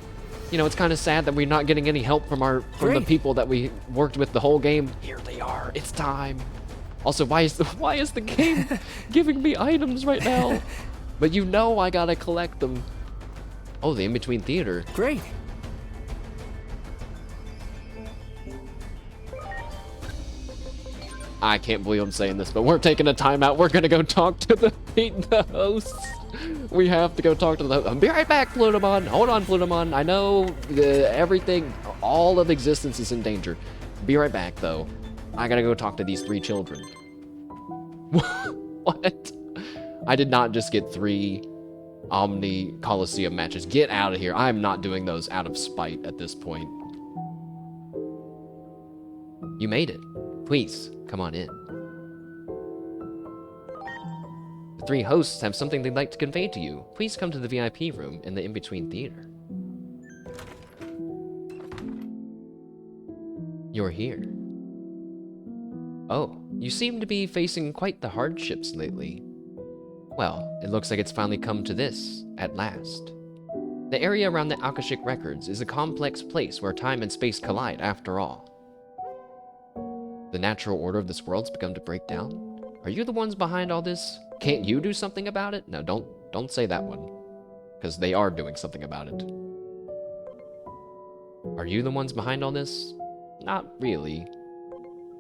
A: you know, it's kind of sad that we're not getting any help from the
I: Great.
A: people that we worked with the whole game. Here they are. It's time. Also, why is the game giving me items right now? But you know I gotta collect them. Oh, the in-between theater.
I: Great.
A: I can't believe I'm saying this, but we're taking a timeout. We're gonna go talk to the hosts. We have to go talk to the hosts. I'll be right back, Plutomon. Hold on, Plutomon. I know everything, all of existence is in danger. Be right back, though. I gotta go talk to these 3 children. What? I did not just get 3 Omni Coliseum matches. Get out of here. I'm not doing those out of spite at this point. You made it. Please, come on in. The 3 hosts have something they'd like to convey to you. Please come to the VIP room in the in-between theater. You're here. Oh, you seem to be facing quite the hardships lately. Well, it looks like it's finally come to this, at last. The area around the Akashic Records is a complex place where time and space collide, after all. The natural order of this world's begun to break down. Are you the ones behind all this? Can't you do something about it? No, don't say that one. Because they are doing something about it. Are you the ones behind all this? Not really.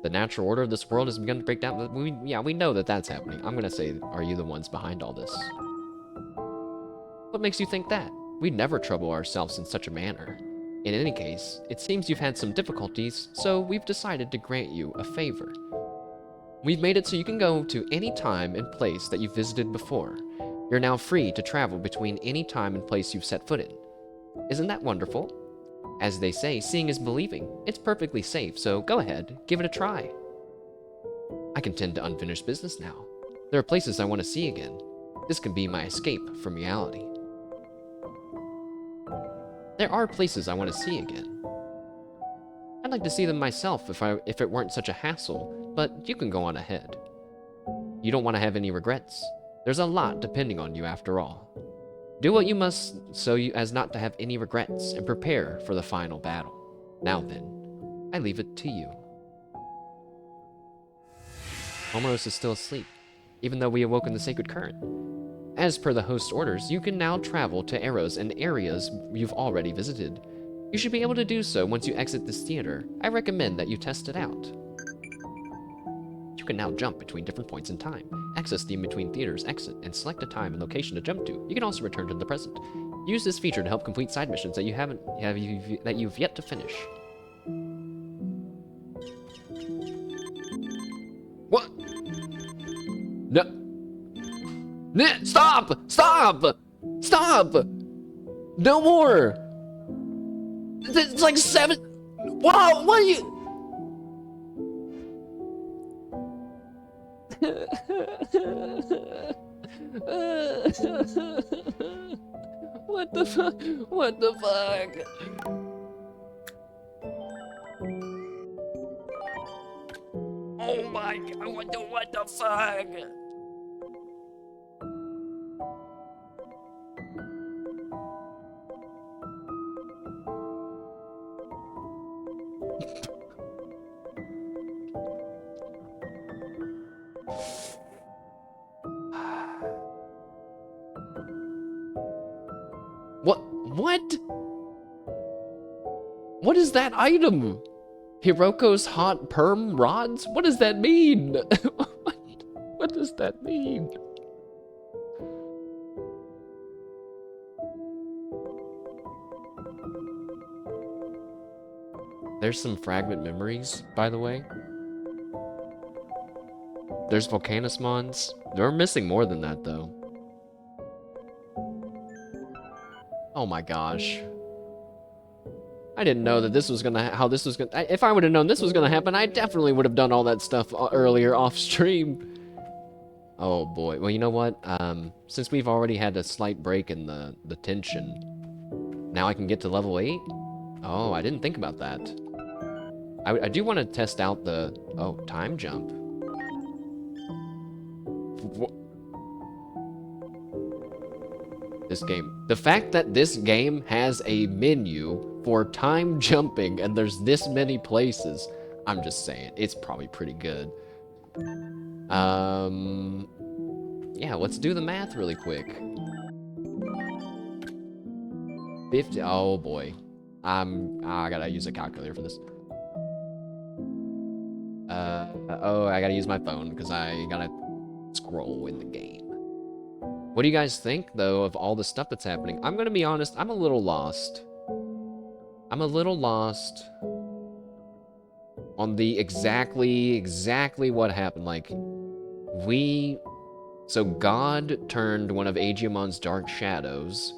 A: The natural order of this world has begun to break down. We know that that's happening. I'm gonna say, are you the ones behind all this? What makes you think that? We'd never trouble ourselves in such a manner. In any case, it seems you've had some difficulties, so we've decided to grant you a favor. We've made it so you can go to any time and place that you've visited before. You're now free to travel between any time and place you've set foot in. Isn't that wonderful? As they say, seeing is believing. It's perfectly safe, so go ahead, give it a try. I can tend to unfinished business now. There are places I want to see again. This can be my escape from reality. There are places I want to see again. I'd like to see them myself if it weren't such a hassle, but you can go on ahead. You don't want to have any regrets. There's a lot depending on you after all. Do what you must so as not to have any regrets and prepare for the final battle. Now then, I leave it to you. Omeros is still asleep, even though we awoke in the sacred current. As per the host's orders, you can now travel to arrows and areas you've already visited. You should be able to do so once you exit this theater. I recommend that you test it out. You can now jump between different points in time. Access the in-between theaters exit and select a time and location to jump to. You can also return to the present. Use this feature to help complete side missions that you've yet to finish. What? No. Stop! Stop! Stop! No more! It's like 7... Wow, what are you... What the fuck? What the fuck? Oh my god, what the fuck? What? What is that item? Hiroko's hot perm rods? What does that mean? What does that mean? There's some fragment memories, by the way. There's Volcanismons. They're missing more than that, though. Oh my gosh. I didn't know that this was gonna, if I would have known this was gonna happen, I definitely would have done all that stuff earlier off stream. Oh boy. Well, you know what? Since we've already had a slight break in the tension, now I can get to level 8? Oh, I didn't think about that. I do want to test out the, time jump. This game. The fact that this game has a menu for time jumping and there's this many places, I'm just saying, it's probably pretty good. Yeah, let's do the math really quick. 50, oh boy. I gotta use a calculator for this. I gotta use my phone because I gotta scroll in the game. What do you guys think, though, of all the stuff that's happening? I'm gonna be honest, I'm a little lost. I'm a little lost on the exactly what happened. Like, so God turned one of Aegiomon's dark shadows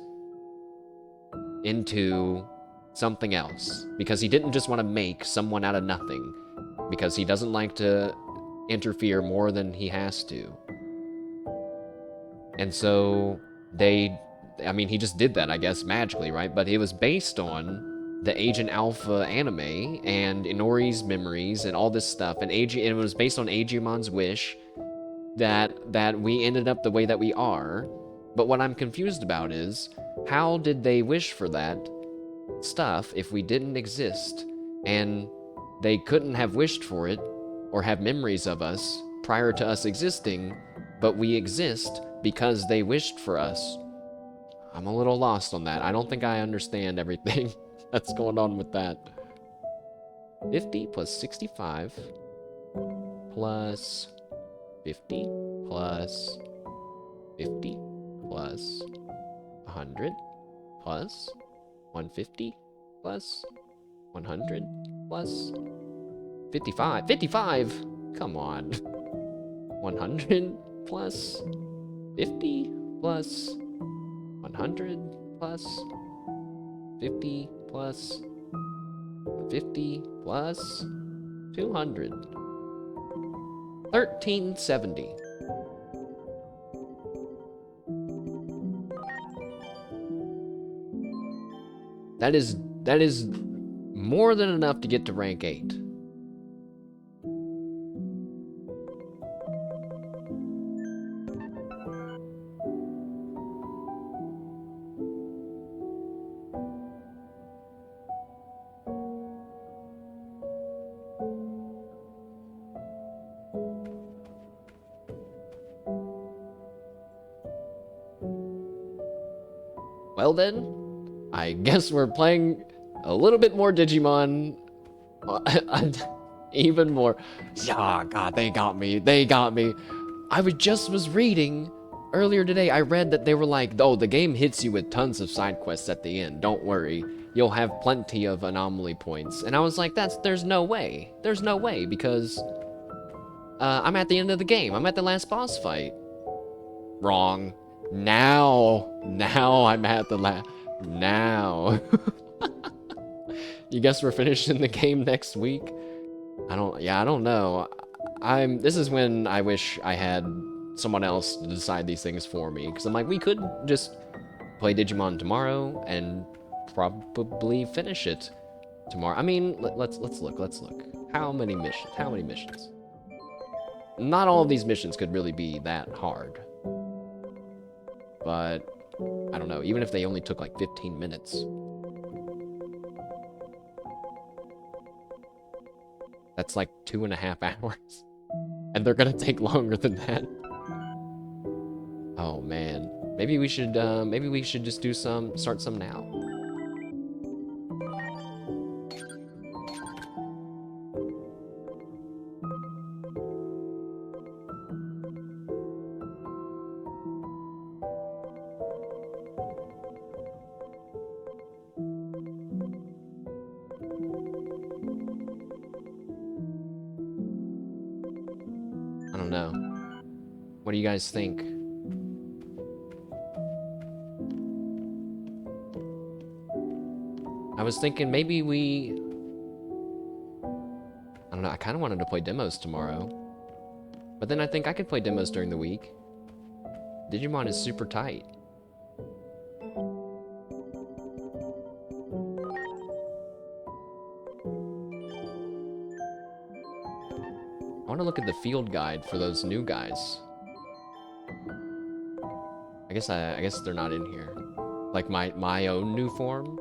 A: into something else. Because he didn't just want to make someone out of nothing. Because he doesn't like to interfere more than he has to. And so he just did that, I guess, magically, right? But it was based on the Agent Alpha anime and Inori's memories and all this stuff. And it was based on Aegiomon's wish that we ended up the way that we are But what I'm confused about is, how did they wish for that stuff if we didn't exist? And they couldn't have wished for it or have memories of us prior to us existing, but we exist because they wished for us. I'm a little lost on that. I don't think I understand everything that's going on with that. 50 plus 65 plus 50 plus 50 plus 100 plus 150 plus 100 plus 55. 55? Come on. 100 plus 50 plus 100 plus 50 plus 50 plus 200. 1370. That is more than enough to get to rank 8. Well then, I guess we're playing a little bit more Digimon. Even more. Yeah, God, they got me. They got me. I was reading earlier today. I read that they were like, oh, the game hits you with tons of side quests at the end. Don't worry. You'll have plenty of anomaly points. And I was like, there's no way. There's no way because I'm at the end of the game. I'm at the last boss fight. Wrong. Now I'm at the now. You guess we're finishing the game next week? I don't know. This is when I wish I had someone else to decide these things for me. Because I'm like, we could just play Digimon tomorrow and probably finish it tomorrow. I mean, let's look. How many missions? Not all of these missions could really be that hard. But, I don't know, even if they only took like 15 minutes. That's like 2.5 hours. And they're gonna take longer than that. Oh man. Maybe we should just start some now. I don't know. What do you guys think? I was thinking maybe I don't know, I kind of wanted to play demos tomorrow. But then I think I could play demos during the week. Digimon is super tight. I want to look at the field guide for those new guys. I guess they're not in here. Like my own new form.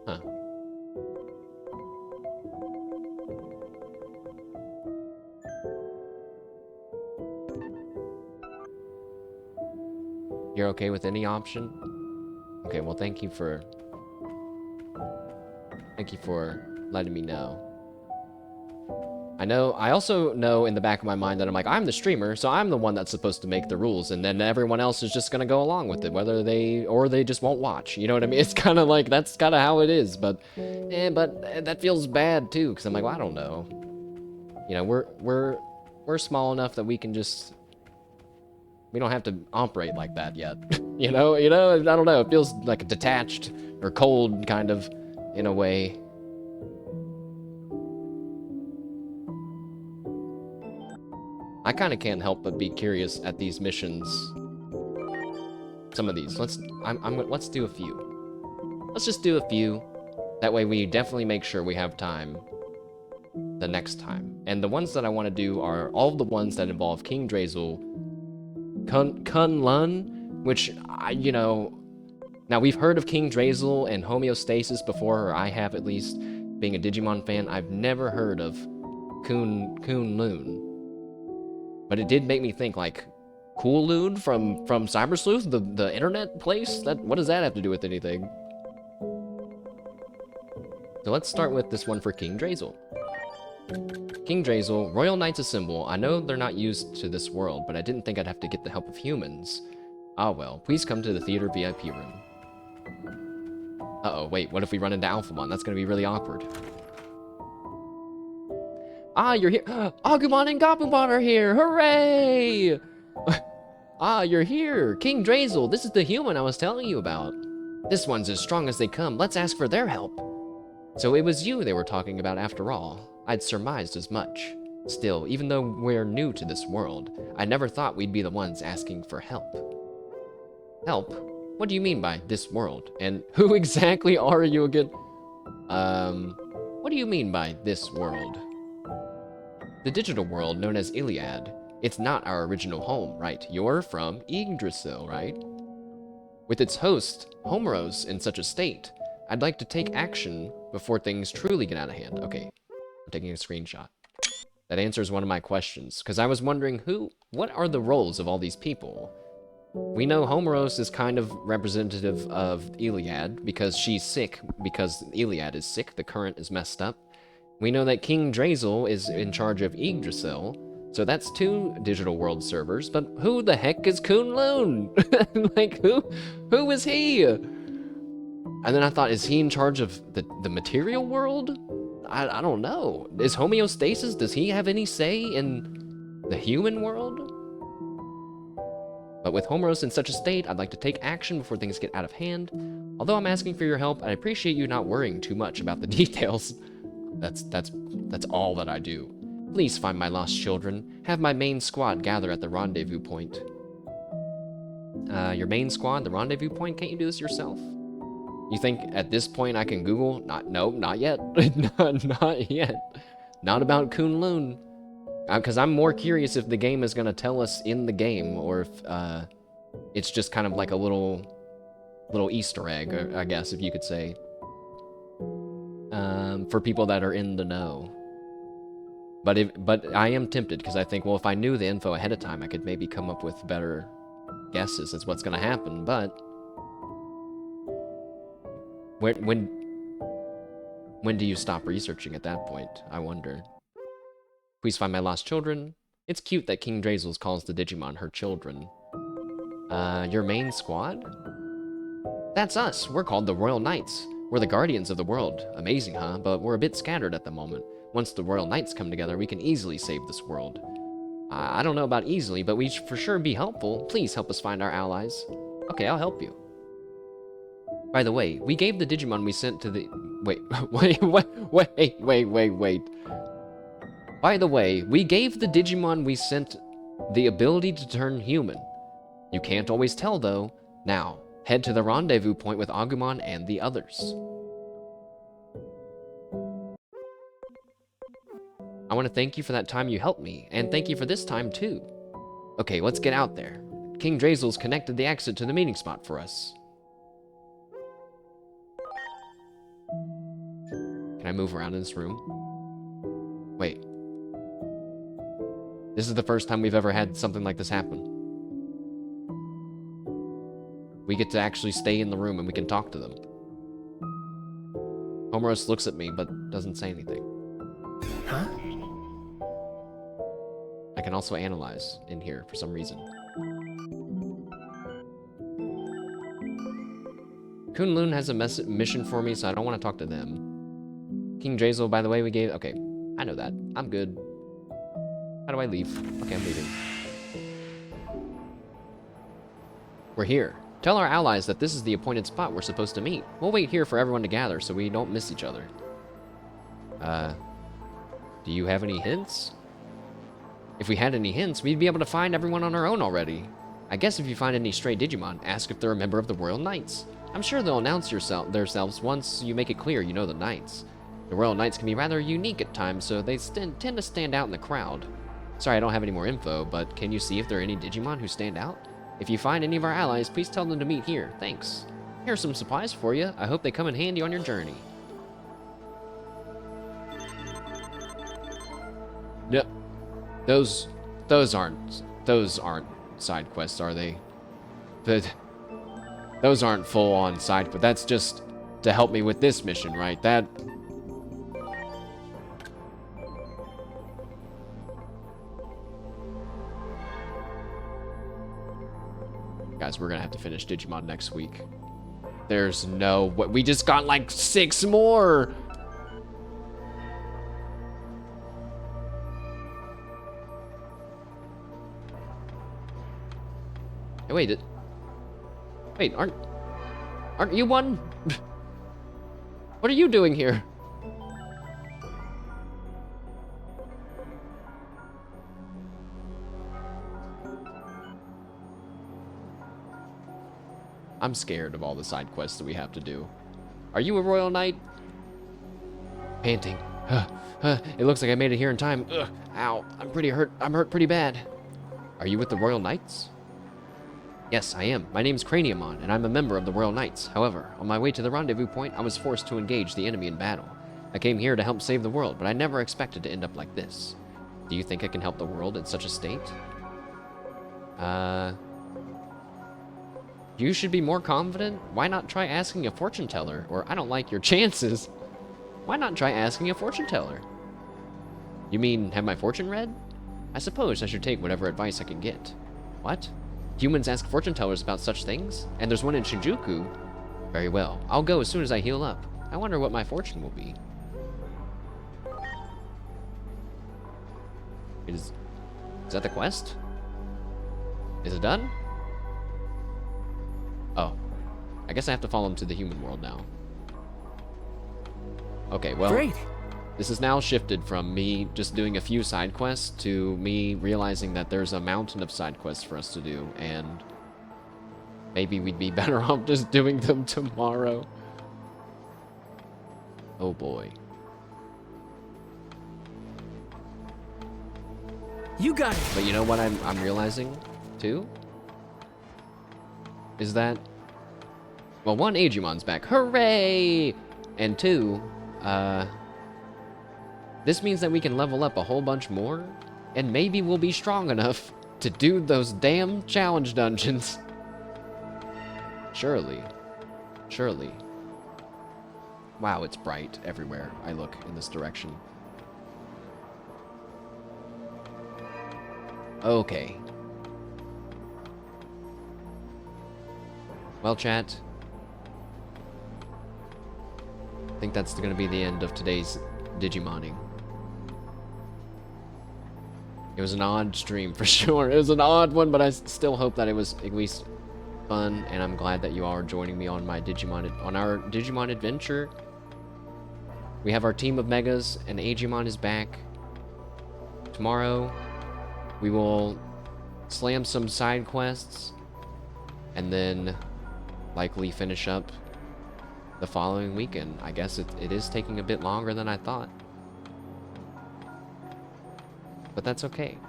A: Huh. You're okay with any option? Okay, well thank you for letting me know. I also know in the back of my mind that I'm the streamer, so I'm the one that's supposed to make the rules, and then everyone else is just gonna go along with it, whether they just won't watch. You know what I mean? It's kind of like, that's kind of how it is, but that feels bad too, because I'm like, well, I don't know. You know, we're small enough that we don't have to operate like that yet. you know, I don't know, it feels like detached or cold, kind of, in a way. I kind of can't help but be curious at these missions. some of these. Let's do a few. Let's just do a few. That way we definitely make sure we have time the next time. And the ones that I want to do are all the ones that involve King Drazel, Kun Lun, which you know, now we've heard of King Drazel and homeostasis before, or I have at least, being a Digimon fan. I've never heard of Kun Lun. But it did make me think, like, Cool Loon from Cyber Sleuth, the internet place? What does that have to do with anything? So let's start with this one for King Drazel. King Drazel, Royal Knights Assemble. I know they're not used to this world, but I didn't think I'd have to get the help of humans. Ah well, please come to the theater VIP room. Uh-oh, wait, what if we run into Alphamon? That's gonna be really awkward. Ah, you're here! Aegiomon and Gabumon are here! Hooray! Ah, you're here! King Drazel, this is the human I was telling you about. This one's as strong as they come. Let's ask for their help. So it was you they were talking about after all. I'd surmised as much. Still, even though we're new to this world, I never thought we'd be the ones asking for help. Help? What do you mean by this world? And who exactly are you again? What do you mean by this world? The digital world known as Iliad. It's not our original home, right? You're from Yggdrasil, right? With its host, Homeros, in such a state, I'd like to take action before things truly get out of hand. Okay, I'm taking a screenshot. That answers one of my questions, because I was wondering what are the roles of all these people? We know Homeros is kind of representative of Iliad, because she's sick, because Iliad is sick, the current is messed up. We know that King Drazel is in charge of Yggdrasil, so that's 2 digital world servers, but who the heck is Kun Lun? Like, who is he? And then I thought, is he in charge of the material world? I don't know. Is homeostasis, does he have any say in the human world? But with Homeros in such a state, I'd like to take action before things get out of hand. Although I'm asking for your help, I appreciate you not worrying too much about the details. That's all that I do. Please find my lost children. Have my main squad gather at the rendezvous point. Your main squad, the rendezvous point? Can't you do this yourself? You think at this point I can Google? No, not yet. Not yet. Not about Kun Lun. Because I'm more curious if the game is going to tell us in the game, or if it's just kind of like a little Easter egg, I guess, if you could say. For people that are in the know. But I am tempted, because I think, well, if I knew the info ahead of time, I could maybe come up with better guesses as what's going to happen, but... When do you stop researching at that point, I wonder? Please find my lost children. It's cute that King Drazel calls the Digimon her children. Your main squad? That's us. We're called the Royal Knights. We're the guardians of the world. Amazing, huh? But we're a bit scattered at the moment. Once the Royal Knights come together, we can easily save this world. I don't know about easily, but we should for sure be helpful. Please help us find our allies. Okay, I'll help you. By the way, we gave the Digimon we sent to the... Wait. By the way, we gave the Digimon we sent the ability to turn human. You can't always tell, though. Now, head to the rendezvous point with Aegiomon and the others. I want to thank you for that time you helped me, and thank you for this time, too. Okay, let's get out there. King Drazel's connected the exit to the meeting spot for us. Can I move around in this room? Wait. This is the first time we've ever had something like this happen. We get to actually stay in the room and we can talk to them. Homeros looks at me but doesn't say anything.
I: Huh?
A: I can also analyze in here for some reason. Kun Lun has a mission for me, so I don't want to talk to them. King Drazel, by the way, we gave... Okay, I know that. I'm good. How do I leave? Okay, I'm leaving. We're here. Tell our allies that this is the appointed spot we're supposed to meet. We'll wait here for everyone to gather so we don't miss each other. Do you have any hints? If we had any hints, we'd be able to find everyone on our own already. I guess if you find any stray Digimon, ask if they're a member of the Royal Knights. I'm sure they'll announce themselves once you make it clear you know the Knights. The Royal Knights can be rather unique at times, so they tend to stand out in the crowd. Sorry, I don't have any more info, but can you see if there are any Digimon who stand out? If you find any of our allies, please tell them to meet here. Thanks. Here's some supplies for you. I hope they come in handy on your journey. No, those aren't side quests, are they? Those aren't full-on side quests. That's just to help me with this mission, right? That. Guys, we're gonna have to finish Digimon next week. There's no what we just got like 6 more. Hey, wait, aren't you one? What are you doing here? I'm scared of all the side quests that we have to do. Are you a Royal Knight? Panting. It looks like I made it here in time. Ow, I'm pretty hurt. I'm hurt pretty bad. Are you with the Royal Knights? Yes, I am. My name's Aegiomon, and I'm a member of the Royal Knights. However, on my way to the rendezvous point, I was forced to engage the enemy in battle. I came here to help save the world, but I never expected to end up like this. Do you think I can help the world in such a state? You should be more confident. Why not try asking a fortune teller? Or I don't like your chances. Why not try asking a fortune teller? You mean have my fortune read? I suppose I should take whatever advice I can get. What? Humans ask fortune tellers about such things? And there's one in Shinjuku? Very well. I'll go as soon as I heal up. I wonder what my fortune will be. Is that the quest? Is it done? Oh. I guess I have to follow him to the human world now. Okay, well.
I: Great.
A: This is now shifted from me just doing a few side quests to me realizing that there's a mountain of side quests for us to do, and maybe we'd be better off just doing them tomorrow. Oh boy.
I: You got it.
A: But you know what I'm realizing too? Is that, well, 1, Aegiomon's back. Hooray! And 2, this means that we can level up a whole bunch more, and maybe we'll be strong enough to do those damn challenge dungeons. Surely. Surely. Wow, it's bright everywhere I look in this direction. Okay. Well, chat. I think that's going to be the end of today's Digimoning. It was an odd stream for sure. It was an odd one, but I still hope that it was at least fun, and I'm glad that you all are joining me on my our Digimon adventure. We have our team of Megas, and Aegiomon is back. Tomorrow, we will slam some side quests, and then likely finish up the following weekend. I guess it is taking a bit longer than I thought. But that's okay.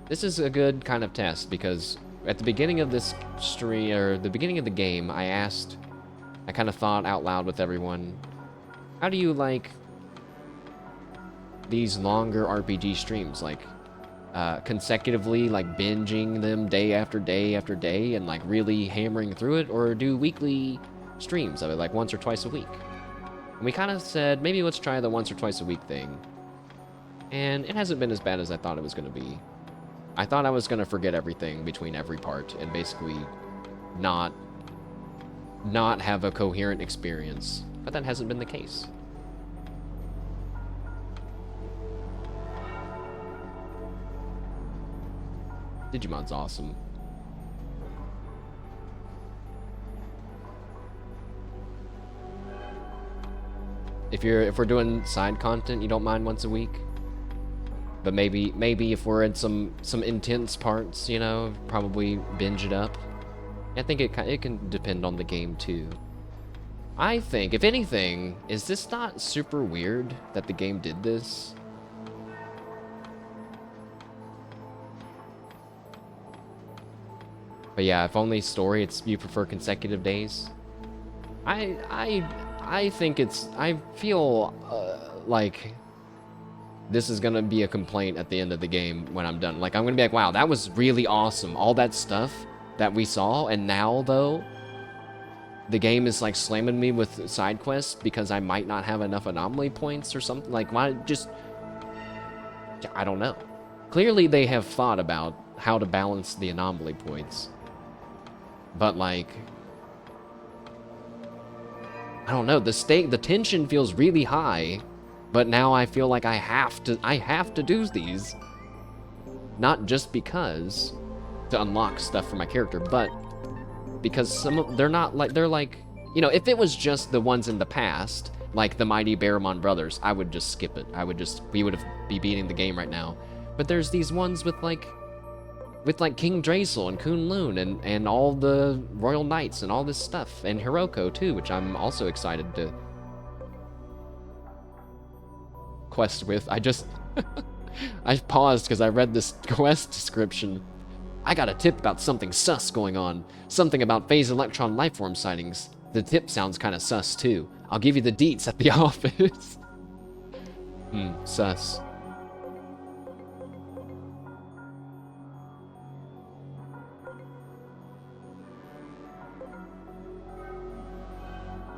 A: This is a good kind of test because at the beginning of this stream, or the beginning of the game, I kind of thought out loud with everyone, how do you like these longer RPG streams? Like, consecutively, like binging them day after day after day and like really hammering through it, or do weekly streams of it, like once or twice a week? And we kind of said, maybe let's try the once or twice a week thing. And it hasn't been as bad as I thought it was going to be. I thought I was going to forget everything between every part and basically not have a coherent experience. But that hasn't been the case. Digimon's awesome. If we're doing side content, you don't mind once a week? But maybe if we're in some intense parts, you know, probably binge it up. I think it can depend on the game too. I think, if anything, is this not super weird that the game did this? But yeah, if only story, you prefer consecutive days. I think I feel like this is gonna be a complaint at the end of the game when I'm done. Like, I'm gonna be like, wow, that was really awesome. All that stuff that we saw, and now, though, the game is, like, slamming me with side quests because I might not have enough anomaly points or something. Like, why just... I don't know. Clearly, they have thought about how to balance the anomaly points. But, like... I don't know. The tension feels really high. But now I feel like I have to do these. Not just because to unlock stuff for my character, but because they're like, you know, if it was just the ones in the past, like the Mighty Aegiomon brothers, I would just skip it. We would be beating the game right now. But there's these ones with like King Drazel and Kunlun and all the Royal Knights and all this stuff, and Hiroko too, which I'm also excited to quest with. I paused because I read this quest description. I got a tip about something sus going on. Something about phase electron lifeform sightings. The tip sounds kind of sus too. I'll give you the deets at the office. Sus.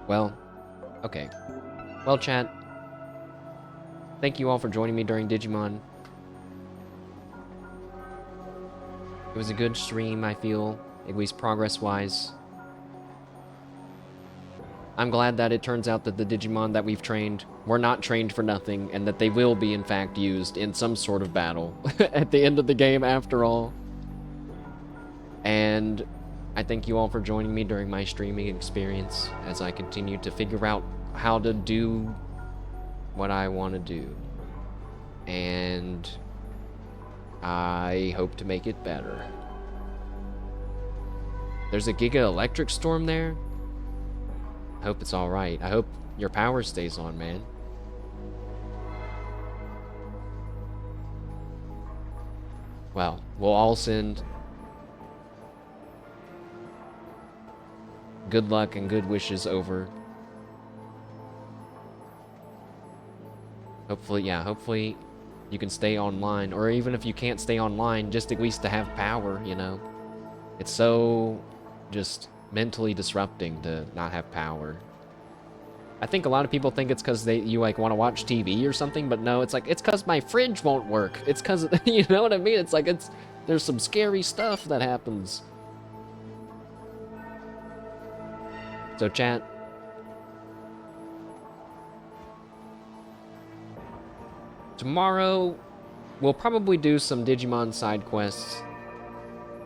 A: Well, okay. Well, chat. Thank you all for joining me during Digimon. It was a good stream, I feel, at least progress-wise. I'm glad that it turns out that the Digimon that we've trained were not trained for nothing, and that they will be, in fact, used in some sort of battle at the end of the game, after all. And I thank you all for joining me during my streaming experience as I continue to figure out how to do what I want to do. And I hope to make it better. There's a Giga Electric Storm there? I hope it's alright. I hope your power stays on, man. Well, we'll all send good luck and good wishes over. Hopefully, yeah, hopefully you can stay online, or even if you can't stay online, just at least to have power, you know? It's so just mentally disrupting to not have power. I think a lot of people think it's because you like want to watch TV or something, but no, it's because my fridge won't work. It's because, you know what I mean? It's like, there's some scary stuff that happens. So chat, tomorrow we'll probably do some Digimon side quests.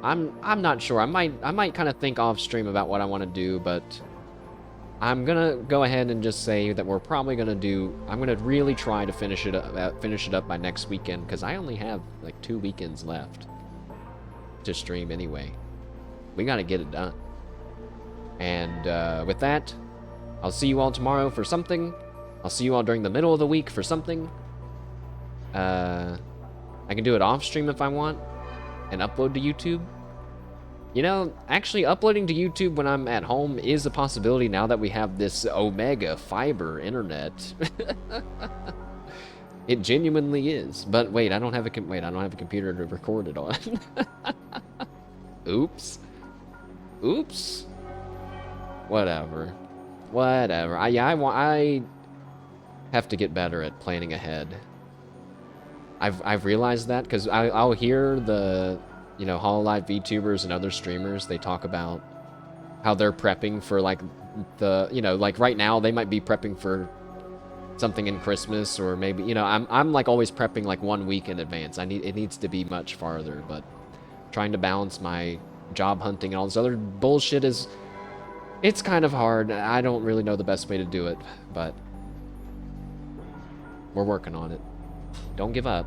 A: I'm not sure. I might kind of think off stream about what I want to do, but I'm gonna go ahead and just say that we're probably gonna I'm gonna really try to finish it up by next weekend, because I only have like 2 weekends left to stream anyway. We gotta get it done. And with that, I'll see you all tomorrow for something. I'll see you all during the middle of the week for something. I can do it off stream if I want and upload to YouTube. You know, actually uploading to YouTube when I'm at home is a possibility now that we have this Omega fiber internet. It genuinely is. But wait, I don't have a computer to record it on. Oops. Oops. Whatever. I have to get better at planning ahead. I've realized that because I'll hear the, you know, Hololive VTubers and other streamers, they talk about how they're prepping for like the, you know, like right now they might be prepping for something in Christmas, or maybe, you know, I'm like always prepping like 1 week in advance. It needs to be much farther, but trying to balance my job hunting and all this other bullshit it's kind of hard. I don't really know the best way to do it, but we're working on it. Don't give up.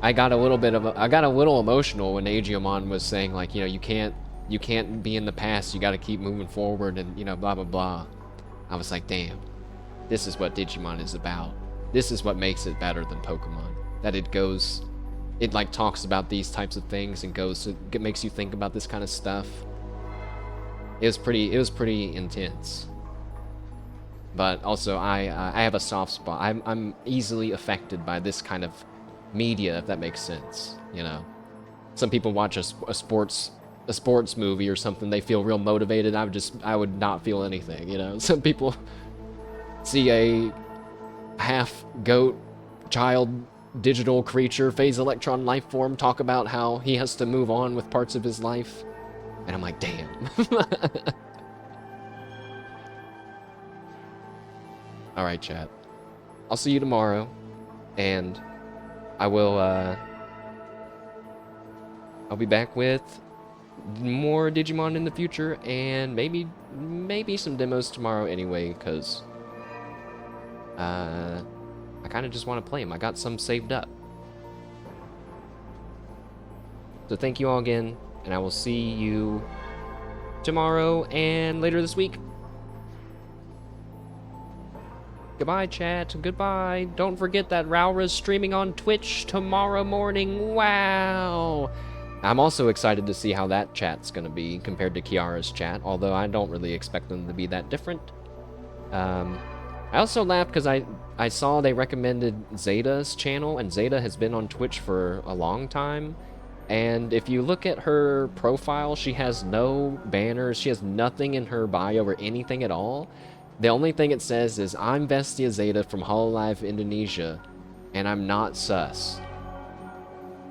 A: I got a little emotional when Aegiomon was saying like, you know, you can't be in the past, you got to keep moving forward and, you know, blah blah blah. I was like, damn. This is what Digimon is about. This is what makes it better than Pokemon. That it like talks about these types of things and it makes you think about this kind of stuff. It was pretty intense. But also I have a soft spot. I'm easily affected by this kind of media, if that makes sense, you know. Some people watch a sports movie or something, they feel real motivated. I would not feel anything, you know. Some people see a half goat child digital creature phase electron life form talk about how he has to move on with parts of his life, and I'm like, damn. All right, chat, I'll see you tomorrow, and I'll be back with more Digimon in the future, and maybe some demos tomorrow anyway, because I kind of just want to play them. I got some saved up. So thank you all again, and I will see you tomorrow and later this week. Goodbye, chat. Goodbye. Don't forget that Raura's streaming on Twitch tomorrow morning. Wow. I'm also excited to see how that chat's going to be compared to Kiara's chat, although I don't really expect them to be that different. I also laughed because I saw they recommended Zeta's channel, and Zeta has been on Twitch for a long time. And if you look at her profile, she has no banners, she has nothing in her bio or anything at all. The only thing it says is, I'm Vestia Zeta from Hololive Indonesia, and I'm not sus.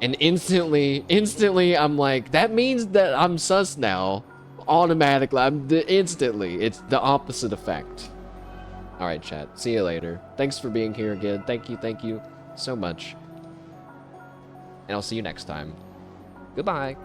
A: And instantly, I'm like, that means that I'm sus now. Automatically, instantly. It's the opposite effect. Alright, chat. See you later. Thanks for being here again. Thank you so much. And I'll see you next time. Goodbye.